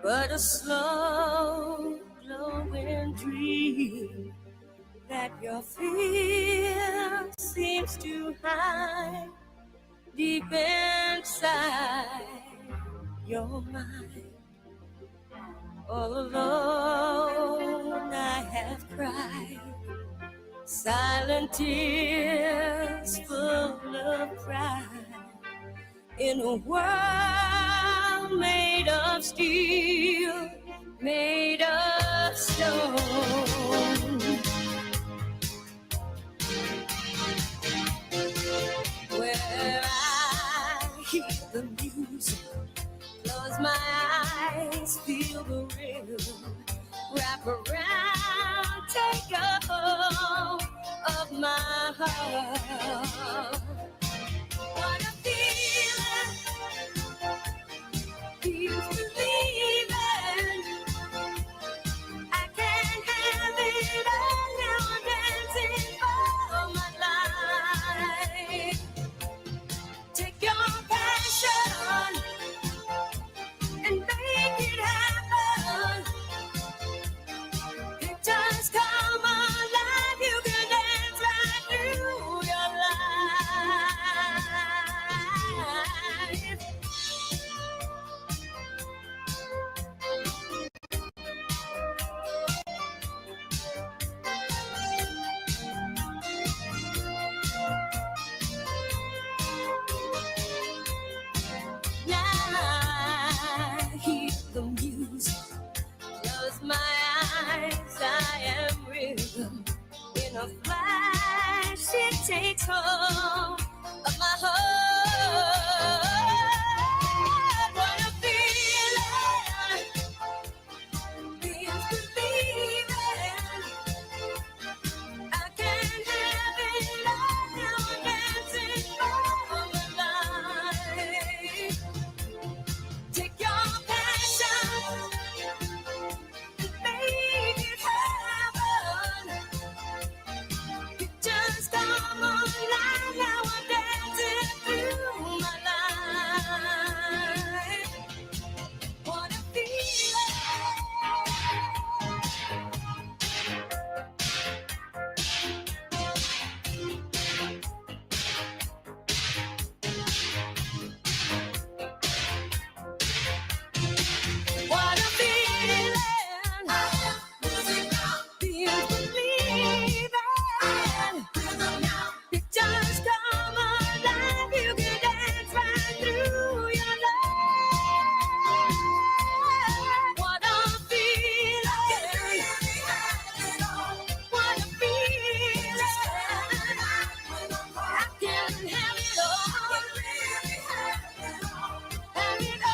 but a slow glowing dream that your fear seems to hide deep inside your mind. All alone I have cried silent tears full of pride in a world made of steel, made of stone. Where I hear the music, close my eyes, feel the rhythm, wrap around, take a hold of my heart. What a feeling, feels believing. I can't have it all now, I'm dancing for my life. Take your passion and make it happen. It does come alive. You can dance right through your life. Now I hear the music. Close my eyes, I am rhythm. In a flash, it takes hold of my heart. What a feeling, feels believing. I can't have it all now, I'm dancing for my life. Take your passion, make it happen. It just come alive. Now I'm dancing through my life. What a feeling. What a feeling. Feels believing. It just come alive. You can dance right through your life. What a feeling. What a feeling. I can have it all. Have it all.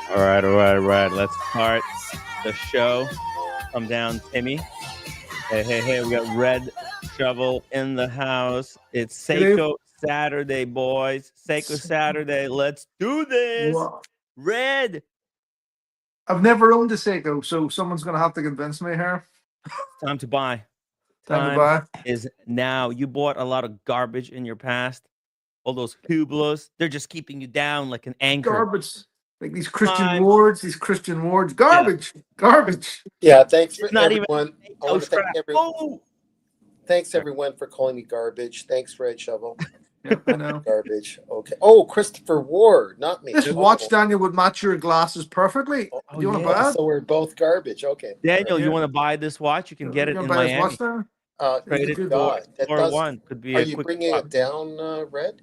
All right. Let's start the show. Come down, Timmy. Hey. We got Red Shovel in the house. It's SEIKO Saturday, boys. SEIKO Saturday. Let's do this. Wow. Red. I've never owned a Seiko, so someone's going to have to convince me here. Time to buy. Time to buy. Is now. You bought a lot of garbage in your past. All those hublos, they're just keeping you down like an anchor. Garbage. Like these Christian wards. Garbage. Yeah. Garbage. Yeah, thanks for It's not everyone. even I want to thank everyone. Oh. Thanks everyone for calling me garbage. Thanks, Red Shovel. Yeah, I know. Garbage. Okay. Oh, Christopher Ward, not me. This watch, Daniel, would match your glasses perfectly. Oh, Do you want to buy it? So we're both garbage. Okay. Daniel, Yeah. you want to buy this watch? You can get it in buy this Miami. watch there? Trade it God, that for does, one. Could be are a you quick bringing swap. it down, Red?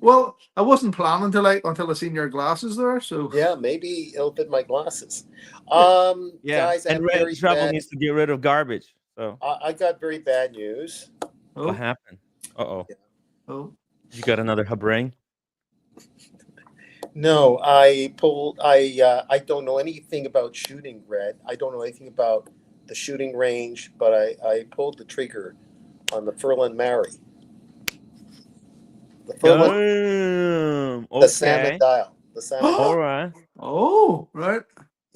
Well, I wasn't planning until I seen your glasses there. So Yeah, maybe it'll fit my glasses. Yeah, Guys, I and have Red very Shovel bad. needs to get rid of garbage. So I got very bad news. what happened? Oh. You got another habring? No, I don't know anything about shooting, Red. I don't know anything about the shooting range, but I pulled the trigger on the Furlan Mari. The Furlan, Okay. the salmon dial. The salmon. All right. Oh, right.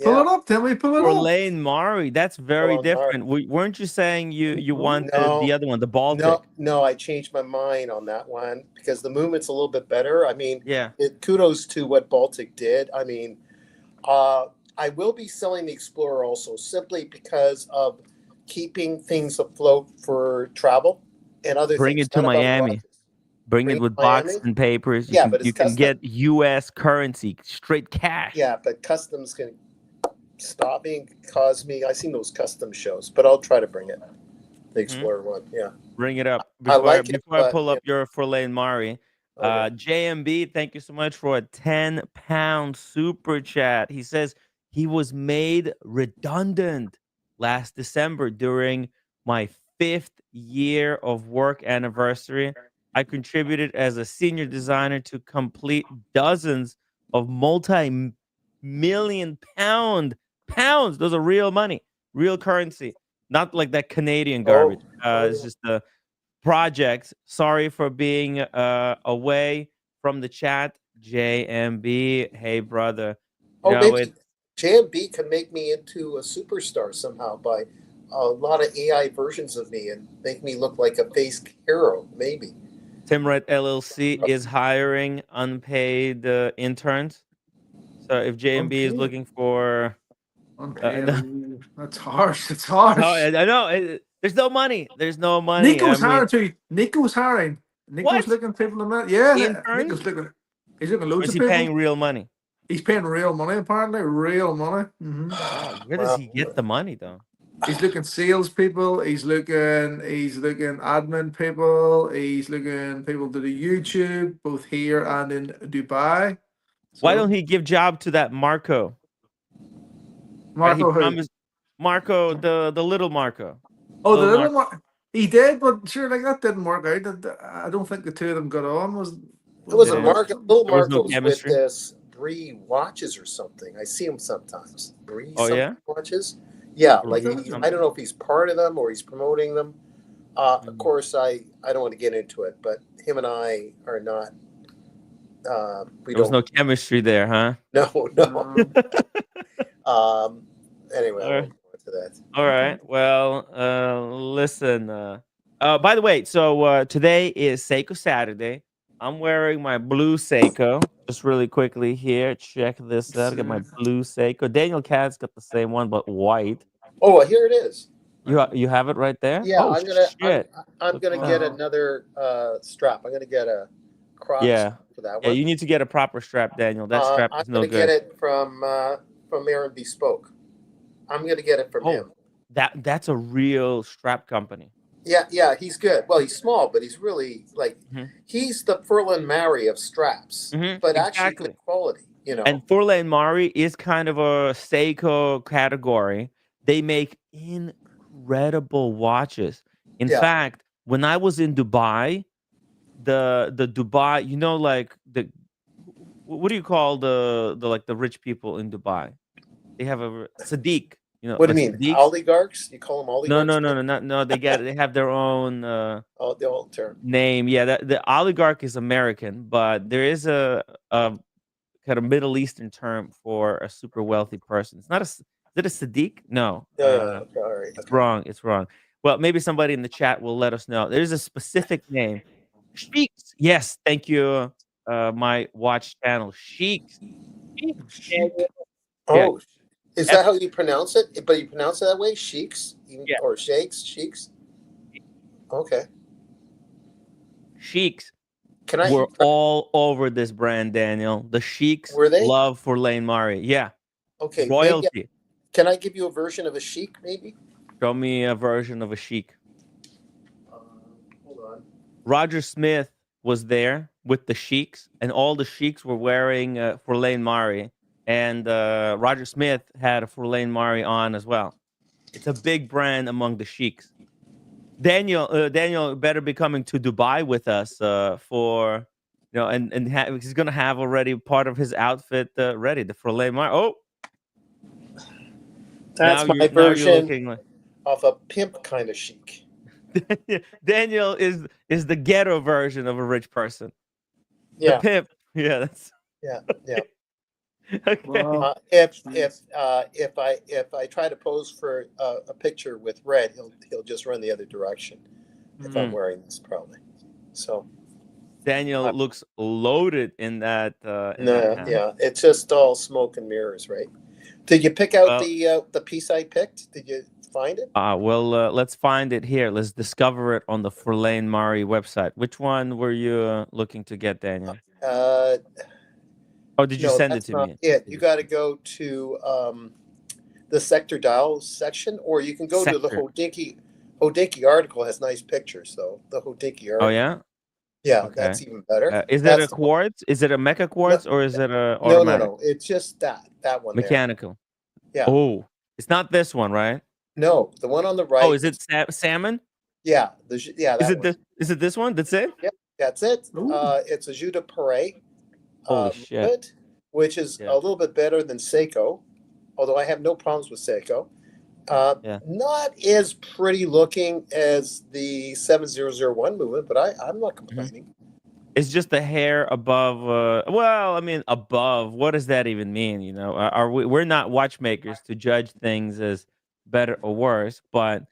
Pull Yeah. it up, Timmy. Pull it up. Furlan Mari. That's very Furlan Mari. different. Weren't you saying you want No. the other one, the Baltic? No, I changed my mind on that one because the movement's a little bit better. I mean, Yeah. kudos to what Baltic did. I mean, I will be selling the Explorer also simply because of keeping things afloat for travel and other Bring things. it to Not about Miami. watches. Bring it Bring with it to Miami? boxes and papers. Yeah, but it's you can custom. get U.S. currency, straight cash. Yeah, but customs can stop me and cause me. I've seen those custom shows, but I'll try to bring it. The Explorer one, yeah. Bring it up. I like it, Before I but, pull yeah. up your Furlan Mari. Okay. JMB, thank you so much for a 10-pound super chat. He says he was made redundant last December during my 5th year of work anniversary. I contributed as a senior designer to complete dozens of multi-million pounds. Those are real money, real currency, not like that Canadian garbage. It's just the projects. Sorry for being away from the chat. JMB, hey brother. You know, Maybe JMB can make me into a superstar somehow by a lot of AI versions of me and make me look like a face hero, maybe. Timret LLC is hiring unpaid interns. So if JMB is Unpaid? looking for Unpaid. no, That's harsh. It's harsh. I know there's no money. There's no money. Nico's I mean, hiring too. Nico's hiring. Nico's What? looking people in that. Yeah, Interns? Nico's looking. He's looking or loads is of he people. paying real money? He's paying real money, apparently. Real money. Wow, where does he get the money though? He's looking sales people. He's looking admin people. He's looking people to the YouTube, both here and in Dubai. Why don't he give job to that Marco? Marco He who? promised Marco, the little Marco. Oh, the little one. He did, but sure, like that didn't work out. I don't think the two of them got on. It was a Yeah. Marco. Little There was no Marco's with chemistry? this Bree watches or something. I see him sometimes. Bree Oh, yeah? watches. Yeah, like Bree I don't know if he's part of them or he's promoting them. Of course, I don't want to get into it, but him and I are not. We There was don't. no chemistry there, huh? No. Anyway, I won't go into that. All right. Well, listen. By the way, so today is SEIKO Saturday. I'm wearing my blue SEIKO. Just really quickly here. Check this out. I got my blue SEIKO. Daniel Cat's got the same one, but white. Oh, here it is. You have it right there? Yeah, Oh, I'm gonna get another strap. I'm gonna get a cross for that one. Yeah, you need to get a proper strap, Daniel. That strap is no good. I'm gonna get it from Aaron Bespoke. I'm gonna get it from him. That's a real strap company. Yeah, he's good. Well, he's small, but he's really like he's the Furlan Mari of straps, but actually good quality. You know. And Furlan Mari is kind of a SEIKO category. They make incredible watches. In fact, when I was in Dubai, the Dubai, you know, like what do you call the rich people in Dubai? They have a Sadiq. You know, what do you mean? Sadiqs? Oligarchs? You call them oligarchs? No. They have their own the old term name. Yeah, the oligarch is American, but there is a kind of Middle Eastern term for a super wealthy person. It's not is it a Sadiq? No. All right. It's wrong. It's wrong. Well, maybe somebody in the chat will let us know. There's a specific name. Sheiks. Yes, thank you. My watch channel. Sheiks. Oh, is that how you pronounce it? But you pronounce it that way? Sheiks? Or sheiks? Sheiks? Okay. Sheiks. We're all over this brand, Daniel. The Sheiks were they? love Furlan Mari. Yeah. Okay. Royalty. Maybe, can I give you a version of a sheik, maybe? Show me a version of a Sheik. Hold on. Roger Smith was there with the Sheiks, and all the Sheiks were wearing Furlan Mari. And Roger Smith had a Furlan Mari on as well. It's a big brand among the Sheiks. Daniel better be coming to Dubai with us for, you know, and he's gonna have already part of his outfit ready. The Furlan Mari. Oh, that's my version of a pimp kind of chic. Daniel is the ghetto version of a rich person. Yeah, the pimp. Yeah, that's yeah. Okay. Wow. If Jeez. if I try to pose for a picture with red, he'll just run the other direction. If I'm Mm. wearing this, probably. So Daniel looks loaded in that no, hat. yeah, it's just all smoke and mirrors, right? Did you pick out Well, the piece I picked? Did you find it? let's find it here. Let's discover it on the Furlan Mari website. Which one were you looking to get, Daniel? Uh, Oh, did you no, send it that's to not me? it. You got to go to the sector dials section, or you can go to the Sector. Hodinky article. Has nice pictures, though. The Hodinky Oh article. yeah. Yeah, Okay. that's even better. Is it a That's the one. quartz? Is it a mecha No, quartz or is it a no, no, automatic? no. It's just that one there. Mechanical. Yeah. Oh, it's not this one, right? No, the one on the Oh, right. is it salmon? Yeah, Is that it one. this one? That's it? Yep, that's it. Ooh. It's a jus de Paris Holy shit. movement, which is Yeah. a little bit better than SEIKO, although I have no problems with SEIKO. Yeah. Not as pretty looking as the 7001 movement, but I'm not complaining. It's just the hair above. Well, I mean, above. What does that even mean? You know, are we? We're not watchmakers to judge things as better or worse, but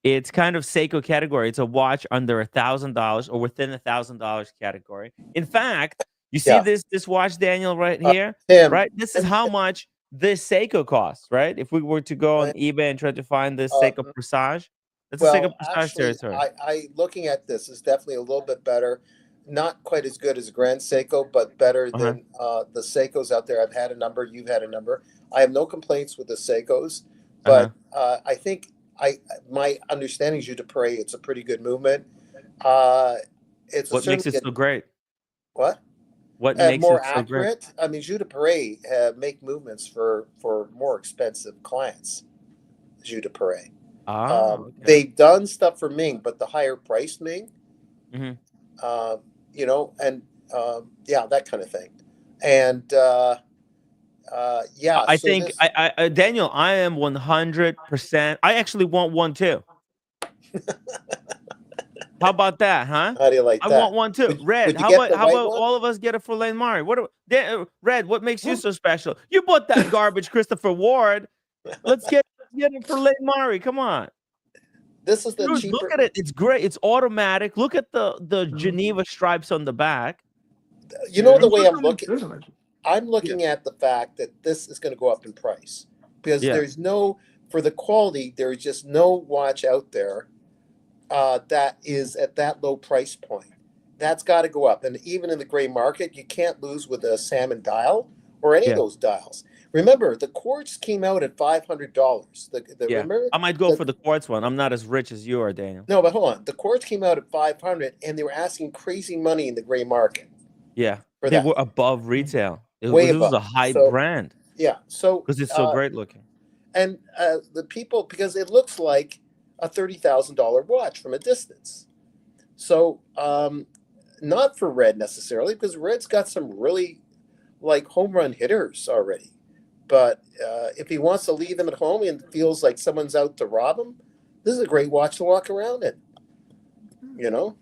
it's kind of Seiko category. It's a watch under $1,000 or within $1,000 category. In fact, you see Yeah, this watch, Daniel, right here, Tim, right? This is how much this Seiko costs, right? If we were to go on I- eBay and try to find this uh, Seiko Presage, that's a Seiko well, Presage actually, territory. I looking at this is definitely a little bit better. Not quite as good as a Grand Seiko, but better Uh-huh. than the Seikos out there. I've had a number. You've had a number. I have no complaints with the Seikos, Uh-huh. but I think my understanding is jus de Paris. It's a pretty good movement. Uh, it's a What makes certainly it so great? what What makes more it so great? accurate. I mean, jus de Paris make movements for more expensive clients. Jus de Paris. Ah, okay. They've done stuff for Ming, but the higher priced Ming, Mhm. you know, and yeah, that kind of thing. And yeah, I so think this Daniel, I am 100%. I actually want one too. How about that, huh? how do you like I that? want one too. Red. Would you How get about the white one? all of us get a Furlan Mari? Red? What makes you so special? You bought that garbage, Christopher Ward. Let's get a Furlan Mari. Come on, This is the dude. Look cheaper. at it. It's great. It's automatic. Look at the Mhm. Geneva stripes on the back. You know Yeah, the it way looks I'm really looking. good on it. I'm looking at the fact that this is going to go up in price because Yeah. there's no for the quality. There's just no watch out there that is at that low price point. That's got to go up, and even in the gray market, you can't lose with a salmon dial or any of Yeah. those dials. Remember, the quartz came out at $500. Yeah. Remember I might go for the quartz one. I'm not as rich as you are, Daniel. no, but hold on. The quartz came out at 500, and they were asking crazy money in the gray market Yeah. for They that, were above retail. way This was above. a high So brand yeah, so because it's so great looking. and the people because it looks like a $30,000 watch from a distance. So not for Red necessarily because Red's got some really like home run hitters already. But if he wants to leave them at home and feels like someone's out to rob him, this is a great watch to walk around in. You know.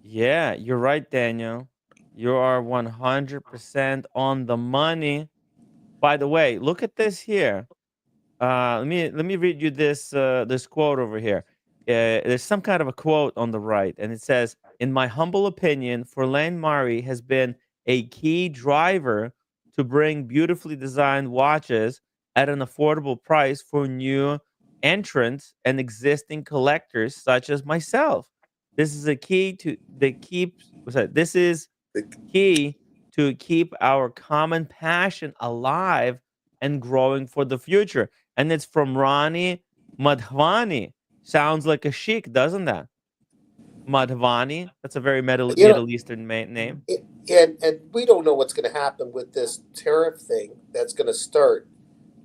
Yeah, you're right, Daniel. You are 100% on the money. By the way, look at this here. Let me read you this quote over here. There's some kind of a quote on the right, and it says, "In my humble opinion, Furlan Mari has been a key driver to bring beautifully designed watches at an affordable price for new entrants and existing collectors such as myself. This is a key to the keep. This is key to keep our common passion alive and growing for the future." And it's from Ronnie Madhvani. Sounds like a sheik, doesn't that? Madhvani. That's a very You know, Middle Eastern name. and we don't know what's going to happen with this tariff thing that's going to start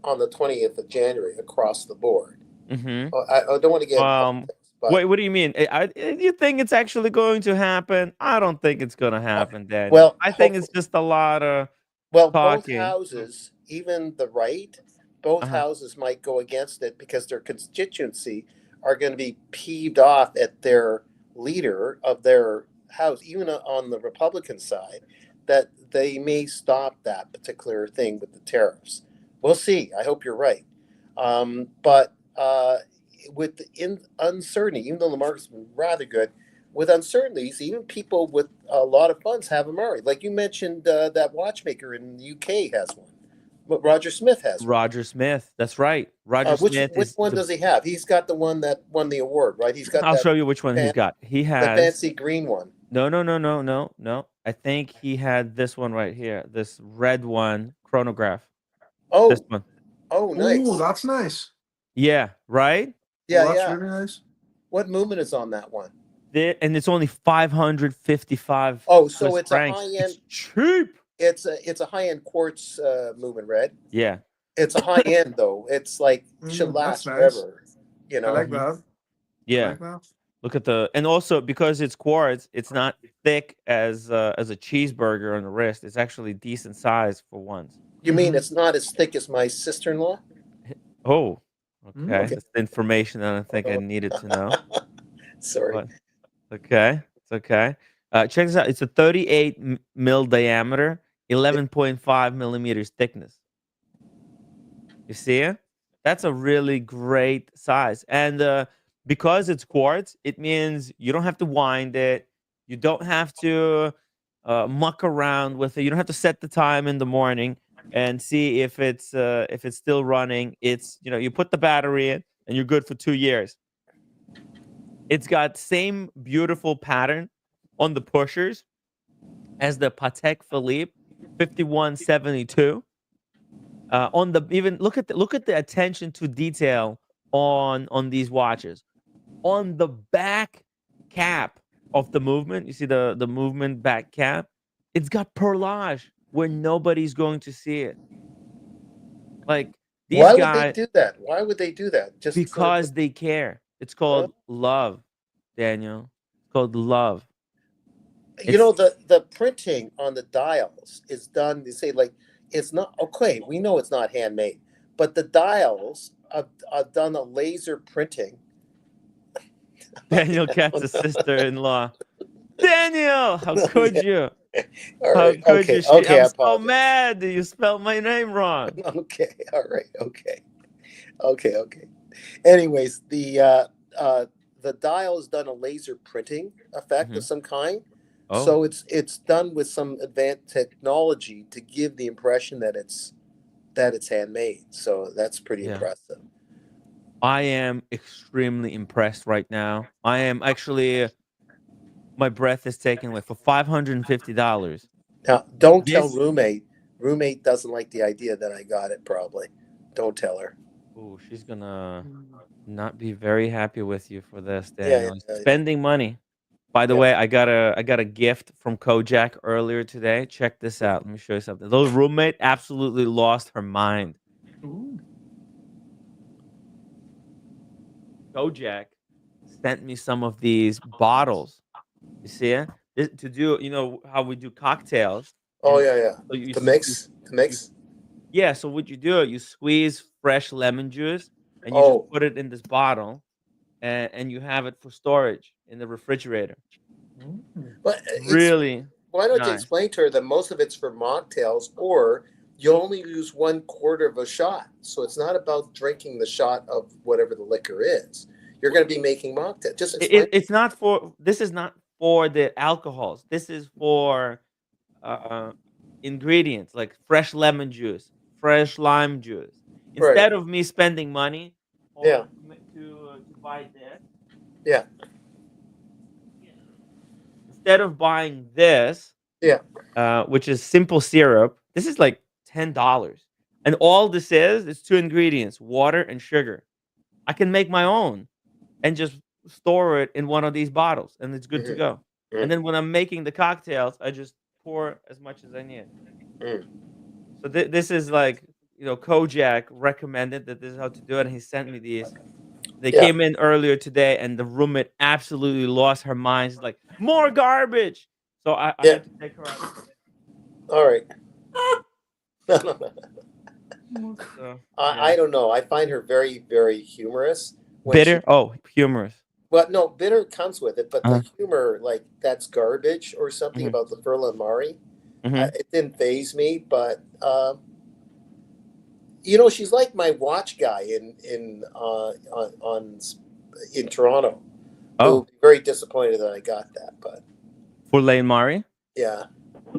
on the 20th of January across the board. Mm-hmm. I don't want to get into Um, politics, but wait, what do you mean? You think it's actually going to happen? I don't think it's going to happen, Daniel. well, I think it's just a lot of both talking. houses, even the right, both Uh-huh. houses might go against it because their constituency are going to be peeved off at their leader of their house, even on the Republican side, that they may stop that particular thing with the tariffs. We'll see. I hope you're right. But with uncertainty, even though the market's been rather good, with uncertainties, even people with a lot of funds have a Murray. Like you mentioned, that watchmaker in the UK has one. But Roger Smith has one. Roger Smith. That's right. Roger Which Smith which is one the, does he have? He's got the one that won the award, right? He's got I'll that show you which one he's got. He the has fancy green one. no. I think he had this one right here. This red one, chronograph. Oh, This one. oh, nice. Oh, that's nice. Yeah, right? Yeah, That's yeah. really nice. What movement is on that one? And it's only 555. Oh, so Swiss it's a francs. high-end. It's cheap. It's a high-end quartz movement, Red. Yeah. It's a high-end though. It's like should last that's nice. forever. You I know. like that. I Yeah. like that. Look at the, and also because it's quartz, it's not thick as a cheeseburger on the wrist. It's actually decent size for once. You mean it's not as thick as my sister-in-law? Oh, okay. Okay. That's the information that I think I needed to know. Sorry. But, okay, it's okay. Check this out. It's a 38 mil diameter, 11.5 millimeters thickness. You see it? That's a really great size. And because it's quartz, it means you don't have to wind it. You don't have to muck around with it. You don't have to set the time in the morning and see if it's still running. It's, you put the battery in and you're good for 2 years. It's got same beautiful pattern on the pushers as the Patek Philippe 5172. On the, even look at the attention to detail on these watches. On the back cap of the movement, you see the movement back cap, it's got perlage where nobody's going to see it. Like these Why would guys, they do that? Why would they do that? Just because they care. It's called love, Daniel. It's called love. you know, the printing on the dials is done. They say like it's not okay. We know it's not handmade, but the dials are done a laser printing. Daniel Katz's sister-in-law. Daniel, how could you? All How right. could Okay. you? Okay. I I'm so apologize. mad that you spelled my name wrong. Okay. All right. Okay. Okay. Anyways, the dial is done a laser printing effect of some kind. Oh. So it's done with some advanced technology to give the impression that it's handmade. So that's pretty impressive. I am extremely impressed right now. I am actually, my breath is taken away for $550. Now, don't tell roommate. Roommate doesn't like the idea that I got it. Probably, don't tell her. Oh, she's gonna not be very happy with you for this, Yeah, Daniel. Spending money. By the way, I got a gift from Kojak earlier today. Check this out. Let me show you something. Those roommate absolutely lost her mind. Ooh. Kojak sent me some of these bottles. You see it? To do, how we do cocktails. Oh yeah. So you To mix. Yeah. So what you do, you squeeze fresh lemon juice and you just put it in this bottle, and you have it for storage in the refrigerator. But Really? why don't you nice. explain to her that most of it's for mocktails, or you only use 1/4 of a shot, so it's not about drinking the shot of whatever the liquor is. You're going to be making mocktail. Just explain. It's not for. This is not for the alcohols. This is for ingredients like fresh lemon juice, fresh lime juice. Instead of me spending money to buy this. Yeah. Instead of buying this, which is simple syrup, this is like $10. And all this is 2 ingredients, water and sugar. I can make my own and just store it in one of these bottles, and it's good to go. And then when I'm making the cocktails, I just pour as much as I need. So this is like, Kojak recommended that this is how to do it, and he sent me these. They came in earlier today, and the roommate absolutely lost her mind. She's like, more garbage. So I had to take her out. All right. So, I don't know. I find her very, very humorous. Bitter? Humorous. Well, no, bitter comes with it, but the humor, like that's garbage or something about the Furlan Mari. It didn't faze me, but she's like my watch guy in Toronto, who will Oh, be very disappointed that I got that. But Furlan Mari. yeah,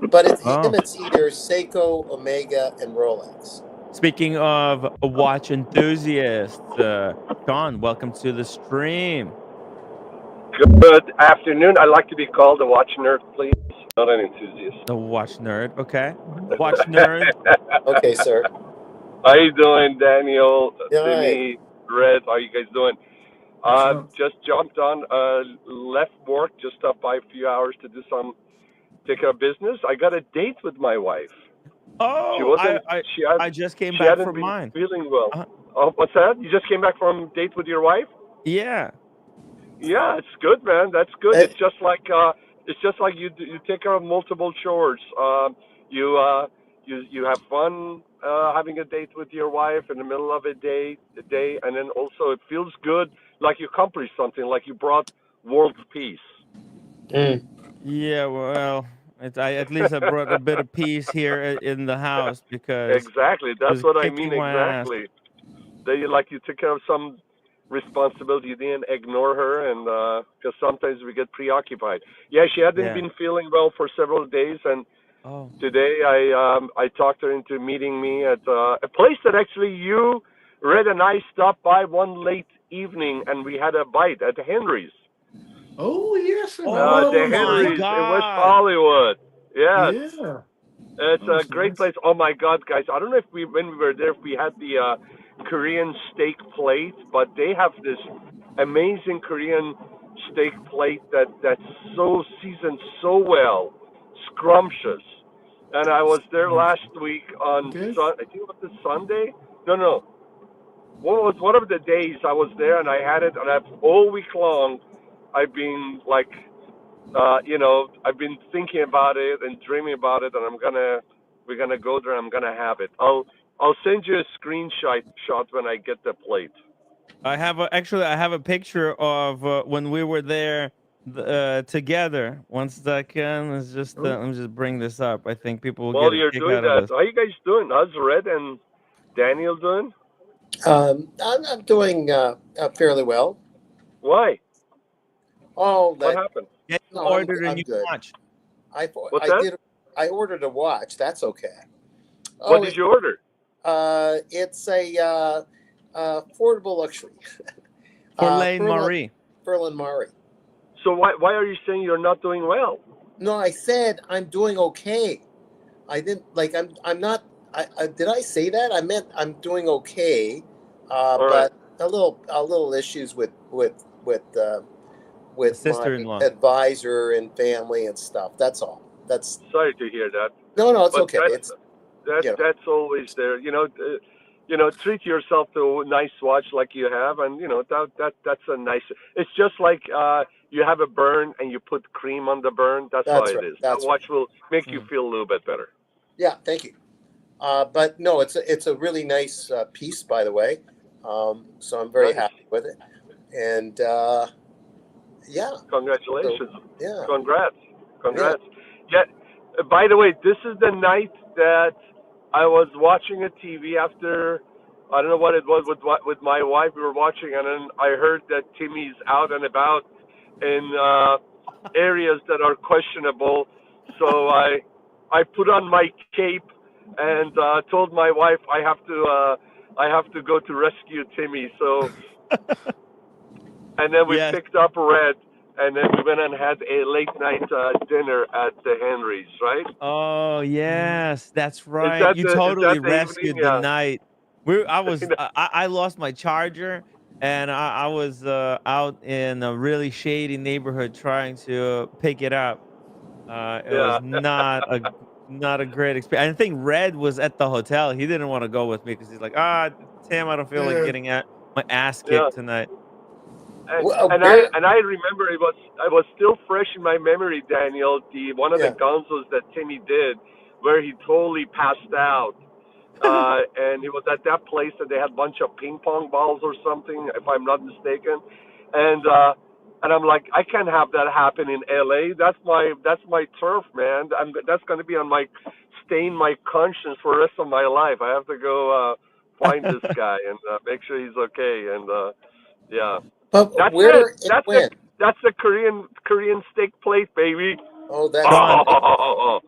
but it's Oh, him. It's either Seiko, Omega, and Rolex. speaking of watch enthusiasts, Sean, welcome to the stream. Good afternoon. I'd like to be called a watch nerd, please. Not an enthusiast. The watch nerd. Okay. Watch nerd. Okay, sir. How you doing, Daniel, Yeah, Timmy, Red? How you guys doing? Excellent. Just jumped on, left work, just stopped by a few hours to do take care of business. I got a date with my wife. She Oh, wasn't. I just came She back hadn't from been mine. feeling well. Uh-huh. Oh, what's that? You just came back from a date with your wife? Yeah. Yeah, it's good, man. That's good. Hey. It's just like you take care of multiple chores. You have fun having a date with your wife in the middle of a day, and then also it feels good, like you accomplished something, like you brought world peace. Yeah, well, at least I brought a bit of peace here in the house because Exactly. it That's was what I mean. kicking my ass. Exactly. You took care of some responsibility. You didn't ignore her, and because sometimes we get preoccupied. Yeah, she hadn't Yeah. been feeling well for several days, and Oh. today I talked her into meeting me at a place that actually you, Red, and I stopped by one late evening, and we had a bite at Henry's. Oh yes, Oh The my Henry's in West God. Hollywood. Yes. Yeah. It's Oh, a that's great nice. place. Oh my God, guys! I don't know if when we were there, if we had the Korean steak plate, but they have this amazing Korean steak plate that's so seasoned so well, scrumptious. And I was there last week on Good. I think it was the Sunday. No. What was one of the days I was there and I had it, and all week long I've been like. I've been thinking about it and dreaming about it, and we're gonna go there. I'm gonna have it. I'll send you a screenshot when I get the plate. I have a picture of when we were there together. 1 second. Let me just bring this up. I think people will While get a you're kick doing out of that, this. how you guys doing? How's Red and Daniel doing? I'm doing fairly well. Why? Oh, What happened? Yeah, you no, ordered a I'm new good. watch. What's that? I ordered a watch. That's okay. What did you order? It's a affordable luxury. Furlan Mari. Furlan Mari. So why are you saying you're not doing well? No, I said I'm doing okay. I didn't I'm not. Did I say that? I meant I'm doing okay, right. but a little issues with my sister-in-law. advisor and family and stuff. That's all. That's Sorry to hear that. no, it's But okay. that's always there. Treat yourself to a nice watch like you have, and that's a nice. It's just like you have a burn and you put cream on the burn. That's how it right. is. That's That watch will make you feel a little bit better. Yeah, thank you. But no, it's a really nice piece, by the way. So I'm very happy with it, and yeah. Congratulations. So, yeah. Congrats. Yeah. By the way, this is the night that I was watching a TV after, I don't know what it was, with my wife. We were watching, and then I heard that Timmy's out and about in areas that are questionable. So I put on my cape and told my wife I have to go to rescue Timmy. So, and then we picked up Red. And then we went and had a late night dinner at the Henry's, right? Oh yes, that's right. You totally rescued the night. I lost my charger, and I was out in a really shady neighborhood trying to pick it up. It was not a great experience. I think Red was at the hotel. He didn't want to go with me because he's like, Tim, I don't feel like getting my ass kicked tonight. And I remember it was still fresh in my memory, Daniel. One of the gonzos that Timmy did, where he totally passed out, and he was at that place that they had a bunch of ping pong balls or something, if I'm not mistaken, and And I'm like, I can't have that happen in LA. That's my turf, man. That's going to be on my stain my conscience for the rest of my life. I have to go find this guy and make sure he's okay. And yeah, But that's it. where and when? That's the Korean steak plate, baby. Oh, that's Sean, Oh,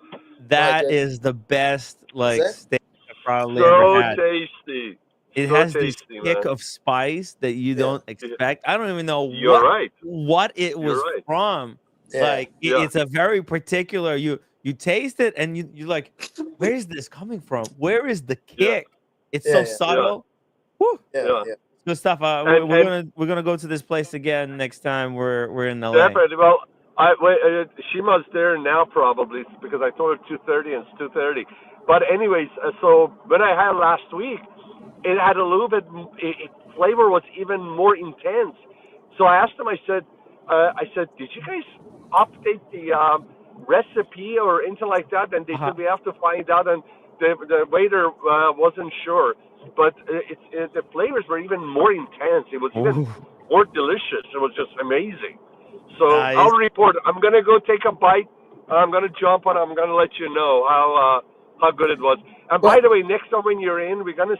that just- is the best like it? steak I've probably ever so had. tasty. It So has this tasty, kick man. of spice that you Yeah. don't expect. I don't even know You're right. what it You're was right. from. Yeah. Like Yeah. it's a very particular. You taste it and you're like, where is this coming from? Where is the kick? It's Yeah, so yeah. subtle. Woo. Yeah. Good stuff. We're gonna go to this place again next time we're in LA. Definitely. Well, Shima's there now probably because I told her 2:30 and it's 2:30. But anyways, so when I had last week, it had a little bit. Flavor was even more intense. So I asked them. I said, did you guys update the recipe or anything like that? And they said we have to find out. And the waiter wasn't sure. But the flavors were even more intense. It was even more delicious. It was just amazing. So Nice. I'll report. I'm gonna go take a bite. I'm gonna jump on. I'm gonna let you know how good it was. And by the way, next time when you're in, we're gonna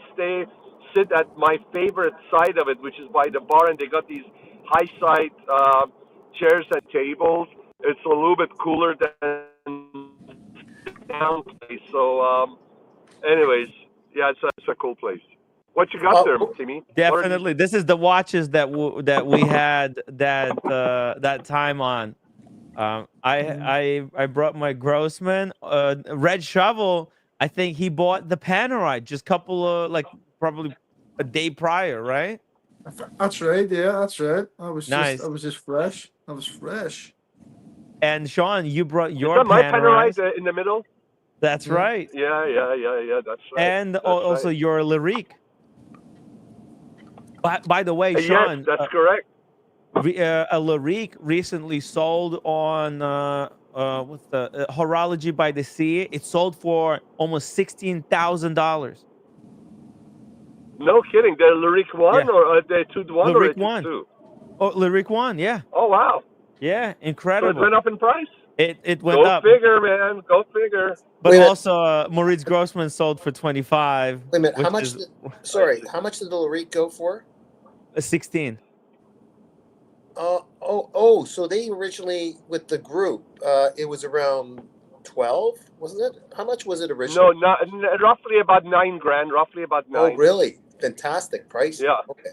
sit at my favorite side of it, which is by the bar, and they got these high side chairs and tables. It's a little bit cooler than down place. So, anyways, yeah, it's a cool place. What you got there, Timmy? Definitely, this is the watches that we had that time on. I brought my Grossman. Red Shovel, I think he bought the Panerai just couple of probably a day prior, right? That's right. Yeah, that's right. Nice. I was just fresh. I was fresh. And Sean, you brought your is that my Panerai. Panerai in the middle? That's right. Yeah. That's right. And that's also right. your Lyrique. By the way, Yes, Sean, that's correct. a Lyrique recently sold on what's the Horology by the Sea. It sold for almost $16,000. No kidding. The Lyrique 1 or the 2-1 or Lyrique the 1. 2? Oh, Lyrique 1, yeah. Oh, wow. Yeah, So incredible. it went up in price? It went up. Go figure, man. Go figure. But also, Moritz Grossman sold for 25. Wait a minute. How much? How much did the Lyrique go for? 16. So they originally with the group, it was around 12, wasn't it? How much was it originally? No, roughly about $9,000. Roughly about 9. Oh, really? Fantastic price. Yeah. Okay.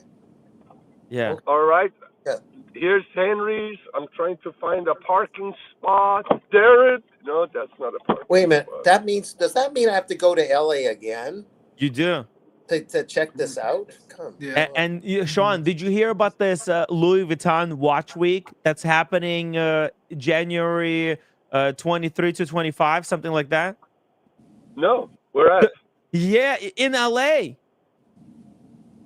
Yeah. All right. Yeah. Here's Henry's. I'm trying to find a parking spot. There it. No, that's not a parking. Wait a minute. spot. Does that mean I have to go to LA again You do. to check this out? Come. Yeah. And Sean, did you hear about this Louis Vuitton Watch Week that's happening January 23 to 25, something like that? No, we're at. Yeah, in LA.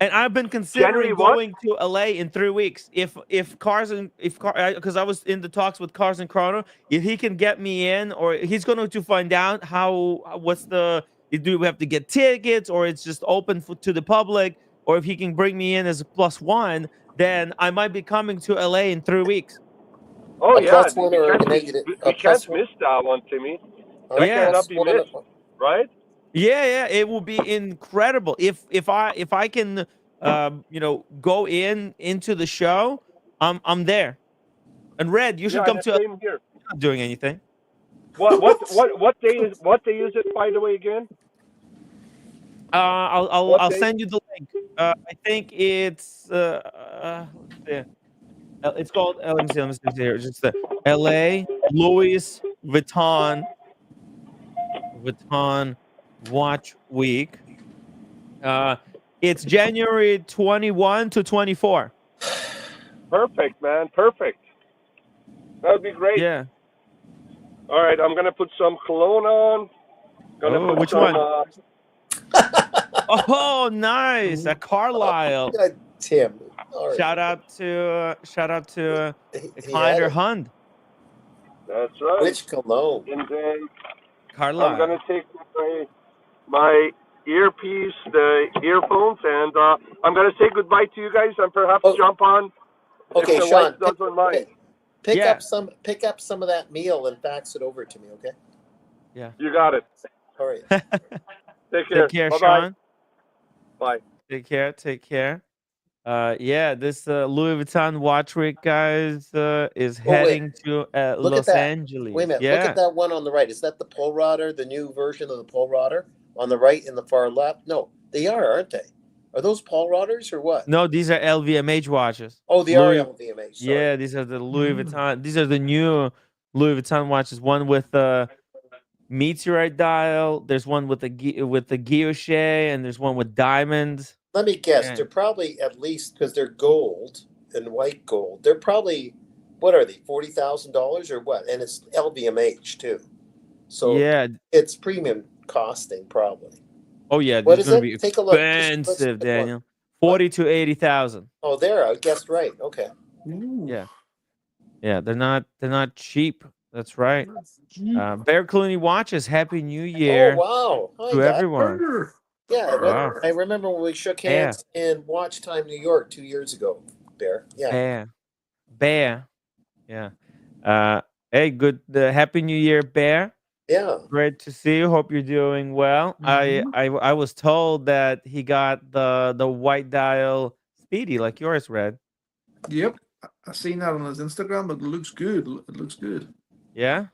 And I've been considering January what? going to LA in 3 weeks. Because I was in the talks with Cars and Chrono, if he can get me in, or he's going to find out do we have to get tickets, or it's just open to the public, or if he can bring me in as a +1, then I might be coming to LA in 3 weeks. Oh, A yeah. plus one or a negative? We can't miss that one, Timmy. That cannot be missed, right? Yeah, it will be incredible if I can go into the show. I'm there. And Red, you should come to. Same here. I'm not doing anything. What day is it, by the way, again? I'll send you the link. I think it's it's called let me see here. It's just the LA Louis Vuitton Watch Week. It's January 21 to 24. Perfect, man. Perfect. That would be great. Yeah. All right, I'm gonna put some cologne on. Which one? Oh, nice. A Carlisle. Tim. All right. Shout out to Kinder Hund. That's right. Which cologne? And then Carlisle. I'm gonna take my earpiece, the earphones, and I'm gonna say goodbye to you guys, and perhaps jump on Okay, if the Sean, wife doesn't mind. pick Yeah. up some of that meal and fax it over to me, okay? Yeah. You got it. All right. Take care. Take care, Bye-bye. Sean. Bye. Take care. Take care. Yeah, this Louis Vuitton watch week, guys, is Oh wait, heading to look at Los that. Wait a Angeles. minute. Look Yeah. at that one on the right. Is that the pole rodder, the new version of the pole rodder on the right in the far left? No, they are, aren't they? Are those pole rodders or what? No, these are LVMH watches. Oh, they Louis, are LVMH. Sorry. yeah, these are the Louis Vuitton. These are the new Louis Vuitton watches. One with meteorite dial. There's one with the guilloche, and there's one with diamonds. Let me guess. Yeah. They're probably at least because they're gold and white gold. They're probably what are they? $40,000 or what? And it's LVMH too. So Yeah. it's premium costing probably. Oh yeah, What this is is gonna it? be Take a look. Just expensive, let's pick one. Daniel. 40 to 80,000. Oh, there. I guessed right. Okay. Yeah. Yeah, they're not cheap. That's right. Bear Clooney watches. Happy New Year Oh wow! Hi, to Dad. everyone. Yeah, Wow. I remember when we shook hands in Watch Time New York 2 years ago. Bear. Yeah. Bear. Yeah. Hey, good. Happy New Year, Bear. Yeah. Great to see you. Hope you're doing well. I was told that he got the white dial Speedy like yours, Red. Yep, I seen that on his Instagram. It looks good. It looks good. Yeah.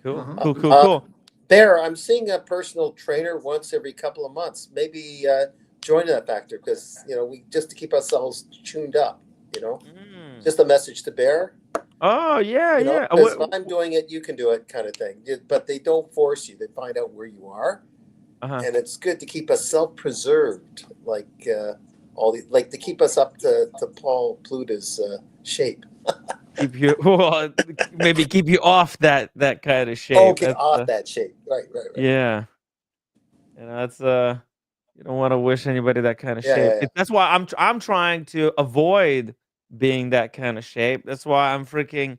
Cool. Uh-huh. Cool. Bear, I'm seeing a personal trainer once every couple of months. Maybe join that factor because we just to keep ourselves tuned up. Just a message to Bear. Oh yeah, yeah. Because if I'm doing it, you can do it, kind of thing. But they don't force you. They find out where you are, and it's good to keep us self-preserved, like to keep us up to Paul Pluta's shape. Keep you maybe keep you off that kind of shape. Oh, get off that shape. Right. Yeah. That's you don't want to wish anybody that kind of shape. Yeah. That's why I'm trying to avoid being that kind of shape. That's why I'm freaking,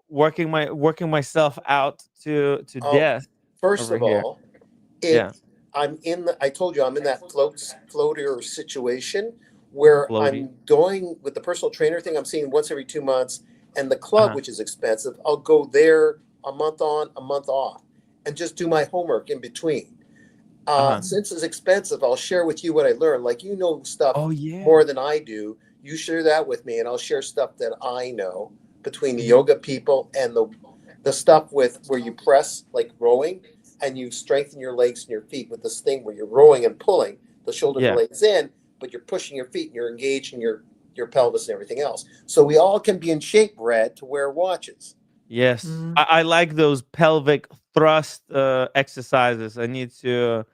working myself out to death. First of here. all, I told you I'm in that floater situation where Floaty. I'm going with the personal trainer thing. I'm seeing once every 2 months, and the club, which is expensive, I'll go there a month on, a month off, and just do my homework in between. Since it's expensive, I'll share with you what I learned. Like stuff more than I do. You share that with me, and I'll share stuff that I know between the yoga people and the stuff with where you press like rowing, and you strengthen your legs and your feet with this thing where you're rowing and pulling the shoulder blades in, but you're pushing your feet and you're engaging your pelvis and everything else. So we all can be in shape, Red, to wear watches. Yes, I like those pelvic thrust exercises. I need to,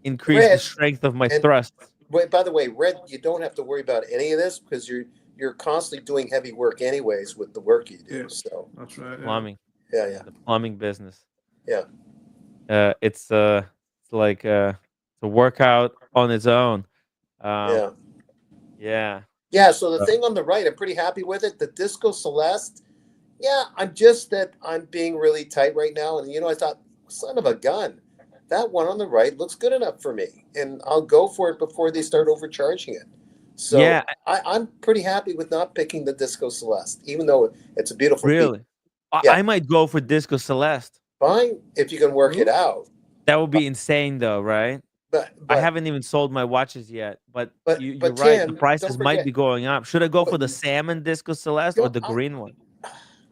increase the strength of my thrust. Wait, by the way, Red, you don't have to worry about any of this because you're constantly doing heavy work anyways with the work you do. Yeah, so that's right. Plumbing. Yeah. The plumbing business. Yeah. It's like a workout on its own. Yeah. So the thing on the right, I'm pretty happy with it. The Disco Celeste. Yeah, I'm being really tight right now, and I thought, son of a gun, that one on the right looks good enough for me, and I'll go for it before they start overcharging it. So I'm pretty happy with not picking the Disco Celeste, even though it's a beautiful piece. Really? I might go for Disco Celeste. Fine, if you can work it out. That would be insane, though, right? But I haven't even sold my watches yet. But you're Tim, right. The prices don't might forget- be going up. Should I go for the salmon Disco Celeste or the green one?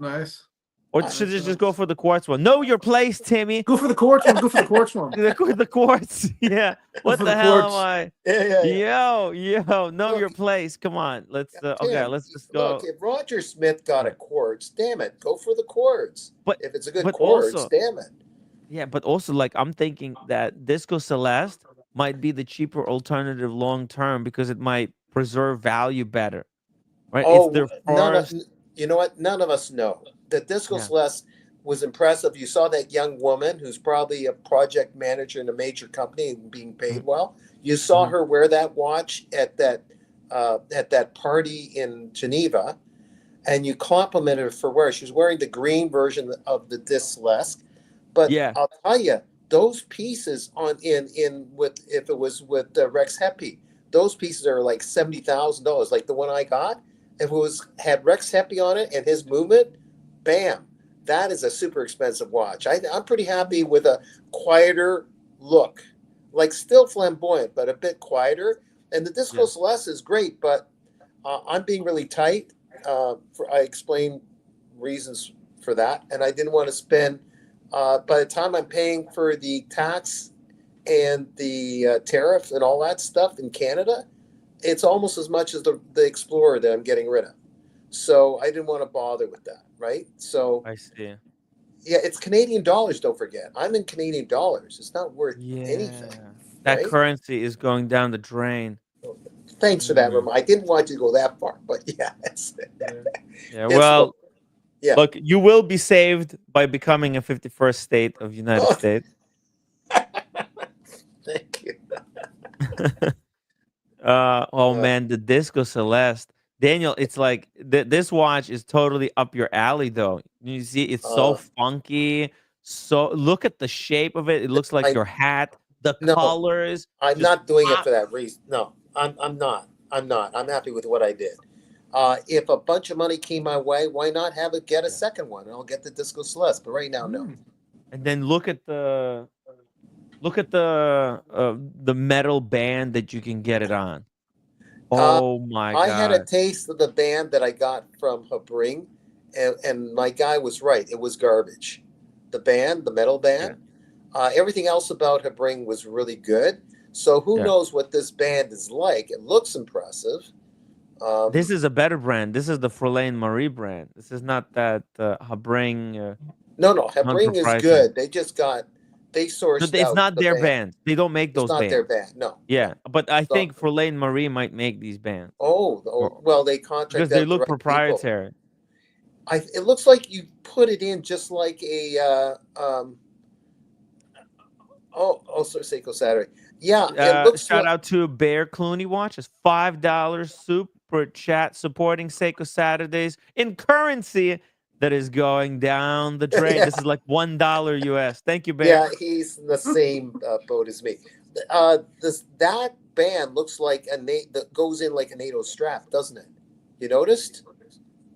Nice. Or should I just go for the quartz one? Know your place, Timmy. Go for the quartz one. Go for the quartz one. The quartz. Yeah. What for the the hell quartz. am I? Yeah. Yo, know Look, your place. Come on. Let's Tim, let's just go. Look, if Roger Smith got a quartz, damn it, go for the quartz. But if it's a good but quartz, also- damn it. Yeah, but also like I'm thinking that Disco Celeste might be the cheaper alternative long term because it might preserve value better. Right? Oh, it's their first. you know what? None of us know. The Disco Celeste was impressive. You saw that young woman who's probably a project manager in a major company and being paid well. You saw her wear that watch at that party in Geneva, and you complimented her for wearing. She was wearing the green version of the Disco Celeste. But I'll tell you, those pieces if it was with Rex Heppy, those pieces are like $70,000. Like the one I got, if it had Rex Heppy on it and his movement, bam, that is a super expensive watch. I'm pretty happy with a quieter look, like still flamboyant, but a bit quieter. And the Disco Celeste is great, but I'm being really tight. I explained reasons for that, and I didn't want to spend. By the time I'm paying for the tax and the tariff and all that stuff in Canada, it's almost as much as the Explorer that I'm getting rid of. So I didn't want to bother with that, right? So I see. yeah, it's Canadian dollars. Don't forget, I'm in Canadian dollars. It's not worth anything. That right? currency is going down the drain. Thanks for that, Ramon. I didn't want you to go that far, but yeah, Well, yeah. Look, you will be saved by becoming a 51st state of United States. Thank you. Man, the Disco Celeste. Daniel, it's like this watch is totally up your alley, though. You see, it's so funky. So look at the shape of it. It looks like your hat. The colors. I'm not doing it for that reason. No, I'm not. I'm happy with what I did. If a bunch of money came my way, why not get a second one? And I'll get the Disco Celeste. But right now, no. And then look at the metal band that you can get it on. Oh my God! I had a taste of the band that I got from Habring, and my guy was right. It was garbage. The metal band. Everything else about Habring was really good. So who knows what this band is like? It looks impressive. This is a better brand. This is the Furlan Mari brand. This is not that Habring. No, Habring is good. They sourced. It's not their band. They don't make those bands. It's not their band. No. Yeah, but I think Furlan Mari might make these bands. Oh, well, they contract because they look proprietary. It looks like you put it in just like a SEIKO Saturday. Yeah, it looks shout out to Bear Clooney watch. It's $5 super chat supporting SEIKO Saturdays in currency that is going down the drain. This is like $1 US. Thank you, Bear. Yeah, he's in the same boat as me. That band looks like that goes in like a NATO strap, doesn't it? You noticed?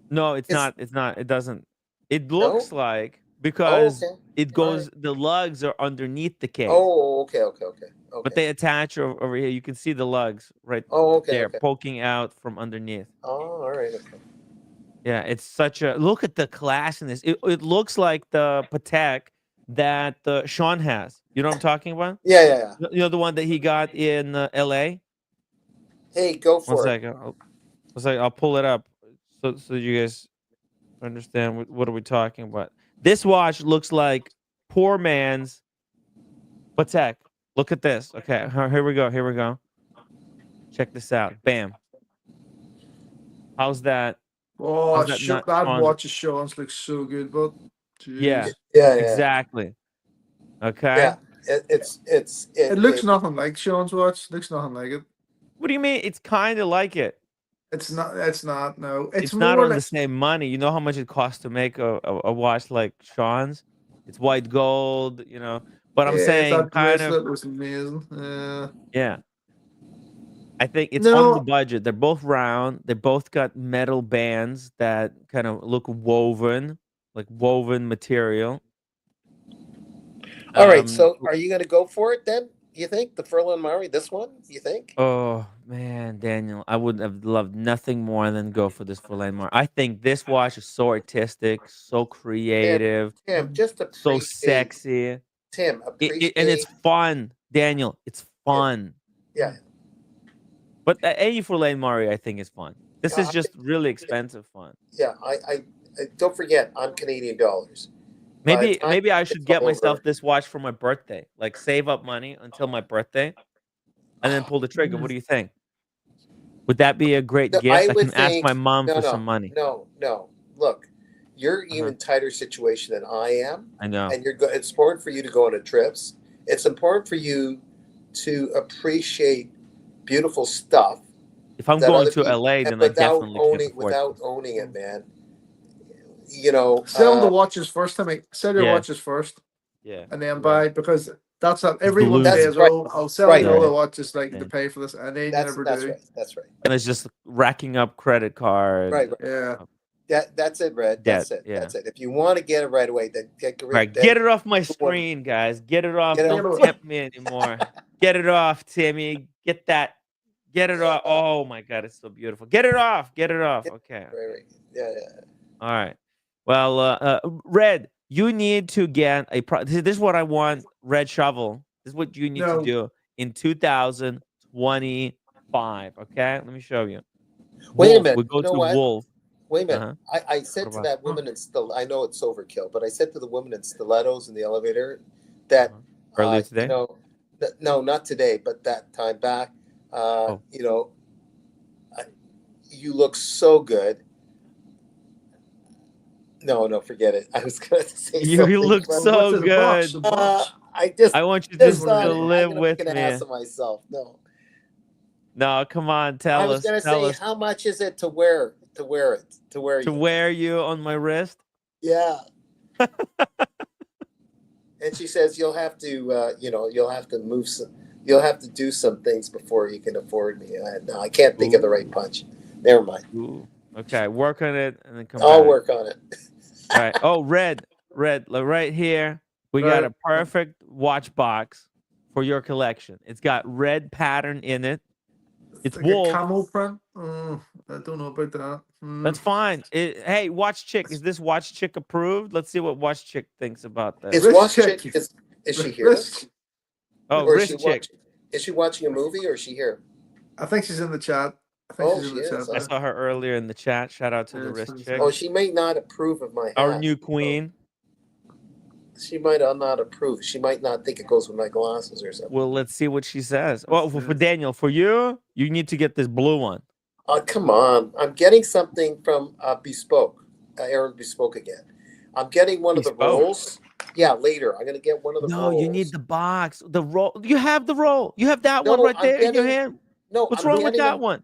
No, it's not. It's not. It doesn't. It looks like because it goes. Right. The lugs are underneath the case. Oh, okay. But they attach over here. You can see the lugs right there poking out from underneath. Oh, all right. Okay. Yeah, it's such a look at the class in this. It looks like the Patek that Sean has. You know what I'm talking about? Yeah. You know the one that he got in L.A. Hey, go for it. One second. I'll pull it up so you guys understand what are we talking about. This watch looks like poor man's Patek. Look at this. Okay, here we go. Check this out. Bam. How's that? Oh, that watch of Sean's looks so good, but yeah, exactly. Okay. Yeah, it looks nothing like Sean's watch. Looks nothing like it. What do you mean? It's kind of like it. It's not. No, it's not on the same money. You know how much it costs to make a watch like Sean's? It's white gold. You know, but I'm saying that kind of. That was amazing. Yeah. I think it's on the budget. They're both round. They both got metal bands that kind of look woven, like woven material. All right. So are you going to go for it then? You think the Furlan Mari, this one? You think? Oh man, Daniel, I would have loved nothing more than go for this Furlan Mari. I think this watch is so artistic, so creative, Tim, just so sexy. Tim, appreciate and it's fun, Daniel. It's fun. Yeah. But any Furlan Mari, I think, is fun. This is just really expensive fun. Yeah, I don't forget, I'm Canadian dollars. Maybe I should get myself this watch for my birthday. Like save up money until my birthday, and then pull the trigger. What do you think? Would that be a great gift? I can ask my mom for some money. No. Look, you're even tighter situation than I am. I know. And it's important for you to go on trips. It's important for you to appreciate beautiful stuff. If I'm going to LA, then I definitely without owning it, man. You know, sell the watches first. Sell your watches first, and then buy, because That's what He's everyone losing. says. That's right. Oh, I'll sell you all Right. the watches so I can Yeah. pay for this, and then you That's never that's do. right. That's right. And it's just racking up credit card Right. Yeah. That's it, Red. debt. That's it. Yeah. That's it. If you want to get it right away, then Right. Get it off my screen, guys. Get it off. Get it Don't off. tempt me anymore. Get it off, Timmy. Get that. Get it off. Oh my God, it's so beautiful. Get it off. Get it off. Okay. Right. Yeah. All right. Well, Red, you need to get a this is what I want, Red Shovel. This is what you need to No. do in 2025. Okay? Let me show you. Wait a Wolf. minute. We go You know to what? Wolf. Wait a minute. Uh-huh. I said What to about- that woman in I know it's overkill, but I said to the woman in stilettos in the elevator that Earlier today? you know, no, not today, but that time back. You know, you look so good. No, forget it. I was going to say You something. look but, so What's in the box? good. The box. I want you just not to it. live I'm gonna with make an me. ass of myself. No, No, come on, I tell was us. going to Tell say, us. how much is it to wear it? To wear To you? wear you on my wrist? Yeah. And she says you'll have to, you'll have to move you'll have to do some things before you can afford me. No, I can't think of the right punch. Never mind. Ooh. Okay, work on it and then come I'll back. work on it. All right. Oh, red, like right here. We got Right. a perfect watch box for your collection. It's got red pattern in it. It's like wolf. a camel print. I don't know about that. That's fine. Hey, Watch Chick, is this Watch Chick approved? Let's see what Watch Chick thinks about this. Is Wrist Watch check. Chick, is she here? Wrist. Oh, Or is she Wrist Chick. Is she watching a movie or is she here? I think she's in the chat. I think Oh, she's in she the is, chat. I huh? saw her earlier in the chat. Shout out to Yeah, the it's Wrist in the Chick. chat. Oh, she may not approve of my hat. Our new queen. She might not approve. She might not think it goes with my glasses or something. Well, let's see what she says. Well, for Daniel, for you need to get this blue one. Oh, come on. I'm getting something from Bespoke. Aaron Bespoke again. I'm getting one of the Bespoke? rolls. Yeah, later. I'm going to get one of the No, rolls. you need the box. The roll. You have the roll. You have that No, one right I'm there in your getting- hand. No, What's I'm wrong with getting that one?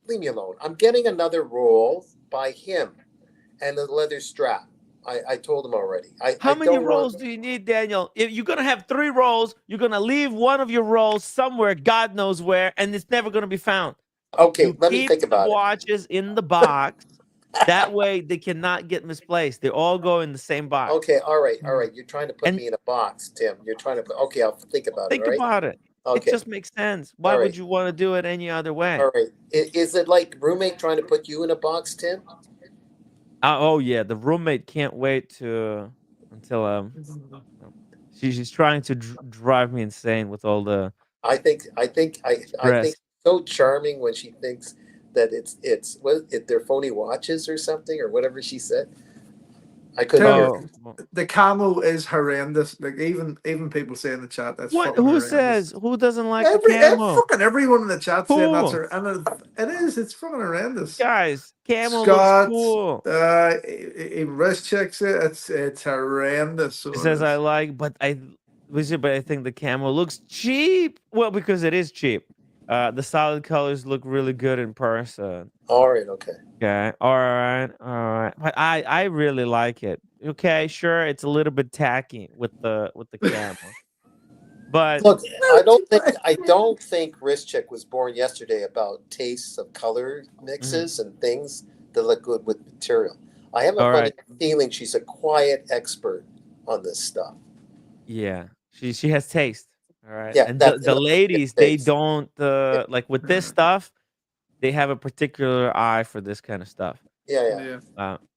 Leave me alone. I'm getting another roll by him and a leather strap. I told him already. How many don't rolls want- do you need, Daniel? If you're gonna have 3 rolls, you're gonna leave one of your rolls somewhere, God knows where, and it's never gonna be found. Okay, You let me keep think the about it. watches in the box. That way, they cannot get misplaced. They all go in the same box. Okay, all right. You're trying to put And- me in a box, Tim. You're trying to put. Okay, I'll think about Think it. All right. about it. Okay. It just makes sense. Why All would right. you want to do it any other way? All right. Is it like roommate trying to put you in a box, Tim? Oh yeah, the roommate can't wait until she's trying to drive me insane with all the I think stress. so charming when she thinks that they're phony watches or something or whatever she said. I couldn't hear. Oh, The camo is horrendous. Like even people say in the chat that's what? fucking Who horrendous. says? Who doesn't like the camo? Fucking everyone in the chat saying that's Who? her, and it is. It's fucking horrendous. Guys, camo Scott, looks cool. Wrist checks it. It's horrendous. So It says it I is. like, but I think the camo looks cheap. Well, because it is cheap. The solid colors look really good in person. All right. Okay. Okay. All right. But I really like it. Okay, sure, it's a little bit tacky with the camo. But Look, I don't think Rischik was born yesterday about tastes of color mixes and things that look good with material. I have a All funny right. feeling she's a quiet expert on this stuff. yeah, she has taste. All right. Yeah, And that's the ladies, they taste. don't like with this stuff, they have a particular eye for this kind of stuff. Yeah.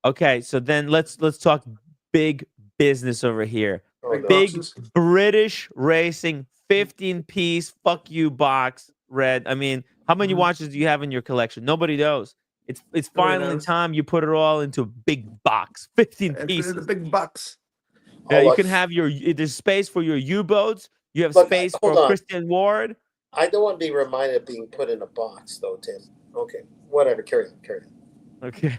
Okay, so then let's talk big business over here. Oh, Big no. Big boxes. British racing 15-piece fuck you box, Red. I mean, how many Mhm. watches do you have in your collection? Nobody knows. It's Nobody finally knows. time you put it all into a big box, 15 It's pieces. the big box. Yeah, Oh, you look, can have there's space for your U-boats. You have Look, space hold for on. Christian Ward. I don't want to be reminded of being put in a box, though, Tim. Okay, whatever. Carry on. Okay.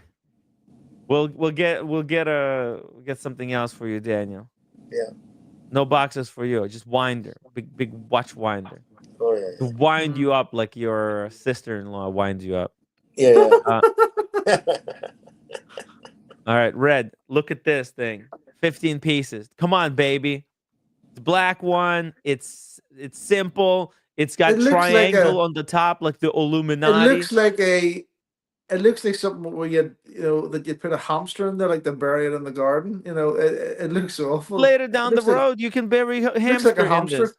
We'll get something else for you, Daniel. Yeah. No boxes for you. Just winder. Big watch winder. Oh To wind you up like your sister-in-law winds you up. yeah. All right, Red, look at this thing. 15 pieces. Come on, baby. The black one, it's simple. It's got It looks like triangle a. on the top, like the It Illuminati. looks like a. It looks like something where that you put a hamster in there, like to bury it in the garden. It looks awful. Later It down the looks like road, you can bury a looks like a hamster in this. hamster.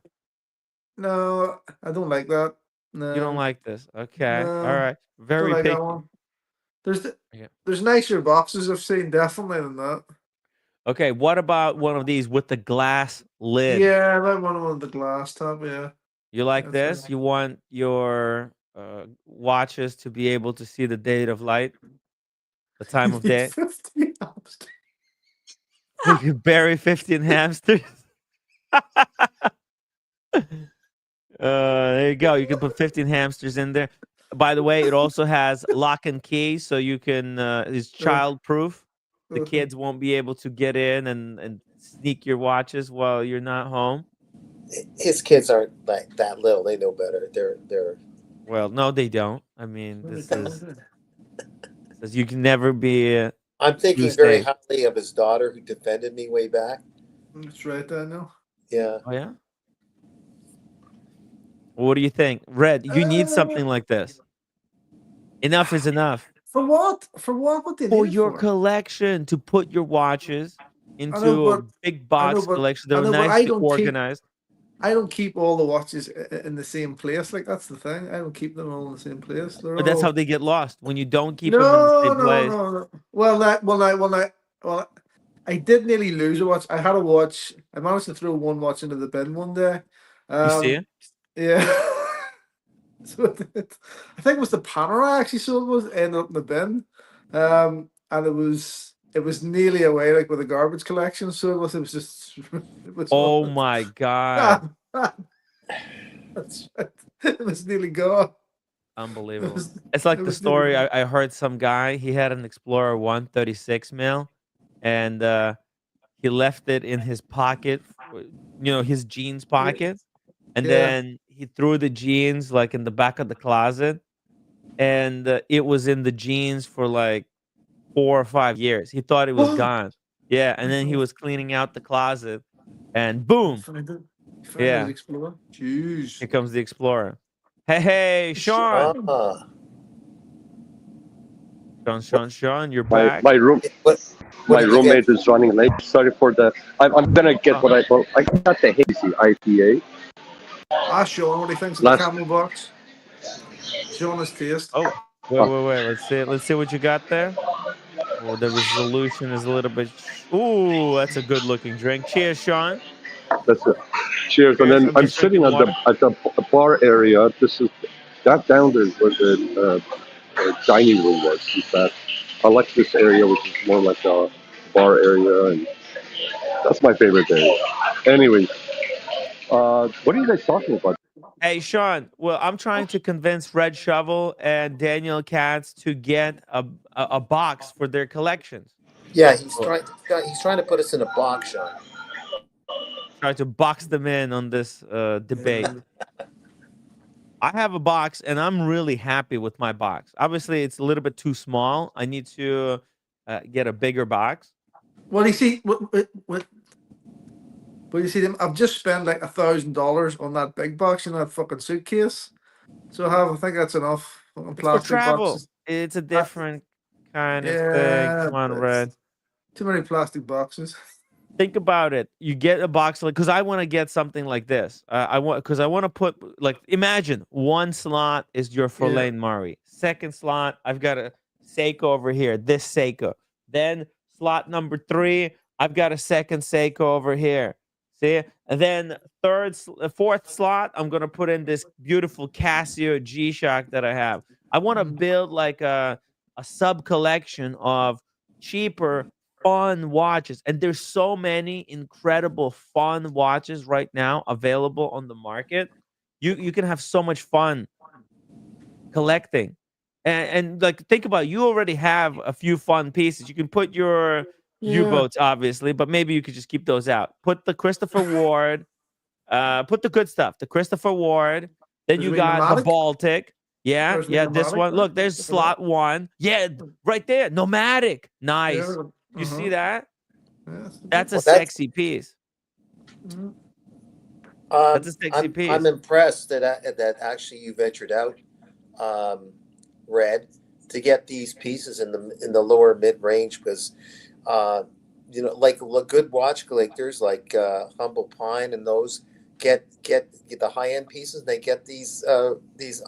No, I don't like that. You don't No, like this? Okay, all no, right. don't Very like that picky. one. There's Okay. there's nicer boxes I've seen definitely than that. Okay, what about one of these with the glass lid? Yeah, I like one with the glass top. Yeah, You like that's this? right. You want your watches to be able to see the date of light, the time of day? 50 hamsters. You can bury 15 hamsters. There you go. You can put 15 hamsters in there. By the way, it also has lock and key, so you can. It's child proof. The kids won't be able to get in and sneak your watches while you're not home. His kids aren't like that little. They know better. They're. Well, no, they don't. I mean, this says you can never be. I'm thinking too very safe. highly of his daughter who defended me way back. That's right, Daniel. Yeah. Oh yeah. What do you think, Red? You need something like this. Enough is enough. For what? For what? What do you For need it your for? collection, to put your watches I know, into a but big box collection. I They're know, but I nicely don't keep. organized. I don't keep all the watches in the same place. Like that's the thing. I don't keep them all in the same place. They're But that's how all. they get lost when you don't keep No, them in the same no, place. no. Well, I did nearly lose a watch. I had a watch. I managed to throw one watch into the bin one day. You see it? Yeah. So I think it was the Panera I actually saw it was ended up in the bin. And it was nearly away like with a garbage collection. So it was just it was Oh my God. That's right. It was nearly gone. Unbelievable. It's like the was story nearly I heard some guy, he had an Explorer 136 mil and he left it in his pocket, his jeans pocket. And Yeah. then he threw the jeans like in the back of the closet. And it was in the jeans for like 4 or 5 years. He thought it was gone. Yeah. And then he was cleaning out the closet and boom. Find it. Yeah. Explorer. Jeez. Here comes the Explorer. Hey, Sean. Sean, you're back. My room. What My did you roommate get? is running late. Sorry for the. I'm gonna get what I got the hazy IPA. Ask Sean what he thinks of the Last- camel box. Sean his taste. Oh, wait. Let's see what you got there. Oh, the resolution is a little bit. Ooh, that's a good looking drink. Cheers, Sean. That's it. Cheers. And then I'm I'm just sitting drinking at the bar area. This is that down there where the dining room was. In fact, I like this area, which is more like a bar area, and that's my favorite area. Anyways, what are you guys talking about? Hey, Sean. Well, I'm trying to convince Red Shovel and Daniel Katz to get a box for their collections. Yeah, he's trying to put us in a box, Sean. Try to box them in on this debate. I have a box, and I'm really happy with my box. Obviously, it's a little bit too small. I need to get a bigger box. Well, you see, but you see, them. I've just spent like $1,000 on that big box in that fucking suitcase. So I think that's enough. Fucking It's for plastic travel. boxes. It's a different kind of thing. Yeah, Come on, but Red. too many plastic boxes. Think about it. You get a box like, because I want to get something like this. I want to put like, imagine one slot is your Furlan Mari. Second slot, I've got a Seiko over here. This Seiko. Then slot number 3, I've got a second Seiko over here. See? And then fourth slot, I'm gonna put in this beautiful Casio G-Shock that I have. I want to build like a sub collection of cheaper, fun watches, and there's so many incredible fun watches right now available on the market. You can have so much fun collecting, and like think about it, you already have a few fun pieces. You can put your U-boats, obviously, but maybe you could just keep those out. Put the Christopher Ward, put the good stuff, the Christopher Ward. Then you got the Baltic. Yeah, this one. Look, there's slot 1. Yeah, right there. Nomadic. Nice. You see that? That's a sexy piece. That's a sexy I'm piece. impressed that actually you ventured out, um, Red, to get these pieces in the lower mid range because, uh, like good watch collectors like Humble Pine and those get the high end pieces. And they get these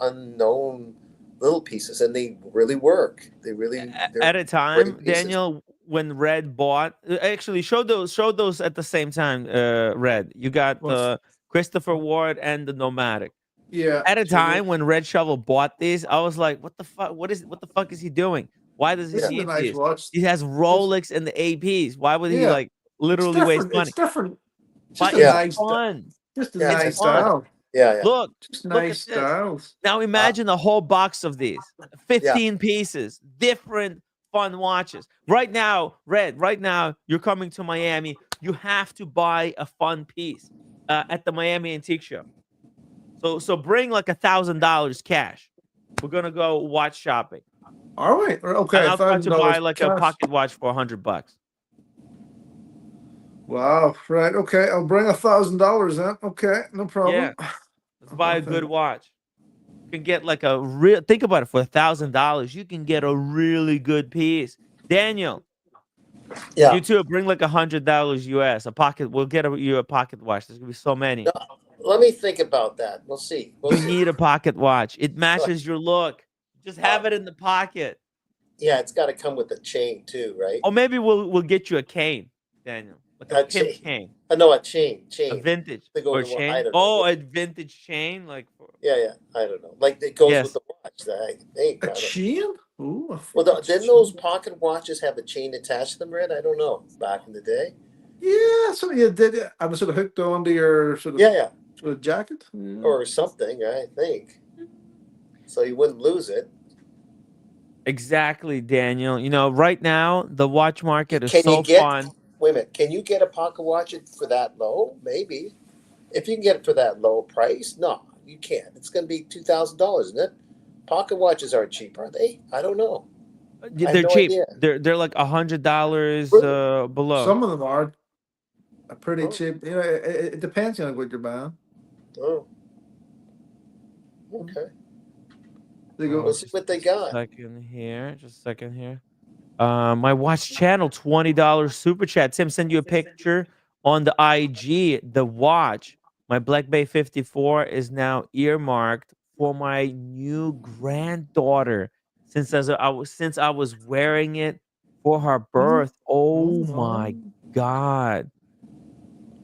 unknown little pieces, and they really work. They're At a great time, pieces. Daniel, when Red bought, actually show those at the same time. Red, you got What's the Christopher Ward and the Nomadic. yeah? At a So time when Red Shovel bought these, I was like, what the fuck? What the fuck is he doing? Why does he this Yeah, is a need nice these? watch. He has This Rolex and the APs. Why would he yeah, like it's literally waste different. It's money? different. Just But a it's yeah, nice, fun. just a yeah. It's It's a nice fun. style. style. Yeah, Look, Just look at nice this. styles. Now yeah. imagine a whole box of these, Yeah. 15 pieces, different fun watches. Right now, Red, right now, you're coming to Miami. You have to buy a fun piece at the Miami Antique Show. So bring like $1,000 cash. We're gonna go watch shopping, All right. and Okay. I'll try to buy $1,000 like a cash. pocket watch for $100. Wow. Right. Okay. I'll bring $1,000 then. Okay. No Yeah, problem. let's buy a good watch. You can get like a real. Think about it, for $1,000, you can get a really good piece. Daniel, Yeah. you too. Bring like $100 US. A pocket. We'll get you a pocket watch. There's gonna be so many. No, let me think about that. We'll see. You need a pocket watch. It matches your look. Just have it in the pocket. Yeah, it's got to come with a chain too, right? Or maybe we'll get you a cane, Daniel, like a A pimp chain. cane, No, a chain. a Chain. vintage They go or with the I chain. don't Oh, know. a vintage chain, like Yeah. I don't know. Like it goes with yes. the watch. That I think. A I don't know. chain? Ooh, Well, French didn't chain. those pocket watches have a chain attached to them, Red? I don't know. Back in the day. Yeah, so you did it. I was sort of hooked onto your sort of Yeah. jacket. Yeah. Or something, I think. So you wouldn't lose it. Exactly, Daniel. You know, right now the watch market is Can you so get? fun. Wait a minute. Can you get a pocket watch for that low? Maybe. If you can get it for that low price, no, you can't. It's going to be $2,000, isn't it? Pocket watches aren't cheap, are they? I don't know. I have They're no cheap. idea. They're like $100 Really? below. Some of them are pretty Oh. cheap. You know, it depends on what you're buying. Oh. Okay. They go. Let's see what they got. Just a second here. My watch channel, $20 super chat. Tim, send you a picture on the IG. The watch, my Black Bay 54, is now earmarked for my new granddaughter. Since I was wearing it for her birth. Oh my God,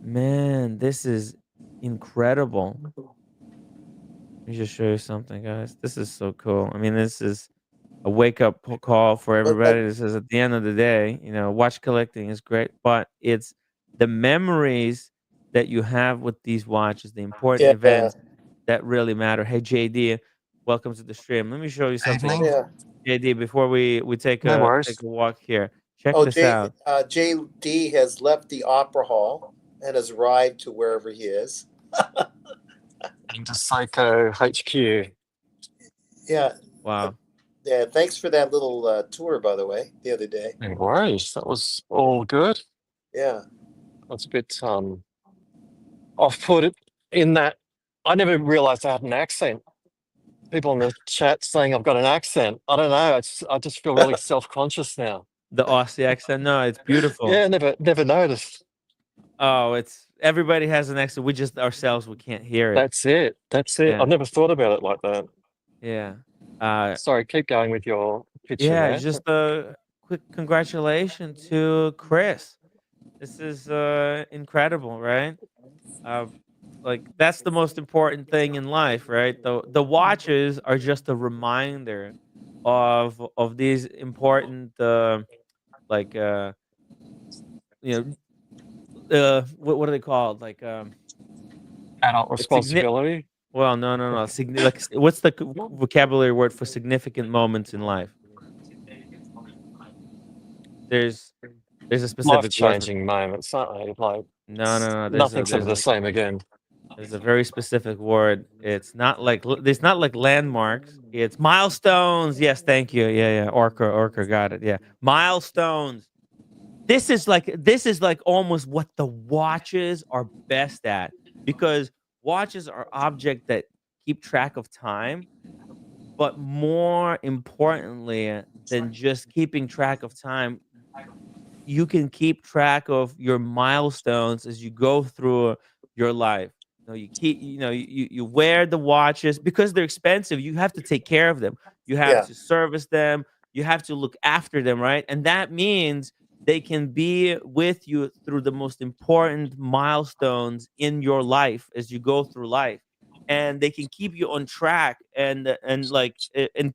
man, this is incredible. Let me just show you something, guys. This is so cool. I mean, this is a wake up call for everybody. This is, at the end of the day, you know, watch collecting is great, but it's the memories that you have with these watches, the important Yeah. events that really matter. Hey, JD, welcome to the stream. Let me show you something, Evening. Yeah. JD, before we take No a worries. walk here. Check Oh, this out. JD has left the opera hall and has arrived to wherever he is. Into SEIKO HQ. Yeah. Wow. Yeah. Thanks for that little tour, by the way, the other day. No worries. That was all good. Yeah. I was a bit off-put in that I never realized I had an accent. People in the chat saying I've got an accent. I don't know. I just feel really self-conscious now. The Aussie accent. No, it's beautiful. Yeah, never noticed. Oh, it's everybody has an accent. We just ourselves, we can't hear it. That's it. Yeah. I've never thought about it like that. Yeah. Sorry, keep going with your picture Yeah, there. just a quick congratulations to Chris. This is incredible, right? Like that's the most important thing in life, right? The watches are just a reminder of these important like you know what are they called? Like Adult like responsibility. well, no. Like what's the vocabulary word for significant moments in life? There's a specific word. Life-changing moments, aren't they? Like No. nothing's ever the same again. There's a very specific word. It's not like landmarks. It's milestones. Yes, thank you. Yeah. Orca got it. Yeah. Milestones. This is like almost what the watches are best at, because watches are objects that keep track of time, but more importantly than just keeping track of time, you can keep track of your milestones as you go through your life. You wear the watches because they're expensive. You have to take care of them. You have Yeah. to service them. You have to look after them, right? And that means they can be with you through the most important milestones in your life as you go through life. And they can keep you on track and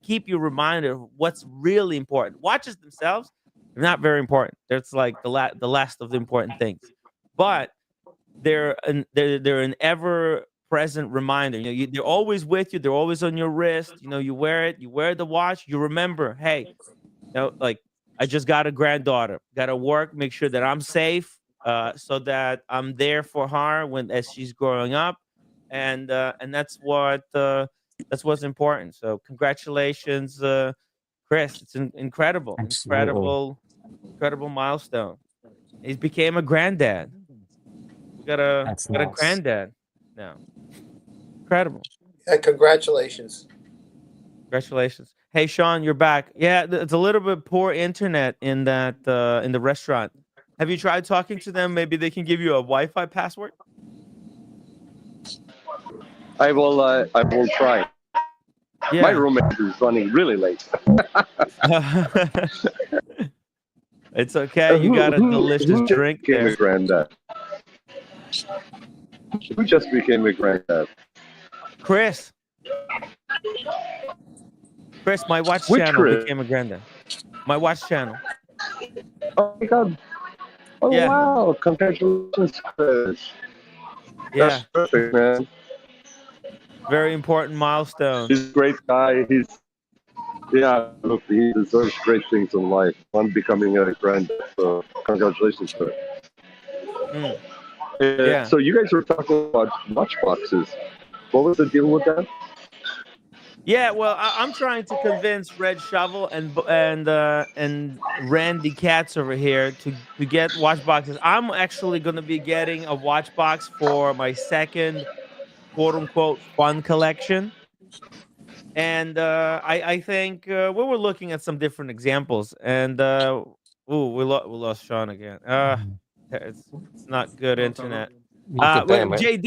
keep you reminded of what's really important. Watches themselves, they're not very important. That's like the last of the important things. But they're an ever present reminder. They're always with you. They're always on your wrist. You wear it. You wear the watch. You remember, hey, like I just got a granddaughter. Got to work, make sure that I'm safe, so that I'm there for her as she's growing up, and that's what's important. So congratulations, Chris. It's incredible, Absolutely. incredible milestone. He's became a granddad. We That's got a nice. granddad now. Incredible. Congratulations. Congratulations. Hey Sean, you're back. Yeah, it's a little bit poor internet in the restaurant. Have you tried talking to them? Maybe they can give you a Wi-Fi password. I will try. My Yeah. roommate is running really late. It's okay. You got a delicious Who just drink became there. a granddad? Who just became a granddad? Chris. Chris, my watch Which channel Chris? became a granddad. My watch channel. Oh my god. Oh Yeah. wow. Congratulations, Chris. Yeah. That's perfect, man. Very important milestone. He's a great guy. Look, he deserves great things in life. I'm becoming a granddad, so congratulations, sir. Mm, yeah. So you guys were talking about watch boxes. What was the deal with that? Yeah, well, I'm trying to convince Red Shovel and Randy Katz over here to get watch boxes. I'm actually going to be getting a watch box for my second quote unquote fun collection, and I think we were looking at some different examples, and we lost Sean again. It's not good No problem. internet. You good Wait, damn it.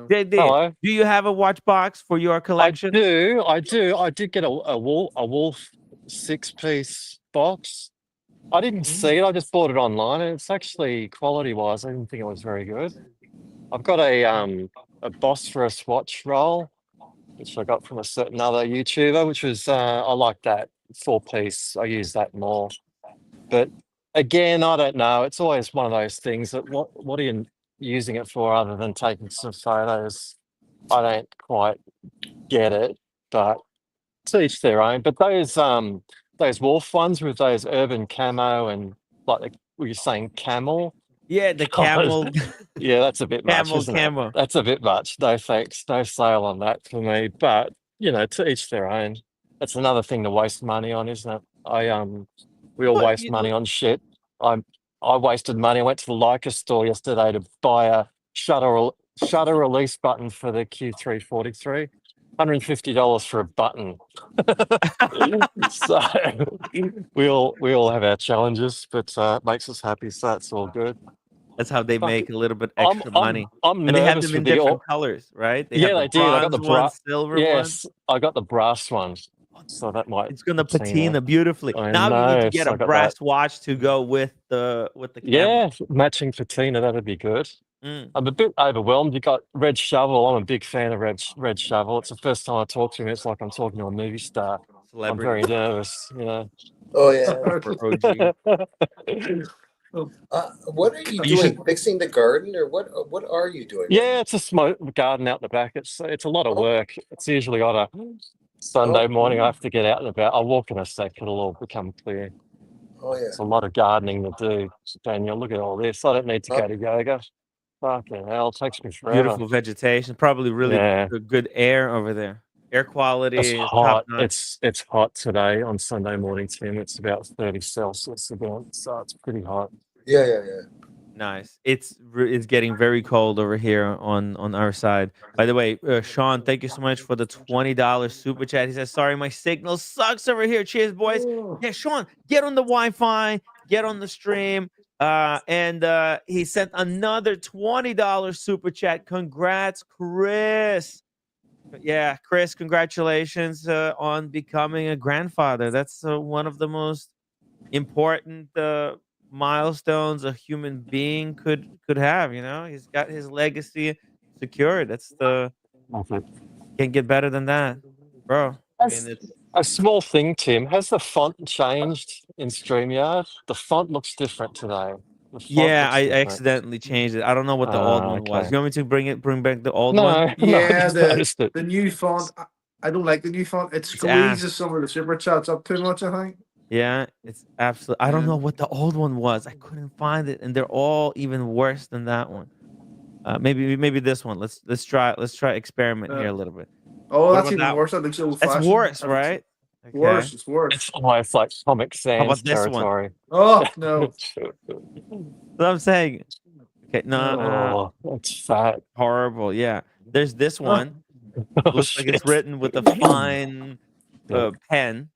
JD, Hello. do you have a watch box for your I collection? do. I do. I did get a Wolf 6-piece box. I didn't see it. I just bought it online, and it's actually quality-wise, I didn't think it was very good. I've got a Bosphorus watch roll, which I got from a certain other YouTuber, which was I like that 4-piece. I use that more. But again, I don't know. It's always one of those things that what are you using it for other than taking some photos? I don't quite get it, but to each their own. But those wolf ones with those urban camo and were you saying camel? Yeah, the God, camel, yeah, that's a bit much, camel, isn't it? camo. That's a bit much. No thanks, no sale on that for me. But to each their own. That's another thing to waste money on, isn't it? We all What waste money on shit. I wasted money. I went to the Leica store yesterday to buy a shutter release button for the Q343. $150 for a button. So we all have our challenges, but it makes us happy, so that's all good. That's how they Fuck, make a little bit I'm extra I'm money, I'm and they have nervous them for in the different colors, right? They have yeah, the they did. I got bronze the one, silver one. yes, I got the brass one, so that might It's gonna patina. patina beautifully. I Now you need to know, get a so I got that. brass watch to go with the camera. Yeah, matching patina, that'd be good. Mm, I'm a bit overwhelmed. You got Red Shovel. I'm a big fan of Red Shovel. It's the first time I talk to him. It's like I'm talking to a movie star. I'm very celebrity, nervous. Oh yeah. super OG. Oh, What are you You doing? should. Fixing the garden, or what are you doing right Yeah, it's a smoke garden out the back. It's a lot of now? work. It's usually on a Oh, Sunday morning. I have to get out and about. I'll walk in a sec. It'll all become clear. oh yeah. It's a lot of gardening to do. Daniel, look at all this. I don't need to go to yoga. Fucking hell, it takes me forever. Beautiful vegetation, probably really Yeah, good air over there. Air it's quality is top hot. notch. It's hot today on Sunday morning, Tim. It's about 30 Celsius again, so it's pretty hot. Yeah. Nice. It's getting very cold over here on our side. By the way, Sean, thank you so much for the $20 super chat. He says, "Sorry, my signal sucks over here." Cheers, boys. Oh, Yeah, Sean, get on the Wi-Fi, get on the stream. And he sent another $20 super chat. Congrats, Chris. Yeah, Chris, congratulations on becoming a grandfather. That's one of the most important milestones a human being could have. He's got his legacy secured. Okay. Can't get better than that, bro. I mean, Has a small thing, Tim. Has the font changed in StreamYard? The font looks different today. The font yeah, looks I different. accidentally changed it. I don't know what the old one was. Okay. You want me to bring back the old one? No, no, I yeah, just noticed it. the new font. I don't like the new font. It It's squeezes ass. some of the super chats up too much, I think. Yeah, it's absolutely. I don't Yeah. know what the old one was. I couldn't find it, and they're all even worse than that one. Maybe this one. Let's try experiment here a little bit. Oh, What that's about even that worse. That looks old That's fashioned. worse, right? Okay. Worse. It's worse. It's almost like Comic How about Sans this one? territory. Oh no. So I'm saying, okay, no, Oh, that's fat. horrible. Yeah, there's this Oh, one. Oh, Looks like it's shit. written with a fine Yeah. pen.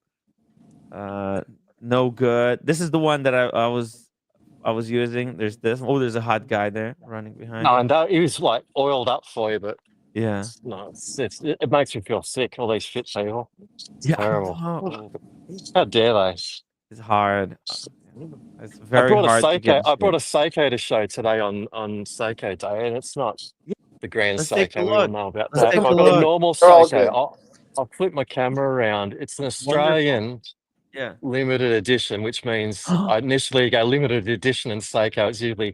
No good. This is the one that I was using. There's this. Oh, there's a hot guy there running behind No, you. and he was like oiled up for you, but Yeah. it makes me feel sick. All these fit people. It's Yeah, I terrible. know. How dare they? It's hard. It's I very brought a hard to get Seiko. to I brought see. a Seiko to show today on Seiko Day, and it's not Yeah, the Grand let's take a Seiko. We all look. know about Let's that. take I've a got a look. normal They're all Seiko. good. I'll flip my camera around. It's an Wonderful. Australian Yeah. limited edition, which means I initially go limited edition in Seiko. It's usually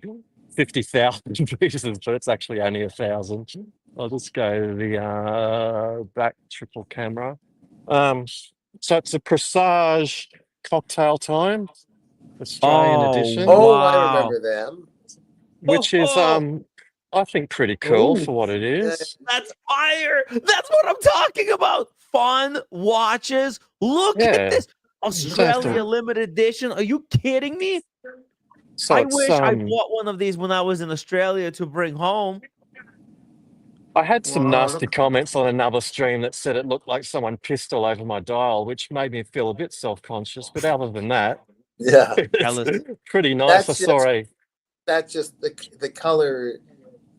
50,000 pieces, but it's actually only 1,000. I'll just go to the back triple camera. So it's a Presage Cocktail Time Australian Oh, edition, Oh, I wow. remember them. which is Oh, I think pretty cool Oh. for what it is. that's fire. That's what I'm talking about. Fun watches. Look at Yeah. this. Don't have Australia to. limited edition. Are you kidding me? So I it's wish I bought one of these when I was in Australia to bring home. I had some Wow, nasty comments on another stream that said it looked like someone pissed all over my dial, which made me feel a bit self-conscious. But other than that, Yeah, Jealous. it's pretty nice. That's I saw that's just the color,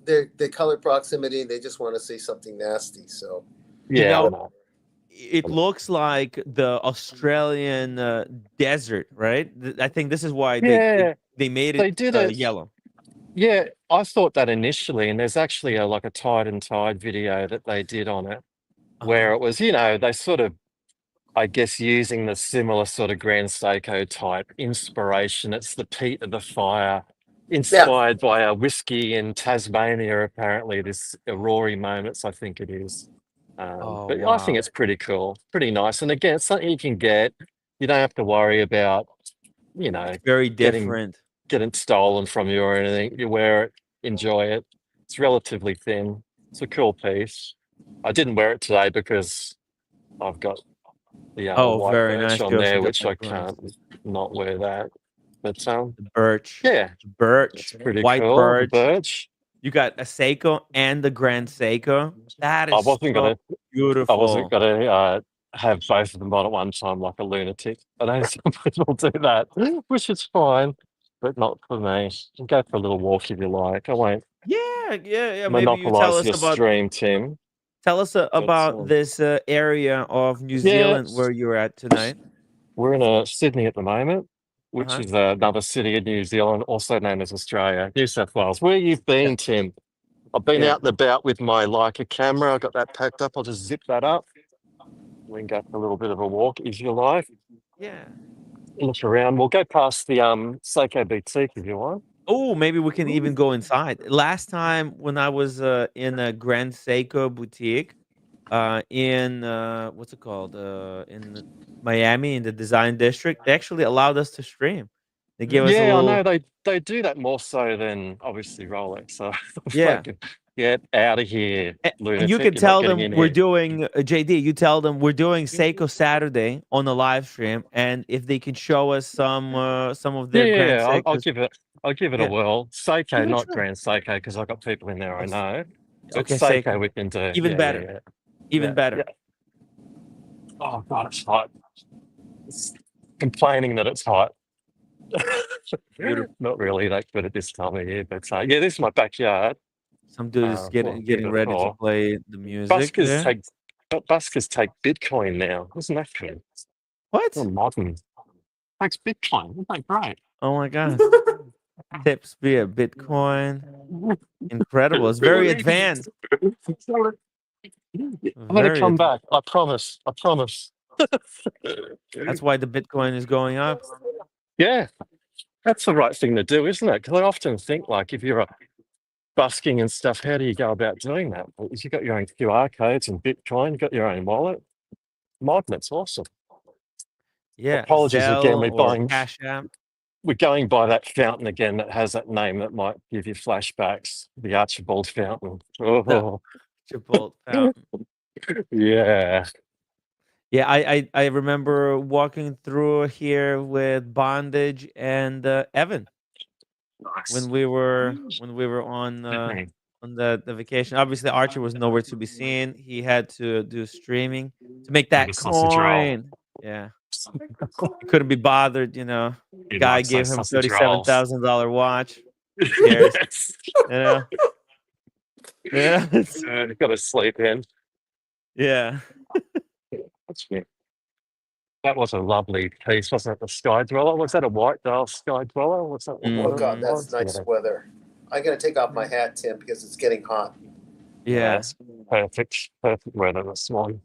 the color proximity. They just want to say something nasty. So You yeah, I know, know. it looks like the Australian desert, right? I think this is why Yeah, they made they it did it. yellow. Yeah, I thought that initially, and there's actually like a Tide and Tide video that they did on it, where it was, they sort of, I guess, using the similar sort of Grand Seiko type inspiration. It's the peat of the fire, inspired by a whiskey in Tasmania, apparently, this Aurora Moments, I think it is. But I think Wow. it's pretty cool, pretty nice. And again, it's something you can get. You don't have to worry about, Very getting different. stolen from you or anything. You wear it, enjoy it. It's relatively thin. It's a cool piece. I didn't wear it today because I've got the white Very birch nice. on You also there, got which that I glass. can't not wear that. But The birch. yeah, Birch. it's pretty White cool. The birch. birch. You got a Seiko and the Grand Seiko. That I is wasn't so beautiful. gonna have both of them on at one time like a lunatic. I know some people do that, which is fine, but not for me. You can go for a little walk if you like. I won't Yeah. Maybe you monopolize your stream, Tim. tell us about But, this area of New yeah, Zealand where you're at tonight. we're in Sydney at the moment, which Uh-huh. is another city in New Zealand, also known as Australia, New South Wales. Where you've been, Tim? I've been Yeah. out and about with my Leica camera. I got that packed up. I'll just zip that up. We can go for a little bit of a walk if you like. Yeah. Look around. We'll go past the Seiko Boutique if you want. Oh, maybe we can even go inside. Last time when I was in a Grand Seiko boutique in what's it called? In Miami in the design district, they actually allowed us to stream. They gave us a Yeah, I little know they do that more so than obviously Rolex. So Yeah. Get out of here, And you lunatic. can You're not tell getting them in we're here. doing JD. You tell them we're doing Seiko Saturday on the live stream, and if they can show us some of their Grand I'll Seikos. I'll give it a Yeah. whirl. Seiko, Give it a not try. Grand Seiko, because I've got people in there I Yes. know. But Okay, Seiko Seiko. we can do. Even better. Even better. Oh god, it's hot. It's complaining that it's hot. Beautiful. Not really that good at this time of year, but yeah, this is my backyard. Some dude is getting ready to play the music. Buskers take Bitcoin now. Isn't that good? What? Oh, modern. Takes Bitcoin. Isn't that great? Oh my god. Tips via Bitcoin. Incredible. It's very advanced. I'm gonna Very come advanced. back. I promise. I promise. That's why the Bitcoin is going up. Yeah, that's the right thing to do, isn't it? Because I often think, like, if you're busking and stuff, how do you go about doing that? Well, if you've got your own QR codes and Bitcoin, you've got your own wallet. Modern, it's awesome. Yeah. Apologies again. Zelle or Cash App. We're going by that fountain again that has that name that might give you flashbacks. The Archibald fountain. Oh, Archibald fountain. Yeah. Yeah, I remember walking through here with Bondage and Evan when we were on the vacation. Obviously, Archer was nowhere to be seen. He had to do streaming to make that coin. Yeah, he couldn't be bothered. Guy gave him $37,000 watch. Who cares? Yeah. Got to sleep in. Yeah. That was a lovely piece, wasn't it? The Sky Dweller. Was that a White Dale Sky Dweller? What's that? Oh god, that's nice weather. I gotta take off my hat, Tim, because it's getting hot. Yeah. It's perfect weather this morning.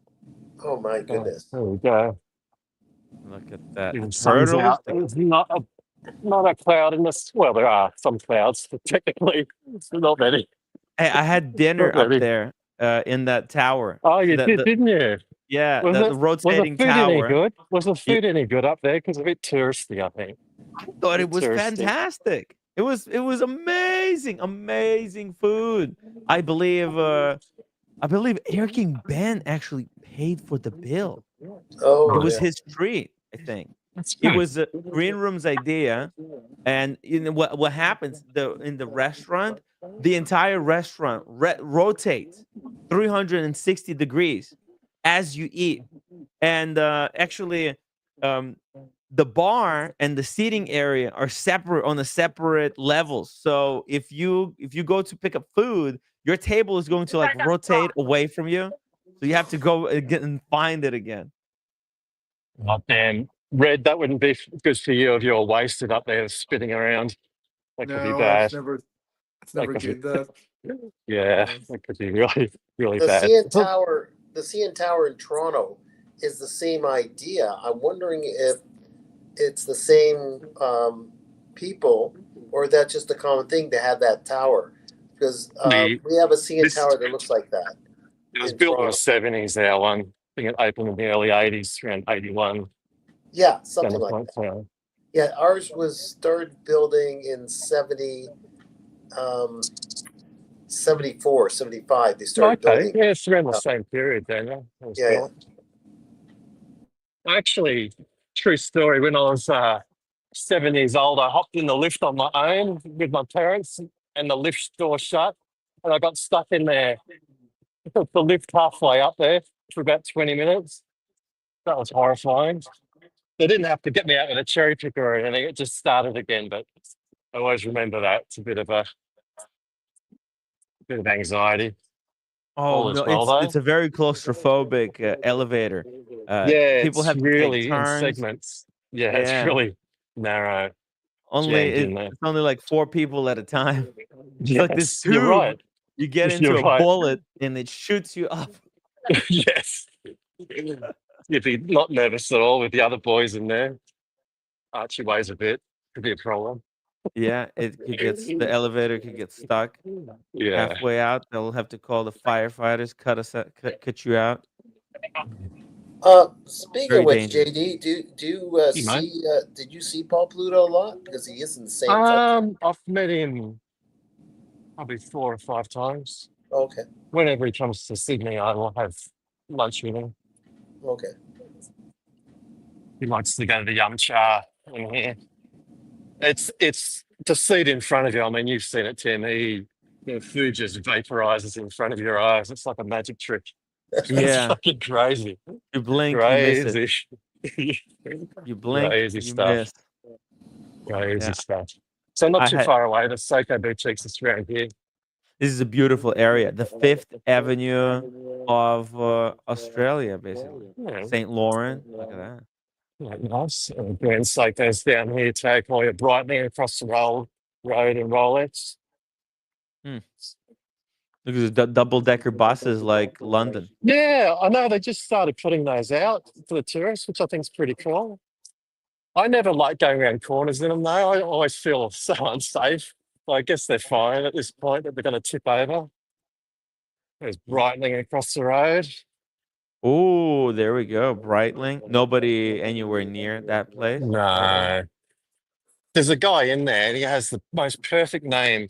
Oh my goodness. There we go. Look at that. The sun's out. There's not a cloud in this. Well, there are some clouds, but technically, not many. Hey, I had dinner up there in that tower. Oh, you did, didn't you? Yeah, the rotating tower. Was the food any good up there? Because a bit touristy, I think. I thought it was fantastic. It was amazing food. I believe Air King Ben actually paid for the bill. Oh, it was his treat, I think. It was Green Room's idea, and what happens in the restaurant? The entire restaurant rotates 360 degrees as you eat, and actually, the bar and the seating area are separate on a separate levels. So if you go to pick up food, your table is going to like rotate away from you, so you have to go again and find it again. Oh damn, Red, that wouldn't be good for you if you're wasted up there spitting around. That could be bad. It's never good. That. Yeah, that could be really, really the bad. The CN Tower in Toronto is the same idea. I'm wondering if it's the same people, or that's just a common thing to have that tower. Because we have a CN Tower that looks like that. It was built in the 70s, our one. I think it opened in the early 80s, around 81. Yeah, something like that. Yeah, ours was started building in 74, 75. They started building. Yeah, it's around the same period then. Yeah. Actually, true story, when I was 7 years old, I hopped in the lift on my own with my parents, and the lift door shut, and I got stuck in there. The lift halfway up there for about 20 minutes. That was horrifying. They didn't have to get me out with a cherry picker or anything. It just started again, but I always remember that. It's a bit of anxiety. Oh no, it's a very claustrophobic elevator. People have really in segments. Yeah, it's really narrow. It's only like 4 people at a time. It's yes, like this tube. You're right. You get into a bullet and it shoots you up. Yes. You'd be not nervous at all with the other boys in there. Archie weighs a bit. Could be a problem. Yeah, the elevator could get stuck halfway out. They'll have to call the firefighters, cut you out. Speaking of which, JD, did you see Paul Pluto a lot? Because he is in the same. I've met him probably 4 or 5 times. Okay. Whenever he comes to Sydney, I will have lunch with him. Okay. He likes to go to the Yum Cha in here. It's to see it in front of you. I mean, you've seen it, Tim. The food just vaporizes in front of your eyes. It's like a magic trick. It's Yeah. fucking crazy. You blink, you miss it. Crazy. You blink, Crazy you stuff. miss. Crazy Yeah. stuff. So not I too had far away. The SEIKO boutiques is around here. this is a beautiful area. The Fifth Avenue of Australia, basically. Yeah, St. Laurent. Look at that. yeah, nice. Grand Seikos down here, take all your Brightling across the road and Rolex. Hmm. Look at the double-decker buses like London. Yeah, I know they just started putting those out for the tourists, which I think is pretty cool. I never like going around corners in them though. I always feel so unsafe. Well, I guess they're fine at this point that they're going to tip over. There's Brightling across the road. Oh, there we go. Breitling. Nobody anywhere near that place at all. No. There's a guy in there and he has the most perfect name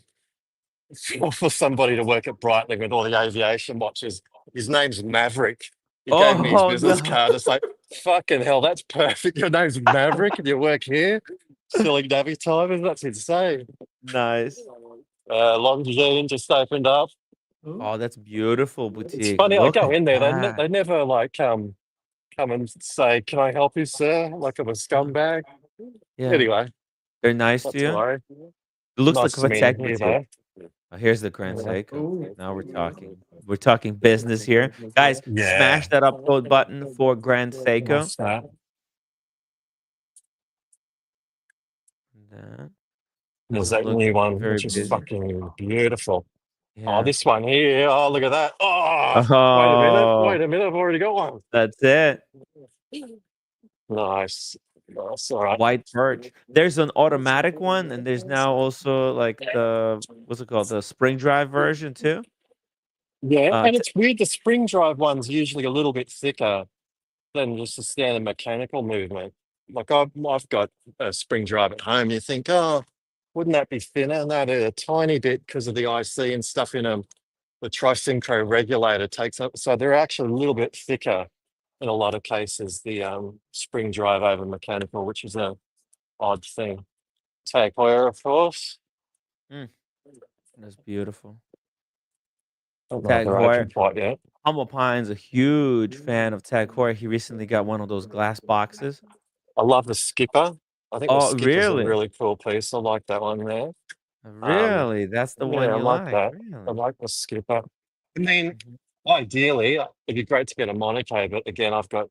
for somebody to work at Brightling with all the aviation watches. His name's Maverick. He gave me his Oh business no. card. It's like, fucking hell, that's perfect. Your name's Maverick and you work here? Selling Navy timers? That's insane. Nice. Longines just opened up. Oh, that's beautiful It's boutique. funny, I Look go at in there, that. they never like come and say, can I help you, sir? Like I'm a scumbag. Yeah. Anyway, They're nice to not to you. worry. It looks Nice like to a meet tech you boutique. though. Oh, here's the Grand Yeah. Seiko. Now we're talking. We're talking business here. Guys, Yeah. smash that upvote button for Grand Seiko. What's that? That There's doesn't that look new one, very which is busy. fucking beautiful. Oh, Yeah. this one here. Oh, look at that. Oh, Oh, wait a minute. I've already got one. that's it. Nice. Nice. All right. White birch. There's an automatic one, and there's now also like the what's it called? The spring drive version too. Yeah, and T- it's weird. The spring drive one's usually a little bit thicker than just a standard mechanical movement. Like I've got a spring drive at home. You think, oh, wouldn't that be thinner? No, they're a tiny bit because of the IC and stuff in them. The tri-synchro regulator takes up, so they're actually a little bit thicker in a lot of cases. The spring drive over mechanical, which is a odd thing. Tag Heuer, of course. That's beautiful. Don't know if Tag they're Heuer. open quite yet. Humble Pine's a huge fan of Tag Heuer. He recently got one of those glass boxes. I love the skipper. I think the Oh, skipper's a really? really cool piece. I like that one there. Really? That's the one Yeah, I you like like? that. I Really? like the skipper. I mean, Mhm. ideally, it'd be great to get a Monaco, but again, I've got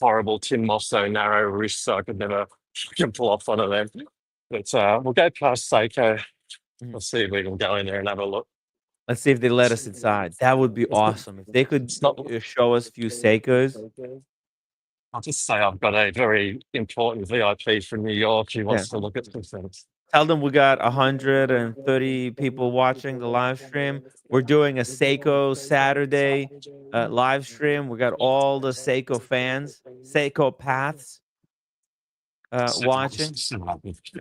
horrible Tim Mosso narrow wrists, so I could never fucking pull off one of them. But we'll go past Seiko. Mhm. Let's see if we can go in there and have a look. Let's see if they let us inside. That would be awesome. If they could It's not. show us a few Seikos. I'll just say I've got a very important VIP from New York who wants to look at some things. Tell them we got 130 people watching the live stream. We're doing a SEIKO Saturday live stream. We got all the SEIKO fans, SEIKO paths watching.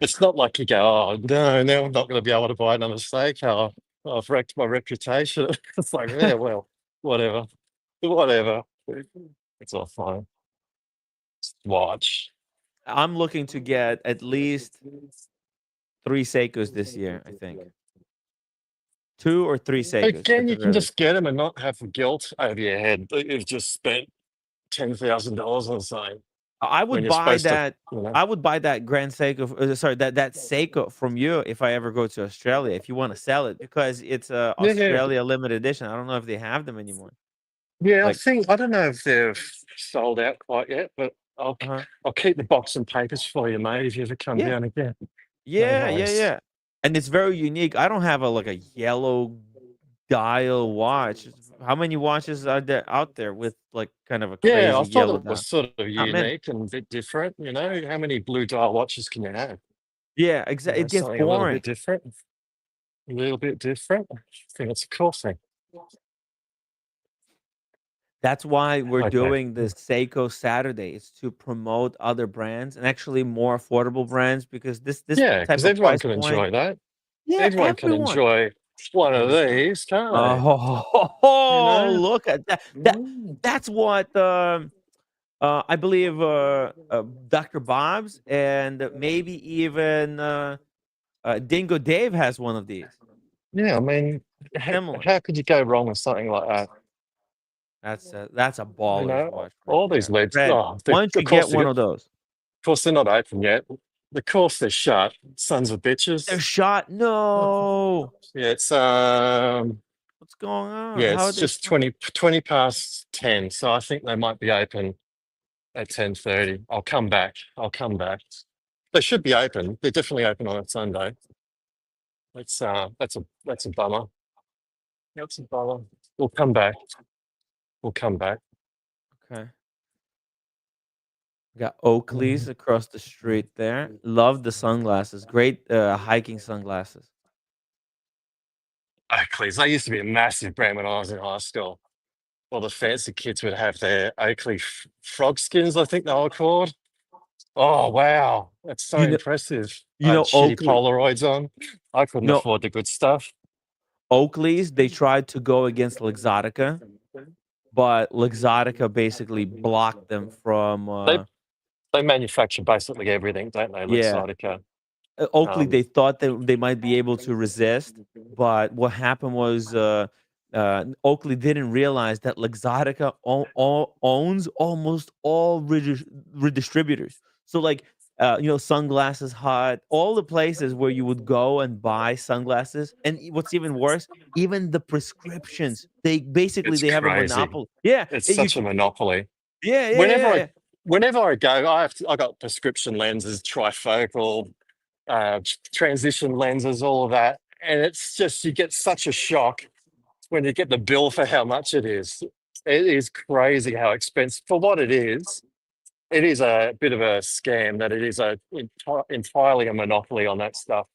It's not like you go, oh no, now I'm not going to be able to buy another steak. Oh, I've wrecked my reputation. It's like, yeah, well, whatever. It's all fine. Just watch. I'm looking to get at least 3 SEIKOs this year, I think. 2 or 3 SEIKOs. Again, you can just get them and not have the guilt over your head that you've just spent $10,000 on something. I would when you're buy supposed to, that. you know. I would buy that Grand Seiko. Sorry, that SEIKO from you if I ever go to Australia. If you want to sell it, because it's a Yeah. Australia limited edition. I don't know if they have them anymore. Yeah, Like, I don't know if they've sold out quite yet, but I'll keep the box and papers for you, mate, if you ever come Yeah. down again. Yeah. And it's very unique. I don't have like a yellow dial watch. How many watches are there out there with like kind of a crazy Yeah, I thought yellow it dial? was sort of Not many. unique and a bit different. You know, how many blue dial watches can you have? Yeah, You exactly. know, It gets something a little boring. bit different. A little bit different. I think it's a cool thing. That's why we're Okay. doing the SEIKO Saturday. It's to promote other brands and actually more affordable brands because this Yeah, type because of everyone price can point. enjoy that. Yeah, Everyone can everyone. enjoy one of these, can't they? Oh, look at that. Mm. That's what I believe Dr. Bob's and maybe even Dingo Dave has one of these. Yeah, I mean, Similar. how could you go wrong with something like that? That's a baller's watch right all these there. lids. Red, Oh, why don't you of course get one of those? Of course, they're not open yet. Of course, they're shut. Sons of bitches. They're shot. No. Yeah, it's What's going on? yeah, How are it's they just shot? 20 past 10. So I think they might be open at 10:30. I'll come back. They should be open. They're definitely open on a Sunday. That's a bummer. That's a bummer. We'll come back. Okay. We got Oakley's across the street there. Love the sunglasses. Great hiking sunglasses. Oakley's. They used to be a massive brand when I was in high school. All the fancy kids would have their Oakley frog skins, I think they were called. Oh wow, that's so You know, impressive. you I had know shitty Oakley. Polaroids on. I couldn't No, afford the good stuff. Oakley's. They tried to go against Luxottica, but Luxottica basically blocked them from. They manufacture basically everything, don't they? Yeah. Luxottica. Oakley, they thought that they might be able to resist, but what happened was Oakley didn't realize that Luxottica owns almost all redistributors. So, like, Sunglasses Hut, all the places where you would go and buy sunglasses, and what's even worse, even the prescriptions, they basically It's they have a crazy. monopoly. Yeah, It's such a monopoly. yeah, yeah, Whenever yeah. I go, I got prescription lenses, trifocal, transition lenses, all of that, and it's just you get such a shock when you get the bill for how much it is. It is crazy how expensive for what it is. It is a bit of a scam that it is entirely a monopoly on that stuff.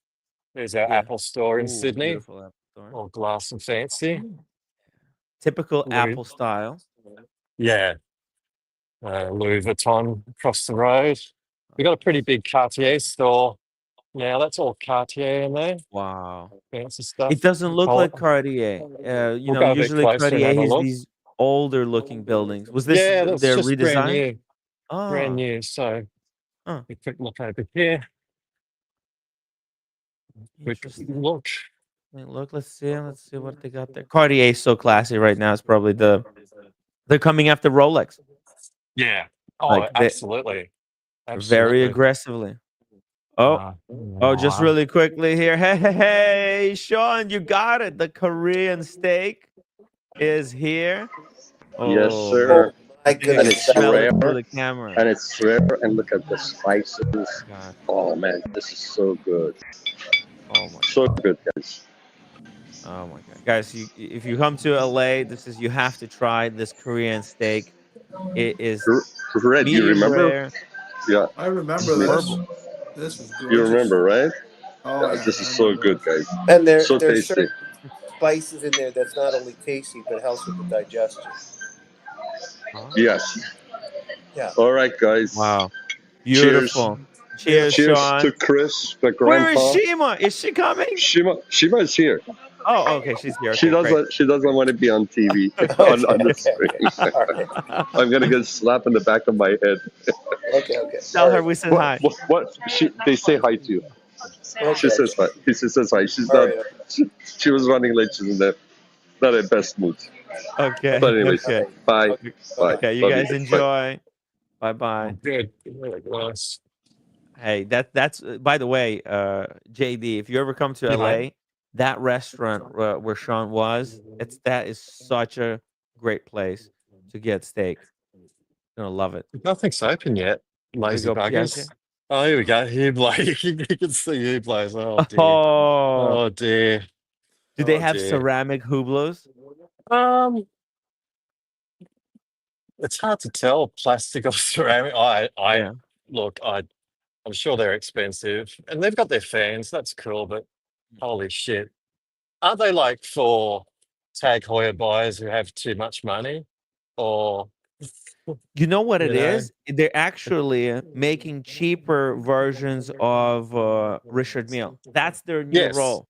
There's our Yeah. Apple store in Ooh, Sydney, beautiful Apple store. all glass and fancy. Typical Louis, Apple style. yeah, Louis Vuitton across the road. We got a pretty big Cartier store now. That's all Cartier in there. Wow. Fancy stuff. It doesn't look like Cartier. We'll go a bit Usually closer and Cartier have a has look. these older looking buildings. Was this Yeah, that's their just brand redesign? new. Brand Oh, new. So huh. a quick look over here. Quick Interesting. look. Look, let's see what they got there. Cartier is so classy right now. It's probably they're coming after Rolex. Yeah. Oh, Like they absolutely. very aggressively. Oh, just wow. really quickly here. Hey, Sean, you got it. The Korean steak is here. Yes, Oh, sir. My I think I And can goodness. it's smell it rare. through the camera. And it's rare. And look at the spices. God. Oh man, this is so good. Oh my So God. good, guys. Oh my God, guys! If you come to LA, you have to try this Korean steak. It is Red, you medium remember? rare. Yeah. I remember This this. Verbal. This was You gorgeous. remember, right? Oh Yeah, yeah, this is I so remember good, this. guys. And So there's tasty. certain spices in there that's not only tasty but helps with the digestion. Yes. Yeah. All right, guys. Wow, Cheers. beautiful. Cheers, Cheers Sean. to Chris, the Where is grandpa. Shima? Is she coming? Shima is here. Oh, okay, she's here. She Okay, great. doesn't want to be on TV Okay. on the Okay. screen. All right. I'm gonna get slapped in the back of my head. Okay. Tell All her right. we said hi. What? They say hi to you. Okay. She says hi. She says hi. She's All not. right. She was running late. She's not in best mood. Okay, But anyways, okay, bye. Okay. Bye. okay. You Love guys Bye. enjoy. Bye bye. Good. Really nice. Hey, that's by the way, JD. If you ever come to Yeah. LA, that restaurant where Sean was, that is such a great place to get steak. You're gonna love it. Nothing's open yet. Here we Lazy go, buggers. Piaget. Oh, here we go. Here, Blake. You can see here, Blaze. Oh dear. Oh, Oh dear. do they Oh have dear. ceramic hublots? It's hard to tell plastic or ceramic. Yeah. Look, I'm sure they're expensive, and they've got their fans. That's cool, but holy shit, aren't they like for Tag Heuer buyers who have too much money, or You know what you it know? is? They're actually making cheaper versions of Richard Mille. That's their new Yes, role.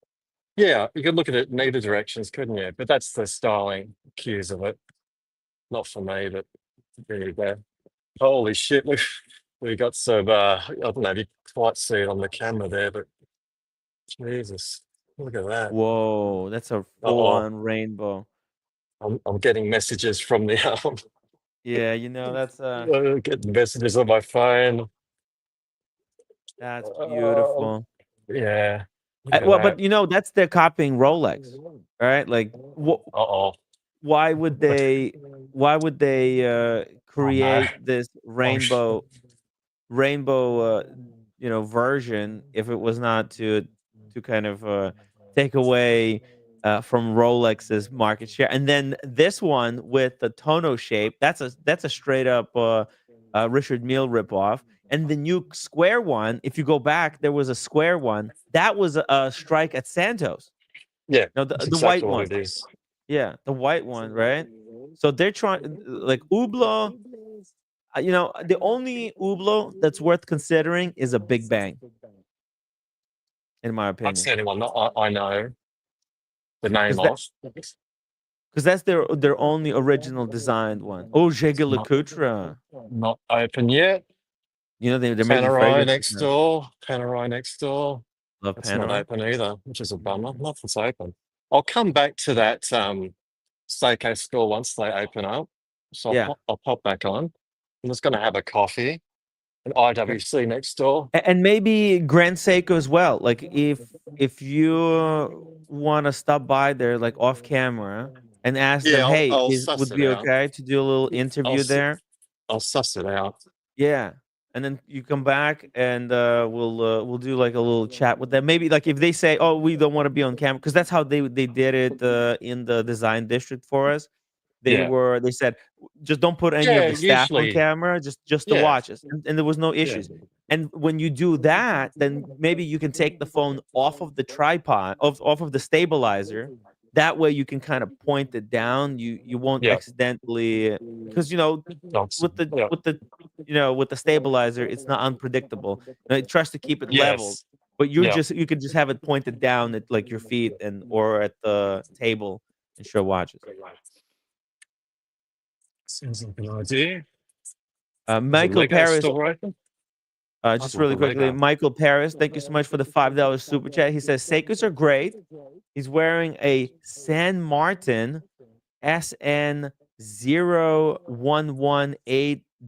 Yeah, you could look at it in either directions, couldn't you? But that's the styling cues of it. Not for me, but there you go. Holy shit, we got some I don't know if you quite see it on the camera there, but Jesus, look at that. Whoa, that's a Uh-oh. full-on rainbow. I'm getting messages from the Yeah, that's getting messages on my phone. beautiful. Yeah. Look at Well, that. but that's they're copying Rolex, right? Like, Uh-oh. why would they Oh no. create this Oh shit. rainbow version if it was not to kind of take away from Rolex's market share. And then this one with the Tono shape, that's a straight up Richard Mille ripoff. And the new square one, if you go back, there was a square one that was a strike at Santos. Yeah, No, that's the white exactly what one. it is. Yeah, the white one, right? So they're trying like Hublot. The only Hublot that's worth considering is a Big Bang, in my That's opinion, the only one that I know the name because of. that's their only original designed one. Oh, Jaeger Not LeCoultre. not open yet. They're making Panerai fragrances next now. door. Panerai next door. Love It's not Panerai. open either, which is a bummer. Nothing's open. I'll come back to that Seiko store once they open up. So Yeah. I'll pop back on. I'm just going to have a coffee. An IWC next door. And maybe Grand Seiko as well. Like if you want to stop by there, like off camera, and ask them, Yeah, hey, I'll suss would it be out. okay to do a little interview there? I'll suss it out. Yeah. And then you come back and we'll do like a little chat with them. Maybe like if they say, "Oh, we don't want to be on camera," because that's how they did it in the design district for us. Yeah. They said, just don't put any of Yeah, the staff on usually. camera, just the Yeah. watches, and there was no Yeah. issues. And when you do that, then maybe you can take the phone off of the tripod, off of the stabilizer. That way, you can kind of point it down. You won't Yeah. accidentally, because with the Yeah. with the stabilizer, it's not unpredictable. It tries to keep it leveled, Yes. but Yeah. you could just have it pointed down at like your feet or at the table and show watches. Seems like an idea. Michael Lego Paris, store open? just really quickly, Michael Paris, thank you so much for the $5 super chat. He says Seikos are great. He's wearing a San Martin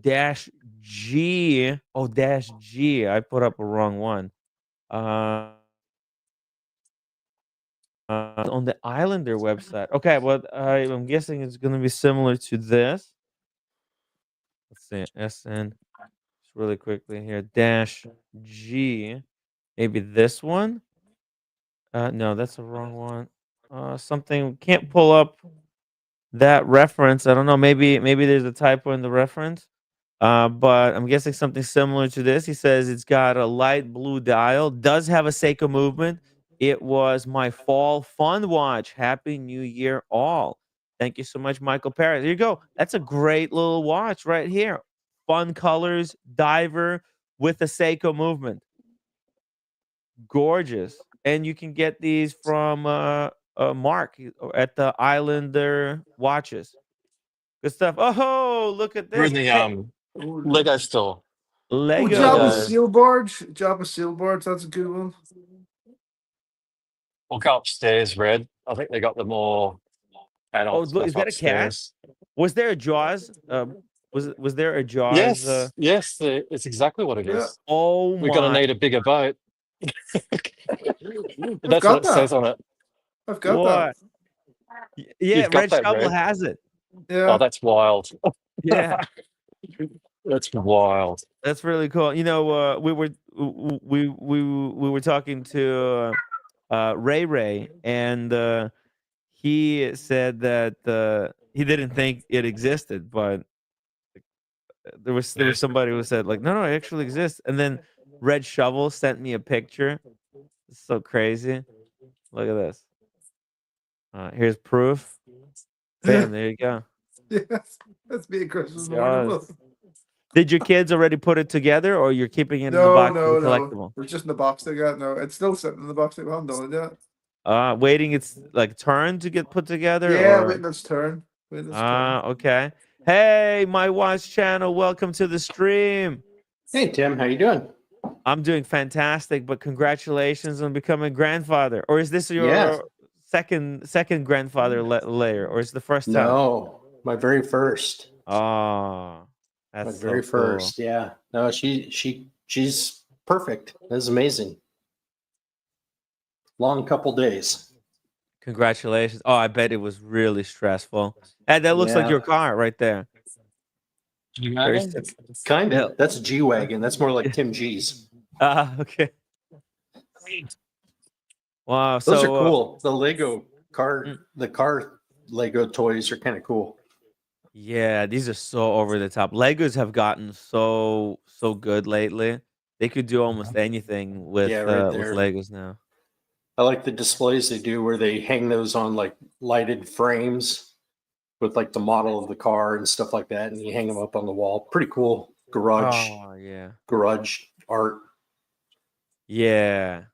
SN0118-G. Oh, -G. I put up a wrong one. On the Islander website. Okay, well, I'm guessing it's going to be similar to this. Let's see, SN. Just really quickly here, -G. Maybe this one. No, that's the wrong one. Something can't pull up that reference. I don't know. Maybe there's a typo in the reference. But I'm guessing something similar to this. He says it's got a light blue dial. Does have a Seiko movement. It was my fall fun watch. Happy New Year, all. Thank you so much, Michael Paris. There you go. That's a great little watch right here. Fun colors, diver with a Seiko movement. Gorgeous. And you can get these from Mark at the Islander Watches. Good stuff. Oh, look at We're this. in the Hey, Lego store. Oh, Lego. Jabba Seal Barge. Jabba Seal Barge. That's a good one. We'll go upstairs, Red. I think they got the more adult Oh, look, is stuff that a cat? upstairs. Was there a Jaws? Was there a Jaws? Yes, yes, it's exactly what it is. Yeah. Oh We're gonna my! need a bigger boat. That's got what it says that. on it. I've got What? Yeah, You've got Red that, Shovel Red. has it. that. Yeah. Oh, that's wild. Yeah, That's wild. that's really cool. We were talking to Ray, and he said that he didn't think it existed, but there was somebody who said like, no, it actually exists. And then Red Shovel sent me a picture. It's so crazy. Look at this. Here's proof. Bam, there you go. Yes. That's me at Christmas morning. Jaws. Did your kids already put it together, or you're keeping it in the No, box no, as a no. collectible? It's just in the box they got. No, it's still sitting in the box. They haven't done it yet. Waiting its like turn to get put together, Yeah, or waiting its turn. Waiting its turn. okay. Hey, my watch channel, welcome to the stream. Hey Tim, how you doing? I'm doing fantastic, but congratulations on becoming grandfather. Or is this your Yeah. second grandfather layer, or is it the first time? No, my very first. Oh, My that's very so cool. first. Yeah. No, she's perfect. That's amazing. Long couple days. Congratulations. Oh, I bet it was really stressful. And that looks like Yeah. your car right there. Very Kind Yeah. of. That's a G-Wagon. That's more like Tim G's. Okay. Wow. Those So are cool. The Lego car, Mm. the car Lego toys are kind of cool. yeah, these are so over the top. Legos have gotten so good lately. They could do almost anything with Yeah, right with there. Legos now. I like the displays they do where they hang those on like lighted frames with like the model of the car and stuff like that, and you hang them up on the wall. Pretty cool garage Oh yeah. art. Yeah.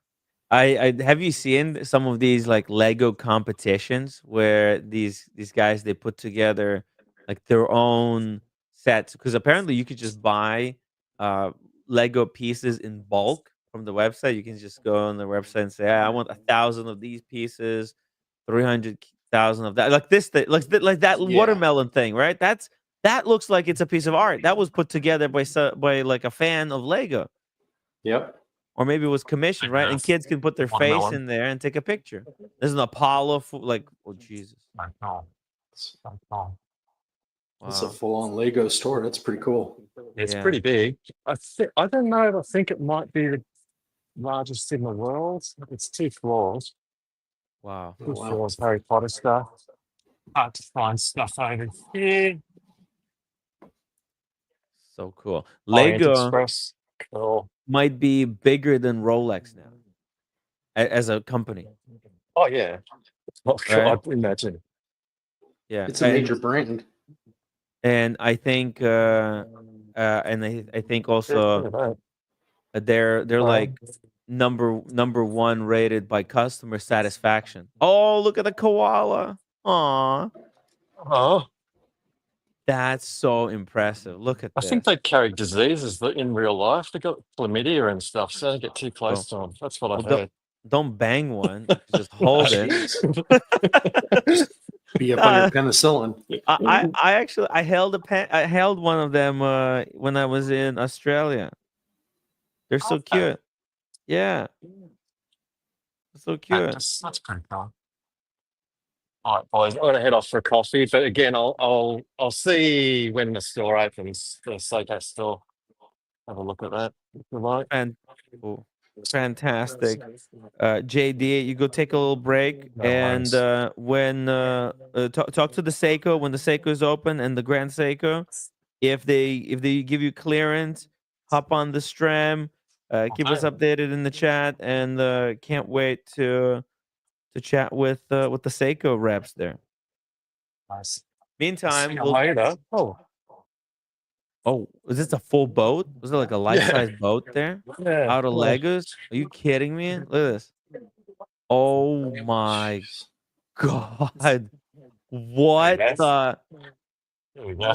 I have you seen some of these like Lego competitions where these guys they put together like their own sets, because apparently you could just buy uh Lego pieces in bulk from the website. You can just go on the website and say, "Ah, I want 1,000 of these pieces, 300,000 of that." Like this thing, like that Yeah. watermelon thing, right? That looks like it's a piece of art that was put together by like a fan of Lego. Yep. Or maybe it was commissioned, right? And kids can put their face in there and take a picture. There's an Apollo, like, oh Jesus! It's a Wow. full-on Lego store. That's pretty cool. It's Yeah. pretty big. I don't know. I think it might be the largest in the world. It's 2 floors. Wow. Two wow. floors, Harry Potter stuff. Hard to find stuff over here. So cool. Orient Lego Express. Cool. might be bigger than Rolex now as a company, Oh yeah. Oh right? God, imagine. Yeah. It's a major brand. And I think and I think Look also at that. they're like number one rated by customer satisfaction. Oh, look at the koala. Aw. Oh, That's so impressive. Look at I this. think they carry diseases that in real life. They got chlamydia and stuff, so don't get too close to them. That's what Well, I heard. don't bang one. Just hold it. Be up on your penicillin. I actually I held one of them when I was in Australia. They're so cute. Yeah, so cute. That's pretty cool. All right, boys, I'm gonna head off for coffee. But again, I'll see when the store opens, the Seiko store. Have a look at that if you like. And fantastic. JD, you go take a little break, No and worries. when talk to the Seiko when the Seiko is open and the Grand Seiko. If they give you clearance, hop on the stream. Keep us updated in the chat, and can't wait to chat with the Seiko reps there. Nice. See Meantime, you later. oh, is this a full boat? Was it like a life-size boat there? Yeah. Out of Legos? Are you kidding me? Look at this. Oh my God. What Yes. the? There we go.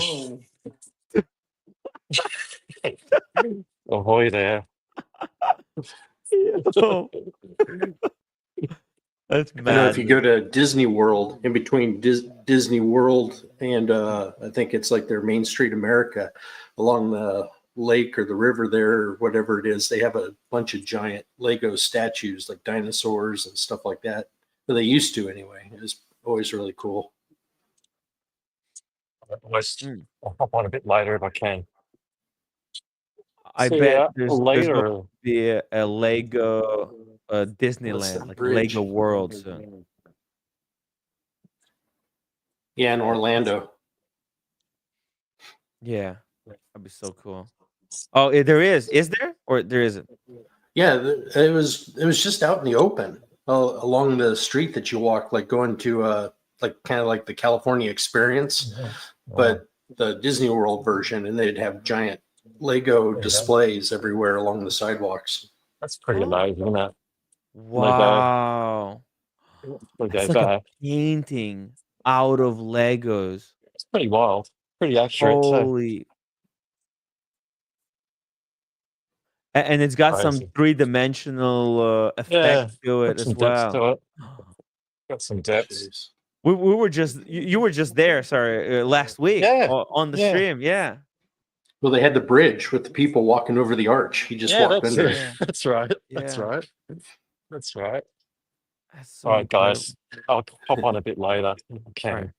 Ahoy there. Yo, that's I know if mad. you go to Disney World, in between Disney World and I think it's like their Main Street America, along the lake or the river there, or whatever it is, they have a bunch of giant Lego statues like dinosaurs and stuff like that. But they used to anyway. It was always really cool. I'll hop on a bit later if I can. I See bet ya there's going later. to be a Lego What's Disneyland, that like bridge? Lego World soon. Yeah, in Orlando. Yeah, that'd be so cool. Oh, there is. Is there, or there isn't? Yeah, it was just out in the open along the street that you walk, like going to like kind of like the California Experience, but the Disney World version, and they'd have giant Lego displays everywhere along the sidewalks. That's pretty amazing, isn't it? Wow. We That's go like a back. painting out of Legos. It's pretty wild. Pretty accurate too. Holy. And it's got some Crazy. three-dimensional effect Yeah. to it Got as some depth well. to it. Got some depth. Jeez. We were just you were just there, sorry, last week Yeah. on the Yeah. stream. Yeah. Well, they had the bridge with the people walking over the arch. He just Yeah, walked that's under it. it. Yeah. That's right. That's Yeah. right. That's right. That's so All right, incredible. guys. I'll hop on a bit later. Okay. All right.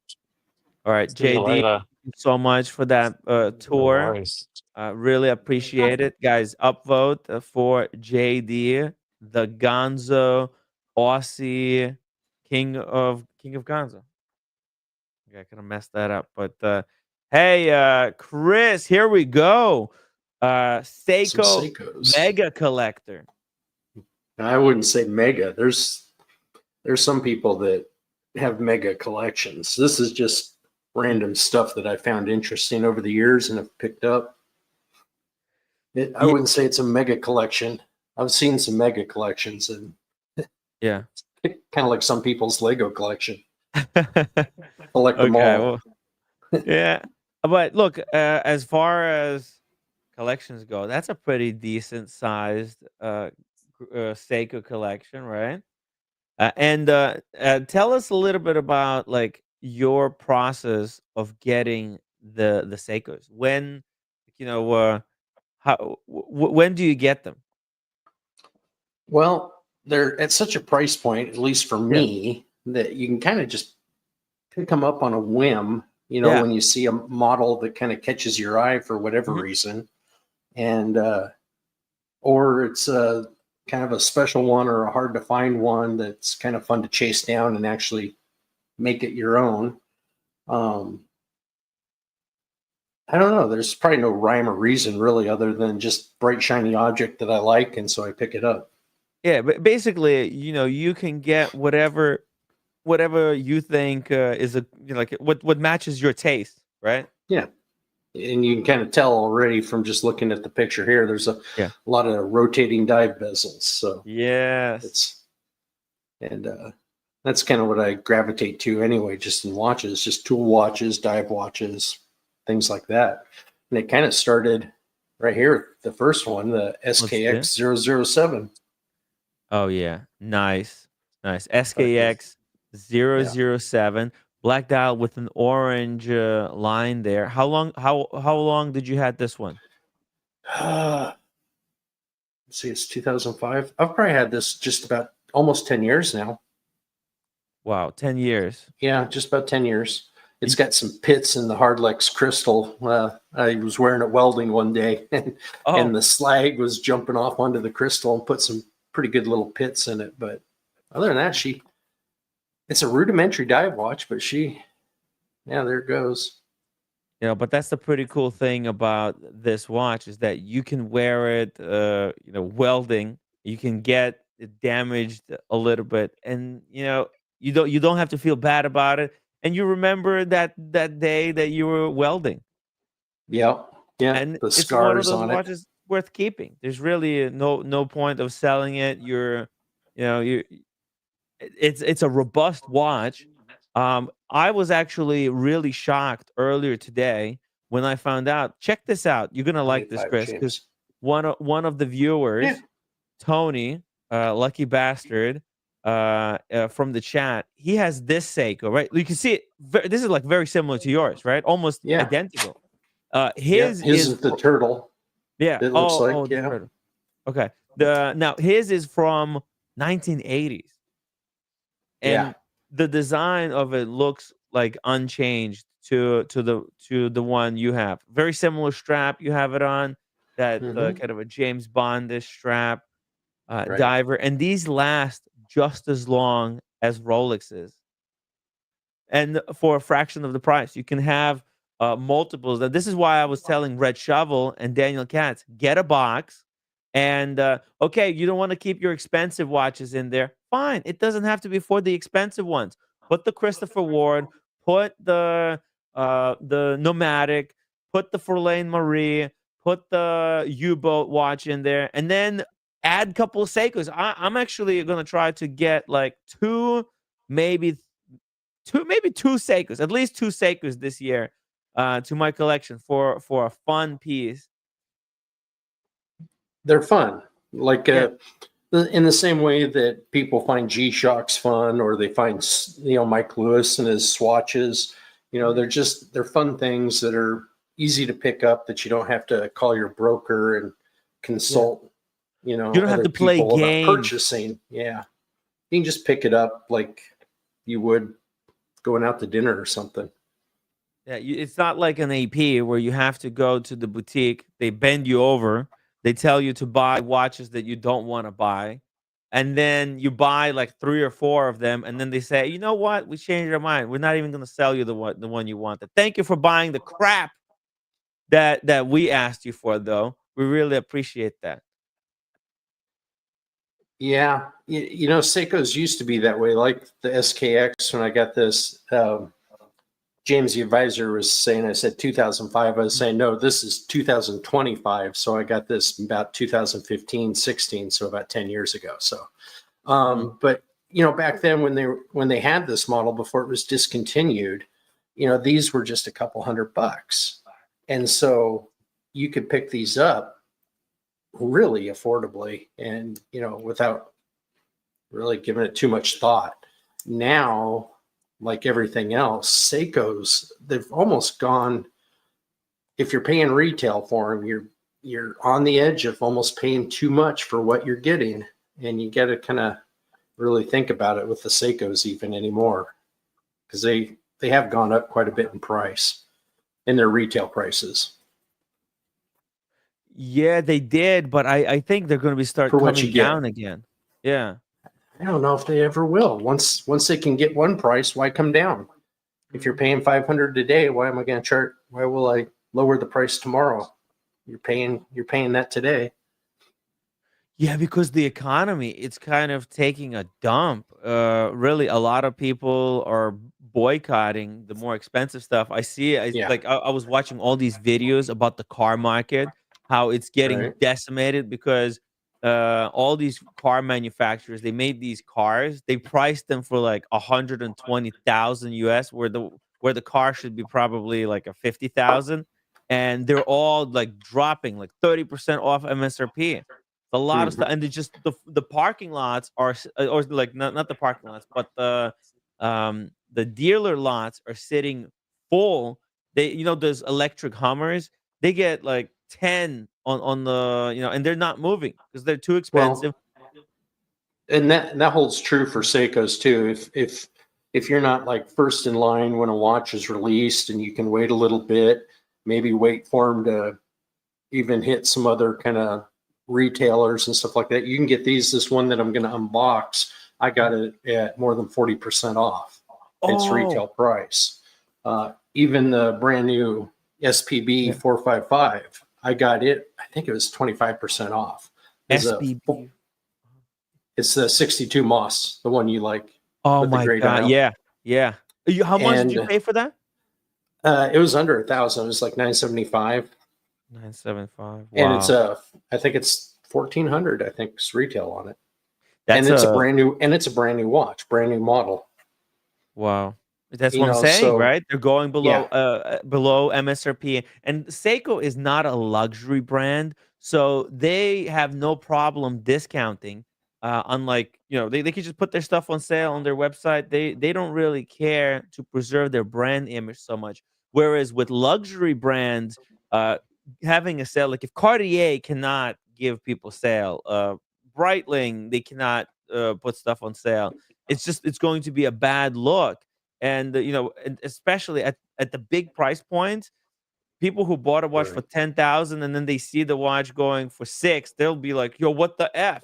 All right, See you JD, later. thank you so much for that No tour. worries. Really appreciate it. Guys, upvote for JD, the Gonzo Aussie King of Gonzo. Okay, I could have messed that up. But hey, Chris, here we go. Some Seiko Seikos. Mega Collector. I wouldn't say mega. There's some people that have mega collections. This is just random stuff that I found interesting over the years and have picked up. I Yeah. wouldn't say it's a mega collection. I've seen some mega collections, and Yeah. kind of like some people's Lego collection. Collect them Okay, all. well, yeah. But look, as far as collections go, that's a pretty decent sized Seiko collection, right? And tell us a little bit about like your process of getting the Seikos. When, when do you get them? Well, they're at such a price point, at least for Yeah. me, that you can kind of just pick them up on a whim, when you see a model that kind of catches your eye for whatever Mhm. reason. And, or it's a kind of a special one or a hard to find one that's kind of fun to chase down and actually make it your own. I don't know. There's probably no rhyme or reason really, other than just bright, shiny object that I like. And so I pick it up. Yeah, but basically, you can get whatever you think is like what matches your taste, right? Yeah. And you can kind of tell already from just looking at the picture here, there's a Yeah. lot of rotating dive bezels. So Yes. that's kind of what I gravitate to anyway, just in watches, just tool watches, dive watches, things like that. And it kind of started right here, the first one, the SKX 007. Oh yeah, nice. SKX 007, black dial with an orange line there. How long did you had this one? Let's see, it's 2005. I've probably had this just about almost 10 years now. Wow, 10 years. Yeah, just about 10 years. It's got some pits in the Hardlex crystal. I was wearing it welding one day, and the slag was jumping off onto the crystal and put some pretty good little pits in it. But other than that, it's a rudimentary dive watch, but there it goes. But that's the pretty cool thing about this watch is that you can wear it, welding. You can get it damaged a little bit, and you don't have to feel bad about it. And you remember that day that you were welding. Yeah, And the it's one of scars those on it. watches worth keeping. There's really no point of selling it. It's a robust watch. I was actually really shocked earlier today when I found out. Check this out. You're gonna like this, 25 Chris, because one of the viewers, Tony, lucky bastard, from the chat, he has this Seiko, right? You can see it. This is like very similar to yours, right? Almost identical. His is the turtle. Yeah. It looks like, the turtle. Okay. Now his is from 1980s. And the design of it looks like unchanged to the one you have. Very similar strap you have it on, that kind of a James Bondish strap, diver, and these last just as long as Rolexes, and for a fraction of the price. You can have multiples. This is why I was telling Red Shovel and Daniel Katz, get a box. And okay, you don't want to keep your expensive watches in there. Fine. It doesn't have to be for the expensive ones. Put the Christopher Ward, put the Nomadic, put the Furlan Mari, put the U-boat watch in there, and then add a couple of Seikos. I'm actually going to try to get like two maybe two Seikos, at least two Seikos this year to my collection for a fun piece. They're fun. Like Yeah. in the same way that people find G-Shocks fun, or they find, Mike Lewis and his swatches, they're fun things that are easy to pick up, that you don't have to call your broker and consult, You don't have other to play people about games. purchasing. Yeah. You can just pick it up like you would going out to dinner or something. Yeah, it's not like an AP where you have to go to the boutique. They bend you over. They tell you to buy watches that you don't want to buy, and then you buy like 3 or 4 of them, and then they say, "You know what? We changed our mind. We're not even going to sell you the one you wanted. Thank you for buying the crap that we asked you for, though. We really appreciate that." Yeah. Seikos used to be that way, like the SKX. When I got this, James, the advisor, was saying, I said 2005. I was saying, no, this is 2025. So I got this about 2015, 16. So about 10 years ago. So, but back then when they had this model before it was discontinued, these were just a couple $100. And so you could pick these up really affordably and, without really giving it too much thought. Now, like everything else, Seikos, they've almost gone, if you're paying retail for them, you're on the edge of almost paying too much for what you're getting. And you got to kind of really think about it with the Seikos even anymore, because they have gone up quite a bit in price, in their retail prices. Yeah, they did, but I think they're going to start For what coming you get. down again. Yeah. I don't know if they ever will. Once they can get one price, why come down? If you're paying $500 today, why am I going to charge? Why will I lower the price tomorrow? You're paying that today. Yeah, because the economy, it's kind of taking a dump. Really, a lot of people are boycotting the more expensive stuff. I see. Yeah. I was watching all these videos about the car market, how it's getting Right. decimated because all these car manufacturers, they made these cars, they priced them for like 120,000 US, where the car should be probably like a 50,000, and they're all like dropping like 30% off MSRP. A lot of stuff, and it's just the parking lots are or like not the parking lots, but the dealer lots are sitting full. They those electric Hummers, they get like 10 on the and they're not moving because they're too expensive. Well, and that holds true for Seikos too. If you're not like first in line when a watch is released, and you can wait a little bit, maybe wait for them to even hit some other kind of retailers and stuff like that, you can get these. This one that I'm going to unbox, I got it at more than 40% off its retail price. Even the brand new SPB 455, I got it, I think it was 25% off. SPB. It's the 62 Moss, the one you like. Oh my God. Yeah. How much did you pay for that? It was under $1,000. It was like $975. 975. Wow. And it's I think it's $1,400. I think it's retail on it. That's it's a brand new watch, brand new model. Wow. That's what I'm saying, right? They're going below below MSRP. And Seiko is not a luxury brand, so they have no problem discounting. Unlike, they can just put their stuff on sale on their website. They don't really care to preserve their brand image so much. Whereas with luxury brands, having a sale, like if Cartier cannot give people sale, Breitling, they cannot put stuff on sale. It's going to be a bad look. And and especially at the big price points, people who bought a watch for 10,000 and then they see the watch going for 6, they'll be like, "Yo, what the F?"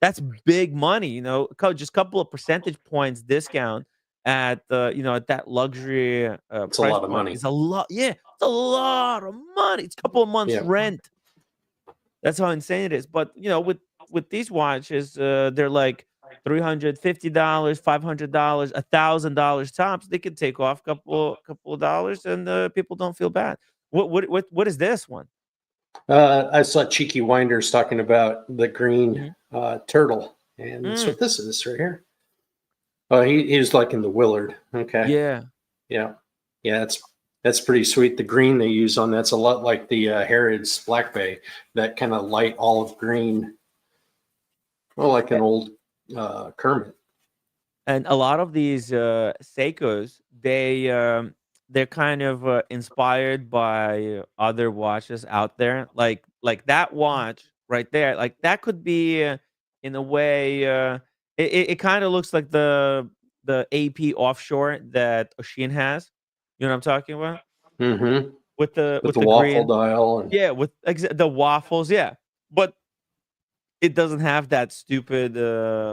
That's big money, just a couple of percentage points discount at the at that luxury it's price a lot of point. money. It's a lot. Yeah, it's a lot of money. It's a couple of months rent. That's how insane it is. But with these watches, they're like $350, $500, $1,000 tops. They could take off a couple of dollars, and people don't feel bad. What is this one? I saw Cheeky Winders talking about the green turtle, and that's what this is right here. Oh, he was like in the Willard. Okay. Yeah. Yeah. Yeah, that's pretty sweet. The green they use on that's a lot like the Harrods Black Bay, that kind of light olive green. Oh, like an old Kermit. And a lot of these Seikos, they're kind of inspired by other watches out there, like that watch right there. Like that could be in a way. It kind of looks like the AP offshore that Oshin has. You know what I'm talking about? Mm-hmm. With the With the waffle green, dial and yeah, with the waffles, yeah. But it doesn't have that stupid,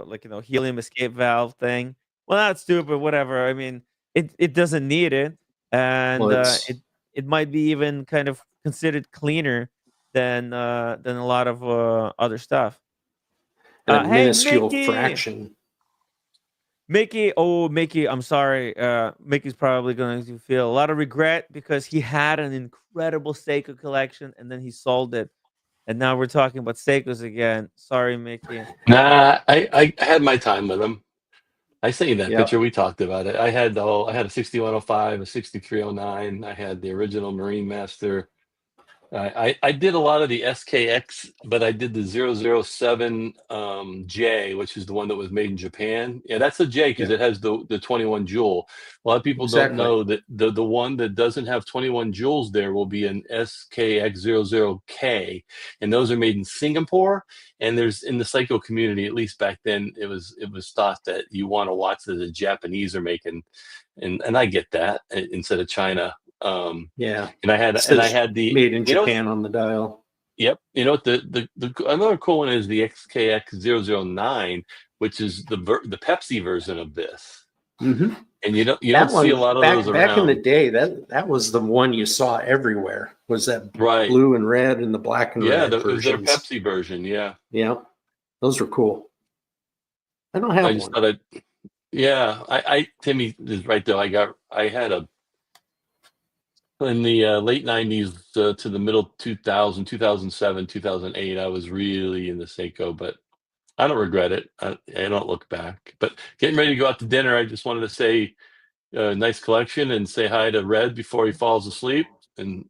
like, helium escape valve thing. Well, not stupid, whatever. I mean, it doesn't need it, and well, it's it might be even kind of considered cleaner than a lot of other stuff. a Hey, minuscule fraction. Mickey. Oh, Mickey, I'm sorry. Mickey's probably going to feel a lot of regret because he had an incredible Seiko collection and then he sold it. And now we're talking about Seikos again. Sorry, Mickey. Nah, I had my time with them. I seen that Yep. picture. We talked about it. I had a 6105, a 6309. I had the original Marine Master. I did a lot of the SKX, but I did the 007 J, which is the one that was made in Japan. Yeah, that's a J because it has the 21 jewel. A lot of people don't know that the one that doesn't have 21 jewels there will be an SKX00K, and those are made in Singapore. And there's in the Seiko community, at least back then, it was thought that you want to watch that the Japanese are making, and I get that instead of China. Yeah, and I had the made in Japan on the dial. Yep. You know what the another cool one is the XKX009, which is the Pepsi version of this. Mm-hmm. And you don't see a lot of those around. Back in the day, that was the one you saw everywhere. Was that right? Blue and red and the black and red it was their versions. Pepsi version. Yeah. Yeah, those were cool. I don't have one. I just thought I Timmy is right though. I had a in the late 90s to the middle 2000, 2007, 2008, I was really into Seiko, but I don't regret it. I don't look back. But getting ready to go out to dinner, I just wanted to say nice collection and say hi to Red before he falls asleep. And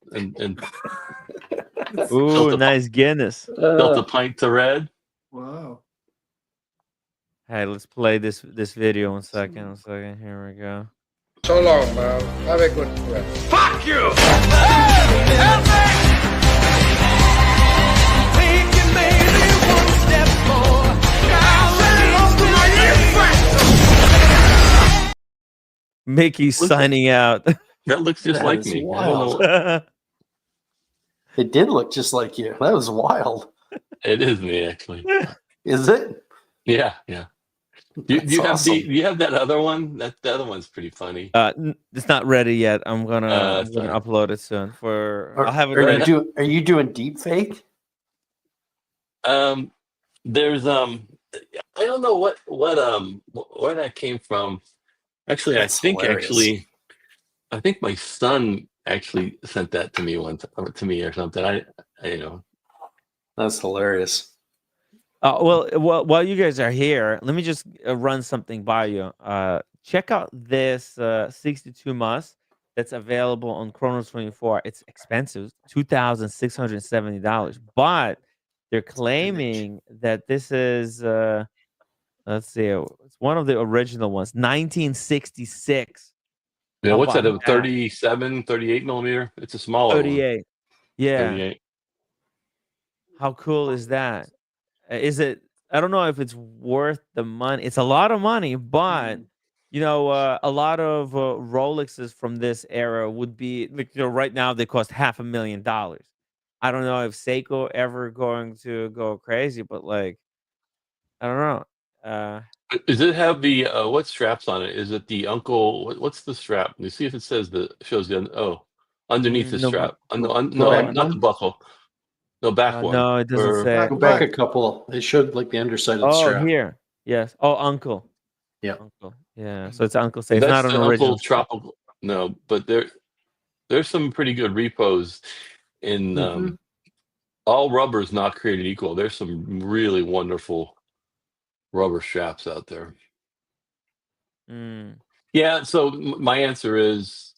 Ooh, nice Guinness. Built a pint to Red. Wow. Hey, let's play this video. One second. Here we go. So long, man. Have a good trip. Fuck you! Hey, help me! Take it maybe one step more. Mickey's signing out. That looks just like me. Wild. It did look just like you. That was wild. It is me, actually. Is it? Yeah. Do you awesome. have that other one? The other one's pretty funny. It's not ready yet. I'm gonna upload it soon. I'll have it ready. Are you doing deep fake? There's I don't know what where that came from. Actually, That's hilarious. I think my son actually sent that to me once to me or something. I That's hilarious. Well, while you guys are here, let me just run something by you. Check out this 62 Mus that's available on Chronos 24. It's expensive, $2,670, but they're claiming that this is let's see, it's one of the original ones, 1966. Yeah, what's that? A about 37, 38 millimeter? It's a smaller 38. one. Yeah. 38. How cool is that? Is it? I don't know if it's worth the money. It's a lot of money, but a lot of Rolexes from this era would be like, right now they cost $500,000. I don't know if Seiko ever going to go crazy, but like, I don't know. Does it have the what straps on it? Is it the Uncle? What's the strap? Let me see if it says shows the underneath the No, strap. no, Not the buckle. No, back one. no, it doesn't say. Go back a couple. It showed like the underside of the strap. Here, yes. Oh, Uncle. Yeah. Uncle. Yeah. So it's Uncle. Say it's That's not an the original. Uncle Tropical. No, but there's some pretty good repos in all rubber is not created equal. There's some really wonderful rubber straps out there. Yeah. So my answer is,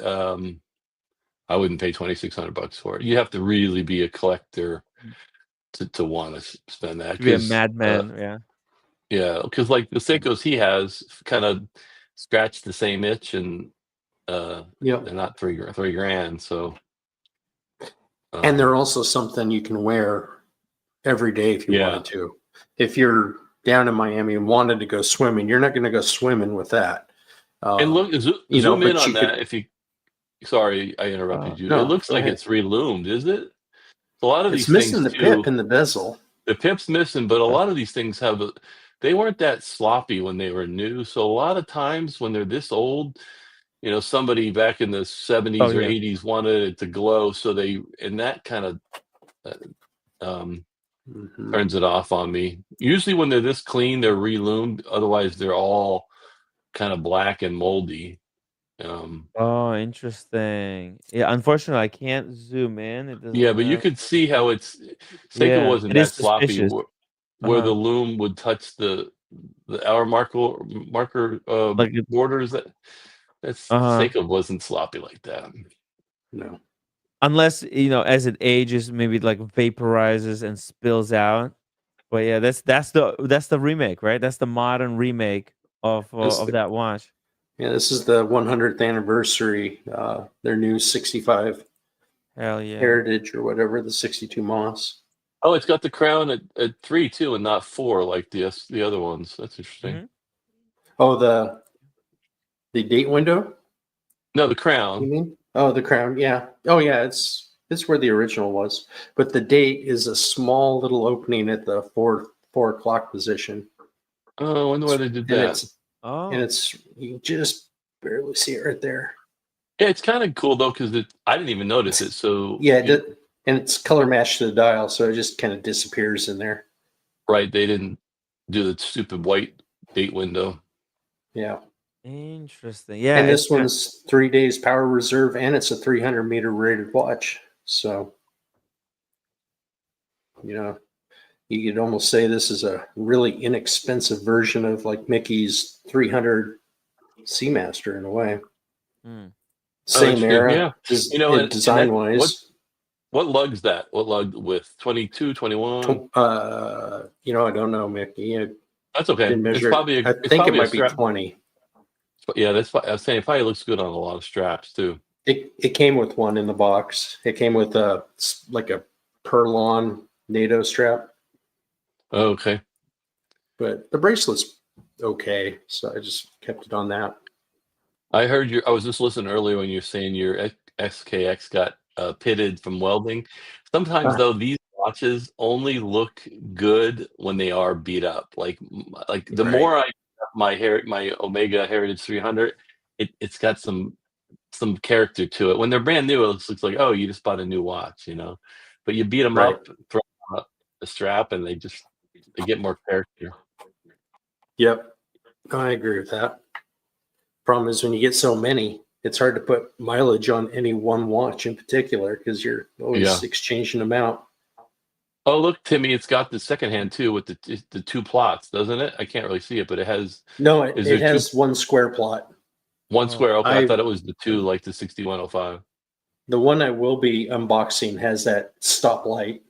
I wouldn't pay $2,600 for it. You have to really be a collector to want to spend that. To be a madman, yeah, because like the Seikos he has kind of scratched the same itch, and they're not three grand. So, and they're also something you can wear every day if you wanted to. If you're down in Miami and wanted to go swimming, you're not going to go swimming with that. And look, zoom in on that. If you, sorry, I interrupted you. No, it looks like it's reloomed, is it? A lot of these things missing the pip and the bezel. The pip's missing, but a lot of these things they weren't that sloppy when they were new. So a lot of times when they're this old, somebody back in the 70s or 80s wanted it to glow, so that kind of turns it off on me. Usually when they're this clean, they're reloomed. Otherwise, they're all kind of black and moldy. Oh, interesting. Yeah, unfortunately, I can't zoom in. It doesn't. But you could see how Seiko wasn't that sloppy, where the loom would touch the hour marker borders. That's Seiko wasn't sloppy like that. No. Unless, as it ages, maybe like vaporizes and spills out. But yeah, that's the remake, right? That's the modern remake of that watch. Yeah, this is the 100th anniversary. Their new 65 Heritage or whatever, the 62 Moss. Oh, it's got the crown at 3 too, and not 4 like the other ones. That's interesting. Mm-hmm. Oh, the date window? No, the crown. You mean? Oh, the crown. Yeah. Oh, yeah. It's where the original was, but the date is a small little opening at the 4 o'clock position. Oh, I wonder why they did that. And it's you just barely see it right there. Yeah, it's kind of cool though because I didn't even notice it. So and it's color matched to the dial, so it just kind of disappears in there. Right, they didn't do the stupid white date window. Yeah. Interesting. Yeah, and this one's 3 days power reserve, and it's a 300-meter rated watch. So, you could almost say this is a really inexpensive version of like Mickey's 300 Seamaster in a way. Same era, design wise. What lug's that? What lug with 22, 21? I don't know, Mickey. That's okay. It's probably I think it might be 20. Yeah, that's. I was saying it probably looks good on a lot of straps too. It came with one in the box. It came with a Furlan NATO strap. Oh, okay. But the bracelet's okay, so I just kept it on that. I heard I was just listening earlier when you were saying your SKX got pitted from welding. Sometimes though, these watches only look good when they are beat up. Like the more I my Omega Heritage 300, it's got some character to it. When they're brand new, it looks like, oh, you just bought a new watch, But you beat them up, throw up the strap, and they get more character. Yep, I agree with that. Problem is when you get so many, it's hard to put mileage on any one watch in particular because you're always exchanging them out. Oh, look, Timmy, it's got the second hand too with the 2 plots, doesn't it? I can't really see it, but it has. No, it has 1 square plot. 1 square. Okay, I thought it was the 2, like the 6105. The one I will be unboxing has that stoplight.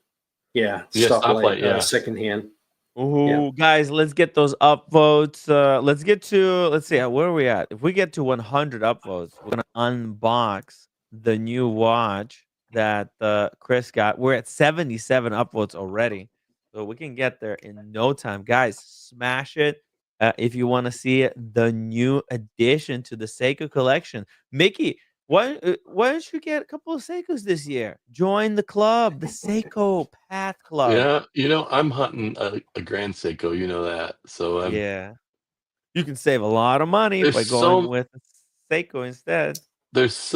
Yeah, stoplight. Second hand. Ooh, guys, let's get those upvotes. Let's see, where are we at? If we get to 100 upvotes, we're gonna unbox the new watch that Chris got. We're at 77 upvotes already, so we can get there in no time. Guys, smash it if you want to see the new addition to the Seiko collection. Mickey, why don't you get a couple of Seikos this year? Join the club, the Seiko Path Club. Yeah, I'm hunting a Grand Seiko. You know that, so you can save a lot of money by going with Seiko instead. There's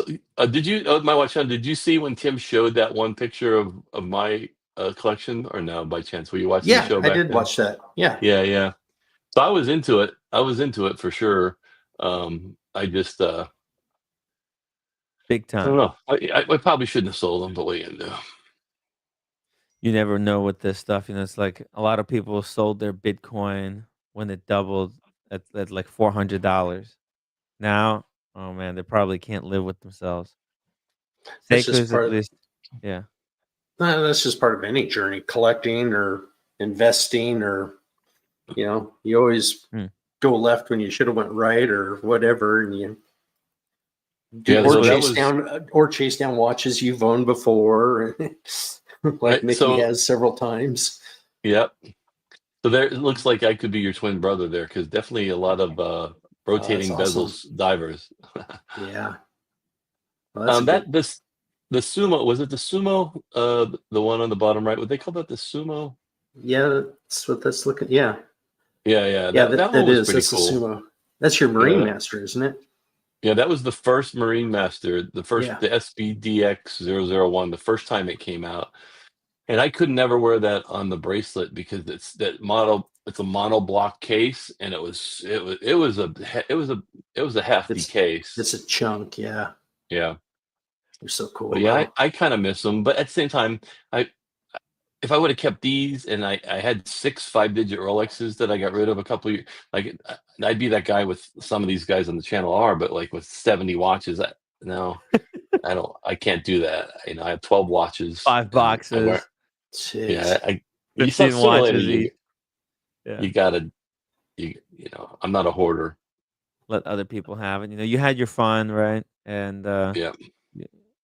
did you my watch on? Did you see when Tim showed that one picture of my collection, or no? By chance, were you watching the show? I did watch that. Yeah. So I was into it for sure. I just big time. I don't know. I probably shouldn't have sold them, but what are you gonna do? You never know with this stuff. It's like a lot of people sold their Bitcoin when it doubled at like $400. Now, oh man, they probably can't live with themselves. That's just Seiko's at part of, least, yeah. that's just part of any journey, collecting or investing, or you always go left when you should have went right, or whatever, and you Yeah, or so that chase down watches you've owned before, like Right, Mickey so- has several times. Yep. So there, it looks like I could be your twin brother there, because definitely a lot of rotating that's awesome. bezels divers. Yeah. Well, that's the sumo, was it the sumo? The one on the bottom right. Would they call that the sumo? yeah, that's what that's looking. Yeah, Yeah. yeah, That one was pretty that's cool. the sumo. That's your Marine Yeah. Master, isn't it? Yeah, that was the first Marine Master, the first, Yeah. the SBDX001, the first time it came out. And I could never wear that on the bracelet because it's a monoblock case, and it was a hefty case. It's a chunk, yeah. Yeah. They're so cool. But yeah, I kind of miss them. But at the same time, if I would have kept these, and I had 6 5-digit Rolexes that I got rid of a couple of years, like I'd be that guy with some of these guys on the channel are, but like with 70 watches, I can't do that. I have 12 watches, 5 boxes. Yeah, 15 watches each. You gotta, I'm not a hoarder. Let other people have it. You had your fun, right? And Yeah.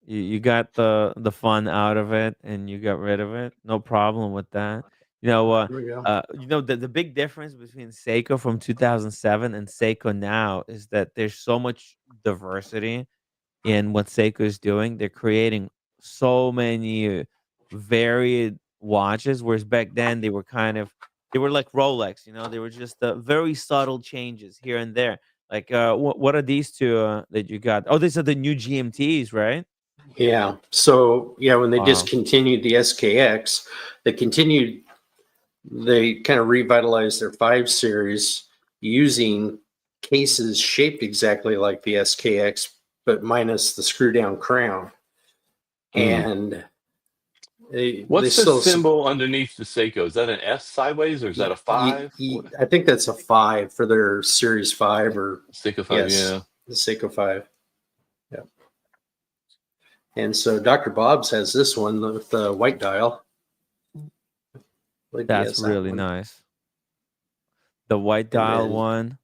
you got the fun out of it, and you got rid of it. No problem with that. There we go. The big difference between Seiko from 2007 and Seiko now is that there's so much diversity in what Seiko is doing. They're creating so many varied watches, whereas back then they were like Rolex. They were just very subtle changes here and there. Like what are these two that you got? Oh, these are the new GMTs, right? Yeah. So when they Wow. discontinued the SKX, they kind of revitalized their 5 series using cases shaped exactly like the SKX, but minus the screw down crown. And what's the symbol underneath the Seiko? Is that an S sideways, or is that a 5? I think that's a 5 for their Series 5 or Seiko 5. Yeah, the Seiko 5. Yeah. And so Dr. Bob's has this one with the white dial. That's really nice. The white dial one.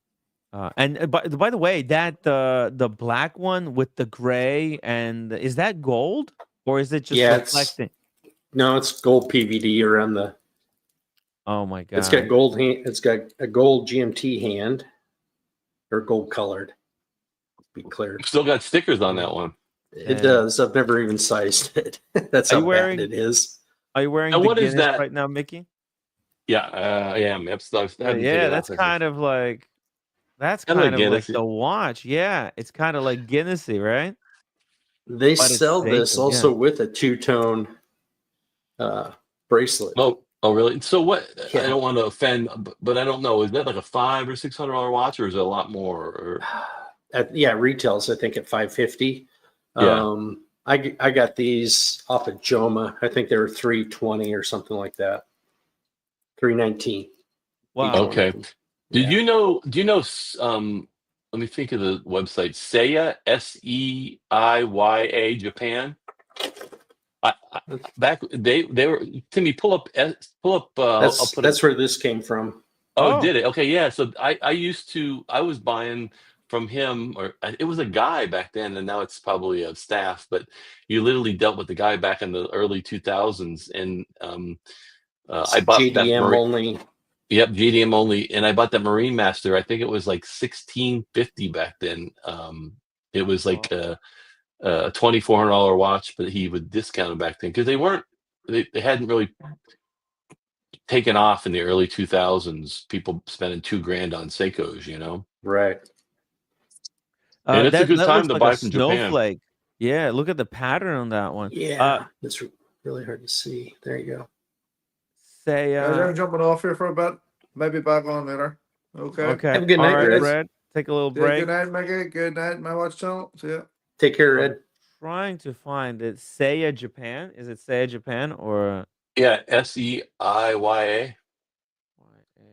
And by the way, that the black one with the gray, and is that gold, or is it just reflecting? No, it's gold PVD around the. Oh my god! It's got gold. It's got a gold GMT hand, or gold colored. Be clear. Still got stickers on that one. It does. I've never even sized it. That's how bad it is. Are you wearing? And the what is Guinness that right now, Mickey? Yeah, I am. That's kind of like the watch. Yeah, it's kind of like Guinnessy, right? They sell this also with a 2-tone bracelet. Oh, really? So what? I don't want to offend, but I don't know. Is that like a $500 or $600 watch, or is it a lot more? Or... retails I think at $550. Yeah. I got these off of Joma. I think they were $320 or something like that. $319. Wow. Okay. Do you know? Let me think of the website. Seiya, SEIYA Japan. Back they were, Timmy, pull up. That's where this came from. Oh, did it? Okay, yeah. So I was buying from him, or it was a guy back then, and now it's probably a staff. But you literally dealt with the guy back in the early 2000s, and I bought JDM only. Yep, JDM only, and I bought that Marine Master. I think it was like $1,650 back then. It was like a $2,400 watch, but he would discount it back then because they hadn't really taken off in the early 2000s. People spending $2,000 on Seikos, Right. And it's a good time to buy from snowflake. Japan. Yeah, look at the pattern on that one. Yeah, it's really hard to see. There you go. I'm jumping off here for a bit. Maybe back on later. Okay. Have a good night, Red. Take a little break. Good night, Mickey. Good night, my watch channel. See ya. Take care, Ed. Trying to find it. Seiya Japan. Is it Seiya Japan or? Yeah, SEIYA.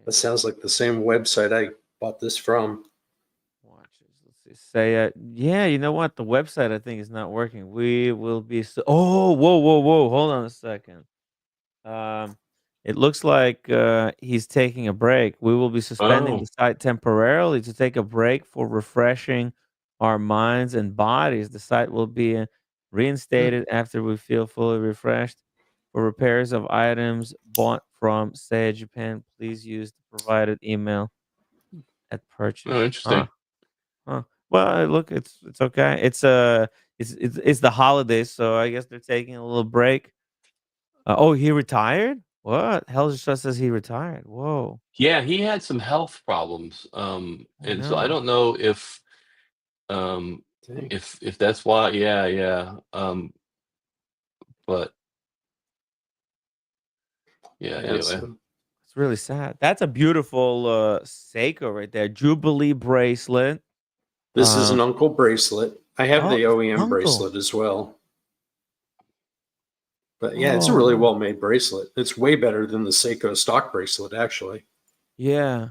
That sounds like the same website I bought this from. Watches. Let's see. Say yeah, you know what? The website I think is not working. We will be oh, whoa. Hold on a second. Um it looks like he's taking a break. We will be suspending the Oh, site temporarily to take a break for refreshing our minds and bodies. The site will be Hmm, reinstated after we feel fully refreshed. For repairs of items bought from Say Japan, please use the provided email at oh, purchase. interesting. Huh. Well, look, it's okay. It's the holidays, so I guess they're taking a little break. Oh, he retired? What? Hell just says he retired. Whoa. Yeah, he had some health problems, I and so I know. don't know um, dang. if that's why. Yeah, yeah. But yeah. Yeah, Anyway, so It's really sad. That's a beautiful Seiko right there. Jubilee bracelet. this is an Um uncle bracelet. I have oh, the it's OEM uncle. bracelet as well. But yeah, it's a really Oh. well made bracelet. It's way better than the Seiko stock bracelet, actually. Yeah.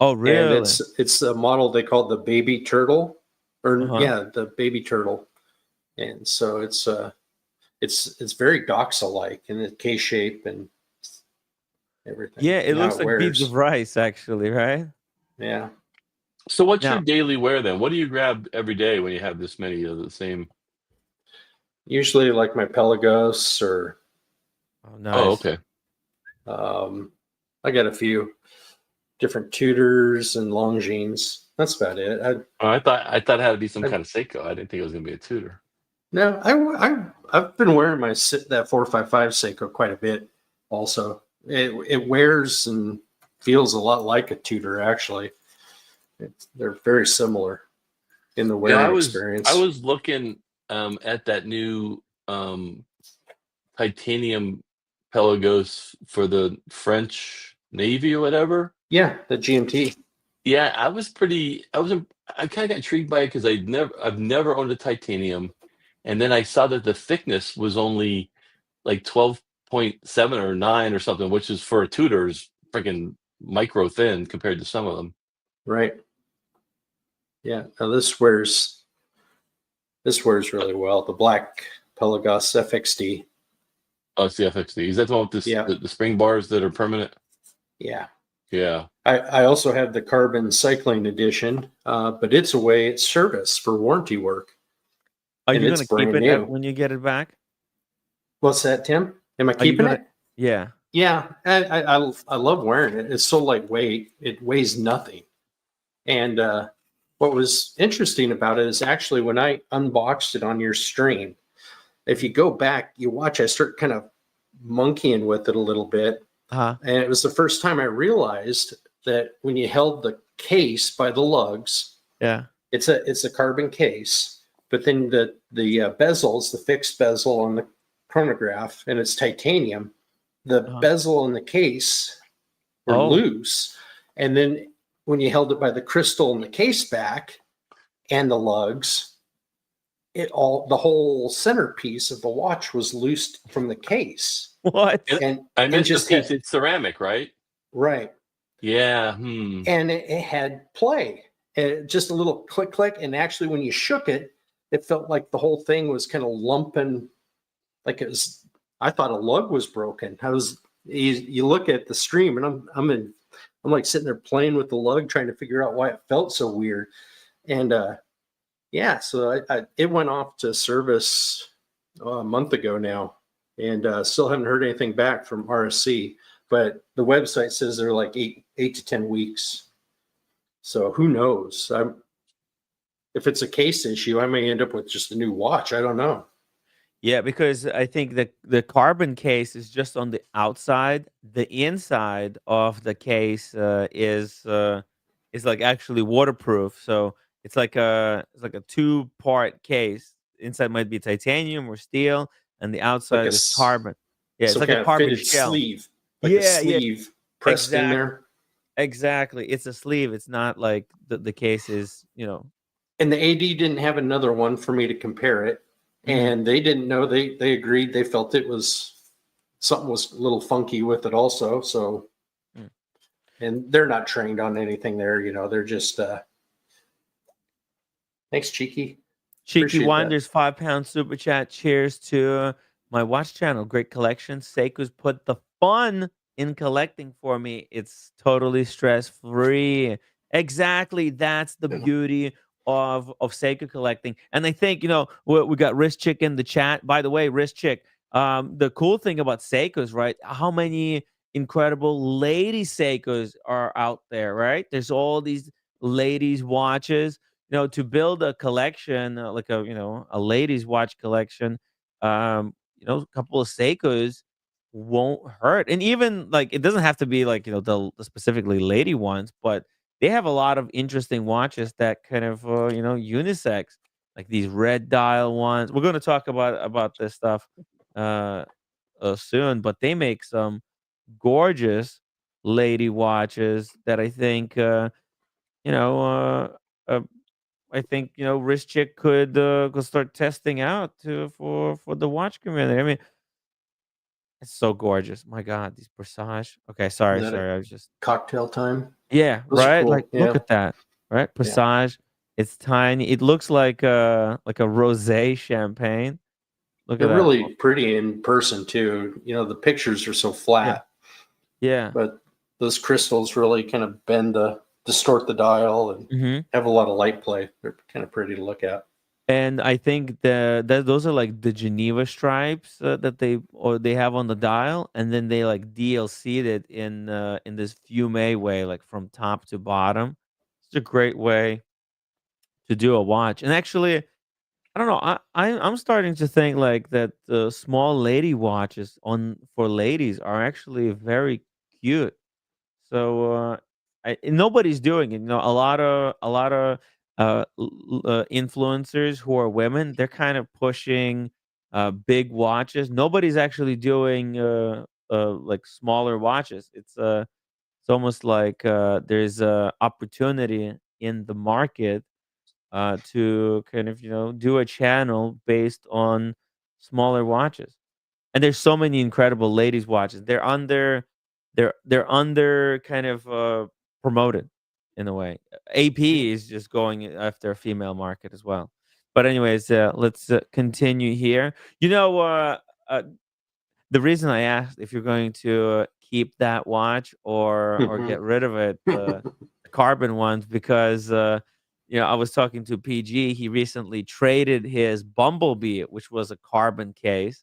Oh, And really? it's a model they call the baby turtle, or Uh-huh. yeah, the baby turtle. And so it's very doxa like in the K shape and everything, Yeah, it and how looks it like beads of wears. rice actually, right? Yeah, so what's your Now, daily wear then? What do you grab every day when you have this many of the same? usually like my Pelagos or oh, Oh, nice. okay. um, I got a few different Tudors and Longines. That's about it. Oh, I thought it had to be some I kind of Seiko. I didn't think it was gonna be a tutor. no, I've been wearing that 455 Seiko quite a bit. Also, it wears and feels a lot like a Tudor. Actually, they're very similar in the Yeah, wearing I experience. was looking at that new titanium Pelagos for the French Navy or whatever. Yeah, the GMT. Yeah, I kind of got intrigued by it because I've never owned a titanium, and then I saw that the thickness was only like 12.7 or 9 or something, which is for a Tudor's freaking micro thin compared to some of them. Right. Yeah. Now this wears really well. The black Pelagos FXD. Oh, it's the FXD. Is that the one with this, Yeah. the spring bars that are permanent? Yeah. Yeah. I also have the carbon cycling edition, but it's away at service for warranty work, Are and you it's gonna keep brand it new. when you get it back? What's that, Tim? Am I Are you keeping gonna it? Yeah. Yeah, I love wearing it. It's so lightweight. It weighs nothing. And what was interesting about it is actually when I unboxed it on your stream, if you go back, you watch, I start kind of monkeying with it a little bit. Uh-huh. And it was the first time I realized that when you held the case by the lugs, Yeah. it's a carbon case, but then the bezels, the fixed bezel on the chronograph, and it's titanium. The Uh-huh. bezel and the case were Oh. loose, and then when you held it by the crystal and the case back and the lugs, the whole centerpiece of the watch was loosed from the case, What? and I and missed the just piece. had It's ceramic, right? right, Yeah. and it had play, just a little click click, and actually when you shook it, it felt like the whole thing was kind of lumping, like it was. I thought a lug was broken. You look at the stream, and I'm like sitting there playing with the lug, trying to figure out why it felt so weird. And yeah, so it went off to service a month ago now, and still haven't heard anything back from RSC. But the website says they're like eight to 10 weeks. So who knows? If it's a case issue, I may end up with just a new watch. I don't know. Yeah, because I think the carbon case is just on the outside. The inside of the case is like actually waterproof. So it's like a two-part case. Inside might be titanium or steel, and the Like outside a is carbon. Yeah, it's some like a kind of carbon fitted shell. sleeve, like a Yeah, yeah, sleeve pressed in exactly, there. exactly. It's a sleeve. It's not like the case is. And the AD didn't have another one for me to compare it, Mhm. and they didn't know. They agreed. They felt it was something was a little funky with it also. So Mm. and they're not trained on anything there. They're just. Thanks, Cheeky. Cheeky Appreciate Wonders, £5 super chat. Cheers to my watch channel. Great collection. Seiko's put the fun in collecting for me. It's totally stress free. Exactly. That's the beauty of Seiko collecting. And I think, we got Wrist Chick in the chat. By the way, Wrist Chick, the cool thing about Seiko's, right? How many incredible lady Seikos are out there, right? There's all these ladies' watches. To build a collection, like a ladies' watch collection, a couple of Seikos won't hurt. And even like it doesn't have to be like the specifically lady ones, but they have a lot of interesting watches that kind of unisex, like these red dial ones. We're going to talk about this stuff soon, but they make some gorgeous lady watches that I think you know uh, I think Wrist Chick could start testing out for the watch community. I mean, it's so gorgeous. My God, these Presage. Okay, sorry, Isn't that sorry. I was just cocktail time. yeah, Those are right. cool. Like, look Yeah. at that, right? Yeah. Presage. It's tiny. It looks like a rosé champagne. Look They're at that. really pretty in person too. The pictures are so flat, Yeah. but those crystals really kind of distort the dial and Mm-hmm. have a lot of light play. They're kind of pretty to look at. And I think those are like the Geneva stripes that they have on the dial, and then they like DLC'd it in this fume way, like from top to bottom. It's a great way to do a watch. And actually, I don't know. I'm starting to think like that the small lady watches for ladies are actually very cute. So nobody's doing it. A lot of influencers who are women, they're kind of pushing big watches. Nobody's actually doing like smaller watches. It's almost like there's a opportunity in the market to kind of do a channel based on smaller watches. And there's so many incredible ladies watches. They're under kind of promoted in a way. AP is just going after a female market as well. But anyways, let's continue here. The reason I asked if you're going to keep that watch or get rid of it, the carbon ones, because I was talking to PG. He recently traded his Bumblebee, which was a carbon case.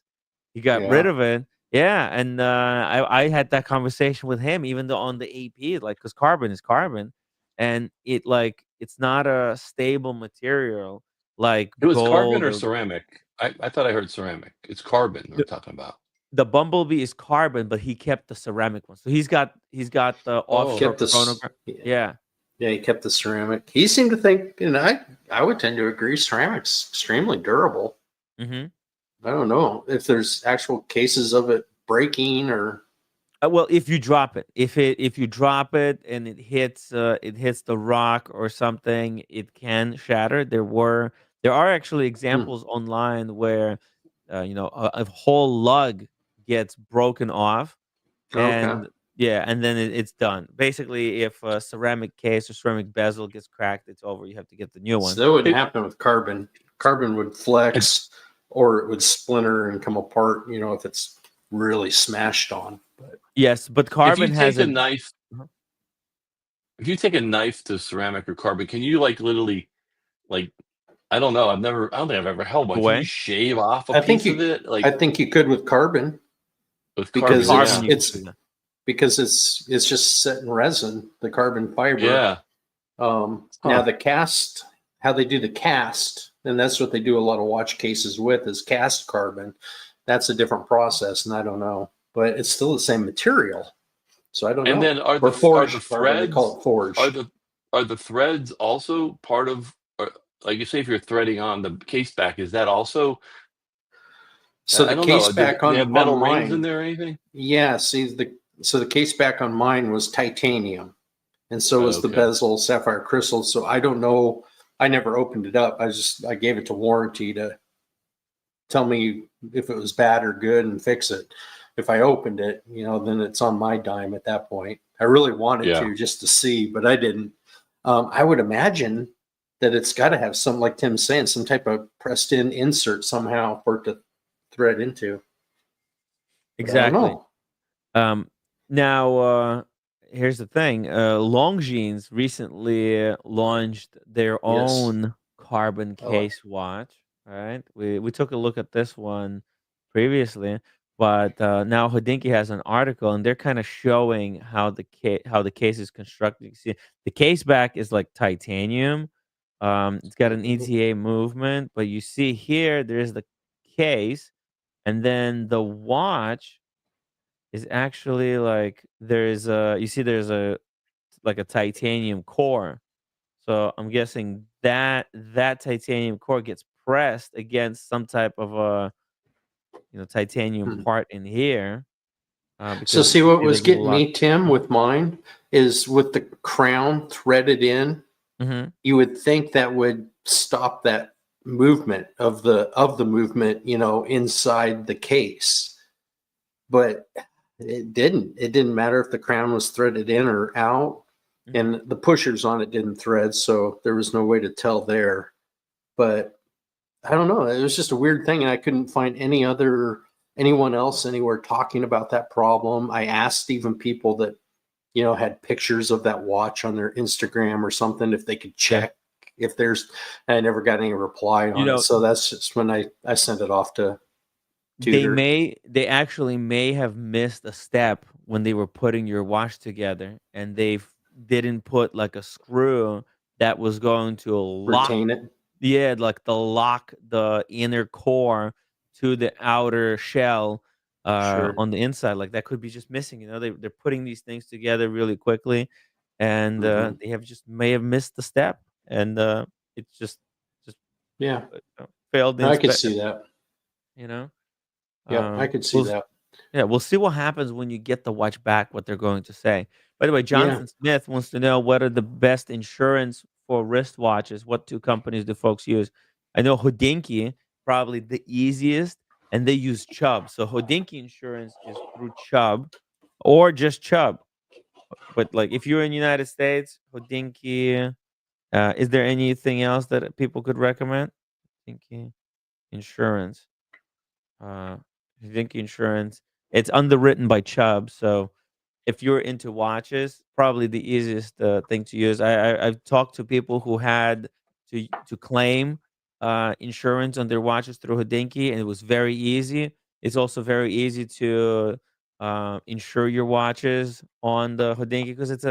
He got rid of it. Yeah, and I had that conversation with him, even though on the AP, like, because carbon is carbon, and it's not a stable material like It was carbon gold or or ceramic? I thought I heard ceramic. It's carbon we're the, talking about. the Bumblebee is carbon, but he kept the ceramic one. So he's got the Oh, offshore Kept this. chronograph. Yeah. Yeah, he kept the ceramic. He seemed to think, I would tend to agree, ceramic's extremely durable. Mm-hmm. I don't know if there's actual cases of it breaking or. Well, if you drop it, if you drop it and it hits the rock or something, it can shatter. There are actually examples online where a whole lug gets broken off, Okay. and yeah, and then it's done. Basically, if a ceramic case or ceramic bezel gets cracked, it's over. You have to get the new one. So that wouldn't It- happen with carbon. Carbon would flex or it would splinter and come apart, if it's really smashed on. But Yes, but if you carbon take has a a knife, uh-huh. if you take a knife to ceramic or carbon, can you like literally like I don't know. I don't think I've ever held one. Can you away shave off a I think piece of it I think you could with carbon with because carbon? carbon. Yeah, You can it's do that. because it's just set in resin, the carbon fiber. yeah. Now Huh. the cast, how they do the cast, and that's what they do a lot of watch cases with is cast carbon. That's a different process, and I don't know, but it's still the same material. So I don't And know. then are Or the forged carbon, they call threads it forged. are the threads also part of like you say if you're threading on the case back, is that also So I the don't know. case back Do they have on metal rings in mine, there or anything? yeah. See the case back on mine was titanium, and so was the Okay. bezel sapphire crystal. So I don't know. I never opened it up. I gave it to warranty to tell me if it was bad or good and fix it. If I opened it, then it's on my dime at that point. I really wanted Yeah. to just to see, but I didn't. I would imagine that it's got to have some, like Tim's saying, some type of pressed in insert somehow for it to thread into. But I don't Exactly. know. Now, here's the thing. Longines recently launched their Yes. own carbon I like- case watch. Right? We took a look at this one previously, but now Hodinkee has an article, and they're kind of showing how the case is constructed. You see, the case back is like titanium. It's got an ETA movement, but you see here there's the case, and then the watch is actually like there's a you see there's a like a titanium core. So I'm guessing that titanium core gets pressed against some type of a titanium Hmm. part in here. So Because see you what see was there's a getting lock. me, Tim, with mine is with the crown threaded in. Mhm. You would think that would stop that movement of the movement, inside the case, but it didn't. It didn't matter if the crown was threaded in or out, Mhm. and the pushers on it didn't thread, so there was no way to tell there. But I don't know. It was just a weird thing, and I couldn't find anyone else anywhere talking about that problem. I asked even people that had pictures of that watch on their Instagram or something if they could check if there's. I never got any reply on it, so that's just when I sent it off to Tutor. They actually may have missed a step when they were putting your watch together, and they didn't put like a screw that was going to lock. Retain it. Yeah, like lock the inner core to the outer shell Sure. on the inside. Like that could be just missing. They're putting these things together really quickly, and Mhm. they may have missed the step, and it's just Yeah, failed the I could inspection. see that. You know. Yeah, I could see We'll that. yeah, we'll see what happens when you get the watch back, what they're going to say. By the way, Yeah. Jonathan Smith wants to know what are the best insurance for wristwatches? What two companies do folks use? I know Hodinkee, probably the easiest, and they use Chubb. So Hodinkee insurance is through Chubb or just Chubb. But like if you're in the United States, Hodinkee, is there anything else that people could recommend? Hodinkee insurance. Uh, Hodinkee insurance. It's underwritten by Chubb, so if you're into watches, probably the easiest thing to use. I've talked to people who had to claim insurance on their watches through Hodinkee, and it was very easy. It's also very easy to insure your watches on the Hodinkee because it's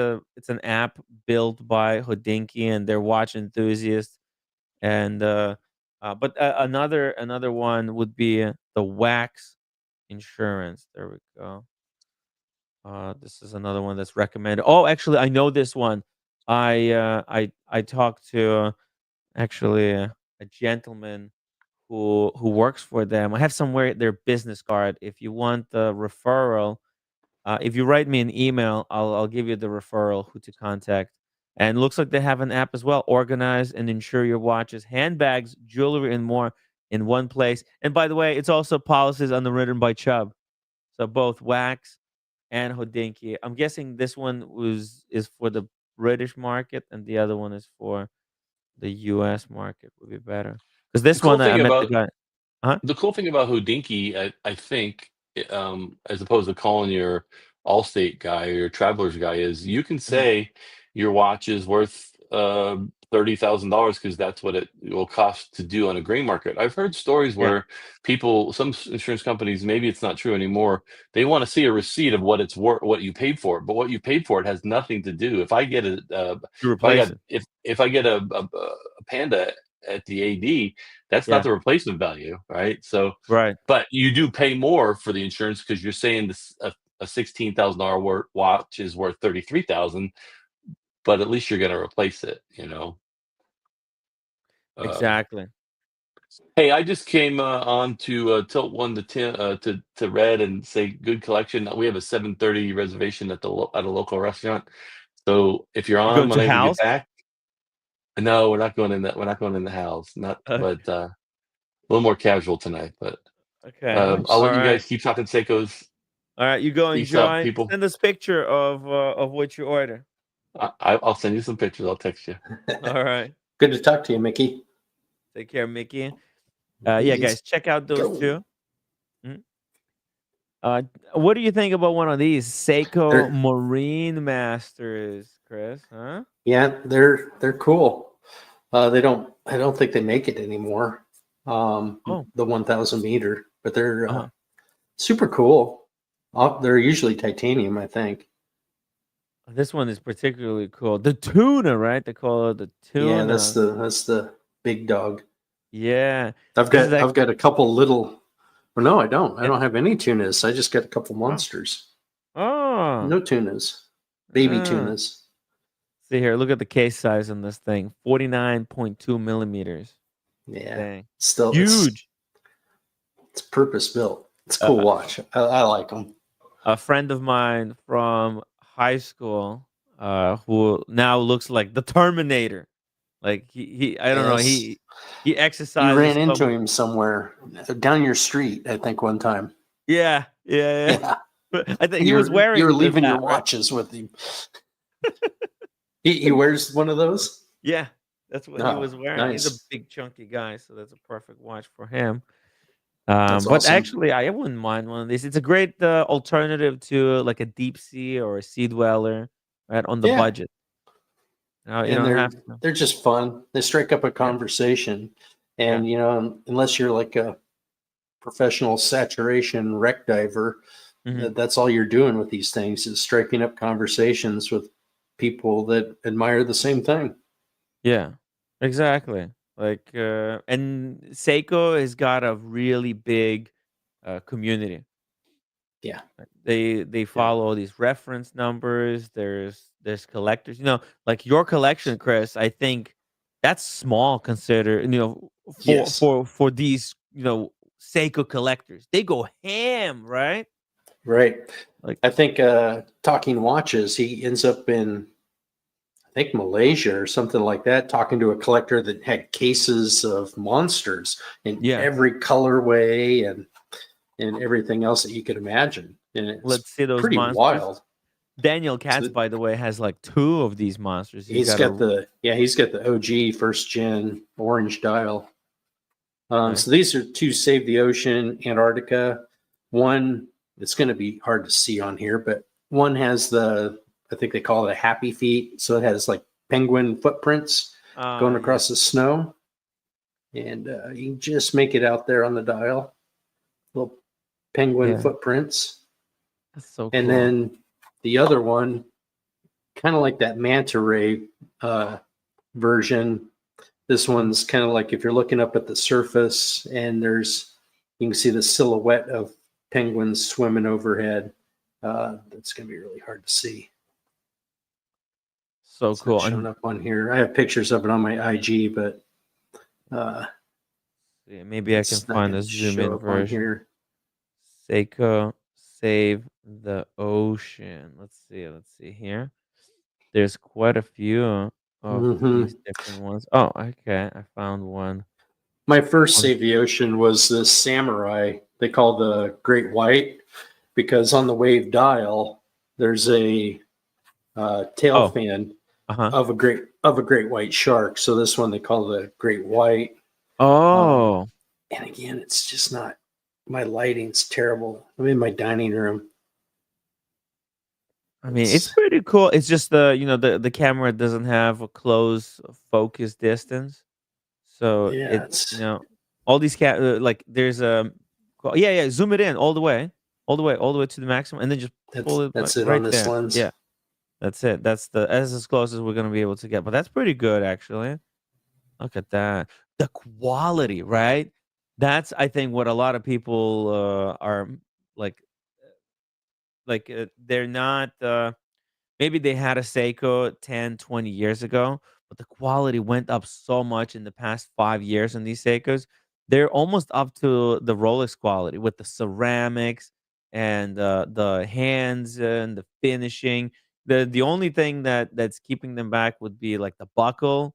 an app built by Hodinkee, and they're watch enthusiasts. And another one would be the Wax insurance. There we go. This is another one that's recommended. Oh, actually, I know this one. I talked to actually a gentleman who works for them. I have somewhere their business card. If you want the referral, if you write me an email, I'll give you the referral who to contact. And looks like they have an app as well. Organize and insure your watches, handbags, jewelry, and more in one place. And by the way, it's also policies underwritten by Chubb. So both Wax and Hodinkee. I'm guessing this one is for the British market, and the other one is for the U.S. market. Would be better because The this cool one I thing met the about guy. Huh? the cool thing about Hodinkee, I think, as opposed to calling your Allstate guy or your Travelers guy, is you can Mhm. say your watch is worth $30,000 because that's what it will cost to do on a gray market. I've heard stories Yeah, where some insurance companies, maybe it's not true anymore. They want to see a receipt of what it's worth, what you paid for it, but what you paid for it has nothing to do. If I get to replace it. if I get a Panda at the AD, that's not Yeah, the replacement value, right? So, right. but you do pay more for the insurance because you're saying a $16,000 watch is worth 33,000, but at least you're going to replace it. Um, Exactly. hey, I just came on to tilt one to to Red and say good collection. We have a 7:30 reservation at at a local restaurant. So if you're You on going to whenever you get house? back, no, we're not going in that. We're not going in the house. Not, Okay. but a little more casual tonight. But Okay. I'll Nice. All let you right. guys keep talking Seikos. All right, you go Peace out, enjoy. people. Send us picture of what you order. I'll send you some pictures. I'll text you. All right. Good to talk to you, Mickey. Take care, Mickey. Yeah, guys, check out those Go. two. Mhm. What do you think about one of these SEIKO They're- Marine Masters, Chris? Huh? Yeah, they're cool. I don't think they make it anymore. Oh. The 1,000 meter, but they're Uh-huh. super cool. They're usually titanium, I think. This one is particularly cool. The tuna, right? They call it the tuna. Yeah, that's the big dog. Yeah. I've This is got a couple little. Well, no, I don't. I Yeah. don't have any tunas. I just got a couple monsters. Oh. No tunas, baby Ah. tunas. See here, look at the case size on this thing. 49.2 millimeters. Yeah, Dang. still Huge. It's purpose built. It's a cool watch. I like them. A friend of mine from high school, who now looks like the Terminator. Like he I don't know, he exercises. You ran into him somewhere down your street, I think, one time. Yeah. I think he was wearing. You were leaving that, your watches with him. He wears one of those. Yeah, that's what he was wearing. Nice. He's a big chunky guy, so that's a perfect watch for him. That's But awesome. actually, I wouldn't mind one of these. It's a great alternative to like a deep sea or a sea dweller, right? On the budget. No, you don't have to. They're just fun. They strike up a conversation, and you know, unless you're like a professional saturation wreck diver, that's all you're doing with these things is striking up conversations with people that admire the same thing. Yeah, exactly. Like, and SEIKO has got a really big community. Yeah, they follow these reference numbers. There's collectors. You know, like your collection, Chris. I think that's small considered. You know, for these SEIKO collectors, they go ham, right? Right. Like I think Talking Watches, he ends up in I think Malaysia or something like that, talking to a collector that had cases of monsters in every colorway and everything else that you could imagine. And it's let's see those pretty monsters. wild. Daniel Katz, by the way, has like 2 of these monsters. He's got the OG first gen orange dial. So these are 2 Save the Ocean Antarctica. One, it's going to be hard to see on here, but one has I think they call it a happy feet. So it has like penguin footprints going across the snow. And you can just make it out there on the dial. Little penguin footprints. That's so cool. And then the other one, kind of like that manta ray version. This one's kind of like if you're looking up at the surface and you can see the silhouette of penguins swimming overhead. That's going to be really hard to see. So it's cool. Not showing up on here. I have pictures of it on my IG, but maybe I can find a zoom in version here. SEIKO Save the Ocean. Let's see here. There's quite a few of these different ones. Oh, okay. I found one. My first Save the Ocean was the Samurai. They call the Great White because on the wave dial there's a tail fin of a great white shark. So this one they call the Great White. Oh. And again, it's just not. My lighting's terrible. I'm in my dining room. I mean, it's pretty cool. It's just the camera doesn't have a close focus distance, so it's all these like there's a zoom it in all the way to the maximum, and then just pull it. That's like, it right on this there. lens. Yeah, that's it. That's as close as we're gonna be able to get. But that's pretty good, actually. Look at that. The quality, right? That's I think what a lot of people are like they're not maybe they had a SEIKO 10 20 years ago, but the quality went up so much in the past 5 years on these SEIKOs. They're almost up to the Rolex quality with the ceramics and the hands and the finishing. The only thing that's keeping them back would be like the buckle.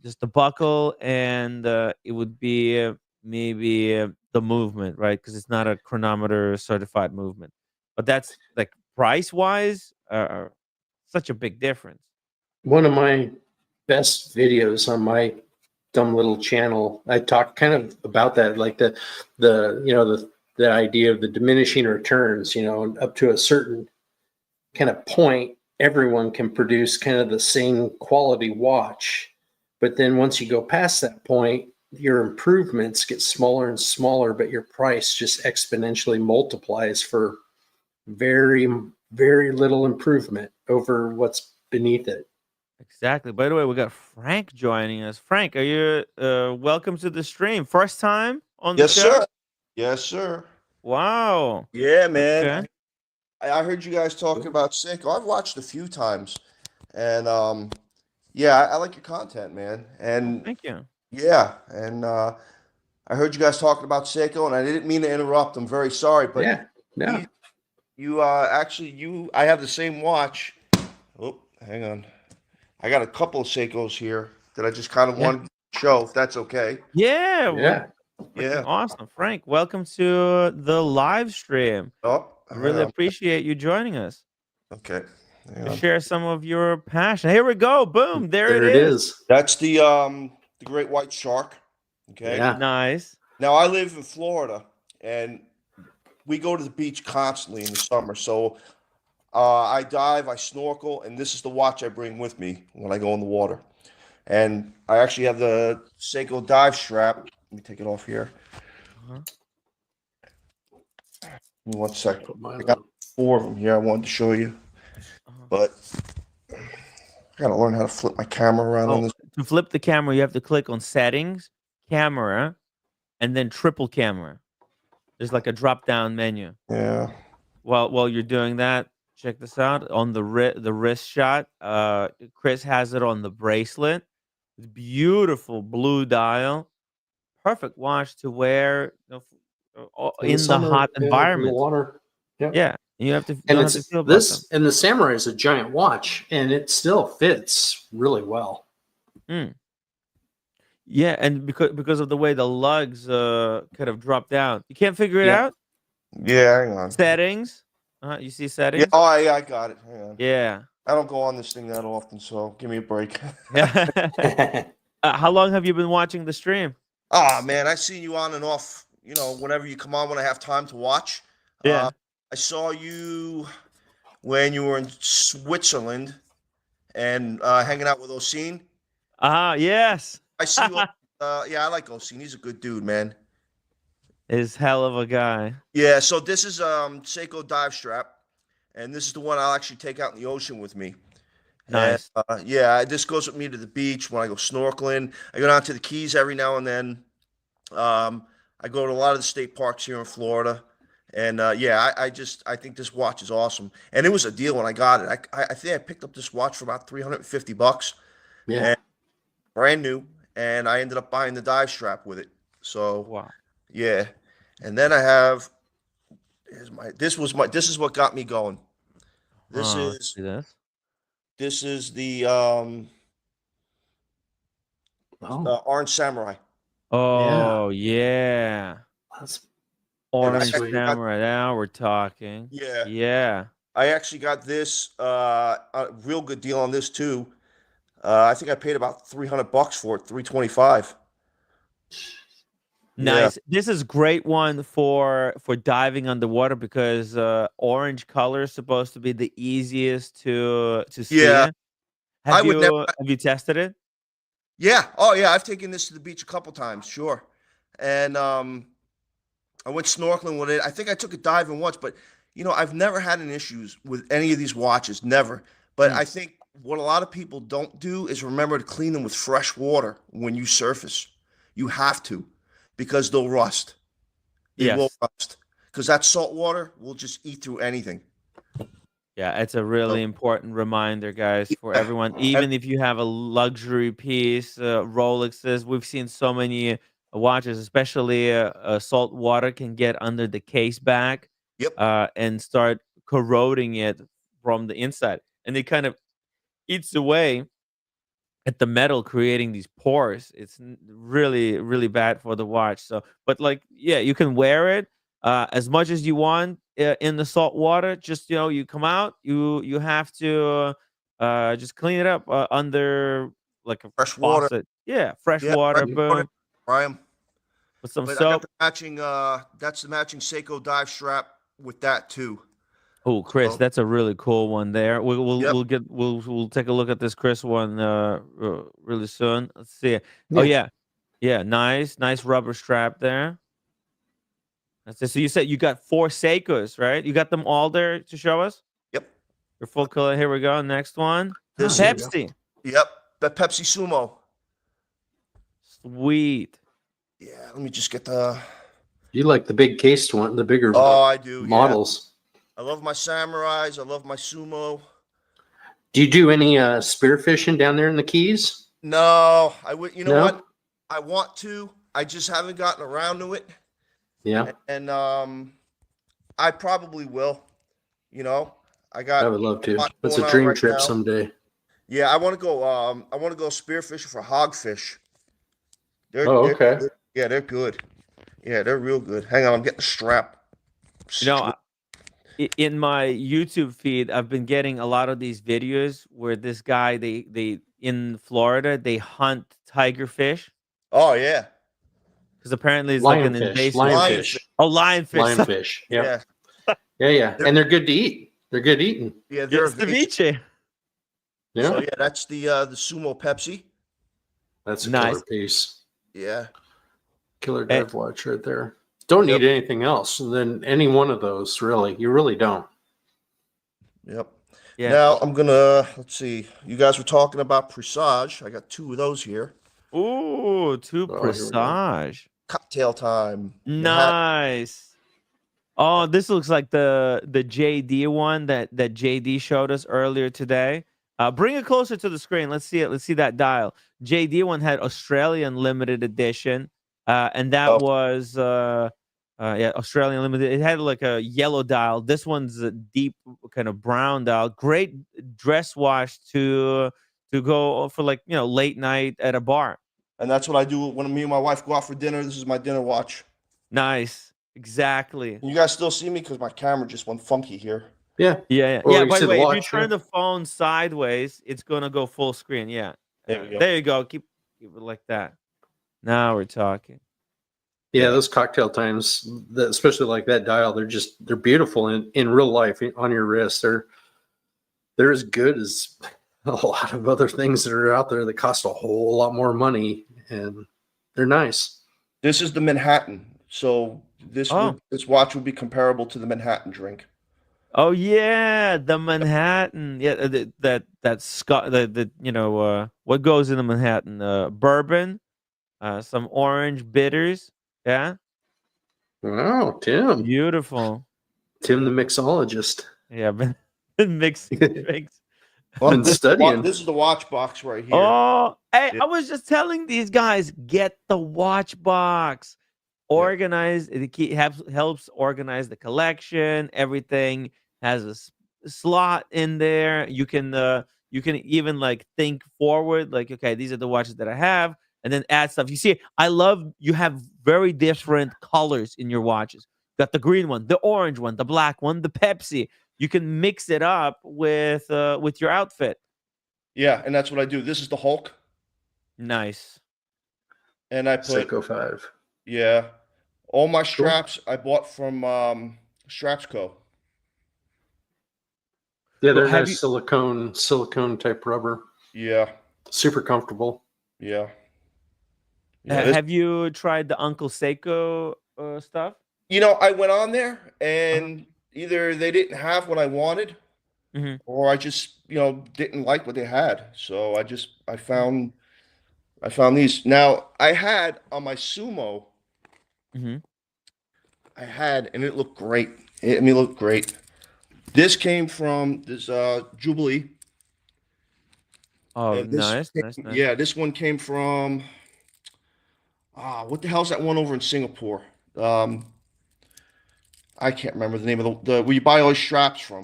Just the buckle, and it would be maybe the movement, right? Because it's not a chronometer certified movement. But that's like price wise, such a big difference. One of my best videos on my dumb little channel, I talk kind of about that, like the the idea of the diminishing returns. Up to a certain kind of point, everyone can produce kind of the same quality watch, but then once you go past that point, your improvements get smaller and smaller, but your price just exponentially multiplies for very, very little improvement over what's beneath it. Exactly. By the way, we got Frank joining us. Frank, are you welcome to the stream? First time on the Yes, show? sir. Yes, sir. Wow. Yeah, man. Okay. I heard you guys talking about Seiko. I've watched a few times, and yeah, I like your content, man. And Thank you. yeah, and I heard you guys talking about Seiko, and I didn't mean to interrupt. I'm very sorry, but Yeah, no. you actually I have the same watch. Oh, hang on. I got a couple of Seikos here that I just kind of wanted to show, if that's okay. Yeah. Yeah. Yeah. Awesome. Frank, welcome to the live stream. Oh, I really appreciate you joining us okay. Hang to on. share some of your passion. Here we go. Boom. There it is. That's the great white shark. Okay. Yeah. Nice. Now I live in Florida, and we go to the beach constantly in the summer. So I dive, I snorkel, and this is the watch I bring with me when I go in the water. And I actually have the Seiko dive strap. Let me take it off here. Give me 1 second. I got 4 of them here I wanted to show you. But I gotta learn how to flip my camera around on this. To flip the camera, you have to click on settings, camera, and then triple camera. There's like a drop down menu. Yeah. While you're doing that, check this out on the wrist shot. Chris has it on the bracelet. It's beautiful blue dial, perfect watch to wear in the hot environment. In the water. Yep. Yeah, you have to. And don't it's have to feel about this, them. and the Samurai is a giant watch, and it still fits really well. Yeah, and because of the way the lugs kind of drop down, you can't figure it out. Yeah, hang on. Settings. You see settings. Yeah, oh, yeah, I got it. Hang on. Yeah. I don't go on this thing that often, so give me a break. How long have you been watching the stream? Ah, man, I see you on and off. Whenever you come on when I have time to watch. Yeah. I saw you when you were in Switzerland and hanging out with Oseen. Yes. I see you. Yeah, I like Oseen. He's a good dude, man. Is hell of a guy. Yeah, so this is Seiko dive strap, and this is the one I'll actually take out in the ocean with me. Nice. And, yeah, this goes with me to the beach when I go snorkeling. I go down to the Keys every now and then. I go to a lot of the state parks here in Florida. And yeah, I think this watch is awesome. And it was a deal when I got it. I think I picked up this watch for about $350. Yeah. And brand new. And I ended up buying the dive strap with it. So wow. Yeah. And then I have this is what got me going. This is the Orange Samurai. Oh yeah. That's Orange Samurai. Now we're talking. Yeah. Yeah. I actually got this a real good deal on this too. I think I paid about $300 for it, $325. Nice. Yeah. This is great one for diving underwater because orange color is supposed to be the easiest to see. Yeah. Have you tested it? Yeah. Oh yeah, I've taken this to the beach a couple times, sure. And I went snorkeling with it. I think I took it diving once, but I've never had any issues with any of these watches, never. But I think what a lot of people don't do is remember to clean them with fresh water when you surface. You have to. Because they'll rust. They will rust. Because that salt water will just eat through anything. Yeah, it's a really important reminder, guys, for everyone. Even if you have a luxury piece, Rolexes, we've seen so many watches, especially salt water can get under the case back and start corroding it from the inside. And it kind of eats away at the metal creating these pores. It's really, really bad for the watch. So, but like, yeah, you can wear it as much as you want in the salt water. Just you come out, you have to just clean it up under like a Fresh water. faucet. Yeah, fresh Yeah, water, fresh water. boom, Brian. with some But I got soap. the matching. That's the matching Seiko dive strap with that too. Oh, Chris, So, that's a really cool one there. We'll yep. we'll take a look at this Chris one really soon. Let's see. Oh Yeah. yeah, nice rubber strap there. That's it. So you said you got 4 Seikos, right? You got them all there to show us. Yep. Your full color. Here we go. Next one. This there you go. Pepsi. Yep. The Pepsi Sumo. Sweet. Yeah. Let me just get the. You like the big cased one, the bigger Oh, I do. Yeah. models. I love my samurais. I love my sumo. Do you do any spearfishing down there in the Keys? No, I would. You know No? what? I want to. I just haven't gotten around to it. Yeah, And I probably will. I got. I would love to. lot It's going a on dream right trip now. someday. Yeah, I want to go. I want to go spearfishing for hogfish. Oh, okay. They're good. Yeah, they're real good. Hang on, I'm getting the strap. In my YouTube feed, I've been getting a lot of these videos where this guy they in Florida they hunt tiger fish Oh yeah, because apparently it's like an invasive. Lionfish. Oh, lionfish. Lionfish. Yeah. yeah, Yeah. And they're good to eat. They're good eating. yeah. Yeah, They're ceviche. Yeah. So yeah, that's the Sumo Pepsi. That's a Nice. killer piece. Yeah. Killer dive watch right there. Don't need anything else than any one of those, really. You really don't. Yep. Yeah. Now I'm gonna let's see. You guys were talking about Presage. I got 2 of those here. Ooh, 2 Oh, here we go. Presage. Cocktail time. Nice. Oh, this looks like the JD one that JD showed us earlier today. Bring it closer to the screen. Let's see it. Let's see that dial. JD one had Australian limited edition, and that was Australian limited. It had like a yellow dial. This one's a deep kind of brown dial. Great dress wash to go for like late night at a bar. And that's what I do when me and my wife go out for dinner. This is my dinner watch. Nice. Exactly. Can you guys still see me because my camera just went funky here? Yeah. Yeah. Or you By the said way, if you watch, turn yeah. the phone sideways, it's gonna go full screen. Yeah. There we go. There you go. Keep it like that. Now we're talking. Yeah, those cocktail times, especially like that dial, they're beautiful in real life on your wrist. They're as good as a lot of other things that are out there that cost a whole lot more money, and they're nice. This is the Manhattan. So this watch would be comparable to the Manhattan drink. Oh yeah, the Manhattan. Yeah, that Scott. What goes in the Manhattan? Bourbon, some orange bitters. Yeah. Wow, Tim. Beautiful. Tim, the mixologist. Yeah, been mixing drinks. Been studying. This is the watch box right here. Oh, hey, I was just telling these guys, get the watch box. Organize it helps organize the collection. Everything has a slot in there. You can even like think forward, like, okay, these are the watches that I have, and then add stuff. You see, I love you have very different colors in your watches. You got the green one, the orange one, the black one, the Pepsi. You can mix it up with your outfit. Yeah, and that's what I do. This is the Hulk. Nice. And I put SEIKO 5. Yeah. All my straps I bought from Straps Co. Yeah, they're Have nice silicone type rubber. Yeah. Super comfortable. Yeah. Have you tried the Uncle Seiko stuff? I went on there and either they didn't have what I wanted, or I just didn't like what they had. So I found these. Now I had on my Sumo. I had, and it looked great. It looked great. This came from this Jubilee. Oh, Nice. Yeah, this one came from what the hell's that one over in Singapore? I can't remember the name of the where you buy all these straps from.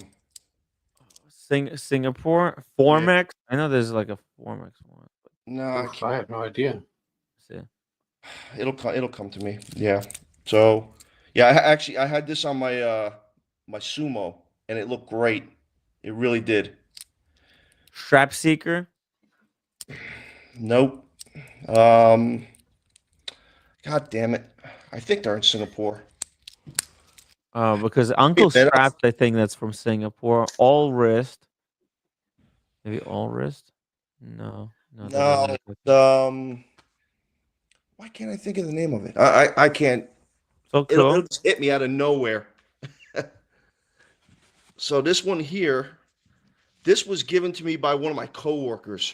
Singapore Formex. I know there's like a Formex one. No, I Oof, can't. I have no idea. See. It'll come to me. Yeah. So, yeah, actually I had this on my my sumo, and it looked great. It really did. Strap Seeker. Nope. Um, God damn it. I think they're in Singapore. Because Uncle man, Straps, I think that's from Singapore. All wrist. Maybe all wrist. No, no, that doesn't No. look like it. Why can't I think of the name of it? I can't. So It'll cool. just hit me out of nowhere. So this one here, this was given to me by one of my coworkers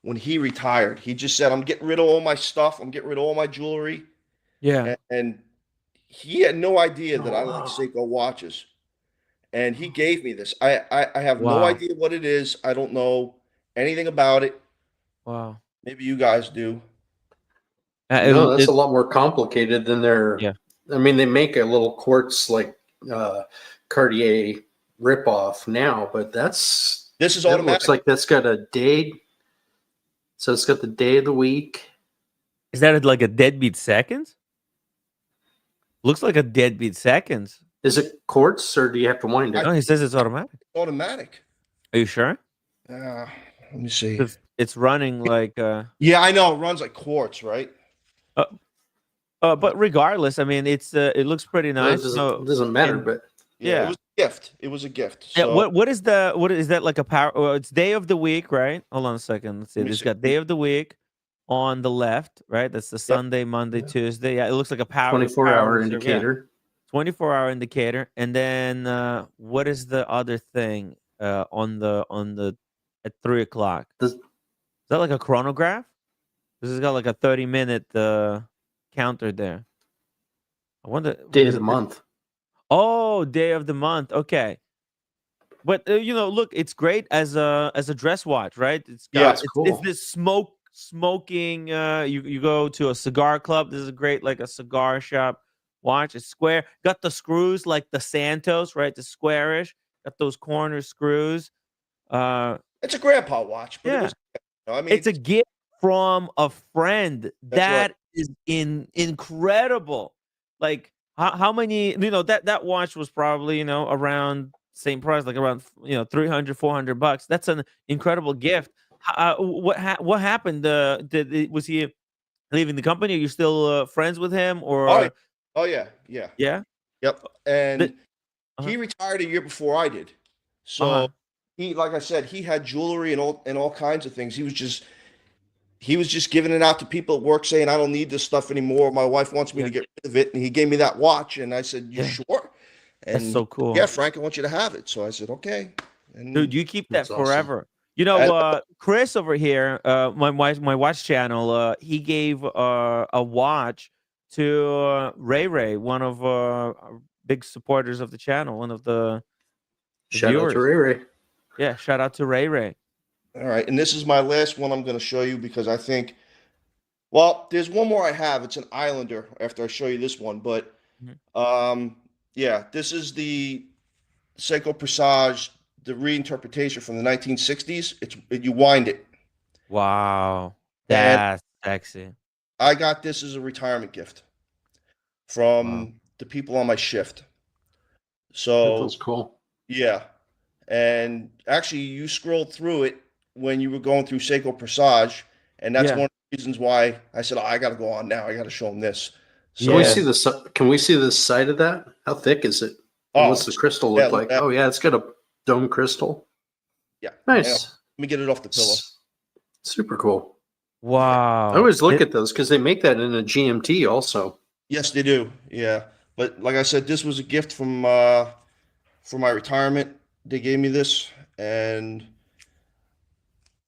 when he retired. He just said, "I'm getting rid of all my stuff. I'm getting rid of all my jewelry," Yeah. and he had no idea that Oh, I like wow. Seiko watches. And he gave me this. I have no Wow. idea what it is. I don't know anything about it. Wow. Maybe you guys do. No, that's It, a lot more complicated than their. yeah. I mean, they make a little quartz like Cartier ripoff now, but This is that automatic. looks like that's got a day. So it's got the day of the week. Is that like a deadbeat seconds? Looks like a deadbeat seconds. Is it quartz or do you have to wind it? No, he says it's automatic. Automatic. Are you sure? Let me see. 'Cause it's running like Yeah, I know. It runs like quartz, right? but regardless, I mean it looks pretty Well, nice. it doesn't matter, and- but Yeah, Yeah. it was a gift. It was a gift. Yeah, So what is that like a power? Well, it's day of the week, right? Hold on a second. Let's see. Let me It's see. got day of the week on the left, right? That's the Sunday, Monday, Yeah. Tuesday. Yeah, it looks like a power 24-hour reserve, yeah. indicator. 24-hour indicator. And then what is the other thing on the at 3 o'clock? This- Is that like a chronograph? This has got like a 30-minute counter there. I wonder Day of the month. Oh, day of the month. Okay. But look, it's great as a dress watch, right? It's got Yeah, it's it's cool. this smoking you go to a cigar club. This is a great like a cigar shop watch. It's square. Got the screws like the Santos, right? The squarish. Got those corner screws. it's a grandpa watch, but it Yeah. was. I mean, It's a gift from a friend. That's right. That is incredible. Like how many, that watch was probably, around same price, like around, $300-400. That's an incredible gift. What happened? Was he leaving the company? Are you still friends with him or? Oh yeah, yeah, Yeah. yep. And uh-huh. he retired a year before I did. So Uh-huh. he, like I said, he had jewelry and all kinds of things. He was just giving it out to people at work, saying, "I don't need this stuff anymore. My wife wants me Yeah. to get rid of it." And he gave me that watch, and I said, "You Yeah. sure?" And That's so cool. yeah, Frank, I want you to have it. So I said, "Okay." And Dude, you keep that That's awesome. forever. Chris over here, my watch channel, he gave a watch to Ray, one of our big supporters of the channel, one of the Shout out to viewers. Ray Ray. Yeah, shout out to Ray. all right, and this is my last one I'm going to show you because I think, well, there's one more I have. It's an Islander after I show you this one, but yeah, this is the Seiko Presage, the reinterpretation from the 1960s. You wind it. Wow, And that's sexy. I got this as a retirement gift from the people on my shift. That So was cool. yeah, and actually, you scrolled through it when you were going through Seiko Presage, and that's Yeah. one of the reasons why I said, I got to go on now. I got to show them this. Can So we Yeah. see the Can we see the side of that? How thick is it? And what's the crystal yeah, look look like? at that. Oh yeah, it's got a dome crystal. yeah, Nice. let me get it off the pillow. Super cool. Wow. I always look at those because they make that in a GMT also. Yes, they do. Yeah, but like I said, this was a gift from for my retirement. They gave me this, and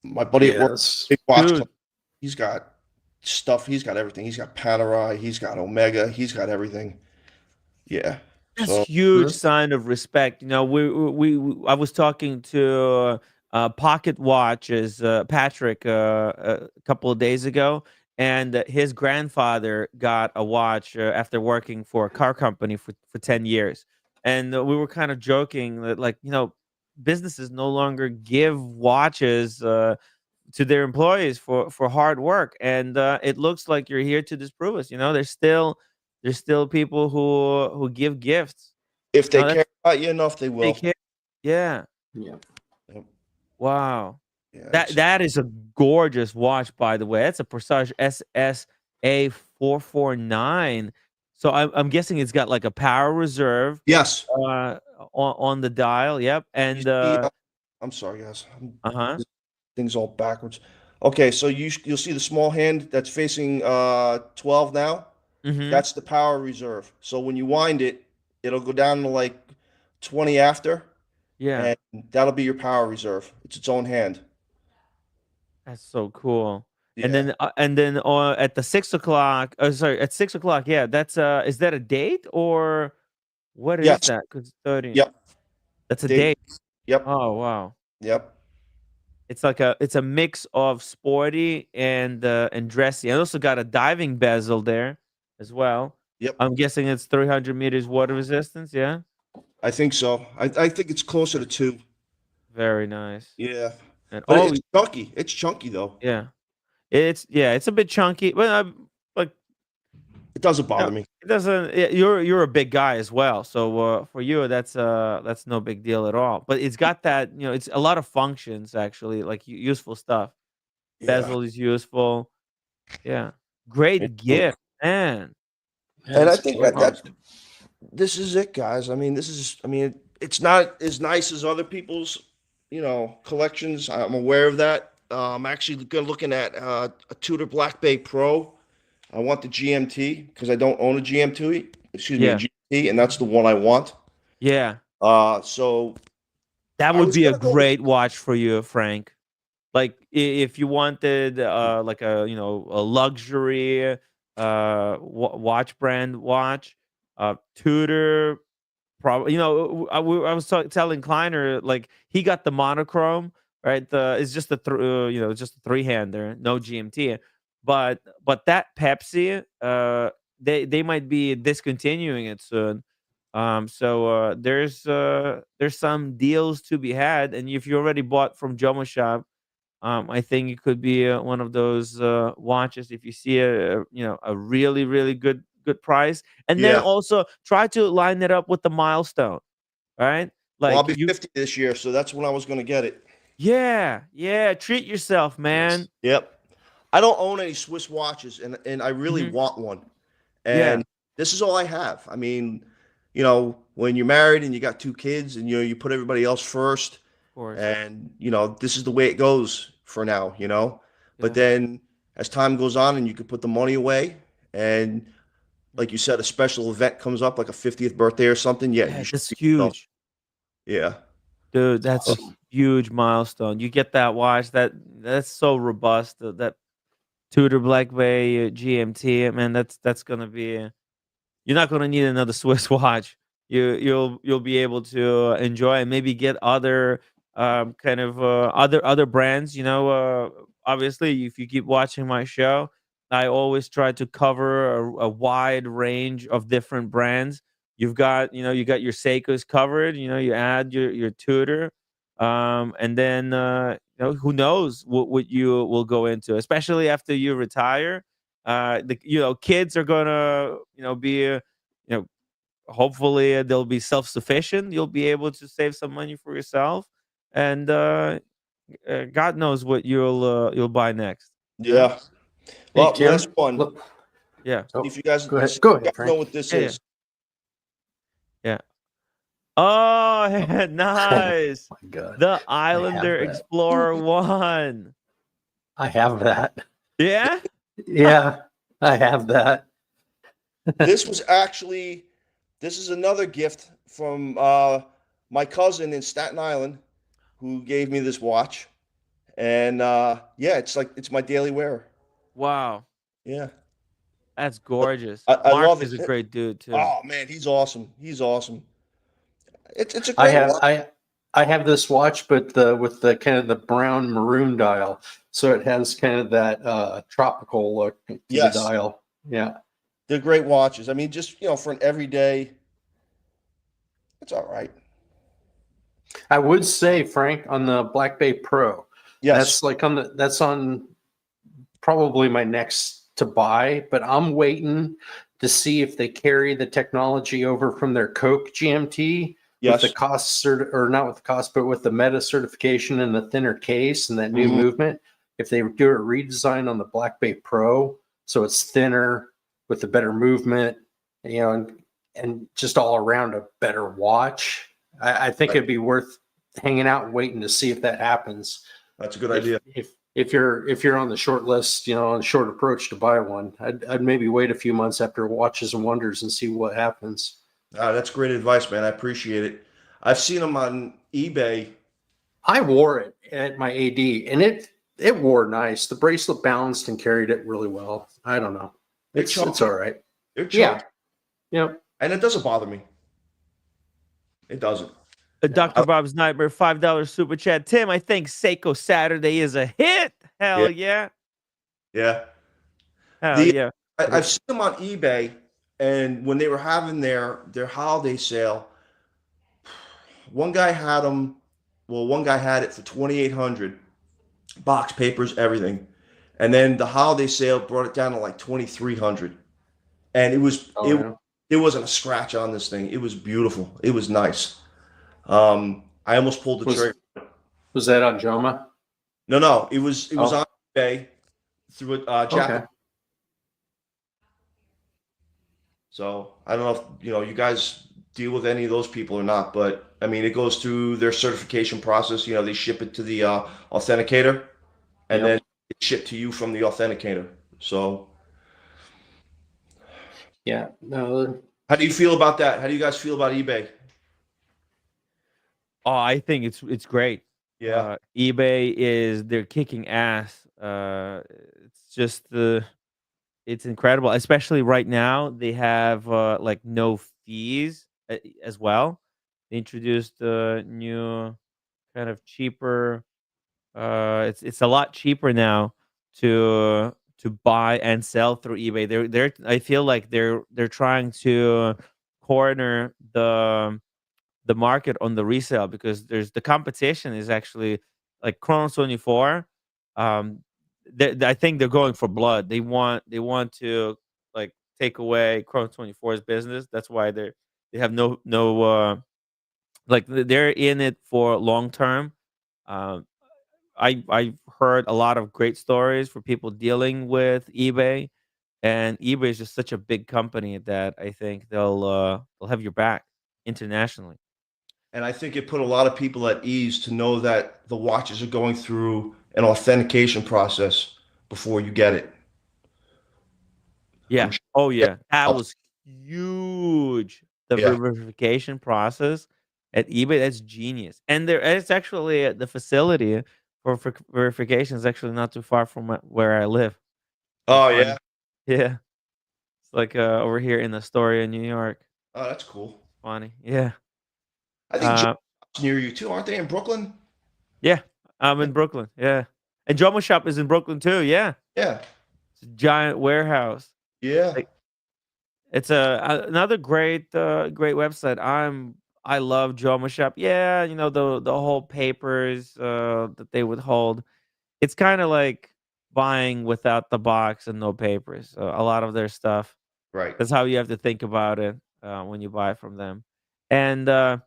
my buddy at work, Yes. big watch Dude. club, he's got stuff. He's got everything. He's got Panerai. He's got Omega. He's got everything. Yeah. That's So huge Mhm. sign of respect. I was talking to Pocket Watches, Patrick, a couple of days ago, and his grandfather got a watch after working for a car company for 10 years. And we were kind of joking that, like, businesses no longer give watches to their employees for hard work, and it looks like you're here to disprove us. There's still people who give gifts. If they No, care that's about you enough, they they will. care. Yeah. Yeah. Yep. Wow. Yeah, That is a gorgeous watch, by the way. That's a Presage SSA 449. So I'm guessing it's got like a power reserve yes. on the dial. Yep. You And see, I'm sorry, guys. uh-huh. This thing's all backwards. Okay, so you'll see the small hand that's facing 12 now. Mm-hmm. That's the power reserve. So when you wind it, it'll go down to like 20 after, Yeah. and that'll be your power reserve. It's its own hand. That's so cool. Yeah. And then at the 6 o'clock, sorry, at 6 o'clock, yeah, that's is that a date or what is Yes. that? Because 30. Yep. That's a Date. date. Yep. Oh wow. Yep. It's a mix of sporty and dressy. I also got a diving bezel there as well. Yep. I'm guessing it's 300 meters water resistance. Yeah. I think so. I think it's closer to 2. Very nice. Yeah. And But it's chunky. It's chunky though. yeah, it's a bit chunky, but It doesn't bother me. it doesn't. You're a big guy as well, so for you that's no big deal at all. But it's got that, it's a lot of functions actually, like useful stuff. Yeah. Bezel is useful. Yeah, great gift, man. And I think that this is it, guys. I mean, it's not as nice as other people's, collections. I'm aware of that. I'm actually looking at a Tudor Black Bay Pro. I want the GMT because I don't own a GMT. Excuse me, a GMT, and that's the one I want. Yeah. So that would be a great watch for you, Frank. Like if you wanted like a luxury watch brand watch, Tudor. Probably, I was telling Kleiner, like he got the monochrome, right? It's just just a 3-hander, no GMT. But that Pepsi, they might be discontinuing it soon. So there's some deals to be had, and if you already bought from Jomo Shop, I think it could be one of those watches if you see a really really good price, and then also try to line it up with the Milestone, right? Well, I'll be 50 this year, so that's when I was going to get it. Yeah, treat yourself, man. Yep. I don't own any Swiss watches, and I really want one. And this is all I have. I mean, when you're married and you got 2 kids, and you put everybody else first, of course. And this is the way it goes for now. But then as time goes on, and you can put the money away, and like you said, a special event comes up, like a 50th birthday or something. Yeah, that's huge. Yeah, dude, that's a huge milestone. You get that watch. That's so robust. That Tudor Black Bay GMT, man. That's gonna be. You're not gonna need another Swiss watch. You'll be able to enjoy and maybe get other kind of other brands. Obviously, if you keep watching my show, I always try to cover a wide range of different brands. You got your Seikos covered. You add your Tudor, and then who knows what you will go into, especially after you retire. Kids are gonna be hopefully they'll be self-sufficient. You'll be able to save some money for yourself, and God knows what you'll buy next. Yeah. Well, last one. Yeah. If you guys go ahead, know what this is. Yeah. Oh, nice. Oh my God. The Islander Explorer 1. I have that. Yeah? Yeah, I have that. This is another gift from my cousin in Staten Island who gave me this watch. And it's my daily wear. Wow. Yeah. That's gorgeous. I love it. Is a great dude too. Oh man, he's awesome. It's a great watch. I have this watch, but with the kind of the brown maroon dial, so it has kind of that tropical look to the dial. Yeah, they're great watches. I mean, just for an everyday, it's all right. I would say, Frank, on the Black Bay Pro, Yes. That's on probably my next to buy, but I'm waiting to see if they carry the technology over from their Coke GMT with the cost or not with the cost, but with the meta certification and the thinner case and that new movement. If they do a redesign on the Black Bay Pro, so it's thinner with the better movement, and just all around a better watch, I think it'd be worth hanging out and waiting to see if that happens. That's a good idea. If you're on the short list, on a short approach to buy one, I'd maybe wait a few months after Watches and Wonders and see what happens. That's great advice, man. I appreciate it. I've seen them on eBay. I wore it at my AD, and it wore nice. The bracelet balanced and carried it really well. I don't know. It's all right. They're chunky. Yeah. And it doesn't bother me. It doesn't. Dr. Bob's Nightmare, $5 super chat. Tim, I think SEIKO Saturday is a hit. Hell yeah. Yeah. Hell yeah. I've seen them on eBay, and when they were having their holiday sale, one guy had it for $2,800, box papers, everything, and then the holiday sale brought it down to like $2,300, and it wasn't a scratch on this thing. It was beautiful. It was nice. I almost pulled the trigger. Was that on Joma? No. It was on eBay through a Japanese. So I don't know if you guys deal with any of those people or not, but I mean, it goes through their certification process. They ship it to the authenticator, and then it's shipped to you from the authenticator. So yeah, no. How do you feel about that? How do you guys feel about eBay? Oh, I think it's great. Yeah. eBay they're kicking ass. It's just it's incredible, especially right now. They have like no fees as well. They introduced a new kind of cheaper. It's a lot cheaper now to buy and sell through eBay. They're I feel like they're trying to corner the market on the resale, because the competition is actually like Chronos 24. I think they're going for blood. They want to like take away Chronos 24's business. That's why they have no like they're in it for long term. I've heard a lot of great stories for people dealing with eBay, and eBay is just such a big company that I think they'll have your back internationally. And I think it put a lot of people at ease to know that the watches are going through an authentication process before you get it. Yeah. Oh yeah. That was huge. The verification process at eBay, that's genius. And it's actually the facility for verification is actually not too far from where I live. Oh yeah. Yeah. It's like over here in Astoria, New York. Oh, that's cool. Funny. Yeah. I think near you too, aren't they, in Brooklyn? Yeah, I'm in Brooklyn. Yeah, and Jomo Shop is in Brooklyn too. Yeah, yeah, it's a giant warehouse. Yeah, it's another great website. I love Jomo Shop. Yeah, the whole papers that they withhold. It's kind of like buying without the box and no papers. A lot of their stuff. Right. That's how you have to think about it when you buy from them, and.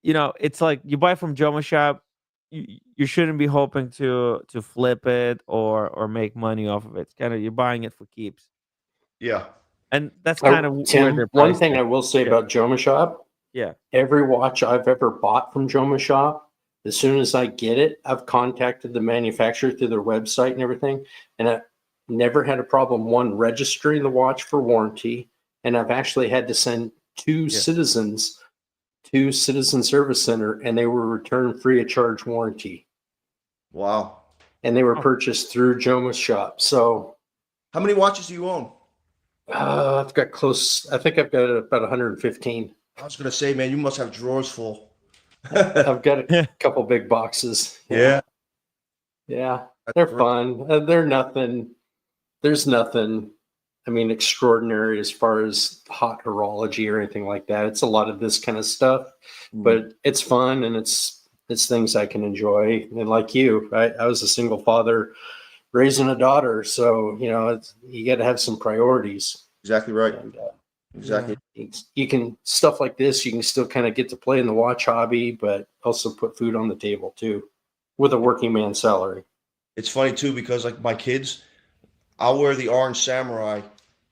It's like you buy from Jomo Shop, you shouldn't be hoping to flip it or make money off of it. It's kind of, you're buying it for keeps. Yeah. And that's kind of Tim, where one thing I will say about Jomo Shop. Yeah. Every watch I've ever bought from Jomo Shop, as soon as I get it, I've contacted the manufacturer through their website and everything, and I never had a problem registering the watch for warranty, and I've actually had to send two citizens to Citizen Service Center, and they were returned free of charge warranty. Wow. And they were purchased through Jomo's Shop. So how many watches do you own? I've got I think I've got about 115. I was going to say, man, you must have drawers full. I've got a couple big boxes. Yeah. Yeah. They're fun. There's nothing, extraordinary as far as hot horology or anything like that. It's a lot of this kind of stuff, but it's fun and it's it's things I can enjoy. And like you, I was a single father raising a daughter, so you got to have some priorities. Exactly right. And Exactly. you can stuff like this. You can still kind of get to play in the watch hobby, but also put food on the table too, with a working man's salary. It's funny too because like my kids, I'll wear the orange samurai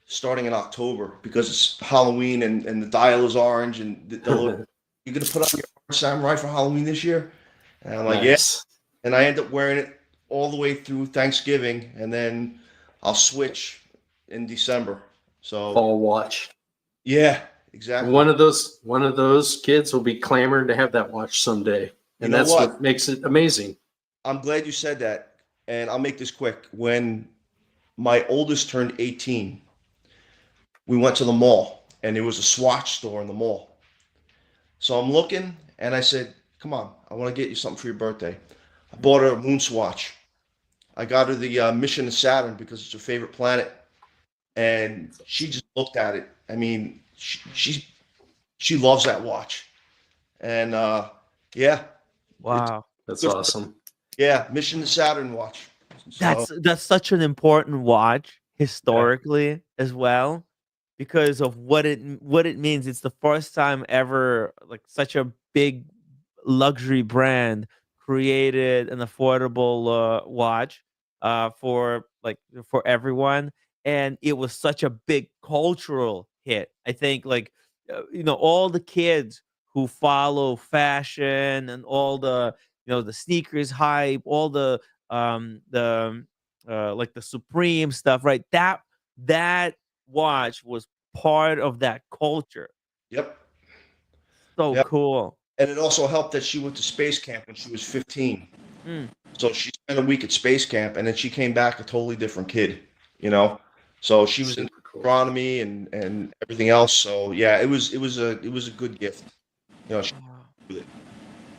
starting in October because it's Halloween and the dial is orange and you're gonna put on your orange samurai for Halloween this year, and I'm like, Nice. and I end up wearing it all the way through Thanksgiving, and then I'll switch in December. So Fall watch. yeah, exactly. One of those kids will be clamoring to have that watch someday, and that's what makes it amazing. I'm glad you said that, and I'll make this quick. When my oldest turned 18, we went to the mall, and there was a Swatch store in the mall. So I'm looking, and I said, "Come on, I want to get you something for your birthday." I bought her a moon swatch. I got her the Mission to Saturn because it's her favorite planet, and she just looked at it. I mean, she loves that watch, and yeah, Wow, that's awesome. Yeah, Mission to Saturn watch. So, that's such an important watch historically as well, because of what it means. It's the first time ever like such a big luxury brand created an affordable watch for everyone, and it was such a big cultural hit. I think like all the kids who follow fashion and all the the sneakers hype, all the like the Supreme stuff, right? That watch was part of that culture. yep. So Yep. cool. And it also helped that she went to space camp when she was 15. Mm. So she spent a week at space camp, and then she came back a totally different kid. So she was in astronomy and everything else. So yeah, it was a good gift. She with it.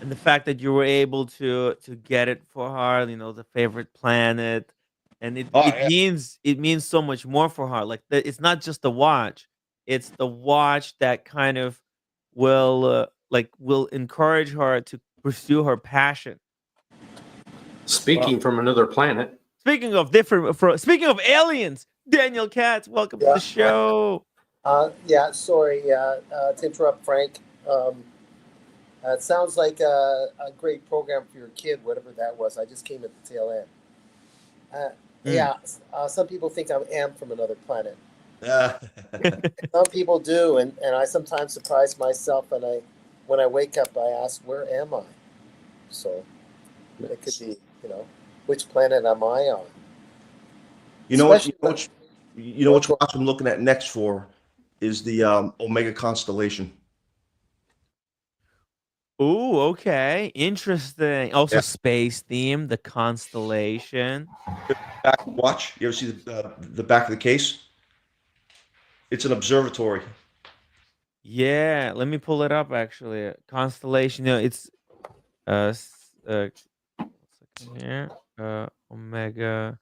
And the fact that you were able to get it for her, the favorite planet, and it yeah. means so much more for her. Like it's not just the watch; it's the watch that kind of will encourage her to pursue her passion. Speaking from another planet. Speaking of aliens, Daniel Katz, welcome to the show. Sorry to interrupt, Frank. It sounds like a great program for your kid, whatever that was. I just came at the tail end. Some people think I am from another planet. Some people do, and I sometimes surprise myself, and when I wake up, I ask, where am I? So it could be, which planet am I on? You know which watch I'm looking at next for is the Omega constellation. Ooh, okay, interesting. Also, space theme, the constellation. Back watch. You ever see the back of the case? It's an observatory. Yeah, let me pull it up. Actually, constellation. It's here. Omega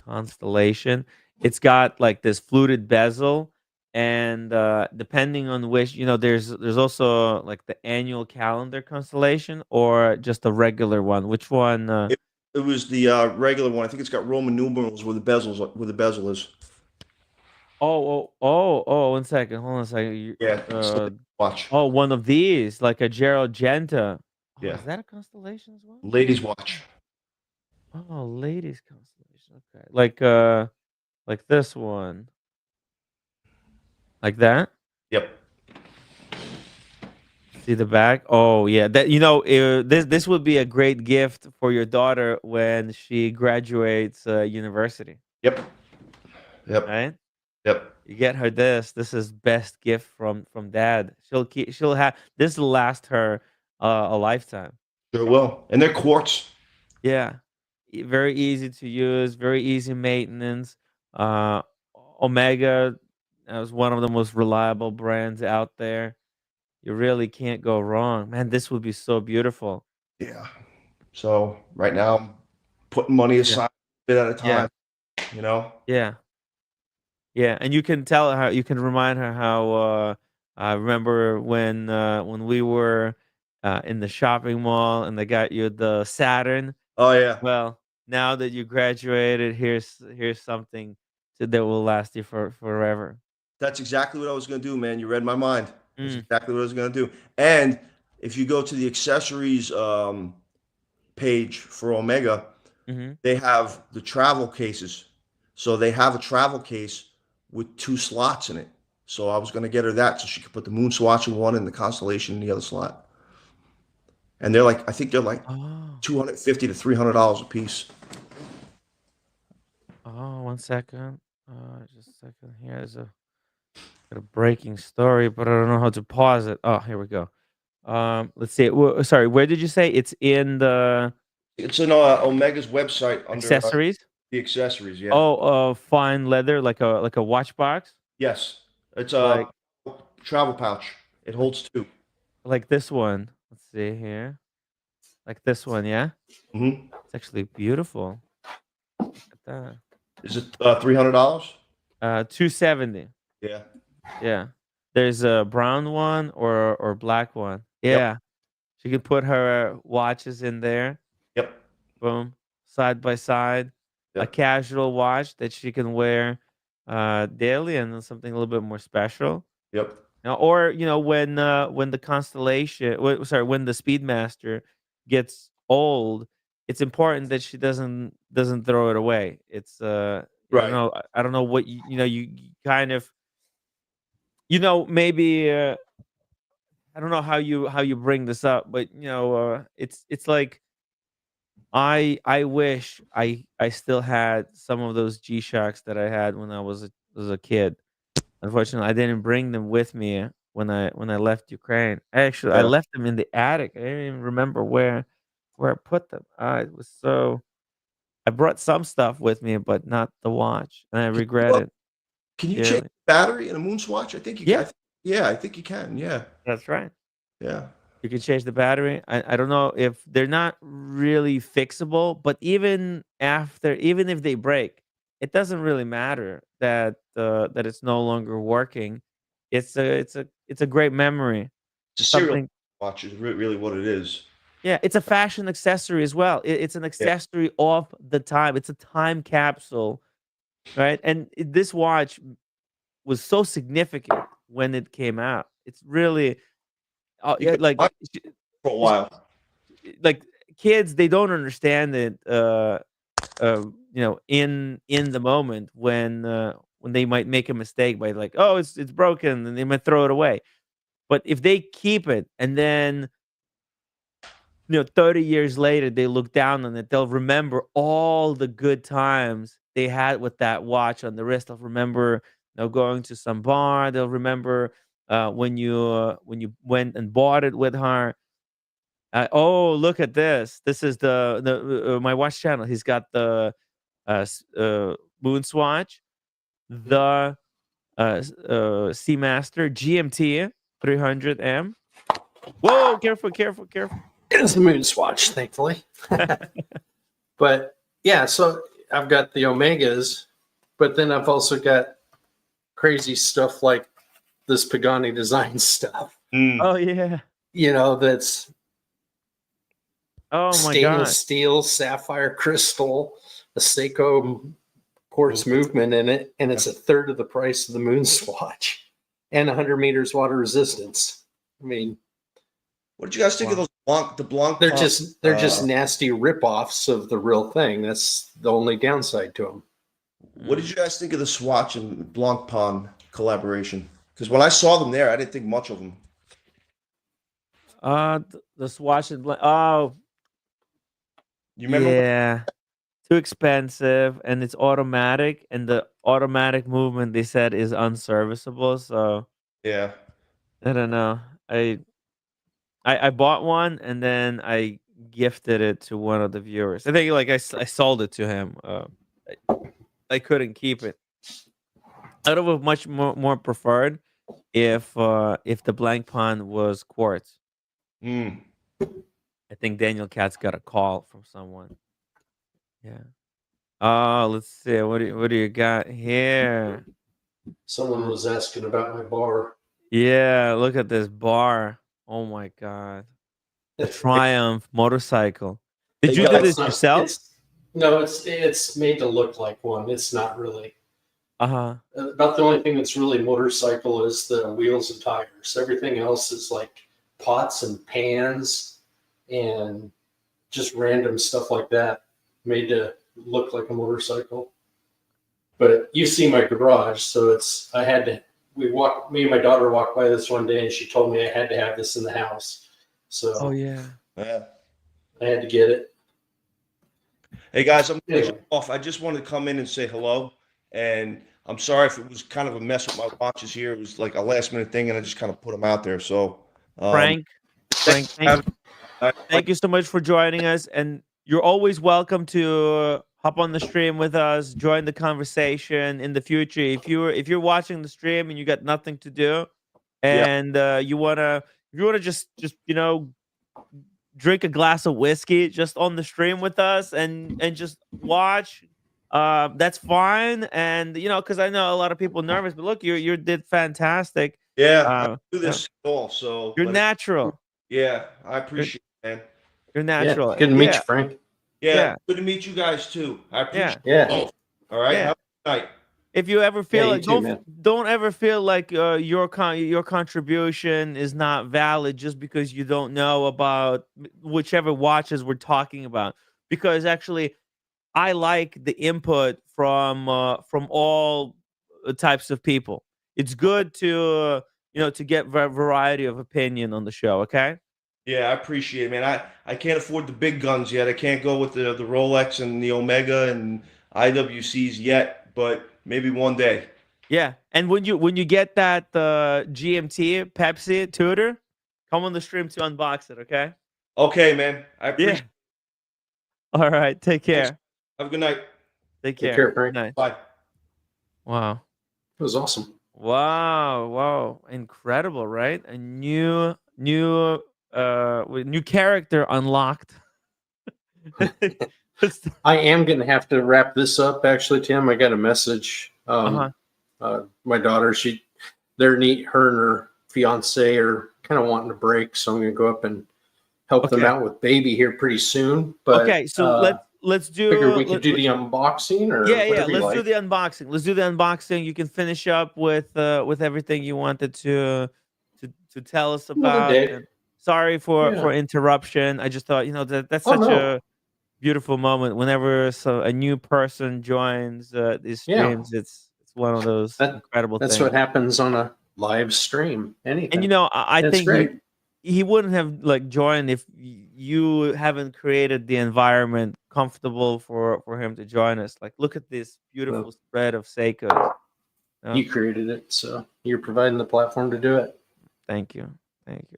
constellation. It's got like this fluted bezel, and depending on which, there's also like the annual calendar constellation or just a regular one. Which one? It was the regular one. I think it's got Roman numerals where the bezel is. Oh! 1 second. Hold on a second. Watch. Oh, one of these, like a Gerald Genta. Oh, Yeah. is that a constellation as well? Ladies watch. Oh, ladies constellation. Okay, like this one, like that. Yep. See the back? Oh yeah, that this would be a great gift for your daughter when she graduates university. Yep. Right? Yep. You get her this. This is best gift from dad. She'll have this will last her a lifetime. Sure will. And they're quartz. Yeah. Very easy to use, very easy maintenance. Omega is one of the most reliable brands out there. You really can't go wrong. Man, this would be so beautiful. Yeah. So right now I'm putting money aside a bit at a time. Yeah. Yeah, and you can remind her how I remember when we were in the shopping mall, and they got you the Saturn. Oh yeah, Well, now that you graduated, here's something that will last you forever. that's exactly what I was gonna do, man. You read my mind. That's Mm, exactly what I was gonna do. And if you go to the accessories page for Omega, hmm they have the travel cases. So they have a travel case with 2 slots in it. So I was gonna get her that so she could put the moon swatch in one and the constellation in the other slot. And they're like, I think they're like Oh, $250 to $300 a piece. oh, 1 second. Just a second. Here is got a breaking story, but I don't know how to pause it. Oh, here we go. Let's see. Sorry, where did you say it's in the It's in Omega's website under accessories? the accessories. Yeah. Oh, fine leather, like a watch box, Yes. It's like a travel pouch. It holds 2. like this one. Let's see here, like this one. Yeah, Mm-hmm. it's actually beautiful. Look at that. Is it $300? 270. Yeah. Yeah. There's a brown one or black one. Yep. Yeah. She could put her watches in there. Yep. Boom. Side by side. A Yep. casual watch that she can wear daily, and then something a little bit more special. Yep. Now, or when the constellation, when the Speedmaster gets old, it's important that she doesn't throw it away. It's Right. I don't know what you kind of maybe I don't know how you bring this up, but it's like I wish I still had some of those G-Shocks that I had when I was a kid. Unfortunately, I didn't bring them with me when I left Ukraine. I Yeah. left them in the attic. I didn't even remember where I put them. It was so I brought some stuff with me, but not the watch, and I regret Well, it can you change dearly. the battery in a moon swatch? I think you can. Yeah, Yeah, I think you can. Yeah. that's right. Yeah. You can change the battery. I don't know if they're not really fixable, but even if they break, it doesn't really matter that it's no longer working. It's a great memory. It's a serial Something. watch is really what it is. Yeah, it's a fashion accessory as well. It's an Yeah. accessory of the time. It's a time capsule, right? And this watch was so significant when it came out. It's really You could like watch it for a while. like kids, they don't understand it in the moment when they might make a mistake by like, oh, it's broken, and they might throw it away. But if they keep it and then 30 years later they look down on it, they'll remember all the good times they had with that watch on the wrist. They'll remember going to some bar. They'll remember when you went and bought it with her. Oh, look at this. This is the my watch channel. He's got the Moon Swatch, the Seamaster GMT 300M. Whoa, careful, careful, careful. It's the moon swatch, thankfully. But yeah, so I've got the Omegas, but then I've also got crazy stuff like this Pagani design stuff. Oh yeah. That's Oh my stainless god. steel, sapphire crystal, a Seiko quartz movement in it, and it's a third of the price of the moon swatch and 100 meters water resistance. I mean, What did you guys think of those the Blanc? they're just nasty ripoffs of the real thing. That's the only downside to them. What did you guys think of the Swatch and Blanc Pond collaboration? Because when I saw them there, I didn't think much of them. The Swatch and oh You remember? yeah, too expensive, and it's automatic, and the automatic movement they said is unserviceable. So Yeah. I don't know. I bought one, and then I gifted it to one of the viewers. I think like I sold it to him. I couldn't keep it. I would have much more preferred if the blank pond was quartz. Mm. I think Daniel Katz got a call from someone. Yeah. Oh, let's see. What do you got here? Someone was asking about my bar. Yeah, look at this bar. Oh my god. the Triumph motorcycle. Did Hey, you do guys, this yourself? It's made to look like one. It's not really. Uh-huh. About the only thing that's really motorcycle is the wheels and tires. Everything else is like pots and pans and just random stuff like that, made to look like a motorcycle. But you see my garage, so me and my daughter walked by this one day and she told me I had to have this in the house. So Oh yeah. Yeah. I had to get it. Hey guys, I'm gonna Anyway. jump off. I just wanted to come in and say hello, and I'm sorry if it was kind of a mess with my watches here. It was like a last minute thing, and I just kind of put them out there. So, Frank, thank you so much for joining us, and you're always welcome to hop on the stream with us, join the conversation in the future. If you're watching the stream and you got nothing to do, and you wanna just drink a glass of whiskey just on the stream with us and just watch, that's fine. And because I know a lot of people are nervous, but look, you did fantastic. Yeah, I do this at all. So You're natural. Yeah, I appreciate it, man. You're natural. Yeah, good to meet you, Frank. Yeah, good to meet you guys too. I appreciate it. All right, have a good night. If you ever feel like too, don't ever feel like your contribution is not valid just because you don't know about whichever watches we're talking about, because actually I like the input from all types of people. It's good to to get variety of opinion on the show. Okay. Yeah, I appreciate it, man. I can't afford the big guns yet. I can't go with the Rolex and the Omega and IWCs yet, but maybe one day. Yeah, and when you get that GMT Pepsi Tudor, come on the stream to unbox it. Okay. Okay, man. I appreciate it. All right. Take care. Thanks. Have a good night. Take care. Take care, Frank. Good night. Bye. Wow. It was awesome. Wow. Incredible, right? A new character unlocked. I am going to have to wrap this up, actually, Tim. I got a message. My daughter, her and her fiance are kind of wanting to break, so I'm going to go up and help them out with baby here pretty soon. But okay, so let's do. Figure we could do the unboxing, or let's do the unboxing. Let's do the unboxing. You can finish up with everything you wanted to tell us about. Sorry for interruption. I just thought that's such a beautiful moment. Whenever a new person joins these streams, it's one of those incredible things. That's what happens on a live stream. Anything. And I think he wouldn't have joined if you haven't created the environment comfortable for him to join us. Look at this beautiful spread of Seikos. You created it, so you're providing the platform to do it. Thank you.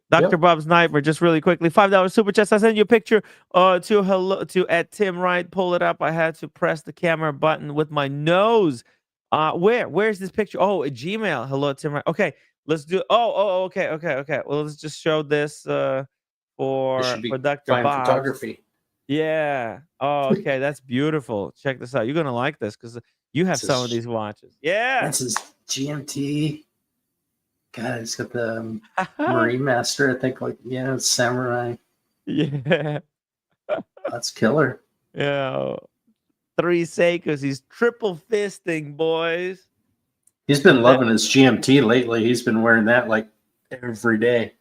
Dr. Bob Sniper, just really quickly, $5 super chat. I sent you a picture to at Tim Wright. Pull it up. I had to press the camera button with my nose. Where's this picture? Oh, a Gmail. Hello, Tim Wright. Okay, let's do. Okay. Well, let's just show this for Dr. Bob. Photography. Yeah. Oh, okay. That's beautiful. Check this out. You're gonna like this because you have some of these watches. Yeah. This is GMT. God, it's got the Marine Master, I think, it's samurai. Yeah. That's killer. Yeah. 3 Seikos. He's triple fisting, boys. He's been loving his GMT lately. He's been wearing that every day.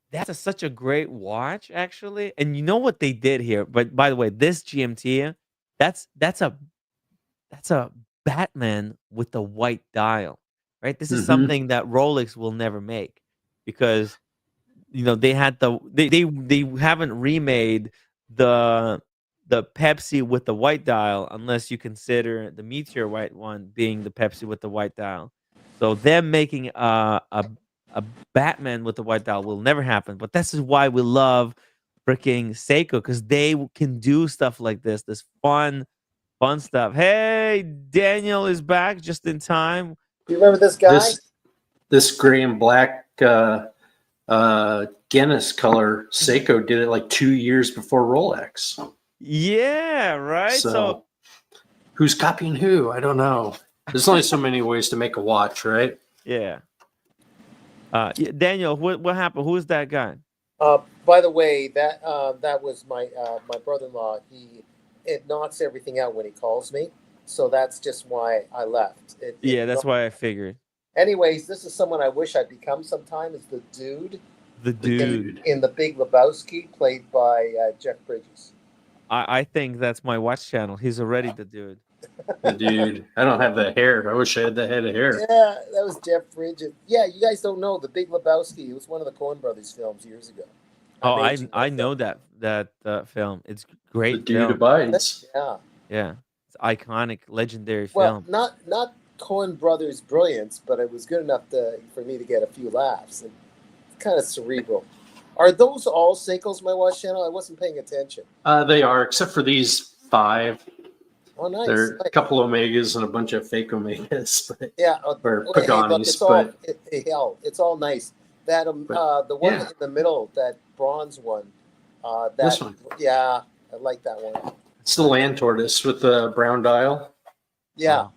That's such a great watch, actually. And you know what they did here? But by the way, this GMT, that's a Batman with the white dial. Right, this is something that Rolex will never make, because they haven't remade the Pepsi with the white dial, unless you consider the Meteor white one being the Pepsi with the white dial. So them making a Batman with the white dial will never happen. But this is why we love freaking Seiko, because they can do stuff like this fun stuff. Hey, Daniel is back just in time. Do you remember this guy? This gray and black Guinness color Seiko did it 2 years before Rolex. Yeah, right. So who's copying who? I don't know. There's only so many ways to make a watch, right? Yeah. Daniel, what happened? Who is that guy? By the way, that was my brother-in-law. It knocks everything out when he calls me, so that's just why I left. Yeah, that's why I figured. Anyways, this is someone I wish I'd become sometime. Is the dude The dude. in The Big Lebowski, played by Jeff Bridges. I think that's my watch channel. He's already the dude. The dude. I don't have that hair. I wish I had that head of hair. Yeah, that was Jeff Bridges. Yeah, you guys don't know The Big Lebowski. It was one of the Coen Brothers films years ago. Oh, I know that film. It's great. The dude film. abides. Yeah. Yeah, it's iconic, legendary Well, film. not Coen Brothers' brilliance, but it was good enough for me to get a few laughs. And kind of cerebral. Are those all Seikos, my watch channel? I wasn't paying attention. They are, except for these 5. Oh, nice. There are a couple Omegas and a bunch of fake Omegas. But, yeah. or Hey, look, Paganis. it's all nice. That the one in the middle, that bronze one. This one. Yeah, I like that one. It's the land tortoise with the brown dial. Yeah.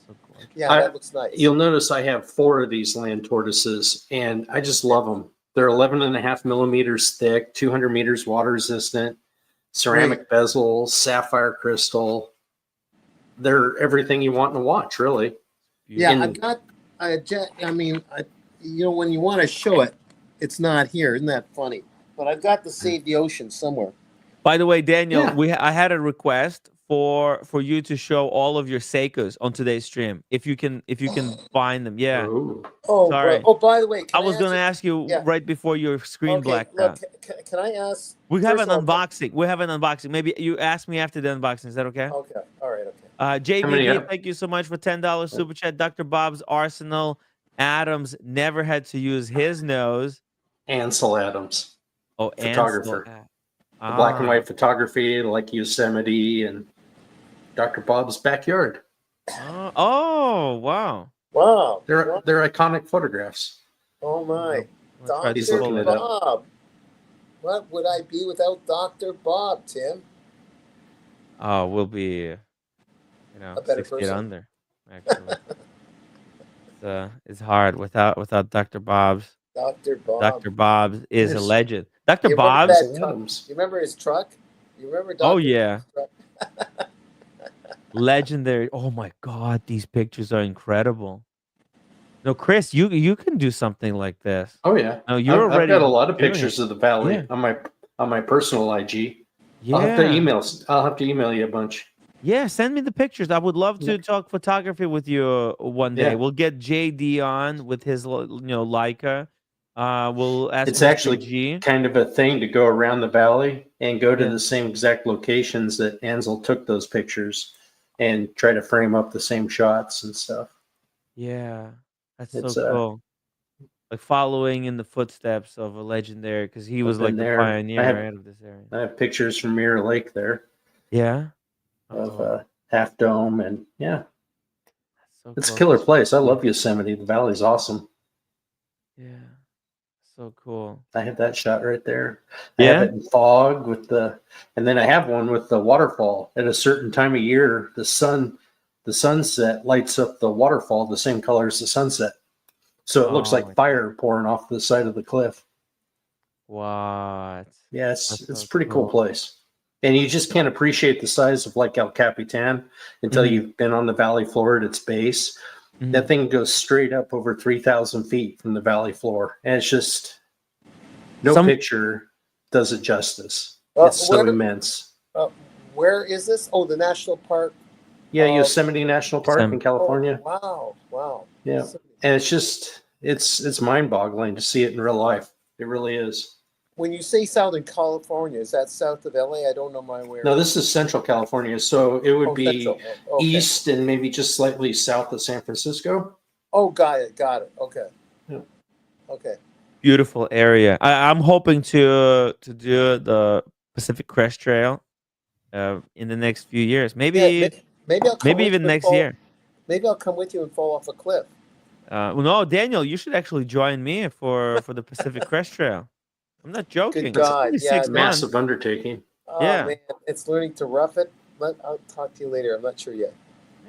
So cool. Yeah, that looks nice. You'll notice I have 4 of these land tortoises, and I just love them. They're 11.5 millimeters thick, 200 meters water resistant, ceramic bezels, sapphire crystal. They're everything you want in a watch, really. Yeah, And- I've got. When you want to show it, it's not here. Isn't that funny? But I've got the Save the Ocean somewhere. By the way, Daniel, Yeah. I had a request for you to show all of your Seikos on today's stream. If you can find them. Yeah. Ooh. Oh, Sorry. By the way, I was going to ask you right before your screen blacked out. Can I ask? We have an first of all- unboxing. We have an unboxing. Maybe you ask me after the unboxing. Is that okay? Okay. All right. Okay. many JBB, are- thank you so much for $10 super chat. Dr. Bob's Arsenal. Adams never had to use his nose. Ansel Adams, Oh, photographer. Ansel. The black and white photography, like Yosemite and Dr. Bob's backyard. Oh, wow. Wow. They're iconic photographs. Oh my. Let's try to He's Dr. looking pull it up. Bob. What would I be without Dr. Bob, Tim? Oh, we'll be, A better 6 feet person. under. Actually, it's hard without Dr. Bob's. Dr. Bob. Dr. Bob's is a Yes. legend. Dr. You remember Bob's. that truck? Adams. You remember his truck? You remember Dr. Oh yeah, Bob's truck? legendary. Oh my God, these pictures are incredible. No, Chris, you can do something like this. Oh yeah. No, you're I've already got a lot of doing pictures it. of the valley Yeah. on my personal IG. Yeah. I'll have to email you a bunch. Yeah, send me the pictures. I would love to talk photography with you one day. Yeah. We'll get JD on with his, Leica. We'll ask It's Mr. actually G. kind of a thing to go around the valley and go to Yeah. the same exact locations that Ansel took those pictures and try to frame up the same shots and stuff. Yeah, that's It's, so cool. Like following in the footsteps of a legendary, because he was been like the there. pioneer, I have- right, of this area. I have pictures from Mirror Lake there Yeah. of Oh, Half Dome, and yeah, that's so it's a cool. killer place. I love Yosemite. The valley's awesome. Yeah, so cool. I have that shot right there. I Yeah? have it in fog with and then I have one with the waterfall. At a certain time of year, the sunset lights up the waterfall the same color as the sunset. So it looks Oh my like fire pouring off the side of the cliff. What? Yeah, That's it's so a pretty cool cool. place. And you just can't appreciate the size of like El Capitan until Mhm. you've been on the valley floor at its base. Mhm. That thing goes straight up over 3,000 feet from the valley floor. And it's just no Some- picture does it justice. It's so immense. Where is this? Oh, the national park. Yeah, Yosemite National Park in Sem- California. Oh, wow. Yeah. And it's just it's mind-boggling to see it in real life. It really is. When you say Southern California, is that south of LA? I don't know my way. No, this is Central California, so it would be Central. Okay. east and maybe just slightly south of San Francisco. Oh, got it. Okay. Yeah. Okay. Beautiful area. I'm hoping to do the Pacific Crest Trail in the next few years. Maybe Maybe I'll come maybe with even you and next fall- year. Maybe I'll come with you and fall off a cliff. No, Daniel, you should actually join me for the Pacific Crest Trail. I'm not joking. Good God, It's yeah, 6 man. months. Massive undertaking. Oh, Yeah. man, it's learning to rough it. I'll talk to you later. I'm not sure yet.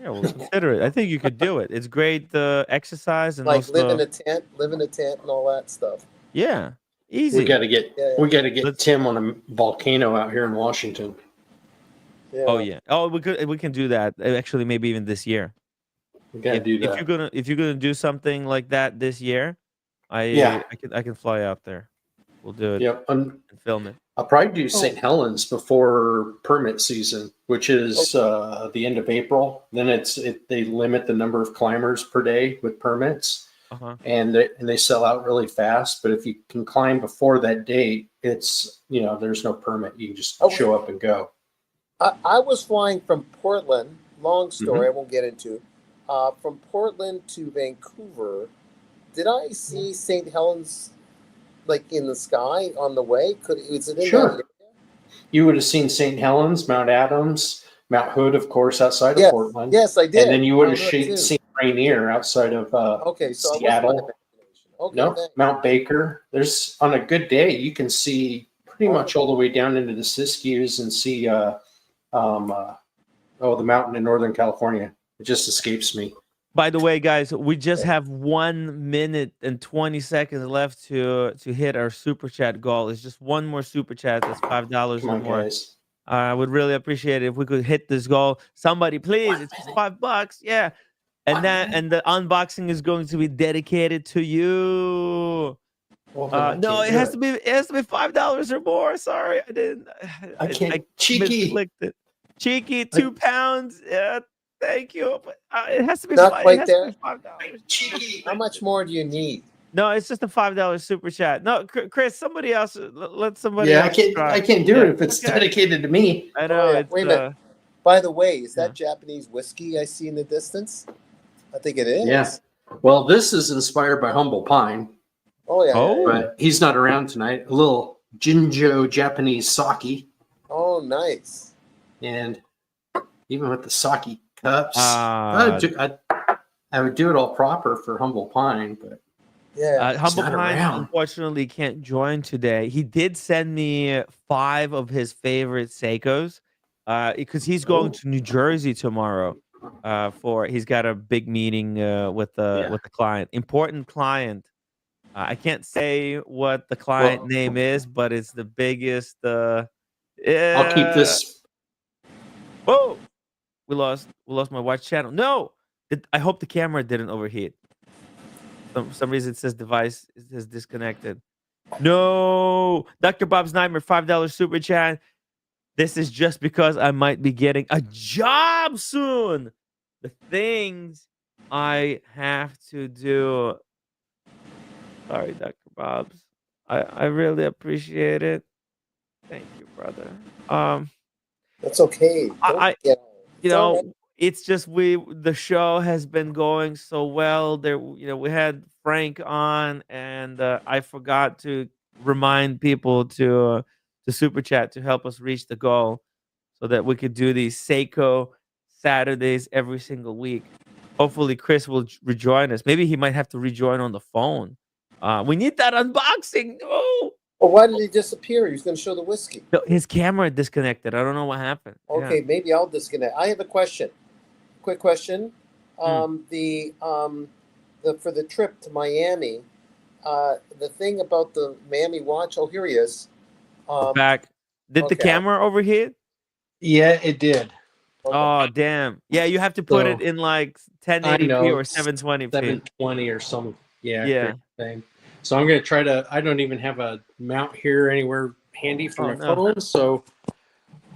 Yeah, we'll consider it. I think you could do it. It's great exercise and Like also live in a tent and all that stuff. yeah. Easy. We got to get Yeah, we got to get Let's- Tim on a volcano out here in Washington. yeah. Oh yeah. Oh, we can do that. Actually, maybe even this year. We got to do that. If you're gonna do something like that this year, Yeah. I can fly out there. We'll do it Yep. and film it. I'll probably do St. Helens before permit season, which is the end of April. Then they limit the number of climbers per day with permits, and they sell out really fast. But if you can climb before that date, it's there's no permit. You can just show up and go. I was flying from Portland. Long story, I won't get into. From Portland to Vancouver. Did I see St. Helens like in the sky on the way? Is it in that area? You would have seen St. Helens, Mount Adams, Mount Hood, of course, outside of Portland. Yes, I did. And then you would have seen Rainier outside of so Seattle. Okay, Mount Baker. There's on a good day you can see pretty much all the way down into the Siskiyous and see the mountain in Northern California. It just escapes me. By the way, guys, we just have 1 minute and 20 seconds left to hit our super chat goal. It's just one more super chat. That's $5 or more. Guys. I would really appreciate it if we could hit this goal. Somebody, please. It's just $5. Yeah. And the unboxing is going to be dedicated to you. No, it has to be $5 or more. Sorry, I didn't. I can't. I Cheeky. misclicked it. Cheeky, 2 pounds. Yeah. Thank you. But, it has to be not quite there. $5. How much more do you need? No, it's just a $5 super chat. No, Chris, somebody else. Let somebody. Yeah, else I can't do it if it's dedicated to me. I know. Wait a minute. By the way, is that Japanese whiskey I see in the distance? I think it is. Yeah. Well, this is inspired by Humble Pine. Oh yeah. But he's not around tonight. A little Jinjo Japanese sake. Oh, nice. And even with the sake cups, I would do it all proper for Humble Pine, but Humble Pine unfortunately can't join today. He did send me 5 of his favorite Seikos because he's going to New Jersey tomorrow. He's got a big meeting with the client, important client. I can't say what the client name is, but it's the biggest. I'll keep this. Whoa. We lost my watch channel. No, I hope the camera didn't overheat. For some reason it says device is disconnected. No, Dr. Bob's Nightmare, $5 super chat. This is just because I might be getting a job soon. The things I have to do. Sorry, Dr. Bob's. I really appreciate it. Thank you, brother. That's okay. It's just the show has been going so well. We had Frank on, and I forgot to remind people to super chat to help us reach the goal, so that we could do these SEIKO Saturdays every single week. Hopefully, Chris will rejoin us. Maybe he might have to rejoin on the phone. We need that unboxing. Oh. Well, why did he disappear? He was going to show the whiskey. No, his camera disconnected. I don't know what happened. Okay, maybe I'll disconnect. I have a question. Quick question. For the trip to Miami, the thing about the Miami watch. Oh, here he is. Back. Did the camera overheat? Yeah, it did. Okay. Oh, damn. Yeah, you have to put it in like 1080p or 720p. 720 or some. Yeah. Thing. So I'm going to try to. I don't even have a mount here anywhere handy for my phone. So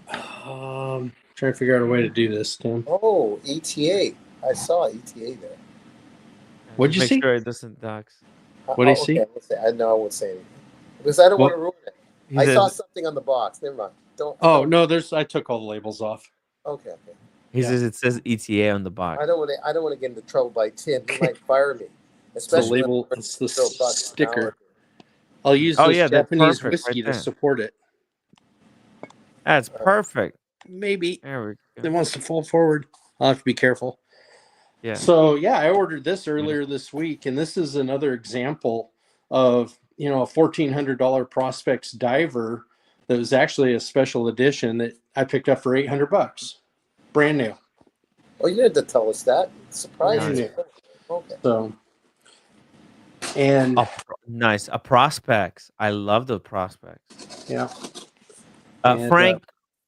trying to figure out a way to do this, Tim. Oh, ETA. I saw ETA there. What'd you see? Make sure it doesn't dox. What do you see? I know I won't say anything because I don't want to ruin it. I saw something on the box. Never mind. No, I took all the labels off. Okay. He says it says ETA on the box. I don't want to get into trouble by Tim. He might fire me. Especially the label. It's the sticker. I'll use this Japanese whiskey to support it. That's perfect. Maybe there we go. It wants to fall forward. I'll have to be careful. Yeah. So I ordered this earlier this week, and this is another example of a $1,400 Prospex diver that was actually a special edition that I picked up for $800, brand new. Oh, you didn't have to tell us that. Surprising. Nice. Okay. So, and Nice. A prospects. I love the prospects. Yeah. And, Frank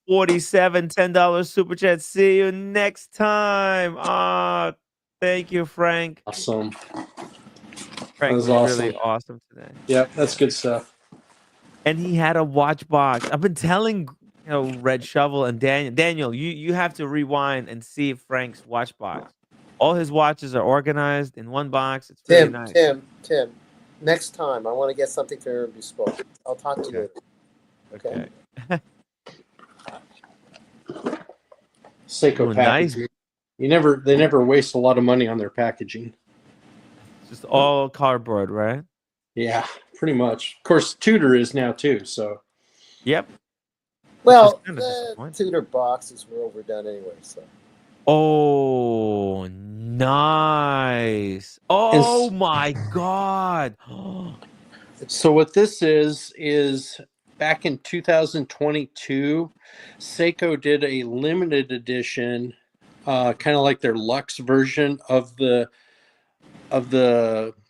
47 $10 super chat. See you next time. Thank you, Frank. awesome. Frank was was really awesome. awesome today. Yep, that's good stuff. And he had a watch box. I've been telling Red Shovel and Daniel, you have to rewind and see Frank's watch box. All his watches are organized in one box. It's really nice. Tim. Next time, I want to get something for Aaron Bespoke. I'll talk to you later. Okay. Seiko packaging. Nice. They never waste a lot of money on their packaging. Just all cardboard, right? Yeah, pretty much. Of course, Tudor is now too. So. Yep. Well, the Tudor boxes were overdone anyway. So. Oh, nice. Oh my God. So what this is back in 2022, Seiko did a limited edition, kind of like their luxe version of the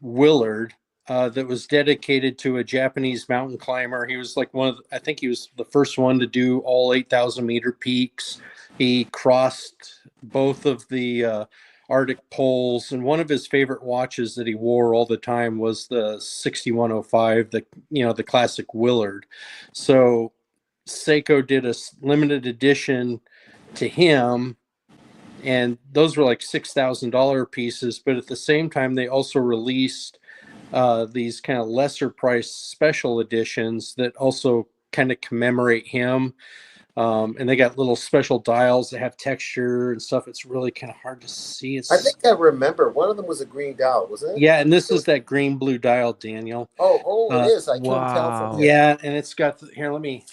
Willard, that was dedicated to a Japanese mountain climber. He was like I think he was the first one to do all 8,000 meter peaks. He crossed both of the Arctic poles, and one of his favorite watches that he wore all the time was the 6105, the classic Willard. So Seiko did a limited edition to him, and those were like $6,000 pieces. But at the same time, they also released these kind of lesser priced special editions that also kind of commemorate him. And they got little special dials that have texture and stuff. It's really kind of hard to see. I think I remember one of them was a green dial, wasn't it? Yeah, and this is that green blue dial, Daniel. Oh, it is. I couldn't tell from here. Yeah, and it's got here. Let me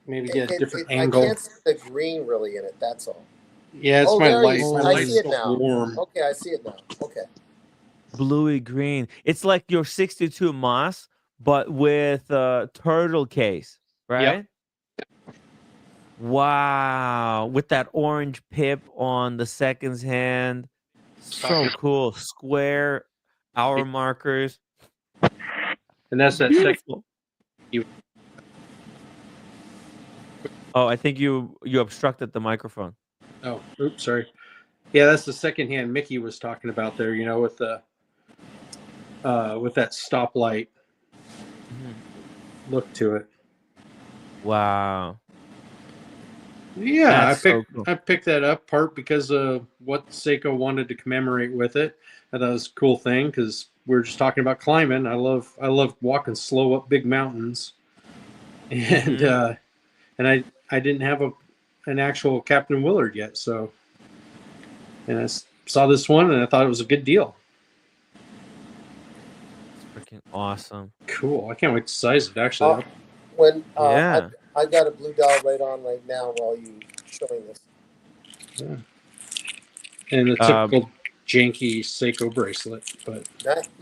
maybe get a different angle. I can't see the green really in it. That's all. Yeah, it's my light. I see it now. Warm. Okay, I see it now. Okay. Bluey green. It's like your 62 Moss, but with a turtle case, right? Yep. Wow. With that orange pip on the seconds hand. So cool. Square hour markers. And that's that beautiful. Oh, I think you obstructed the microphone. Oh, oops, sorry. Yeah, that's the second hand Mickey was talking about there, with the with that stoplight look to it. Wow. Yeah, I picked that up part because of what Seiko wanted to commemorate with it. I thought it was a cool thing because we were just talking about climbing. I love walking slow up big mountains, and I didn't have an actual Captain Willard yet, so and I saw this one and I thought it was a good deal. It's freaking awesome. Cool! I can't wait to size it. Actually, I got a blue dial right now while you showing this. Yeah. And the typical janky Seiko bracelet, but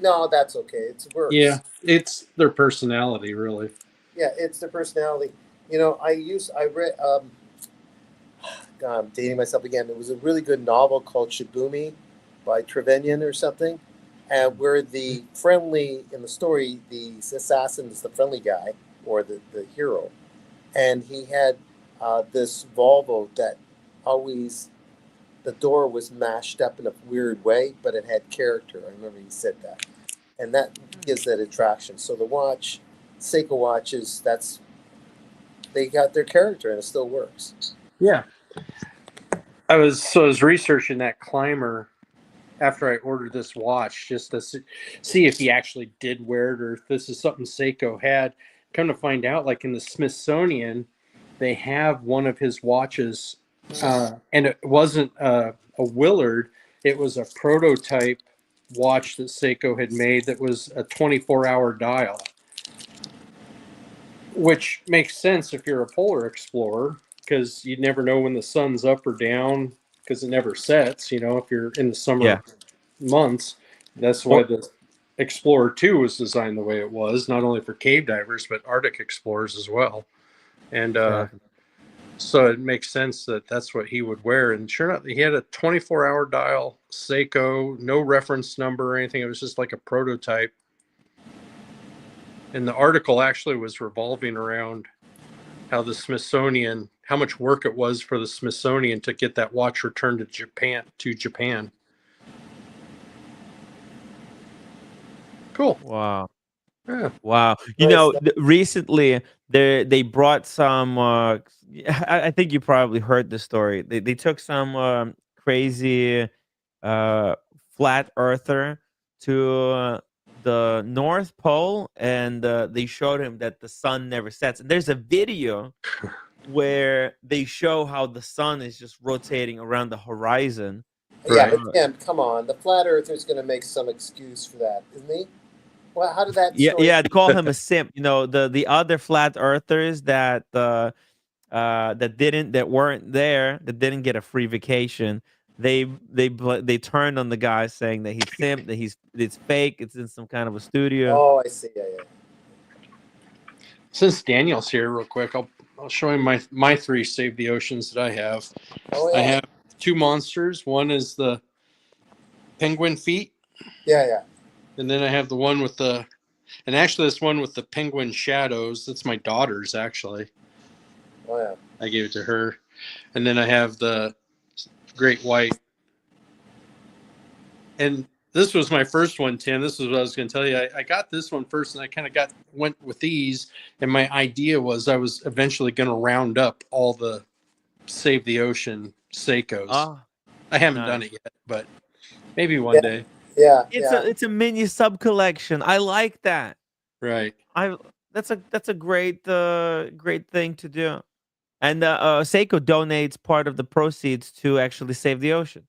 no, that's okay. It works. Yeah, it's their personality, really. Yeah, it's their personality. I read. God, I'm dating myself again. It was a really good novel called Shibumi by Trevenian or something, and where the friendly in the story, the assassin is the friendly guy or the hero. And he had this Volvo that always, the door was mashed up in a weird way, but it had character. I remember he said that. And that gives that attraction. So the watch, Seiko watches, they got their character and it still works. Yeah. I was researching that climber after I ordered this watch just to see if he actually did wear it or if this is something Seiko had. Come to find out, like in the Smithsonian, they have one of his watches, and it wasn't a Willard. It was a prototype watch that Seiko had made that was a 24-hour dial, which makes sense if you're a polar explorer because you never know when the sun's up or down because it never sets. If you're in the summer months, that's why the Explorer 2 was designed the way it was, not only for cave divers, but Arctic explorers as well. And so it makes sense that that's what he would wear. And sure enough, he had a 24-hour dial, Seiko, no reference number or anything. It was just like a prototype. And the article actually was revolving around how much work it was for the Smithsonian to get that watch returned to Japan. Cool. Wow. Yeah. Wow. Nice. Recently they brought some I think you probably heard the story. They took some crazy flat earther to the North Pole, and they showed him that the sun never sets. And there's a video where they show how the sun is just rotating around the horizon. Yeah, Right. but Tim, come on. The flat earther's going to make some excuse for that, isn't he? Well, how did that Yeah, story? yeah, they call him a simp. The other flat earthers that weren't there, that didn't get a free vacation. They turned on the guy, saying that he's simp, that it's fake, it's in some kind of a studio. Oh, I see. Yeah. Since Daniel's here, real quick, I'll show him my 3 Save the Oceans that I have. Oh, yeah. I have 2 monsters. One is the penguin feet, Yeah. and then I have the one with this one with the penguin shadows. That's my daughter's, actually. Oh, yeah. I gave it to her. And then I have the great white. And this was my first one, Tim. This is what I was going to tell you. I got this one first, and I kind of went with these. And my idea was I was eventually going to round up all the Save the Ocean Seikos. I haven't done it yet, but maybe one day. Yeah. It's a mini sub collection. I like that. Right. That's a great thing to do. And Seiko donates part of the proceeds to actually save the ocean.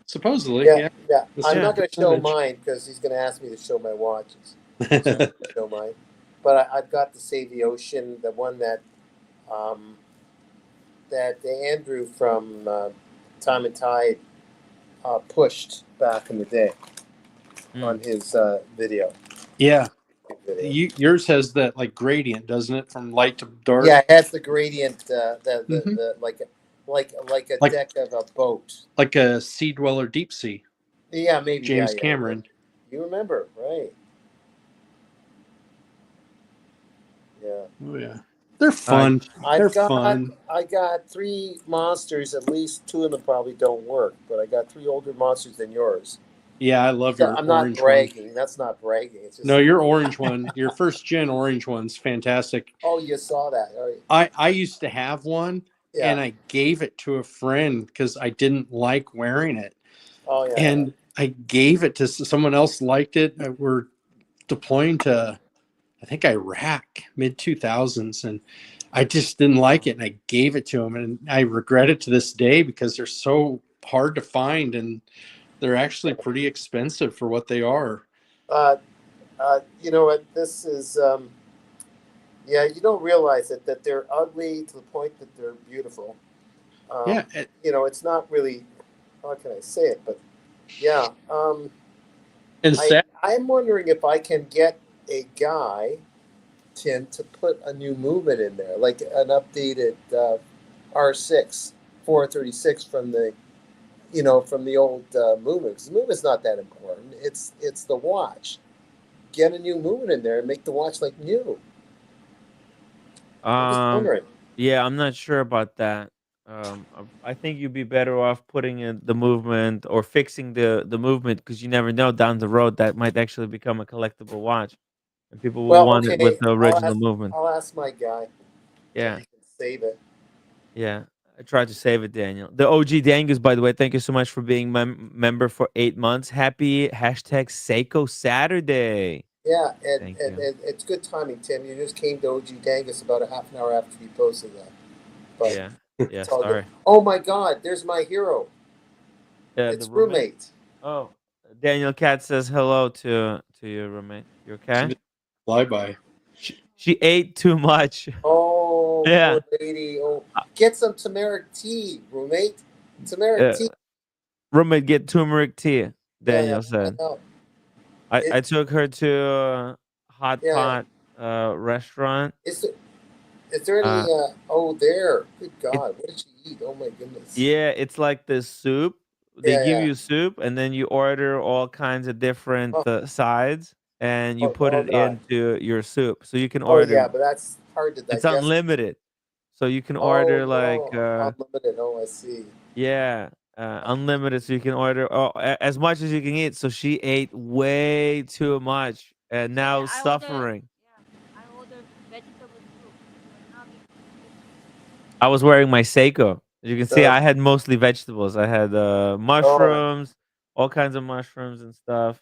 Supposedly, Yeah. yeah. I'm not going to show mine because he's going to ask me to show my watches. So I'm not gonna show mine. But I've got the Save the Ocean, the one that Andrew from Time and Tide pushed back in the day on his video. Yeah. Yours has that like gradient, doesn't it, from light to dark? Yeah, it has the gradient, the like a deck of a boat, like a Sea Dweller Deep Sea. Yeah, maybe James Cameron. You remember, right? Yeah. Oh yeah, they're fun. They're fun. I got 3 monsters. At least 2 of them probably don't work, but I got 3 older monsters than yours. Yeah, I love your I'm not orange bragging. one. That's not bragging. It's just... No, your orange one, your first gen orange one's fantastic. Oh, you saw that. Right. I used to have one, and I gave it to a friend because I didn't like wearing it. Oh, yeah. And I gave it to someone else, liked it. We're deploying to, I think, Iraq, mid-2000s, and I just didn't like it, and I gave it to him, and I regret it to this day because they're so hard to find, and they're actually pretty expensive for what they are. You know what? This is, you don't realize it, that they're ugly to the point that they're beautiful. It's not really, how can I say it? But yeah. I'm wondering if I can get a guy, Tim, to put a new movement in there, like an updated R6 436 from the old movement. Because the movement's not that important. It's the watch. Get a new movement in there and make the watch like new. I'm just wondering. Yeah, I'm not sure about that. I think you'd be better off putting in the movement or fixing the movement, because you never know, down the road that might actually become a collectible watch, and people will want it with the original movement. I'll ask my guy. Yeah. He can save it. Yeah. I tried to save it, Daniel. The OG Dangus, by the way, thank you so much for being member for 8 months. Happy #SEIKO Saturday. Yeah, and it's good timing, Tim. You just came to OG Dangus about a half an hour after you posted that. But yeah, sorry. Oh my God, there's my hero. It's roommate. Oh, Daniel Cat says hello to your roommate. You okay? Flyby. She ate too much. Oh, yeah. Poor lady. Oh, get some turmeric tea, roommate. Turmeric tea. Roommate, get turmeric tea. Daniel said. I took her to a hot pot restaurant. Is there any? There. Good God, what did she eat? Oh my goodness. Yeah, it's like this soup. They give you soup, and then you order all kinds of different sides. and you Oh, put oh it God. into your soup. So you can Oh order. yeah, but that's hard to It's digest. unlimited. So you can Oh order like no, unlimited. Oh, I see. yeah, unlimited. So you can order as much as you can eat. So she ate way too much and now I order, suffering. yeah, I order vegetable soup. So now because I was wearing my Seiko. As you can see, Uh, I had mostly vegetables. I had oh mushrooms, all kinds of mushrooms and stuff.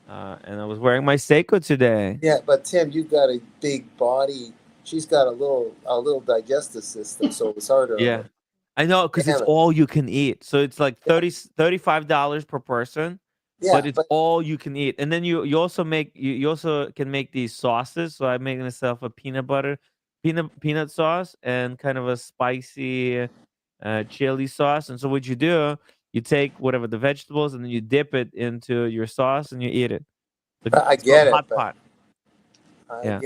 And I was wearing my Seiko today. yeah, but Tim, you've got a big body. She's got a little digestive system, so it's harder on Yeah. her. I know because it's Damn it. all you can eat. So it's like Yeah, $35 per person, but yeah, it's but all you can eat. And then you also make you also can make these sauces. So I made myself a peanut sauce and kind of a spicy chili sauce. And so what you do, you take whatever the vegetables and then you dip it into your sauce and you eat it. I It's called get it, hot pot. Yeah.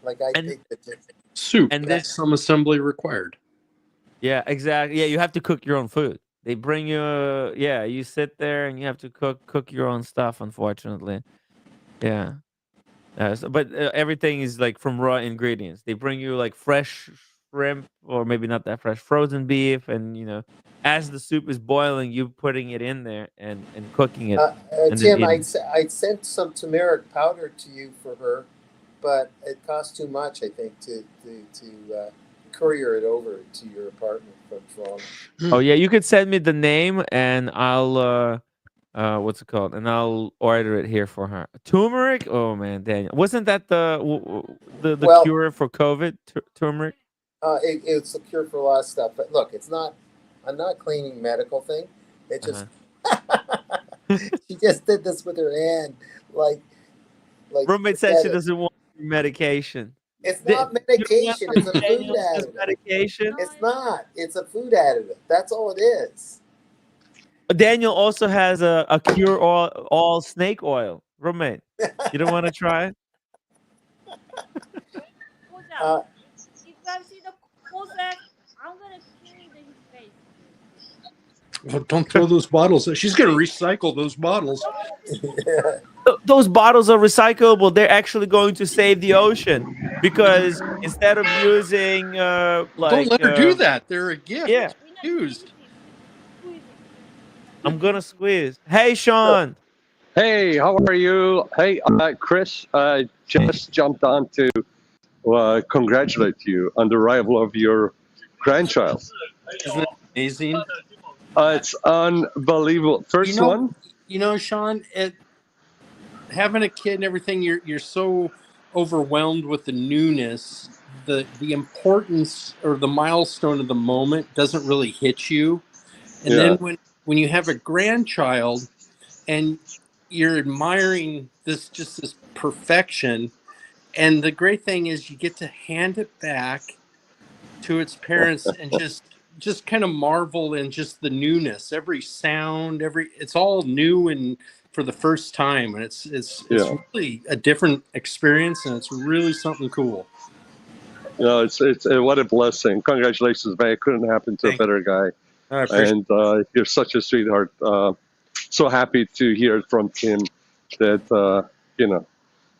like I And think that Soup. and yeah, this Some assembly required. Yeah, exactly. Yeah, you have to cook your own food. They bring you, yeah, you sit there and you have to cook your own stuff. Unfortunately, yeah. But everything is like from raw ingredients. They bring you like fresh shrimp, or maybe not that fresh, frozen beef, and as the soup is boiling, you putting it in there and cooking it, and then Tim, eating. I'd sent some turmeric powder to you for her, but it costs too much, I think, to courier it over to your apartment from Toronto. Oh yeah, you could send me the name and I'll what's it called? And I'll order it here for her. Turmeric? Oh man, Daniel. Wasn't that the Well, cure for COVID? Turmeric? it's a cure for a lot of stuff, but look, it's not. I'm not claiming medical thing. It just Uh-huh. she just did this with her hand, like Roommate said forget she it. doesn't want medication. It's Da- not you don't want medication. It's a food Daniel has additive. medication. no, It's not. It's a food additive. That's all it is. Daniel also has a cure all snake oil. Roommate, you don't want to try it? who's that? Uh, If you guys see the Kozak, I'm gonna kill his face. Well, don't throw those bottles. She's going to recycle those bottles. Those bottles are recyclable. They're actually going to save the ocean because instead of using Don't let her do that. They're a gift. yeah, Used. Squeeze it. I'm gonna squeeze. Hey, Sean. Hey, how are you? Hey, Chris, just jumped on to congratulate you on the arrival of your grandchild. Isn't it amazing? It's unbelievable. First one? Sean, having a kid and everything, you're so overwhelmed with the newness. The importance or the milestone of the moment doesn't really hit you. And Yeah. then when you have a grandchild and you're admiring this perfection, and the great thing is you get to hand it back to its parents and just kind of marvel in just the newness, every sound, it's all new and for the first time, and it's Yeah. really a different experience, and it's really something cool. It's what a blessing. Congratulations, man. It couldn't happen to a better guy. I appreciate And you're such a sweetheart. So happy to hear from Tim that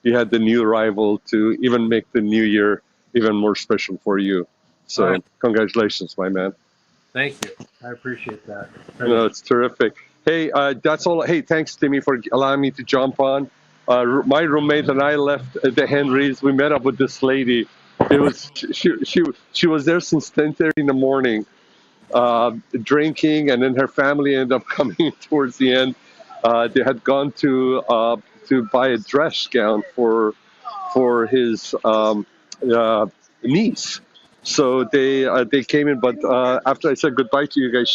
you had the new arrival to even make the new year even more special for you. So All right. congratulations, my man. Thank you. I appreciate that. It's terrific. Hey, that's all. Hey, thanks, Timmy, for allowing me to jump on. My roommate and I left the Henrys. We met up with this lady. It was she was there since 10:30 in the morning, drinking, and then her family ended up coming towards the end. They had gone to buy a dress gown for his niece. So they came in, but after I said goodbye to you guys,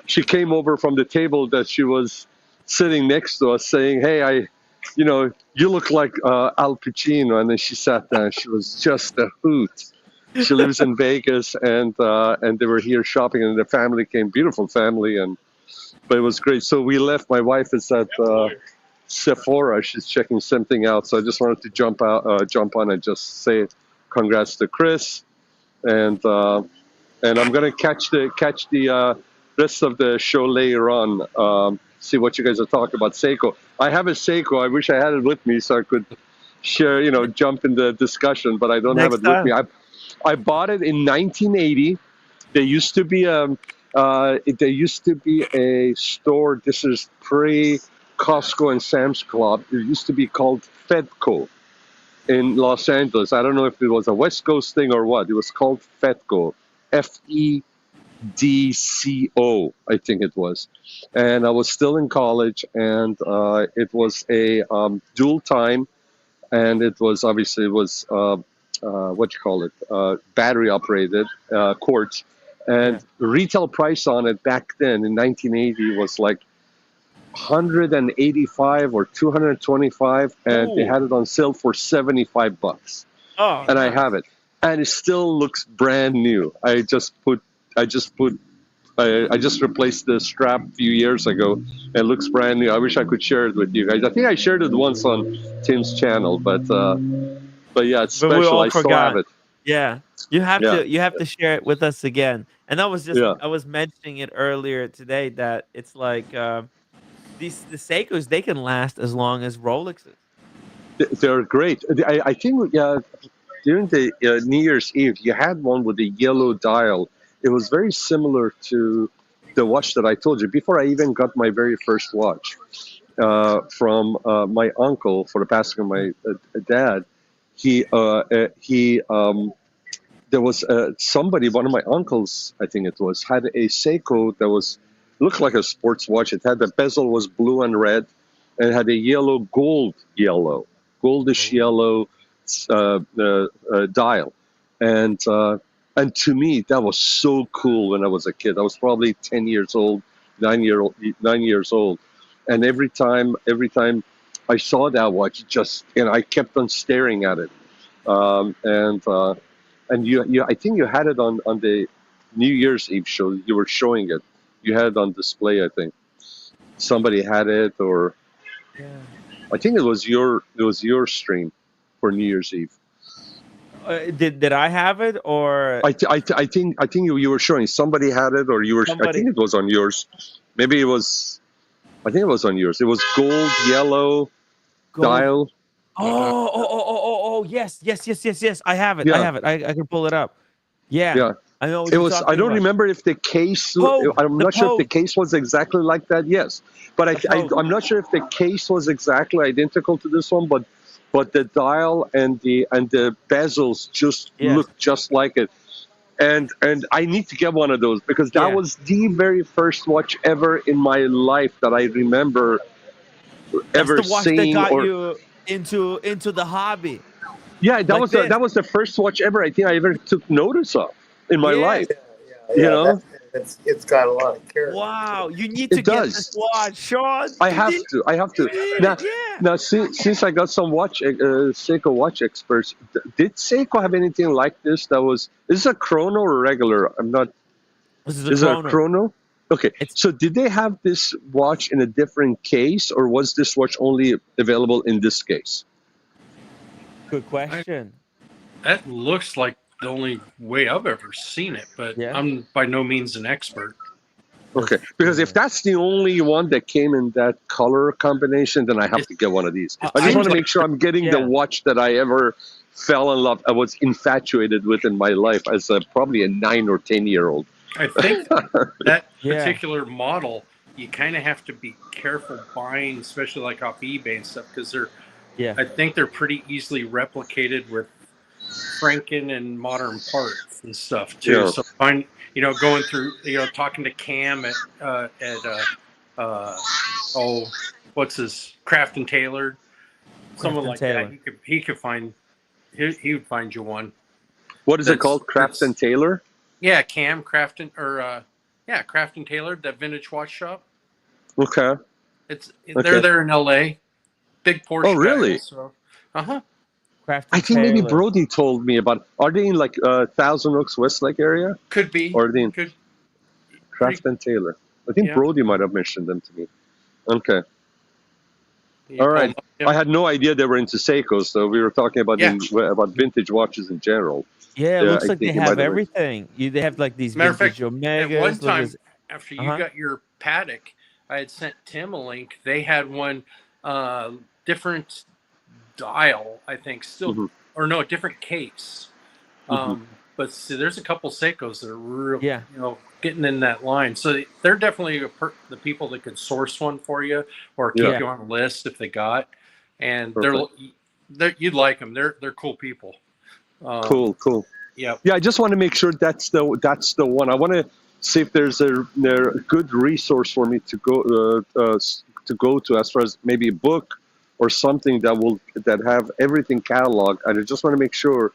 she came over from the table that she was sitting next to us, saying, "Hey, you look like Al Pacino." And then she sat down. She was just a hoot. She lives in Vegas, and they were here shopping, and the family came, beautiful family, but it was great. So we left. My wife is at Sephora. She's checking something out. So I just wanted to jump on and just say congrats to Chris, and I'm gonna catch the rest of the show later on. see what you guys are talking about. Seiko. I have a Seiko. I wish I had it with me so I could share, jump in the discussion, but I don't have Next it with me. time. I bought it in 1980. There used to be a store. This is pre Costco and Sam's Club. It used to be called Fedco in Los Angeles. I don't know if it was a West Coast thing or what. It was called Fedco, FEDCO, I think it was. And I was still in college, and it was a dual time, and it was obviously battery operated quartz. And the retail price on it back then in 1980 was like 185 or 225, and they Ooh. had it on sale for $75. Oh, And I nice. have it, and it still looks brand new. I just replaced the strap a few years ago. It looks brand new. I wish I could share it with you guys. I think I shared it once on Tim's channel, but yeah, it's But we special. all I still have forgot. it. Yeah. You have Yeah, to share it with us again. And yeah. I was mentioning it earlier today that it's like the Seikos, they can last as long as Rolexes. They're great. I think during the New Year's Eve, you had one with a yellow dial. It was very similar to the watch that I told you before I even got my very first watch from my uncle for the passing of my dad. There was somebody, one of my uncles, I think it was, had a Seiko that looked like a sports watch. It had the bezel was blue and red, and it had a goldish yellow dial, and to me that was so cool when I was a kid. I was probably 10 years old, 9 years old, and every time I saw that watch, I kept on staring at it, and you I think you had it on the New Year's Eve show. You were showing it. You had it on display. I think somebody had it, or Yeah. I think it was your stream for New Year's Eve. Did I have it or I think you were showing somebody had it, or you were. I somebody? think it was on yours. Maybe it was. I think it was on yours. It was gold, yellow Gold. dial. Oh, yes. I have it. I Yeah, have it. I can pull it up. Yeah. yeah. I know what It you're was. I talking don't about. remember if the case. Pope, I'm the not sure if the Pope, case was exactly like that. Yes, but the Pope. I'm not sure if the case was exactly identical to this one. But the dial and the bezels just Yes. look just like it. And I need to get one of those because that Yeah. was the very first watch ever in my life that I remember That's ever the watch that seeing. got Or you into the hobby. yeah, Like this. that was the first watch ever I think I ever took notice of in my Yes. life. You Yeah. know, It's got a lot of character. Wow. You need to it get this does. watch, Sean. I You have need to. I have you to. need Now, it. Yeah. now, since I got some Seiko watch experts, did Seiko have anything like this? Is this a chrono or regular? I'm not. This is a Is it a chrono. chrono? Okay. It's So did they have this watch in a different case, or was this watch only available in this case? good question. That looks like the only way I've ever seen it, but Yeah. I'm by no means an expert. Okay. Because if that's the only one that came in that color combination, then I have to get one of these. I just seems want to like- make sure I'm getting the Yeah. watch that I ever fell in love. I was infatuated with in my life as probably a 9 or 10-year-old. I think that Yeah. particular model, you kind of have to be careful buying, especially like off eBay and stuff, because Yeah. I think they're pretty easily replicated with Franken and modern parts and stuff too. Yeah. So going through, talking to Cam at what's his Craft and Taylor, someone Crafton like Taylor. that. He would find you one. What is it called? Craft and Taylor? Yeah, Cam Craft and Craft and Taylor, that vintage watch shop. Okay. They're there in LA. Big Porsche. Oh, really? Guys, so. Uh-huh. Crafton I think maybe Taylor. Brody told me about. Are they in like Thousand Oaks, Westlake area? Could be. Or are they in Could. Craft and Taylor? I think Yeah. Brody might have mentioned them to me. Okay. You All right. call them up. I had no idea they were into Seikos, so we were talking about Yeah. about vintage watches in general. Yeah, it looks I like they think it have might have been. everything. They have like these Matter of vintage fact, Omegas. at one look at time, this- after you Uh-huh. got your Paddock, I had sent Tim a link. They had one different dial, I think, still, or no, different case. But see, there's a couple Seikos that are real, getting in that line. So they're definitely the people that could source one for you or keep you on a list if they got. And they're you'd like them. They're cool people. Cool. Yeah. Yeah, I just want to make sure that's the one. I want to see if there's a good resource for me to go to as far as maybe a book or something that have everything cataloged. And I just want to make sure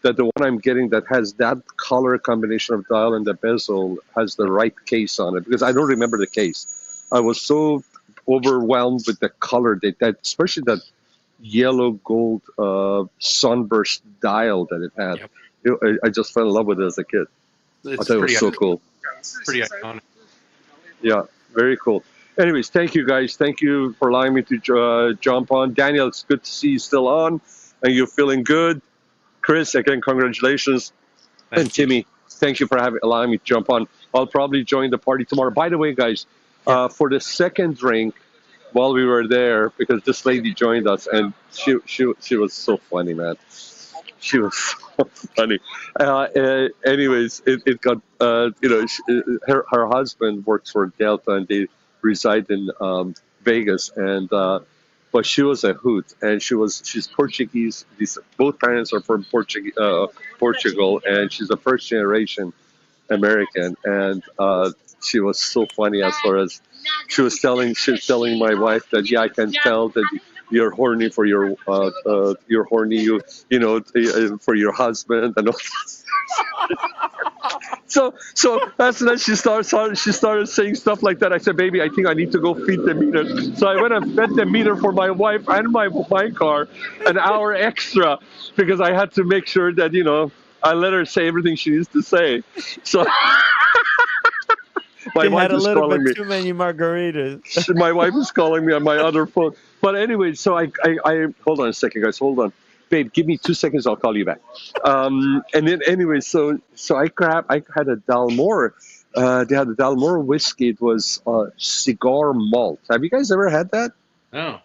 that the one I'm getting that has that color combination of dial and the bezel has the right case on it, because I don't remember the case. I was so overwhelmed with the color that especially that yellow gold sunburst dial that it had. I just fell in love with it as a kid. I thought it was so cool. Pretty iconic. Yeah, very cool. Anyways, thank you guys. Thank you for allowing me to jump on. Daniel, it's good to see you still on and you're feeling good. Chris, again, congratulations. And Timmy, thank you for allowing me to jump on. I'll probably join the party tomorrow. By the way, guys, for the second drink, while we were there, because this lady joined us, and she was so funny, man. She was so funny. Anyways, it got her husband works for Delta, and they reside in Vegas, and but she was a hoot, and she's Portuguese. Both parents are from Portugal, and she's a first generation American, and she was so funny as far as she was telling my wife that I can tell that you're horny for your for your husband and all. So that's when she started saying stuff like that. I said, baby, I think I need to go feed the meter. So I went and fed the meter for my wife and my car an hour extra, because I had to make sure that I let her say everything she needs to say. So my wife had a is little calling bit me. too many margaritas. My wife is calling me on my other phone. But anyway, so I hold on a second, guys. Hold on. Babe, give me 2 seconds. I'll call you back. And then anyway, so I had a Dalmore. They had a Dalmore whiskey. It was cigar malt. Have you guys ever had that? No.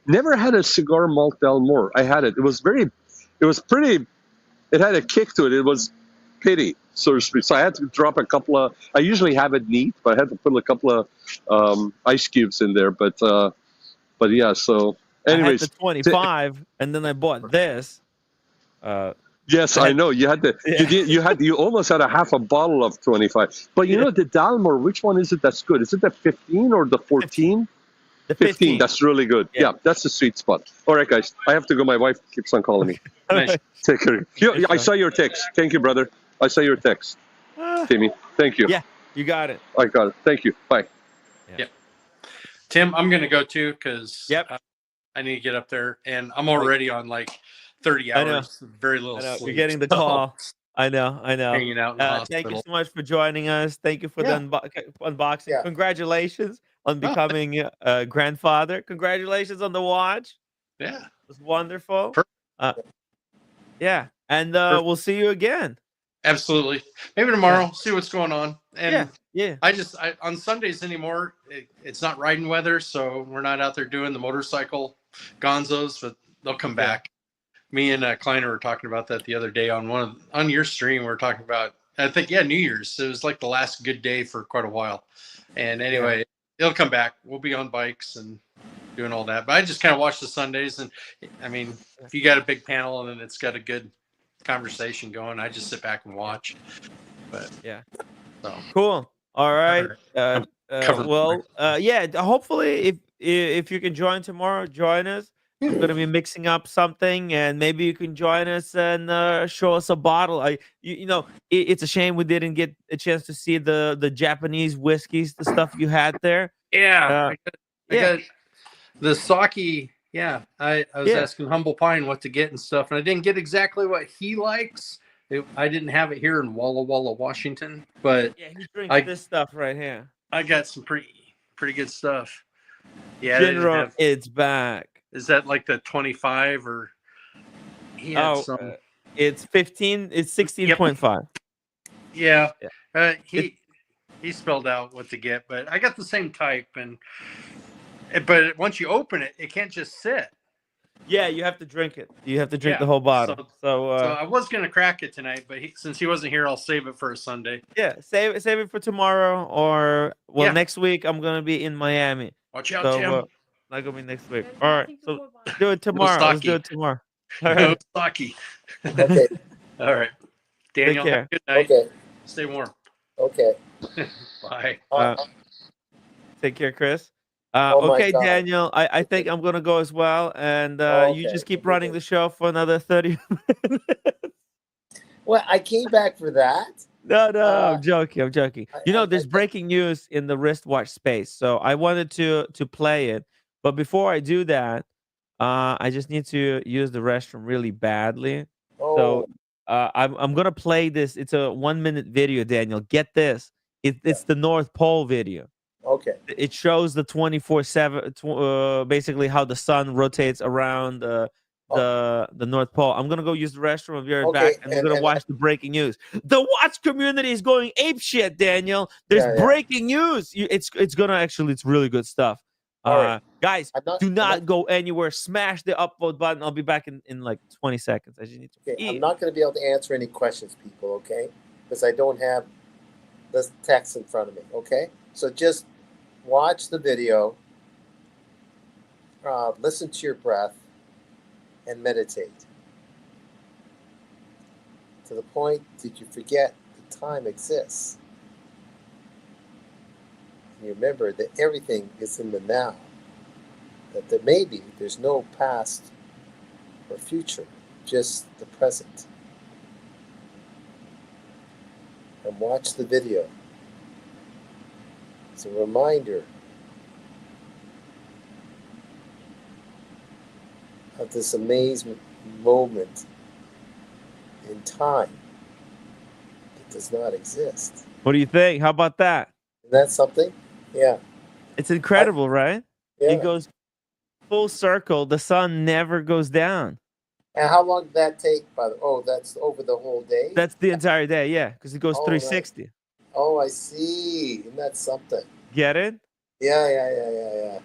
Never had a cigar malt Dalmore. I had it. It was pretty. It had a kick to it. It was pity, so to speak. So I had to drop a couple of. I usually have it neat, but I had to put a couple of ice cubes in there. But yeah. So anyways, I had the 25, and then I bought this. Yes, I know. You had the you almost had a half a bottle of 25. But you know the Dalmore, which one is it that's good? Is it the 15 or the 14? The 15. That's really good. Yeah, that's the sweet spot. All right, guys. I have to go. My wife keeps on calling me. Nice. Take care. I saw your text. Thank you, brother. I saw your text. Timmy, thank you. Yeah, you got it. I got it. Thank you. Bye. Yeah. Tim, I'm going to go too, because I need to get up there, and I'm already on like 30 hours, very little sleep. You're getting the call. I know. Hanging out in the hospital. Thank you so much for joining us. Thank you for the unboxing. Yeah. Congratulations on becoming a grandfather. Congratulations on the watch. Yeah. It was wonderful. Yeah. And we'll see you again. Absolutely. Maybe tomorrow, see what's going on. And yeah. I on Sundays anymore, it's not riding weather, so we're not out there doing the motorcycle gonzos, but they'll come back. Me and Kleiner were talking about that the other day on your stream. We were talking about, I think, New Year's. It was like the last good day for quite a while. And anyway, it'll come back. We'll be on bikes and doing all that. But I just kind of watch the Sundays. And I mean, if you got a big panel and it's got a good conversation going, I just sit back and watch. But so cool. All right. Hopefully if you can join tomorrow, join us. We're going to be mixing up something, and maybe you can join us and show us a bottle. It's a shame we didn't get a chance to see the Japanese whiskeys, the stuff you had there. I got the sake. Yeah, I was asking Humble Pine what to get and stuff, and I didn't get exactly what he likes. I didn't have it here in Walla Walla, Washington, but he drinks this stuff right here. I got some pretty good stuff. Yeah, General, it's back. Is that like the 25 or? He had some. It's 15. It's 16.5. Yeah. he spelled out what to get, but I got the same type, but once you open it, it can't just sit. Yeah, you have to drink it. You have to drink Yeah, the whole bottle. So I was gonna crack it tonight, but since he wasn't here, I'll save it for a Sunday. yeah, save it for tomorrow, or Yeah. next week. I'm gonna be in Miami. Watch out, So Tim. not gonna be next week. All right, so do it tomorrow. No Let's do sake. it tomorrow. All No right. sake. Okay. All right. Daniel, Take have care. a good night. Okay. Stay warm. Okay. Bye. Take care, Chris. Oh my okay, God. Daniel. I think I'm gonna go as well, and you Okay. just keep running the show for another 30 minutes. Well, I came back for that. No, I'm joking. I'm joking. I- There's breaking news in the wristwatch space, so I wanted to play it. But before I do that, I just need to use the restroom really badly. Oh, So I'm gonna play this. It's a 1-minute video, Daniel. Get this. It's the North Pole video. okay. It shows the 24/7, basically how the sun rotates around the North Pole. I'm gonna go use the restroom. I'll be right Okay, back, and we're gonna watch the breaking news. The watch community is going ape shit, Daniel. There's Yeah, yeah. breaking news. It's really good stuff. All right. Guys, do I'm not go anywhere. Smash the upvote button. I'll be back in like 20 seconds. I just need to Okay, eat. I'm not going to be able to answer any questions, people, okay? Because I don't have the text in front of me, okay? So just watch the video, listen to your breath, and meditate. To the point that you forget that time exists. And you remember that everything is in the now. That there's no past or future, just the present. And watch the video. It's a reminder of this amazing moment in time that does not exist. What do you think? How about that? Isn't that something? Yeah. It's incredible, right? Yeah. It goes full circle. The sun never goes down. And how long did that take, by the way? Oh, that's over the whole day? That's the entire day, yeah, because it goes Oh, 360. Oh, I see. Isn't that something? Get it? Yeah.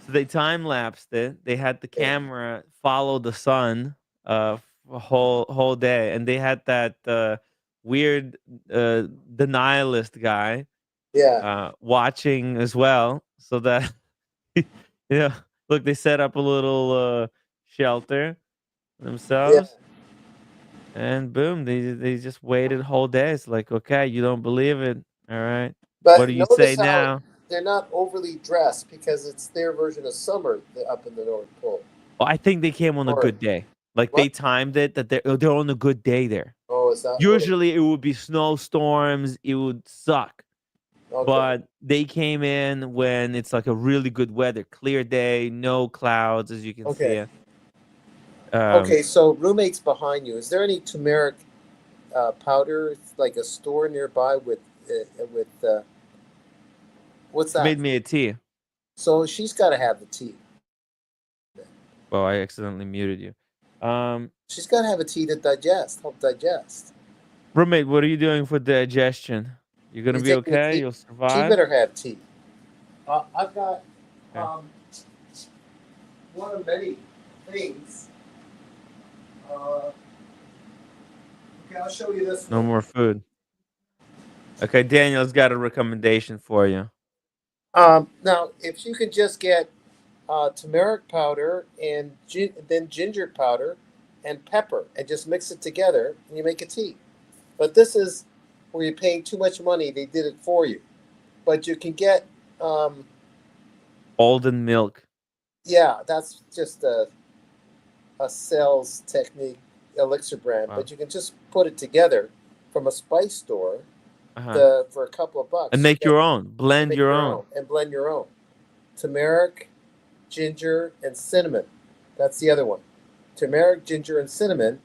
So they time lapsed it. They had the camera follow the sun a whole day, and they had that weird denialist guy watching as well, so that look, they set up a little shelter themselves. And boom, they just waited whole day. It's like, okay, you don't believe it. All right. But what do you notice say how now? They're not overly dressed because it's their version of summer up in the North Pole. Well, I think they came on a good day. Like they timed it that they're on a good day there. Oh, is that Usually it would be snowstorms. It would suck. Okay. But they came in when it's like a really good weather, clear day, no clouds, as you can see. Okay, so roommates behind you. Is there any turmeric powder, like a store nearby with what's that? Made me a tea. So she's got to have the tea. Oh, I accidentally muted you. She's got to have a tea to help digest. Roommate, what are you doing for digestion? You're gonna be okay. You'll survive. She better have tea. I've got one of many things. Okay, I'll show you this. No more food. Okay, Daniel's got a recommendation for you. Now, if you can just get turmeric powder and then ginger powder and pepper and just mix it together and you make a tea. But this is where you're paying too much money. They did it for you. But you can get... Alden milk. Yeah, that's just a sales technique elixir brand. Wow. But you can just put it together from a spice store for a couple of bucks. And make your own. Blend your own. And blend your own. Turmeric, ginger, and cinnamon. That's the other one. Turmeric, ginger, and cinnamon.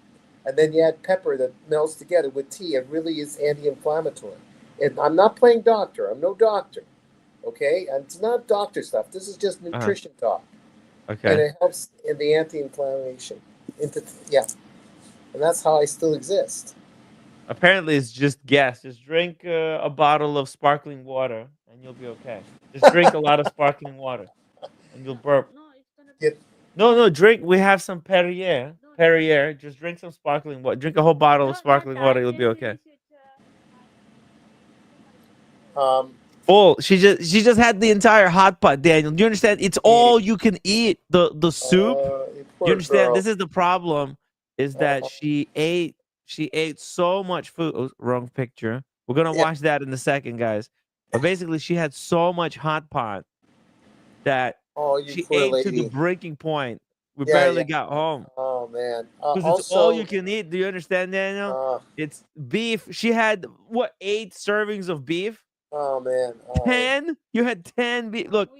And then you add pepper that melts together with tea. It really is anti-inflammatory. And I'm not playing doctor. I'm no doctor. Okay? And it's not doctor stuff. This is just nutrition talk. Okay. And it helps in the anti-inflammation. And that's how I still exist. Apparently, it's just gas. Just drink a bottle of sparkling water, and you'll be okay. Just drink a lot of sparkling water, and you'll burp. Get, No, drink. We have some Perrier. Perrier. Just drink some sparkling water. Drink a whole bottle of sparkling water. You'll be okay. Full. She just had the entire hot pot, Daniel. Do you understand? It's all you can eat. The soup. you poor You understand? girl. This is the problem. Is that she ate so much food. Oh, wrong picture. We're gonna watch that in a second, guys. But basically, she had so much hot pot that you she poor ate lady. to the breaking point. We Yeah, barely yeah. got home. Oh man. Because it's all you can eat. Do you understand, Daniel? It's beef. She had what, 8 servings of beef? Oh man. 10? You had 10 beef. Look,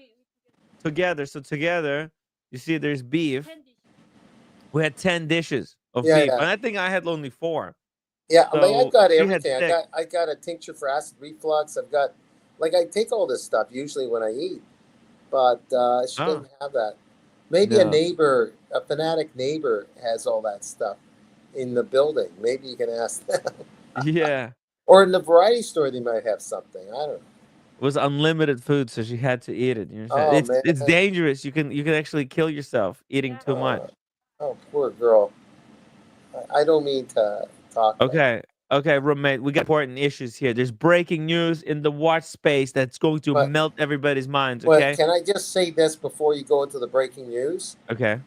together. So together, you see, there's beef. We had 10 dishes of beef, and I think I had only 4. Yeah, So I mean, I've got she had everything. 6. I got a tincture for acid reflux. I've got, like, I take all this stuff usually when I eat, but she doesn't have that. Maybe a No. neighbor, a fanatic neighbor, has all that stuff in the building. Maybe you can ask them. Yeah. Or in the variety store, they might have something. I don't know. It was unlimited food, so she had to eat it. You understand? Oh, It's man. dangerous. You can actually kill yourself eating too much. Oh, poor girl. I don't mean to talk. Okay, roommate. We got important issues here. There's breaking news in the watch space that's going to melt everybody's minds. But Okay. can I just say this before you go into the breaking news? Okay.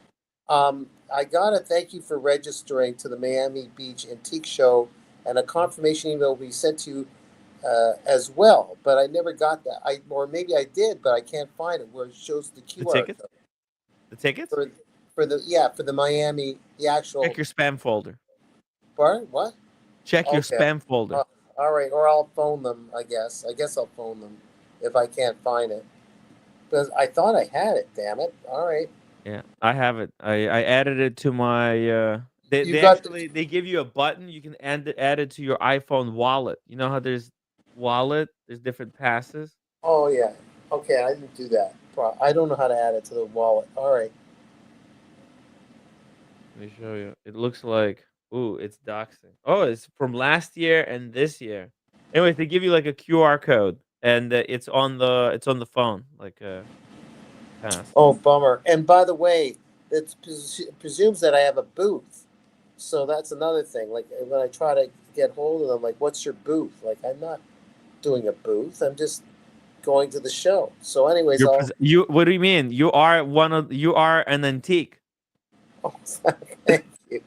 I gotta thank you for registering to the Miami Beach Antique Show, and a confirmation email will be sent to you as well. But I never got that. Or maybe I did, but I can't find it where it shows the QR tickets? code. The tickets? For the Miami, the actual. Check your spam folder. What? Check your spam folder. All right, or I'll phone them. I guess I'll phone them if I can't find it, because I thought I had it. Damn it! All right. Yeah, I have it. I added it to my. They give you a button. You can add it to your iPhone wallet. You know how there's wallet. There's different passes. Oh yeah. Okay, I didn't do that. I don't know how to add it to the wallet. All right. Let me show you. It looks like, ooh, it's doxing. Oh, it's from last year and this year. Anyways, they give you like a QR code, and it's on the phone, like a pass. Oh, bummer. And by the way, it presumes that I have a booth, so that's another thing. Like when I try to get hold of them, like, what's your booth? Like, I'm not doing a booth. I'm just going to the show. So, anyways, you. What do you mean? You are an antique. Oh, thank you.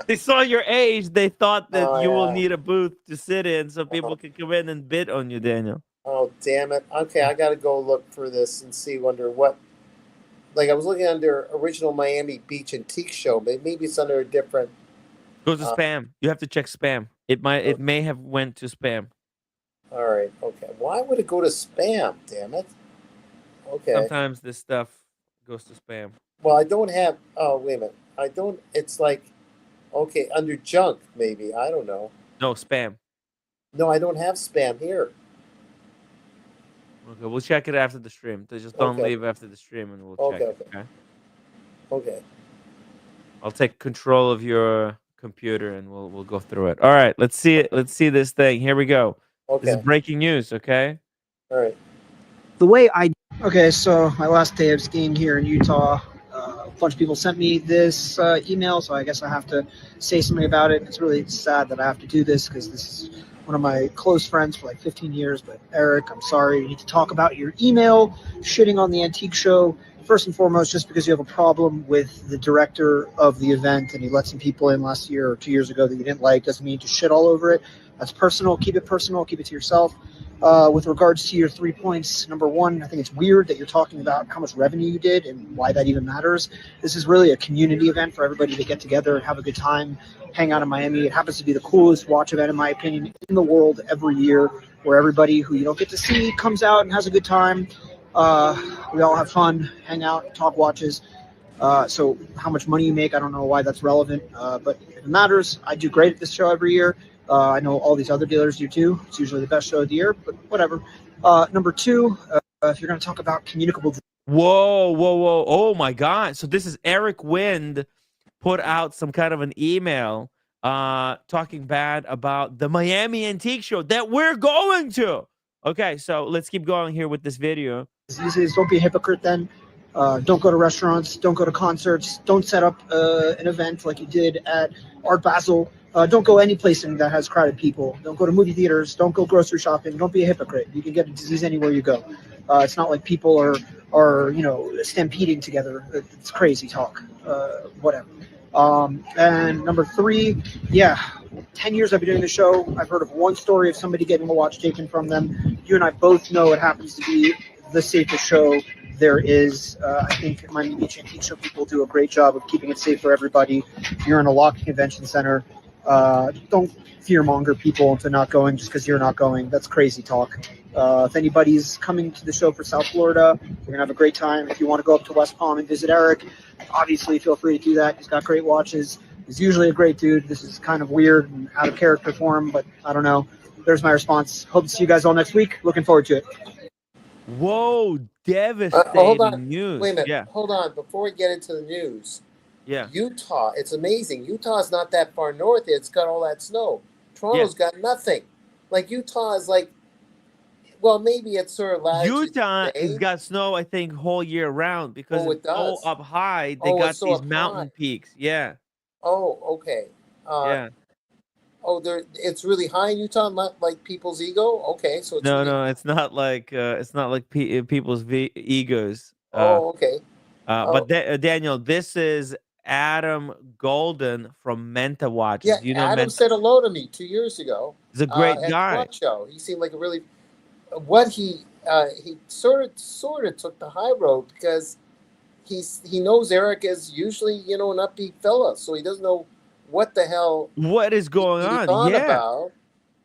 They saw your age. They thought that you will need a booth to sit in, so people can come in and bid on you, Daniel. Oh, damn it. Okay, I got to go look for this and see. Wonder what. Like, I was looking under original Miami Beach Antique Show, but maybe it's under a different. Go to spam. You have to check spam. It may have went to spam. All right. Okay. Why would it go to spam? Damn it. Okay. Sometimes this stuff goes to spam. Well, I don't have. Oh, wait a minute. I don't. It's like, okay, under junk maybe. I don't know. No spam. No, I don't have spam here. Okay, we'll check it after the stream. Just don't leave after the stream, and we'll check it. Okay. I'll take control of your computer, and we'll go through it. All right, let's see it. Let's see this thing. Here we go. Okay. This is breaking news. Okay. All right. The way so my last day of skiing here in Utah, a bunch of people sent me this email, so I guess I have to say something about it. It's really sad that I have to do this because this is one of my close friends for like 15 years. But Eric, I'm sorry, you need to talk about your email shitting on the antique show. First and foremost, just because you have a problem with the director of the event and he let some people in last year or 2 years ago that you didn't like, doesn't mean to shit all over it. That's personal. Keep it personal. Keep it to yourself. With regards to your 3 points, number one, I think it's weird that you're talking about how much revenue you did and why that even matters. This is really a community event for everybody to get together and have a good time, hang out in Miami. It happens to be the coolest watch event, in my opinion, in the world every year, where everybody who you don't get to see comes out and has a good time. We all have fun, hang out, talk watches. So how much money you make, I don't know why that's relevant, but if it matters, I do great at this show every year. I know all these other dealers do too. It's usually the best show of the year, but whatever. Number two, if you're going to talk about communicable. Whoa. Oh my God. So this is Eric Wind put out some kind of an email talking bad about the Miami Antique Show that we're going to. Okay, so let's keep going here with this video. These days, don't be a hypocrite then. Don't go to restaurants, don't go to concerts, don't set up an event like you did at Art Basel. Don't go any place that has crowded people. Don't go to movie theaters, don't go grocery shopping. Don't be a hypocrite. You can get a disease anywhere you go. It's not like people are stampeding together. It's crazy talk. Whatever. And number 3, 10 years I've been doing the show. I've heard of one story of somebody getting a watch taken from them. You and I both know it happens to be the safest show there is. I think Miami Beach Antique Show people do a great job of keeping it safe for everybody. You're in a locked convention center. Don't fearmonger people into not going just because you're not going. That's crazy talk. If anybody's coming to the show for South Florida, we're going to have a great time. If you want to go up to West Palm and visit Eric, obviously feel free to do that. He's got great watches. He's usually a great dude. This is kind of weird and out of character for him, but I don't know. There's my response. Hope to see you guys all next week. Looking forward to it. Whoa, devastating Hold on. news. Wait a minute. Yeah. Hold on. Before we get into the news, Yeah. Utah, it's amazing. Utah's not that far north. It's got all that snow. Toronto's got nothing. Like Utah is like, well, maybe it's sort of latitude Utah today. has got snow, I think, whole year round because Oh, it it's so does. up high. They Oh, got it's so these up mountain high. peaks. Yeah. Oh, okay. Yeah. Oh, it's really high in Utah, not like people's ego. Okay, so it's No, really, no, it's not like people's egos. oh, okay. But Daniel, this is Adam Golden from Menta Watches. Yeah, Do you know Adam Menta? said hello to me 2 years ago He's a great at the guy. watch show. He seemed like a really what he sort of took the high road because he knows Eric is usually an upbeat fella, so he doesn't know what the hell What is going he's on? on Yeah. about.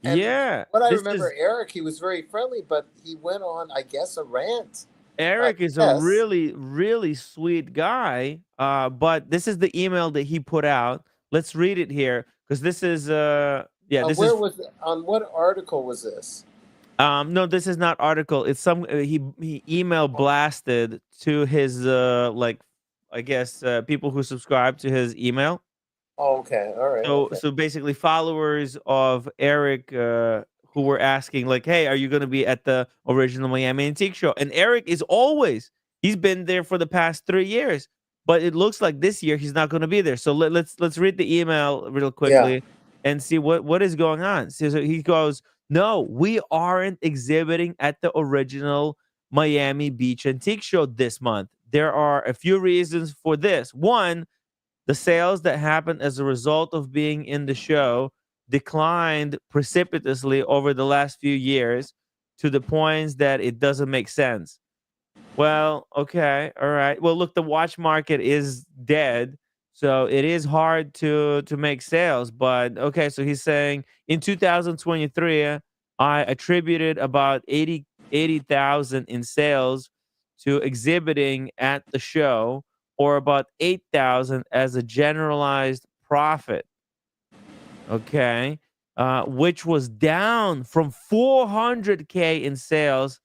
And Yeah. what I This remember, is Eric, he was very friendly, but he went on, I guess, a rant. Eric is a Yes. really, really sweet guy. But this is the email that he put out. Let's read it here because this is this Where is was on what article was this? no, this is not article. It's some he email blasted to his I guess people who subscribe to his email. Oh, okay, all right. So Okay. so basically followers of Eric who were asking like, "Hey, are you going to be at the original Miami Antique Show?" And Eric is always he's been there for the past 3 years, but it looks like this year he's not going to be there. So let's read the email real quickly and see what is going on. So he goes, "No, we aren't exhibiting at the original Miami Beach Antique Show this month. There are a few reasons for this. One, the sales that happened as a result of being in the show declined precipitously over the last few years to the point that it doesn't make sense." Well, okay, all right. Well, look, the watch market is dead, so it is hard to make sales. But okay, so he's saying in 2023, I attributed about 80,000 in sales to exhibiting at the show, or about 8,000 as a generalized profit. Okay, which was down from 400K in sales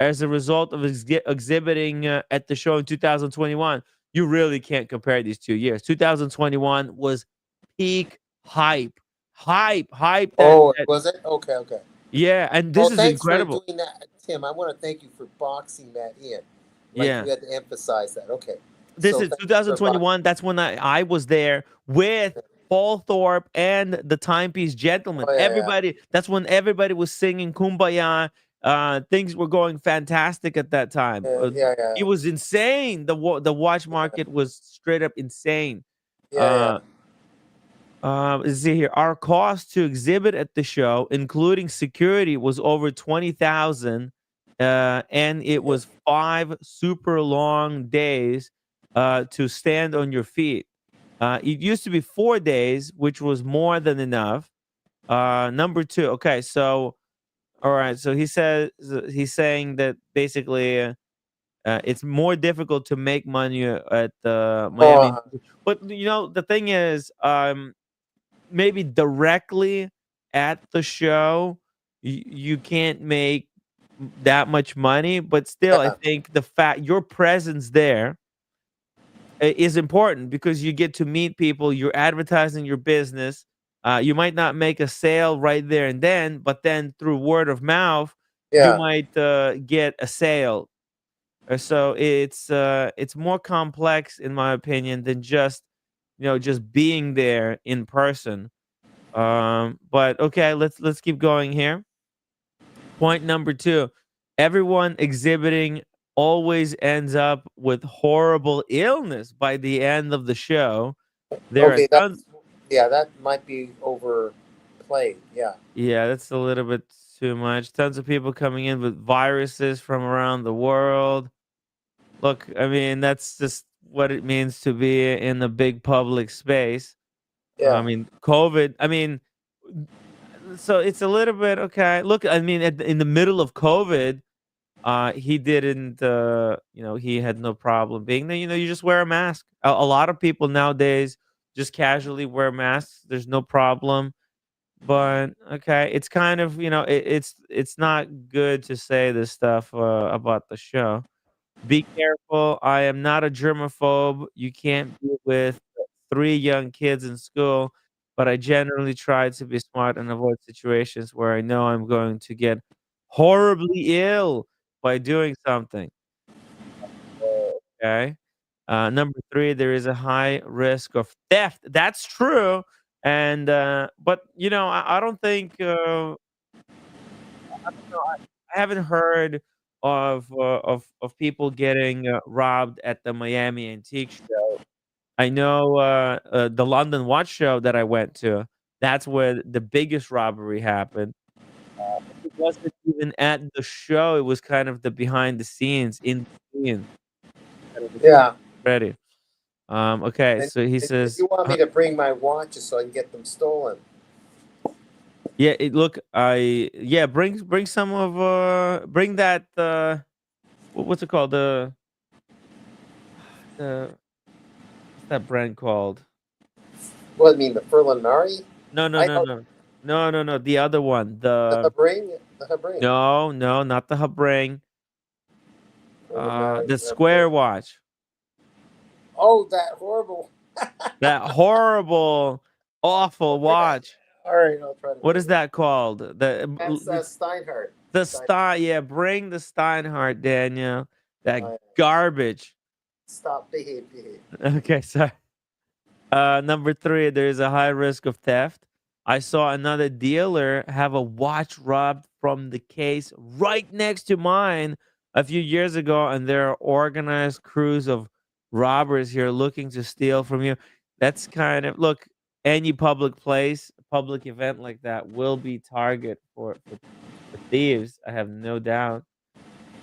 as a result of exhibiting at the show in 2021. You really can't compare these 2 years. 2021 was peak hype. Oh, was it? Okay. Yeah, and this is thanks incredible. for doing that, Tim. I want to thank you for boxing that in. Yeah. You had to emphasize that. Okay. This So is thanks for 2021. That's when I was there with Paul Thorpe and the Timepiece Gentlemen. Oh, yeah, everybody, that's when everybody was singing Kumbaya. Things were going fantastic at that time. It was insane. The watch market was straight up insane. Let's see here. Our cost to exhibit at the show, including security, was over 20,000, and it was 5 super long days to stand on your feet. It used to be 4 days, which was more than enough. Number 2. Okay, so all right. So he's saying that basically it's more difficult to make money at Miami. But the thing is, maybe directly at the show, you can't make that much money. But still, I think the fact your presence there is important because you get to meet people. You're advertising your business. You might not make a sale right there and then, but then through word of mouth, you Yeah. might get a sale. So it's more complex, in my opinion, than just just being there in person. But okay, let's keep going here. Point number 2. Everyone exhibiting always ends up with horrible illness by the end of the show. There are Okay, tons. that might be overplayed. Yeah. Yeah, that's a little bit too much. Tons of people coming in with viruses from around the world. Look, I mean, that's just what it means to be in a big public space. I Yeah. mean, COVID. I mean, so it's a little bit okay. Look, I mean, in the middle of COVID, he didn't. He had no problem being there. You just wear a mask. A lot of people nowadays just casually wear masks. There's no problem. But okay, it's kind of it's not good to say this stuff about the show. Be careful. I am not a germaphobe. You can't be with 3 young kids in school, but I generally try to be smart and avoid situations where I know I'm going to get horribly ill by doing something. Okay. Number 3, there is a high risk of theft. That's true. And but I don't think I haven't heard of people getting robbed at the Miami Antique Show. I know the London Watch Show that I went to. That's where the biggest robbery happened. It wasn't even at the show. It was kind of the behind the scenes, in between. Yeah. Ready. Okay, And so he if says, you want me to bring my watches so I can get them stolen. yeah. Look, bring some of bring that what's it called the what's that brand called? What I mean, the Furlan Mari? No, no, I no, know no. No, no, no, the other one. the Habring. The Habring. No, no, not the Habring. Furlan Mari, The Red Bull. Square watch. Oh, that horrible. That horrible, awful watch. All right, I'll try to. What is that called? That's Steinhardt. The Stein. Yeah, bring the Steinhardt, Daniel. That Steinhardt. garbage. Stop. Behave. Okay, sorry. Number 3, there is a high risk of theft. I saw another dealer have a watch robbed from the case right next to mine a few years ago, and there are organized crews of robbers here looking to steal from you. That's kind of look. Any public place, public event like that will be target for thieves. I have no doubt.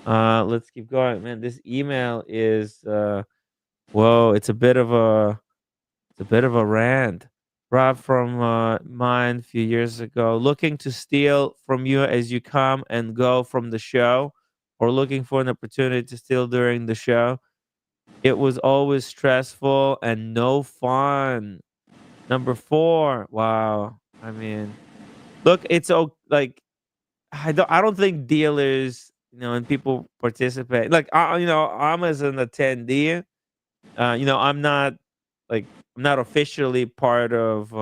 Let's keep going, man. This email is whoa. It's a bit of a rant. Rob from mine a few years ago, looking to steal from you as you come and go from the show, or looking for an opportunity to steal during the show. It was always stressful and no fun. Number 4, wow. I mean, look, it's like I don't think dealers, and people participate. Like I'm as an attendee. I'm not like I'm not officially part of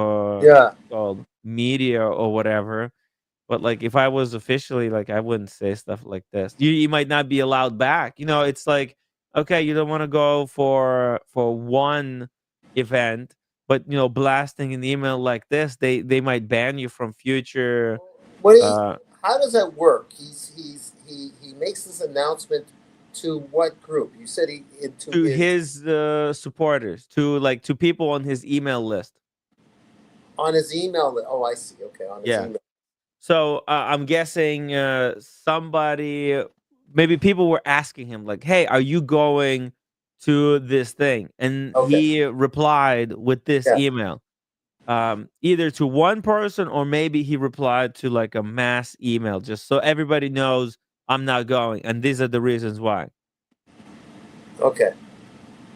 Yeah. called media or whatever. But like if I was officially, like I wouldn't say stuff like this. You might not be allowed back. It's like okay, you don't want to go for one event, but blasting an email like this, they might ban you from future. What is? Uh, How does that work? He makes this announcement to what group? You said to his supporters, to people on his email list. on his email. Oh, I see. Okay, on his Yeah. email. So I'm guessing maybe people were asking him like, "Hey, are you going to this thing?" And Okay. he replied with this Yeah. email, either to one person or maybe he replied to like a mass email, just so everybody knows I'm not going, and these are the reasons why. Okay.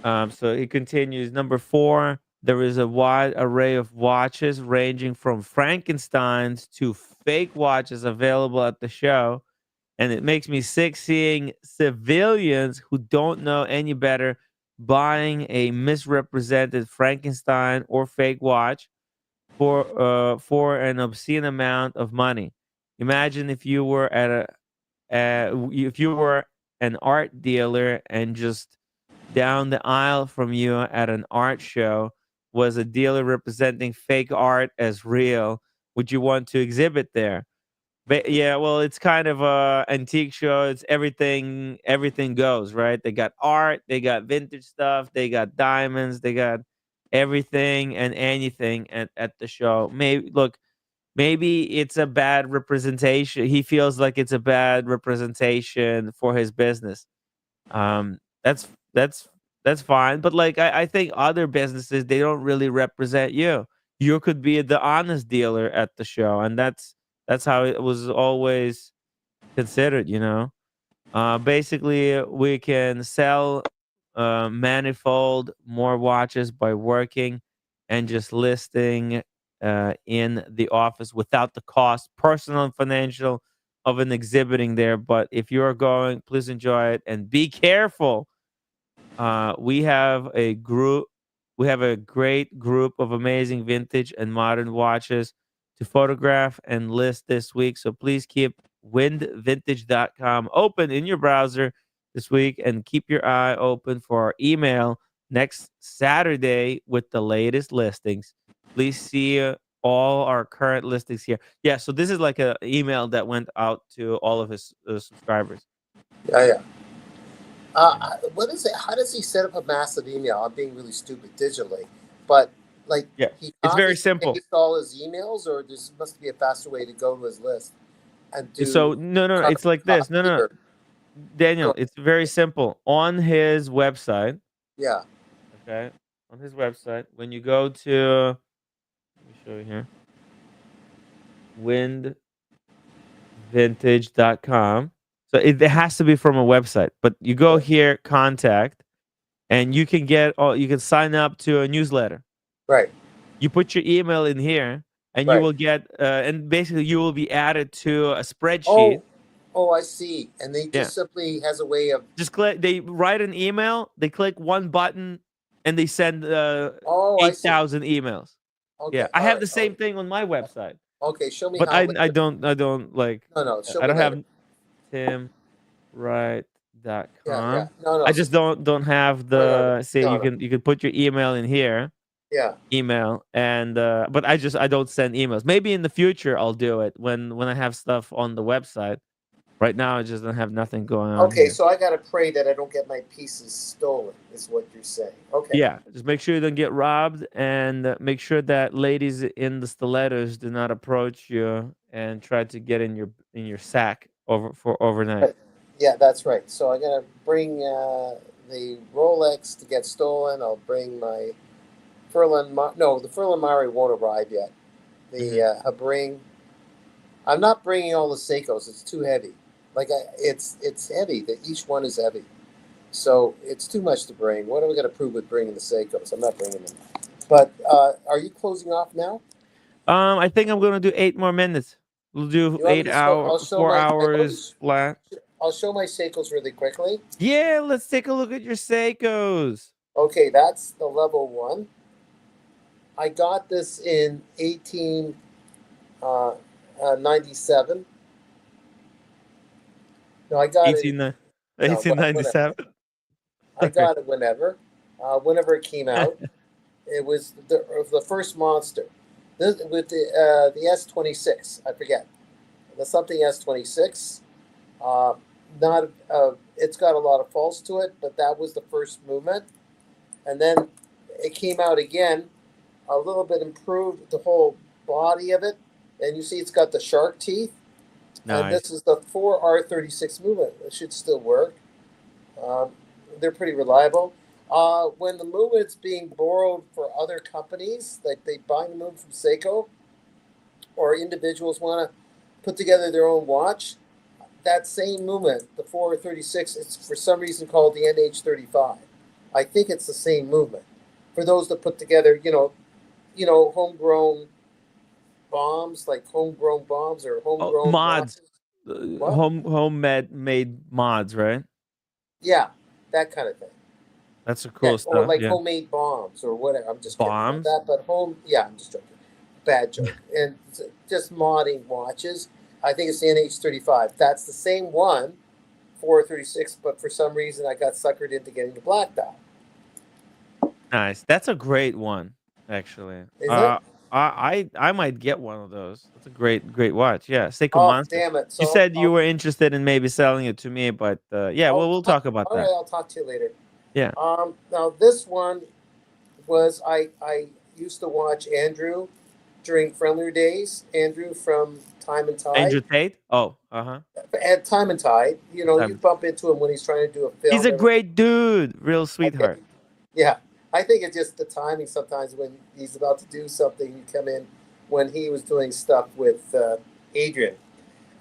So he continues. Number 4, there is a wide array of watches ranging from Frankensteins to fake watches available at the show. And it makes me sick seeing civilians who don't know any better buying a misrepresented Frankenstein or fake watch. for an obscene amount of money. Imagine if you were if you were an art dealer and just down the aisle from you at an art show was a dealer representing fake art as real. Would you want to exhibit there? But yeah, well, it's kind of a antique show. It's everything goes, right? They got art, they got vintage stuff, they got diamonds, they got everything and anything at the show. Maybe it's a bad representation. He feels like it's a bad representation for his business. Um, that's that's that's fine. But like I think other businesses, they don't really represent you. You could be the honest dealer at the show, and that's how it was always considered, you know. Basically, we can sell manifold more watches by working and just listing in the office without the cost, personal and financial, of an exhibiting there. But if you're going, please enjoy it and be careful. We have a group. We have a great group of amazing vintage and modern watches to photograph and list this week. So please keep windvintage.com open in your browser this week and keep your eye open for our email next Saturday with the latest listings. Please see all our current listings here. Yeah, so this is like an email that went out to all of his subscribers. Yeah. What is it? How does he set up a massive email? I'm being really stupid digitally, but like, Yeah, he it's very copies and simple. pastes all his emails, or there must be a faster way to go to his list and do So no, carbon it's like this. copy No. or Daniel, go. it's very simple. On his website, Yeah. okay, on his website, when you go to, let me show you here, windvintage.com. So it has to be from a website, but you go here, contact, and you can you can sign up to a newsletter. Right. You put your email in here, and you Right. will get, and basically you will be added to a spreadsheet. Oh, I see. And they Yeah. just simply has a way of. Just click. They write an email. They click one button, and they send I see. 8,000 emails. Okay. Yeah, I All have right. the same thing on my website, Okay. Show me but how I later. don't like. No. Show I me don't later. have timwright.com. Yeah. No. I just don't have No. the say you can put your email in here. Yeah. Email and but I don't send emails. Maybe in the future I'll do it when I have stuff on the website. Right now I just don't have nothing going on Okay. here. So I gotta pray that I don't get my pieces stolen. Is what you're saying? Okay. Yeah, just make sure you don't get robbed, and make sure that ladies in the stilettos do not approach you and try to get in your sack for overnight. Right. Yeah, that's right. So I'm gonna bring the Rolex to get stolen. I'll bring my No, the Furlan Mari won't arrive yet. The Habring. I'm not bringing all the Seikos. It's too heavy. It's heavy. That each one is heavy, so it's too much to bring. What am I going to prove with bringing the Seikos? I'm not bringing them. But are you closing off now? I think I'm gonna do 8 more minutes. We'll do You want me 8 to show? I'll hour, show 4 hours flat. I'll show my Seikos really quickly. Yeah, let's take a look at your Seikos. Okay, that's the level 1. I got this in 1897. No, I got it. 1897. I got it whenever it came out. It was the first monster. With the S26, I forget. The something S26. Not it's got a lot of faults to it, but that was the first movement. And then it came out again, a little bit improved, the whole body of it. And you see it's got the shark teeth. Nice. And this is the 4R36 movement. It should still work. They're pretty reliable. When the movement's being borrowed for other companies, like they buy the movement from Seiko, or individuals want to put together their own watch, that same movement, the 4R36, it's for some reason called the NH35. I think it's the same movement. For those that put together, homegrown bombs, like homegrown bombs or homegrown mods. watches. Homemade mods, right? Yeah, that kind of thing. That's a cool stuff. Or like yeah. homemade bombs or whatever. I'm just Bombs? kidding about that, but I'm just joking. bad joke. And just modding watches. I think it's the NH35. That's the same one, 436, but for some reason I got suckered into getting the black dial. Nice. That's a great one, actually. Is it? I might get one of those. That's a great watch. Yeah, Seiko Oh, Monster. damn it. So You said you were interested in maybe selling it to me, but yeah, well, we'll talk about all that. right, I'll talk to you later. Yeah. Now this one was I used to watch Andrew during Friendlier Days. Andrew from Time and Tide. Andrew Tate? Oh, uh-huh. At Time and Tide, you know, you bump into him when he's trying to do a film. He's a great dude. Real sweetheart. Yeah. I think it's just the timing sometimes when he's about to do something, you come in when he was doing stuff with Adrian.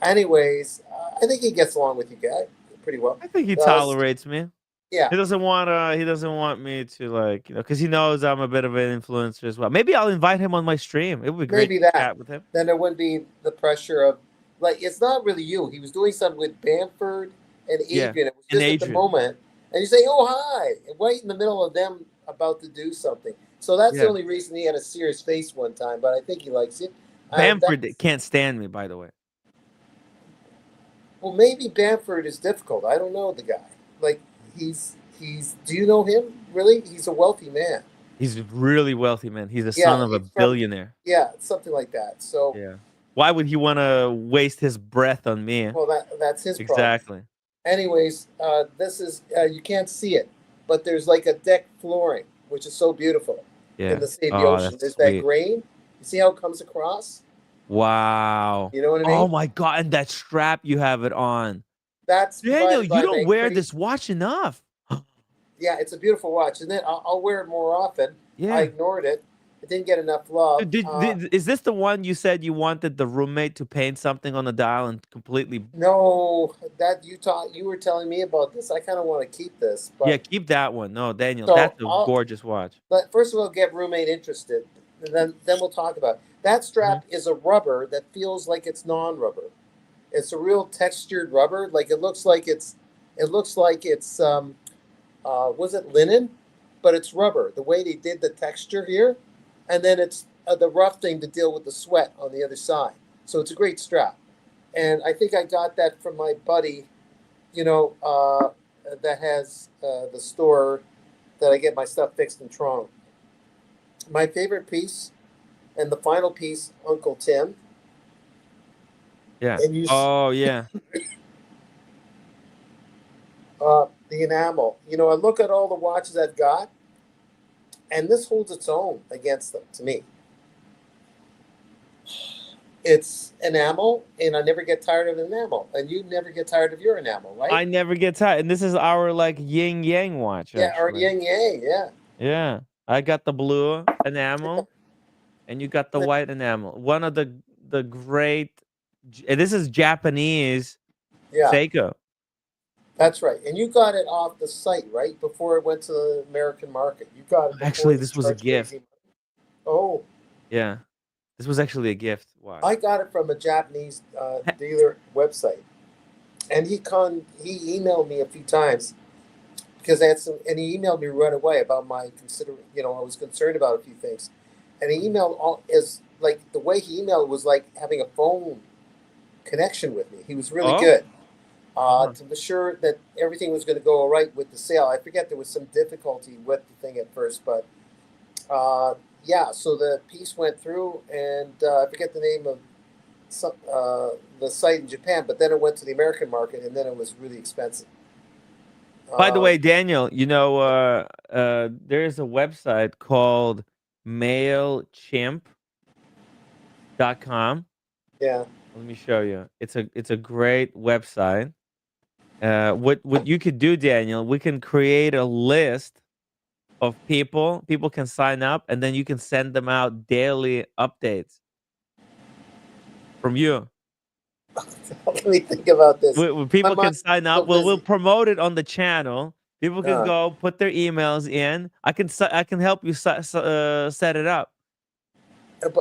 Anyways, I think he gets along with you guys pretty well. I think he tolerates me. Yeah. He doesn't want me to, like, you know, because he knows I'm a bit of an influencer as well. Maybe I'll invite him on my stream. It would be great Maybe to that. chat with him. Then there wouldn't be the pressure of, like, it's not really you. He was doing something with Bamford and Adrian. Yeah, It was just at the moment. And you say, oh, hi, right in the middle of them about to do something. So that's the only reason he had a serious face one time, but I think he likes it. Bamford can't stand me, by the way. Well, maybe Bamford is difficult. I don't know the guy. Like, he's do you know him? Really? He's a wealthy man. He's a really wealthy man. He's the son of a billionaire. Yeah, something like that. So yeah. Why would he want to waste his breath on me? Well, that's his problem. Exactly. Anyways, this is you can't see it, but there's like a deck flooring, which is so beautiful in the sea of the ocean. There's that grain. You see how it comes across? Wow. You know what I mean? Oh my God! And that strap you have it on. That's Daniel. You don't wear this watch enough. Yeah, it's a beautiful watch, and then I'll wear it more often. Yeah. I ignored it. It didn't get enough love. Is this the one you said you wanted the roommate to paint something on the dial and completely? No, that you were telling me about this. I kind of want to keep this. But yeah, keep that one. No, Daniel, so that's a gorgeous watch. But first of all, get roommate interested, and then we'll talk about it. That strap is a rubber that feels like it's non-rubber. It's a real textured rubber. Like it looks like it's was it linen? But it's rubber. The way they did the texture here, and then it's the rough thing to deal with the sweat on the other side. So it's a great strap, and I think I got that from my buddy, you know, that has the store that I get my stuff fixed in Toronto. My favorite piece, and the final piece, Uncle Tim. Yeah. And you, yeah. the enamel. You know, I look at all the watches I've got, and this holds its own against them to me. It's enamel, and I never get tired of enamel, and you never get tired of your enamel, right? I never get tired, and this is our like yin yang watch. Yeah, actually. our yin yang. Yeah. Yeah, I got the blue enamel, and you got the white enamel. One of the great. This is Japanese. Yeah. Seiko. That's right. And you got it off the site, right? Before it went to the American market. You got it. Actually, this was a gift. Oh. Yeah. This was actually a gift. Wow. I got it from a Japanese dealer website. And he emailed me a few times because I had some, and he emailed me right away about I was concerned about a few things. And he emailed the way he emailed was like having a phone connection with me. He was really good. To be sure that everything was going to go all right with the sale. I forget there was some difficulty with the thing at first, but so the piece went through, and I forget the name of the site in Japan, but then it went to the American market, and then it was really expensive. By the way, Daniel, you know, there's a website called MailChimp.com. Yeah. Let me show you. It's a great website. What you could do, Daniel, we can create a list of people. People can sign up, and then you can send them out daily updates from you. Let me think about this. People can sign up. We'll promote it on the channel. People can go put their emails in. I can help you set it up.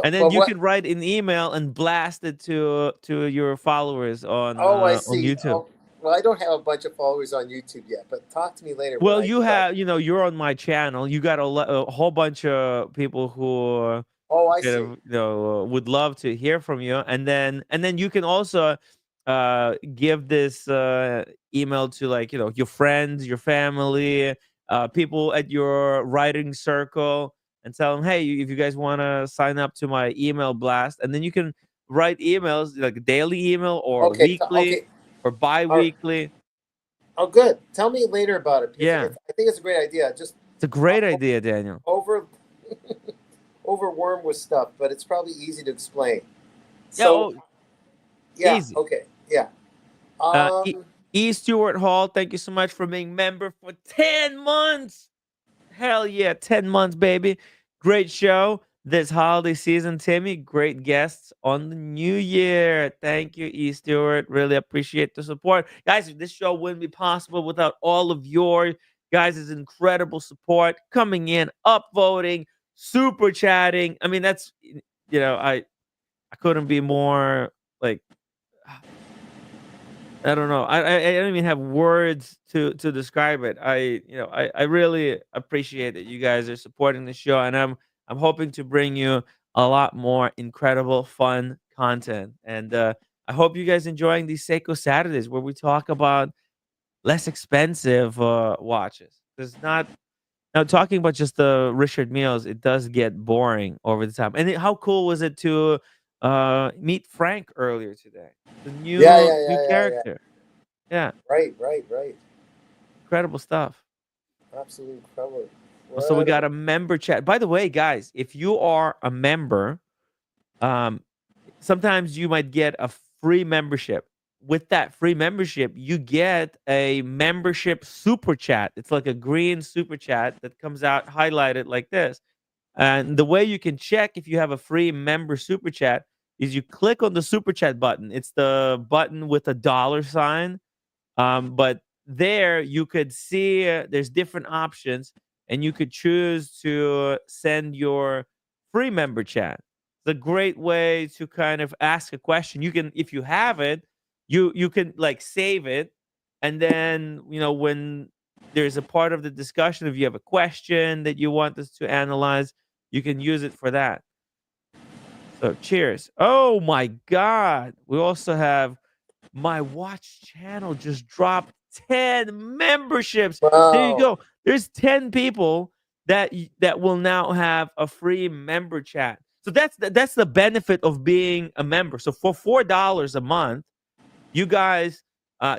And then you can write an email and blast it to your followers on I see. on YouTube. Oh, well, I don't have a bunch of followers on YouTube yet, but talk to me later. Well, you have, you're on my channel. You got a whole bunch of people who Oh, I kind see. of, would love to hear from you. And then you can also give this email to, like, your friends, your family, people at your writing circle, and tell them, hey, if you guys want to sign up to my email blast. And then you can write emails, like a daily email or Okay, weekly okay. or All right. bi-weekly. Oh, good. Tell me later about it because Yeah, I think it's a great idea. Just it's a great idea, Daniel. over overworm with stuff, but it's probably easy to explain. Yeah, So yeah, easy. okay, yeah. Stewart Hall, thank you so much for being member for 10 months. Hell yeah, 10 months, baby. Great show this holiday season, Timmy. Great guests on the new year. Thank you, E. Stewart. Really appreciate the support. Guys, this show wouldn't be possible without all of your guys' incredible support, coming in, upvoting, super chatting. I mean, that's, I couldn't be more, like, I don't know. I don't even have words to describe it. I really appreciate that you guys are supporting the show, and I'm hoping to bring you a lot more incredible, fun content. And I hope you guys enjoying these Seiko Saturdays where we talk about less expensive watches. There's not now talking about just the Richard Milles. It does get boring over the time. And how cool was it to meet Frank earlier today? The new character. Yeah. Right. Incredible stuff. Absolutely incredible. So we got a member chat. By the way, guys, if you are a member, sometimes you might get a free membership. With that free membership, you get a membership super chat. It's like a green super chat that comes out highlighted like this. And the way you can check if you have a free member super chat is you click on the super chat button. It's the button with a dollar sign. But there you could see there's different options, and you could choose to send your free member chat. It's a great way to kind of ask a question. You can, if you have it, you can like save it, and then when there's a part of the discussion, if you have a question that you want us to analyze, you can use it for that. So cheers. Oh my God. We also have my watch channel just dropped 10 memberships. Wow. There you go. There's 10 people that will now have a free member chat. So that's the benefit of being a member. So for $4 a month, you guys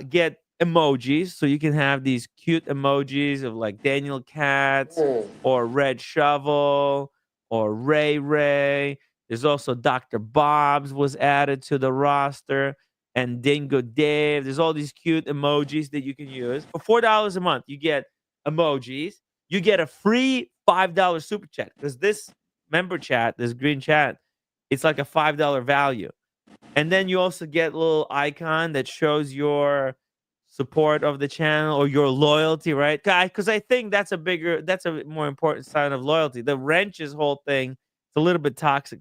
get emojis. So you can have these cute emojis of like Daniel Katz or Red Shovel or Ray Ray. There's also Dr. Bob's was added to the roster, and Dingo Dave. There's all these cute emojis that you can use. For $4 a month, you get emojis. You get a free $5 super chat, because this member chat, this green chat, it's like a $5 value. And then you also get a little icon that shows your support of the channel or your loyalty, right? Because I think that's a more important sign of loyalty. The wrenches whole thing, it's a little bit toxic.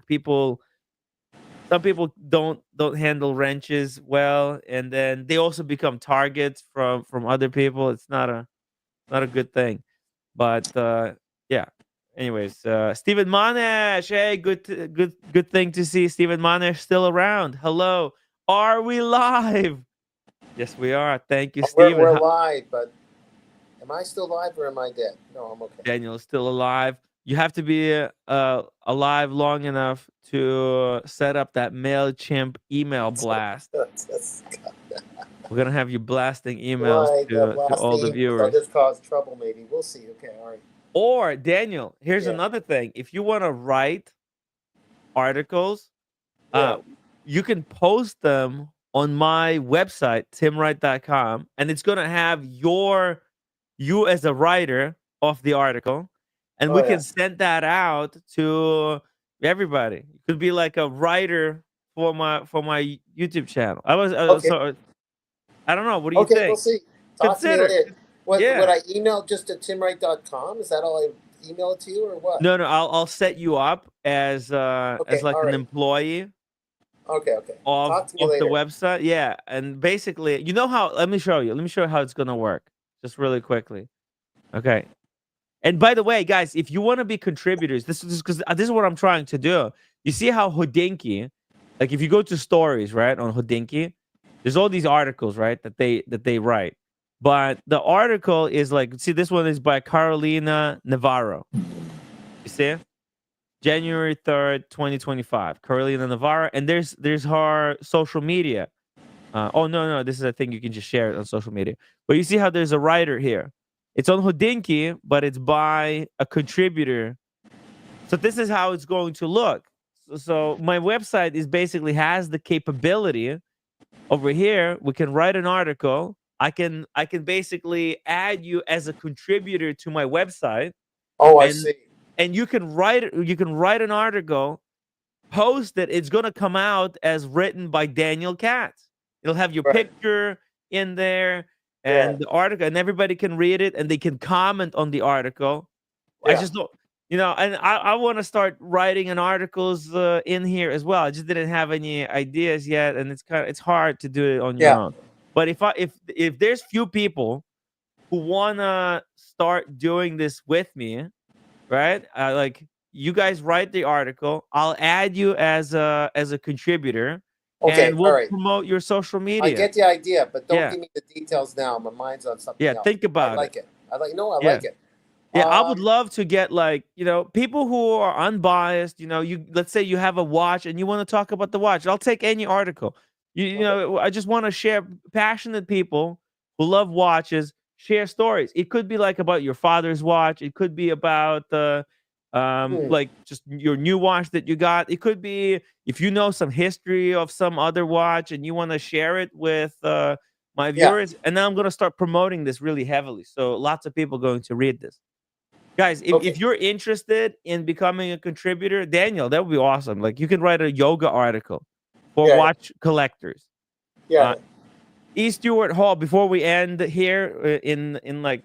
Some people don't handle wrenches well, and then they also become targets from other people. It's not a good thing. But yeah. Anyways, Stephen Monash, hey, good thing to see Stephen Monash still around. Hello, are we live? Yes, we are. Thank you, Stephen. We're live, but am I still live or am I dead? No, I'm okay. Daniel is still alive. You have to be alive long enough to set up that MailChimp email blast. We're gonna have you blasting emails to all the viewers. I'll just cause trouble, maybe. We'll see. Okay, all right. Or Daniel, here's another thing. If you want to write articles, you can post them on my website, timwright.com, and it's gonna have you as a writer of the article, and we can send that out to everybody. It could be like a writer for my YouTube channel. I don't know. What do you think? We'll see. Consider. Would I email just at timwright.com? Is that all I email it to you, or what? No. I'll set you up as like an employee. Okay. Of the website. Yeah. And basically, you know how, let me show you how it's gonna work. Just really quickly. Okay. And by the way, guys, if you want to be contributors, this is because this is what I'm trying to do. You see how Hodinkee, like if you go to stories, right, on Hodinkee, there's all these articles, right, that they write. But the article is like, see, this one is by Carolina Navarro. You see? January 3rd, 2025. Carolina Navarro. And there's her social media. Oh, no. This is a thing you can just share it on social media. But you see how there's a writer here. It's on Hodinkee, but it's by a contributor. So this is how it's going to look. So my website is basically has the capability over here. We can write an article. I can basically add you as a contributor to my website. Oh, I see. And you can write an article, post it. It's going to come out as written by Daniel Katz. It'll have your picture in there and the article, and everybody can read it and they can comment on the article. I just don't, and I want to start writing an articles in here as well. I just didn't have any ideas yet, and it's hard to do it on your own. But if there's few people who wanna start doing this with me, right? Like you guys write the article, I'll add you as a contributor. Okay, and we'll all right. promote your social media. I get the idea, but don't give me the details now. My mind's on something else. Think about I like it. I like it. Yeah, I would love to get people who are unbiased. Let's say you have a watch and you want to talk about the watch. I'll take any article. I just want to share passionate people who love watches, share stories. It could be like about your father's watch. It could be about like just your new watch that you got. It could be if you know some history of some other watch and you want to share it with my viewers. And now I'm going to start promoting this really heavily. So lots of people are going to read this. Guys, if you're interested in becoming a contributor, Daniel, that would be awesome. Like you can write a yoga article for watch collectors. E. Stewart Hall, before we end here in like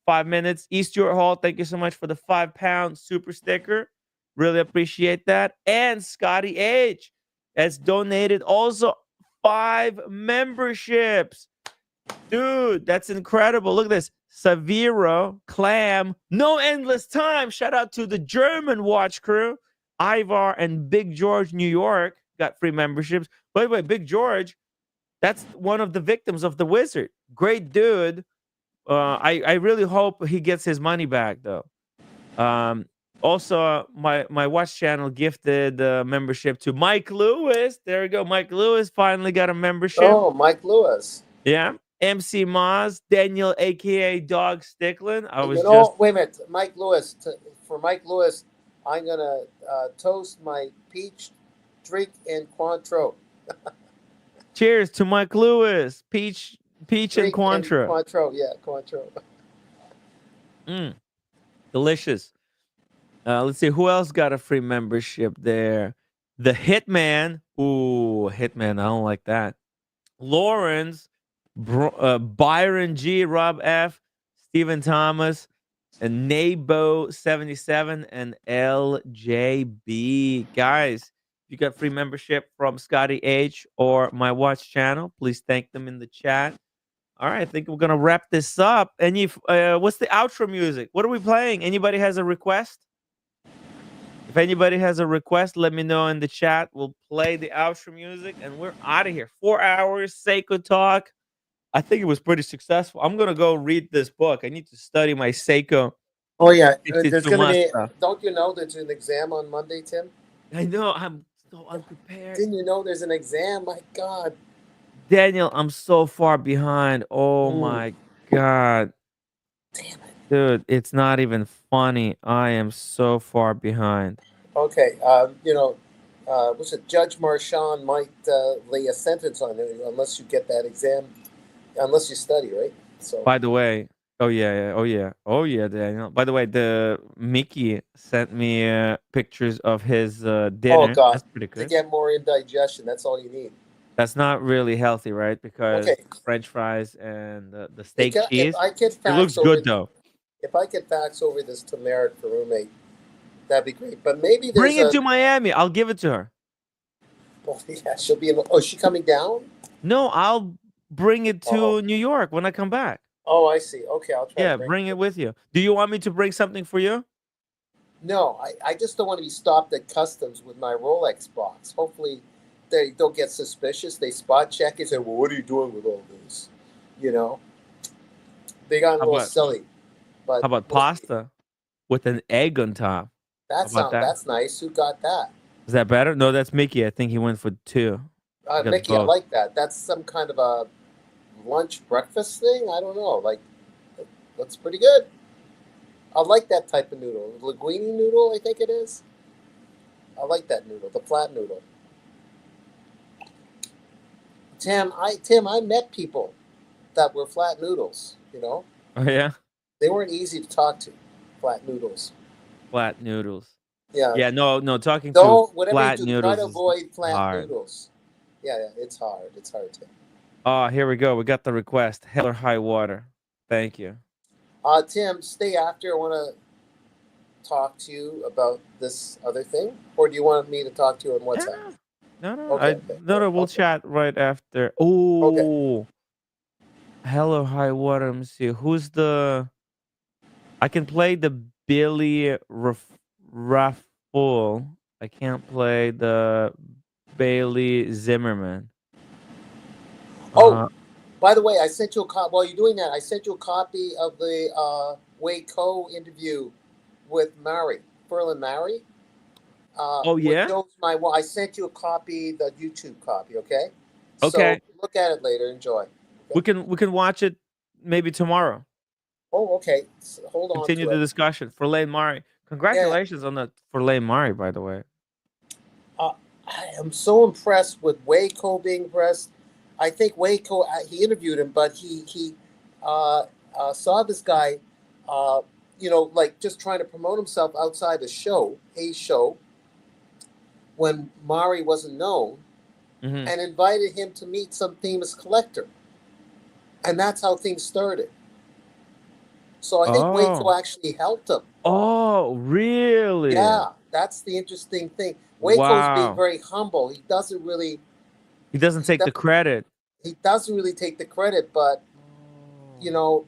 5 minutes, E. Stewart Hall, thank you so much for the £5 super sticker. Really appreciate that. And Scotty H has donated also 5 memberships. Dude, that's incredible. Look at this. Saviro, Clam, No Endless Time. Shout out to the German watch crew. Ivar and Big George, New York, got free memberships. By the way, Big George, that's one of the victims of the wizard. Great dude. I really hope he gets his money back, though. Also, my watch channel gifted membership to Mike Lewis. There we go. Mike Lewis finally got a membership. Oh, Mike Lewis. Yeah. MC Moz, Daniel, a.k.a. Dog Sticklin. Wait a minute. Mike Lewis. For Mike Lewis, I'm going to toast my peach drink in Cointreau. Cheers to Mike Lewis. Peach and Cointreau. Cointreau. Delicious. Let's see who else got a free membership there. The Hitman. Ooh, Hitman. I don't like that. Lawrence, Byron G, Rob F, Stephen Thomas, and Nabo77 and LJB. Guys, if you got free membership from Scotty H or my watch channel, please thank them in the chat. All right, I think we're gonna wrap this up. And what's the outro music? What are we playing? Anybody has a request? If anybody has a request, let me know in the chat. We'll play the outro music and we're out of here. 4 hours, Seiko talk. I think it was pretty successful. I'm gonna go read this book. I need to study my Seiko. Oh yeah, there's gonna be. Don't you know there's an exam on Monday, Tim? I know. I'm so unprepared. Didn't you know there's an exam? My God. Daniel, I'm so far behind. Oh my God. Damn it. Dude, it's not even funny. I am so far behind. Okay, what's it? Judge Marchand might lay a sentence on it unless you get that exam, unless you study, right? So. By the way, oh yeah, Daniel. By the way, the Mickey sent me pictures of his dinner. Oh God, that's pretty good. To get more indigestion, that's all you need. That's not really healthy, right? Because French fries and the steak cheese. It looks good though. If I could fax over this to Merritt for roommate, that'd be great. But maybe bring it to Miami. I'll give it to her. Oh yeah, she'll be. Is she coming down? No, I'll bring it to New York when I come back. Oh, I see. Okay, I'll try to Yeah, bring bring it. it with you. Do you want me to bring something for you? No, I just don't want to be stopped at customs with my Rolex box. Hopefully, they don't get suspicious. They spot check it and say, "Well, what are you doing with all this?" You know, they got a How little about silly, but how about we'll see. pasta with an egg on top? How about that? That's nice. Who got that? Is that better? No, that's Mickey. I think he went for 2. He got Mickey, I both. like that. That's some kind of a lunch breakfast thing. I don't know. Like, that's pretty good. I like that type of noodle. Linguine noodle, I think it is. I like that noodle, the flat noodle. Tim, I met people that were flat noodles. You know, Oh yeah, they weren't easy to talk to. Flat noodles. flat noodles. Yeah. Yeah, no. Talking to Don't whatever you flat do, try noodles to is avoid flat hard. noodles. Yeah, it's hard. It's hard to. Oh, here we go. We got the request. Hell or high water. Thank you. Tim, stay after. I want to talk to you about this other thing, or do you want me to talk to you on WhatsApp? No. Okay. No. We'll chat right after. Okay. Oh, hell or high water. Let me see. Who's the? I can play the Billy Raffle. I can't play the Bailey Zimmerman. Oh, by the way, I sent you a copy. While you're doing that, I sent you a copy of the Waco interview with Mari, Furlan Mari. Oh yeah. I sent you a copy, the YouTube copy. Okay. Okay. So look at it later. Enjoy. Okay? We can watch it maybe tomorrow. Oh, okay. So hold on Continue to the it. discussion. Furlan Mari. Congratulations on the Furlan Mari, by the way. I am so impressed with Waco being impressed. I think Waco, he interviewed him, but he saw this guy, like just trying to promote himself outside the show, Hayes show, when Mari wasn't known, and invited him to meet some famous collector. And that's how things started. So I think Waco actually helped him. Oh, really? Yeah, that's the interesting thing. Waco's being Wow. very humble. He doesn't really take the credit. He doesn't really take the credit, but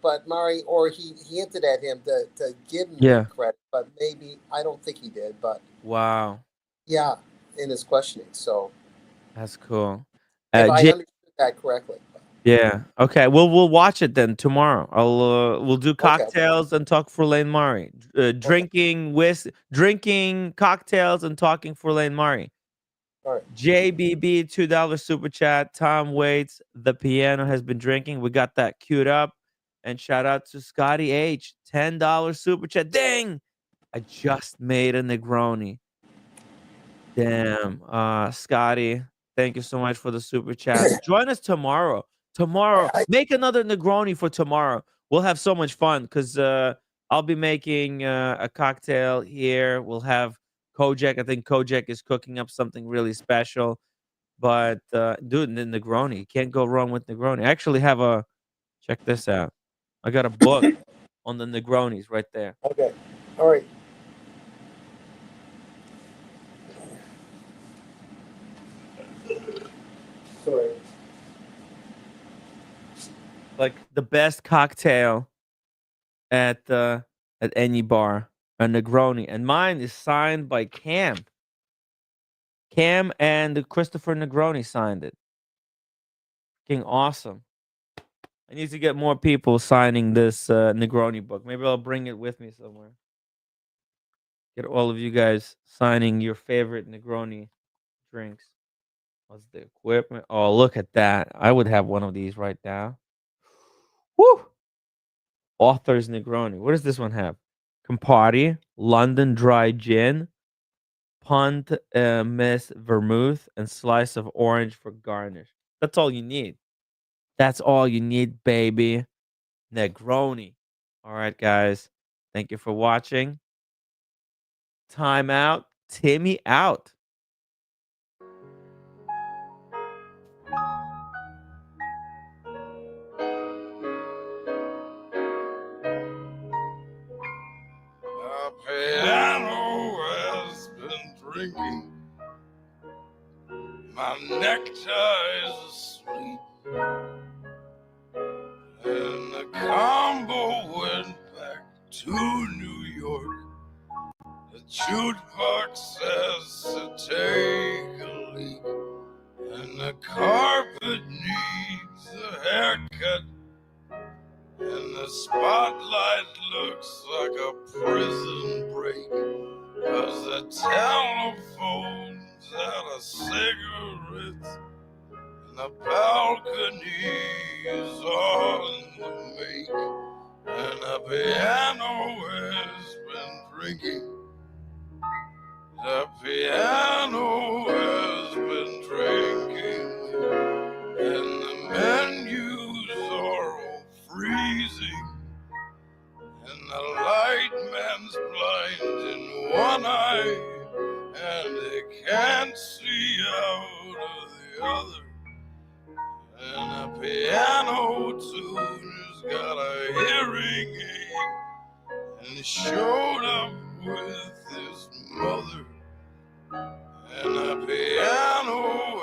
but Mari, or he hinted at him to give him the credit, but maybe I don't think he did. But wow, yeah, in his questioning. So that's cool. if I understood that correctly. Yeah. Okay. We'll watch it then tomorrow. We'll do cocktails and talk Furlan Mari. Drinking cocktails and talking Furlan Mari. All right. JBB $2 super chat. Tom waits. The piano has been drinking. We got that queued up. And shout out to Scotty H. $10 super chat. Dang! I just made a Negroni. Damn. Scotty, thank you so much for the super chat. Join us tomorrow. Make another Negroni for tomorrow. We'll have so much fun because I'll be making a cocktail here. We'll have Kojak. I think Kojak is cooking up something really special. But dude, the Negroni, you can't go wrong with Negroni. I actually have check this out. I got a book on the Negronis right there. Okay. All right. Sorry. Like the best cocktail at any bar, a Negroni, and mine is signed by Cam. Cam and Christopher Negroni signed it. Fucking awesome. I need to get more people signing this Negroni book. Maybe I'll bring it with me somewhere. Get all of you guys signing your favorite Negroni drinks. What's the equipment? Oh, look at that. I would have one of these right now. Woo! Author's Negroni. What does this one have? Campari, London Dry Gin, Punt Miss Vermouth, and slice of orange for garnish. That's all you need. That's all you need, baby. Negroni. All right, guys. Thank you for watching. Time out. Timmy out. The piano has been drinking. My nectar is asleep. And the to New York. The jukebox says to take a leak, and the carpet needs a haircut, and the spotlight looks like a prison break, 'cause the telephone's out of cigarettes, and the balcony is on the make, and the piano has been drinking. The piano has been drinking, and the menus are all freezing, and the light man's blind in one eye, and he can't see out of the other, and the piano tuner's got a hearing aid, and he showed up with his mother, and the piano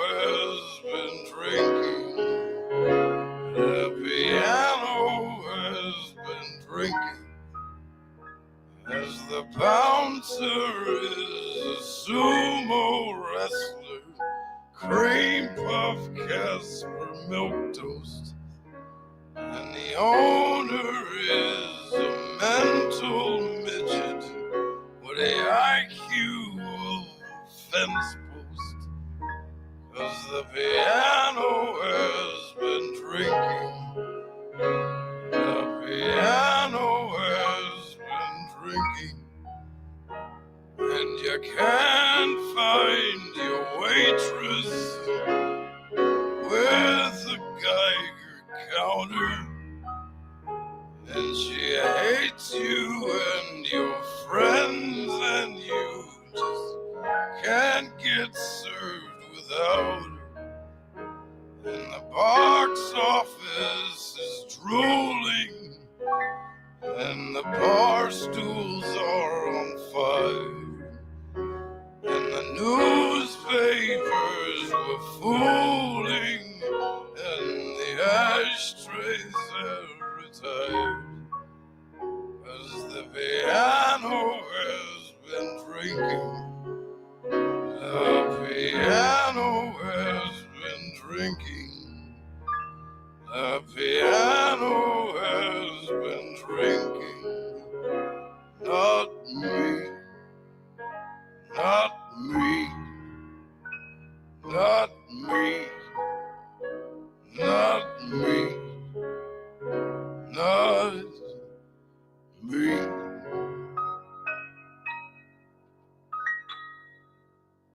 has been drinking. The piano has been drinking, as the bouncer is a sumo wrestler, cream puff Casper milk toast, and the owner is a mental midget with a IQ of a fence post, 'cause the piano has been drinking. The piano has been drinking, and you can't find your waitress with a Geiger counter, and she hates you and your friends, and you just can't get served without her, and the box office is drooling, and the bar stools are on fire, and the newspapers were fooling, and the ashtrays have retired, 'cause the piano has been drinking.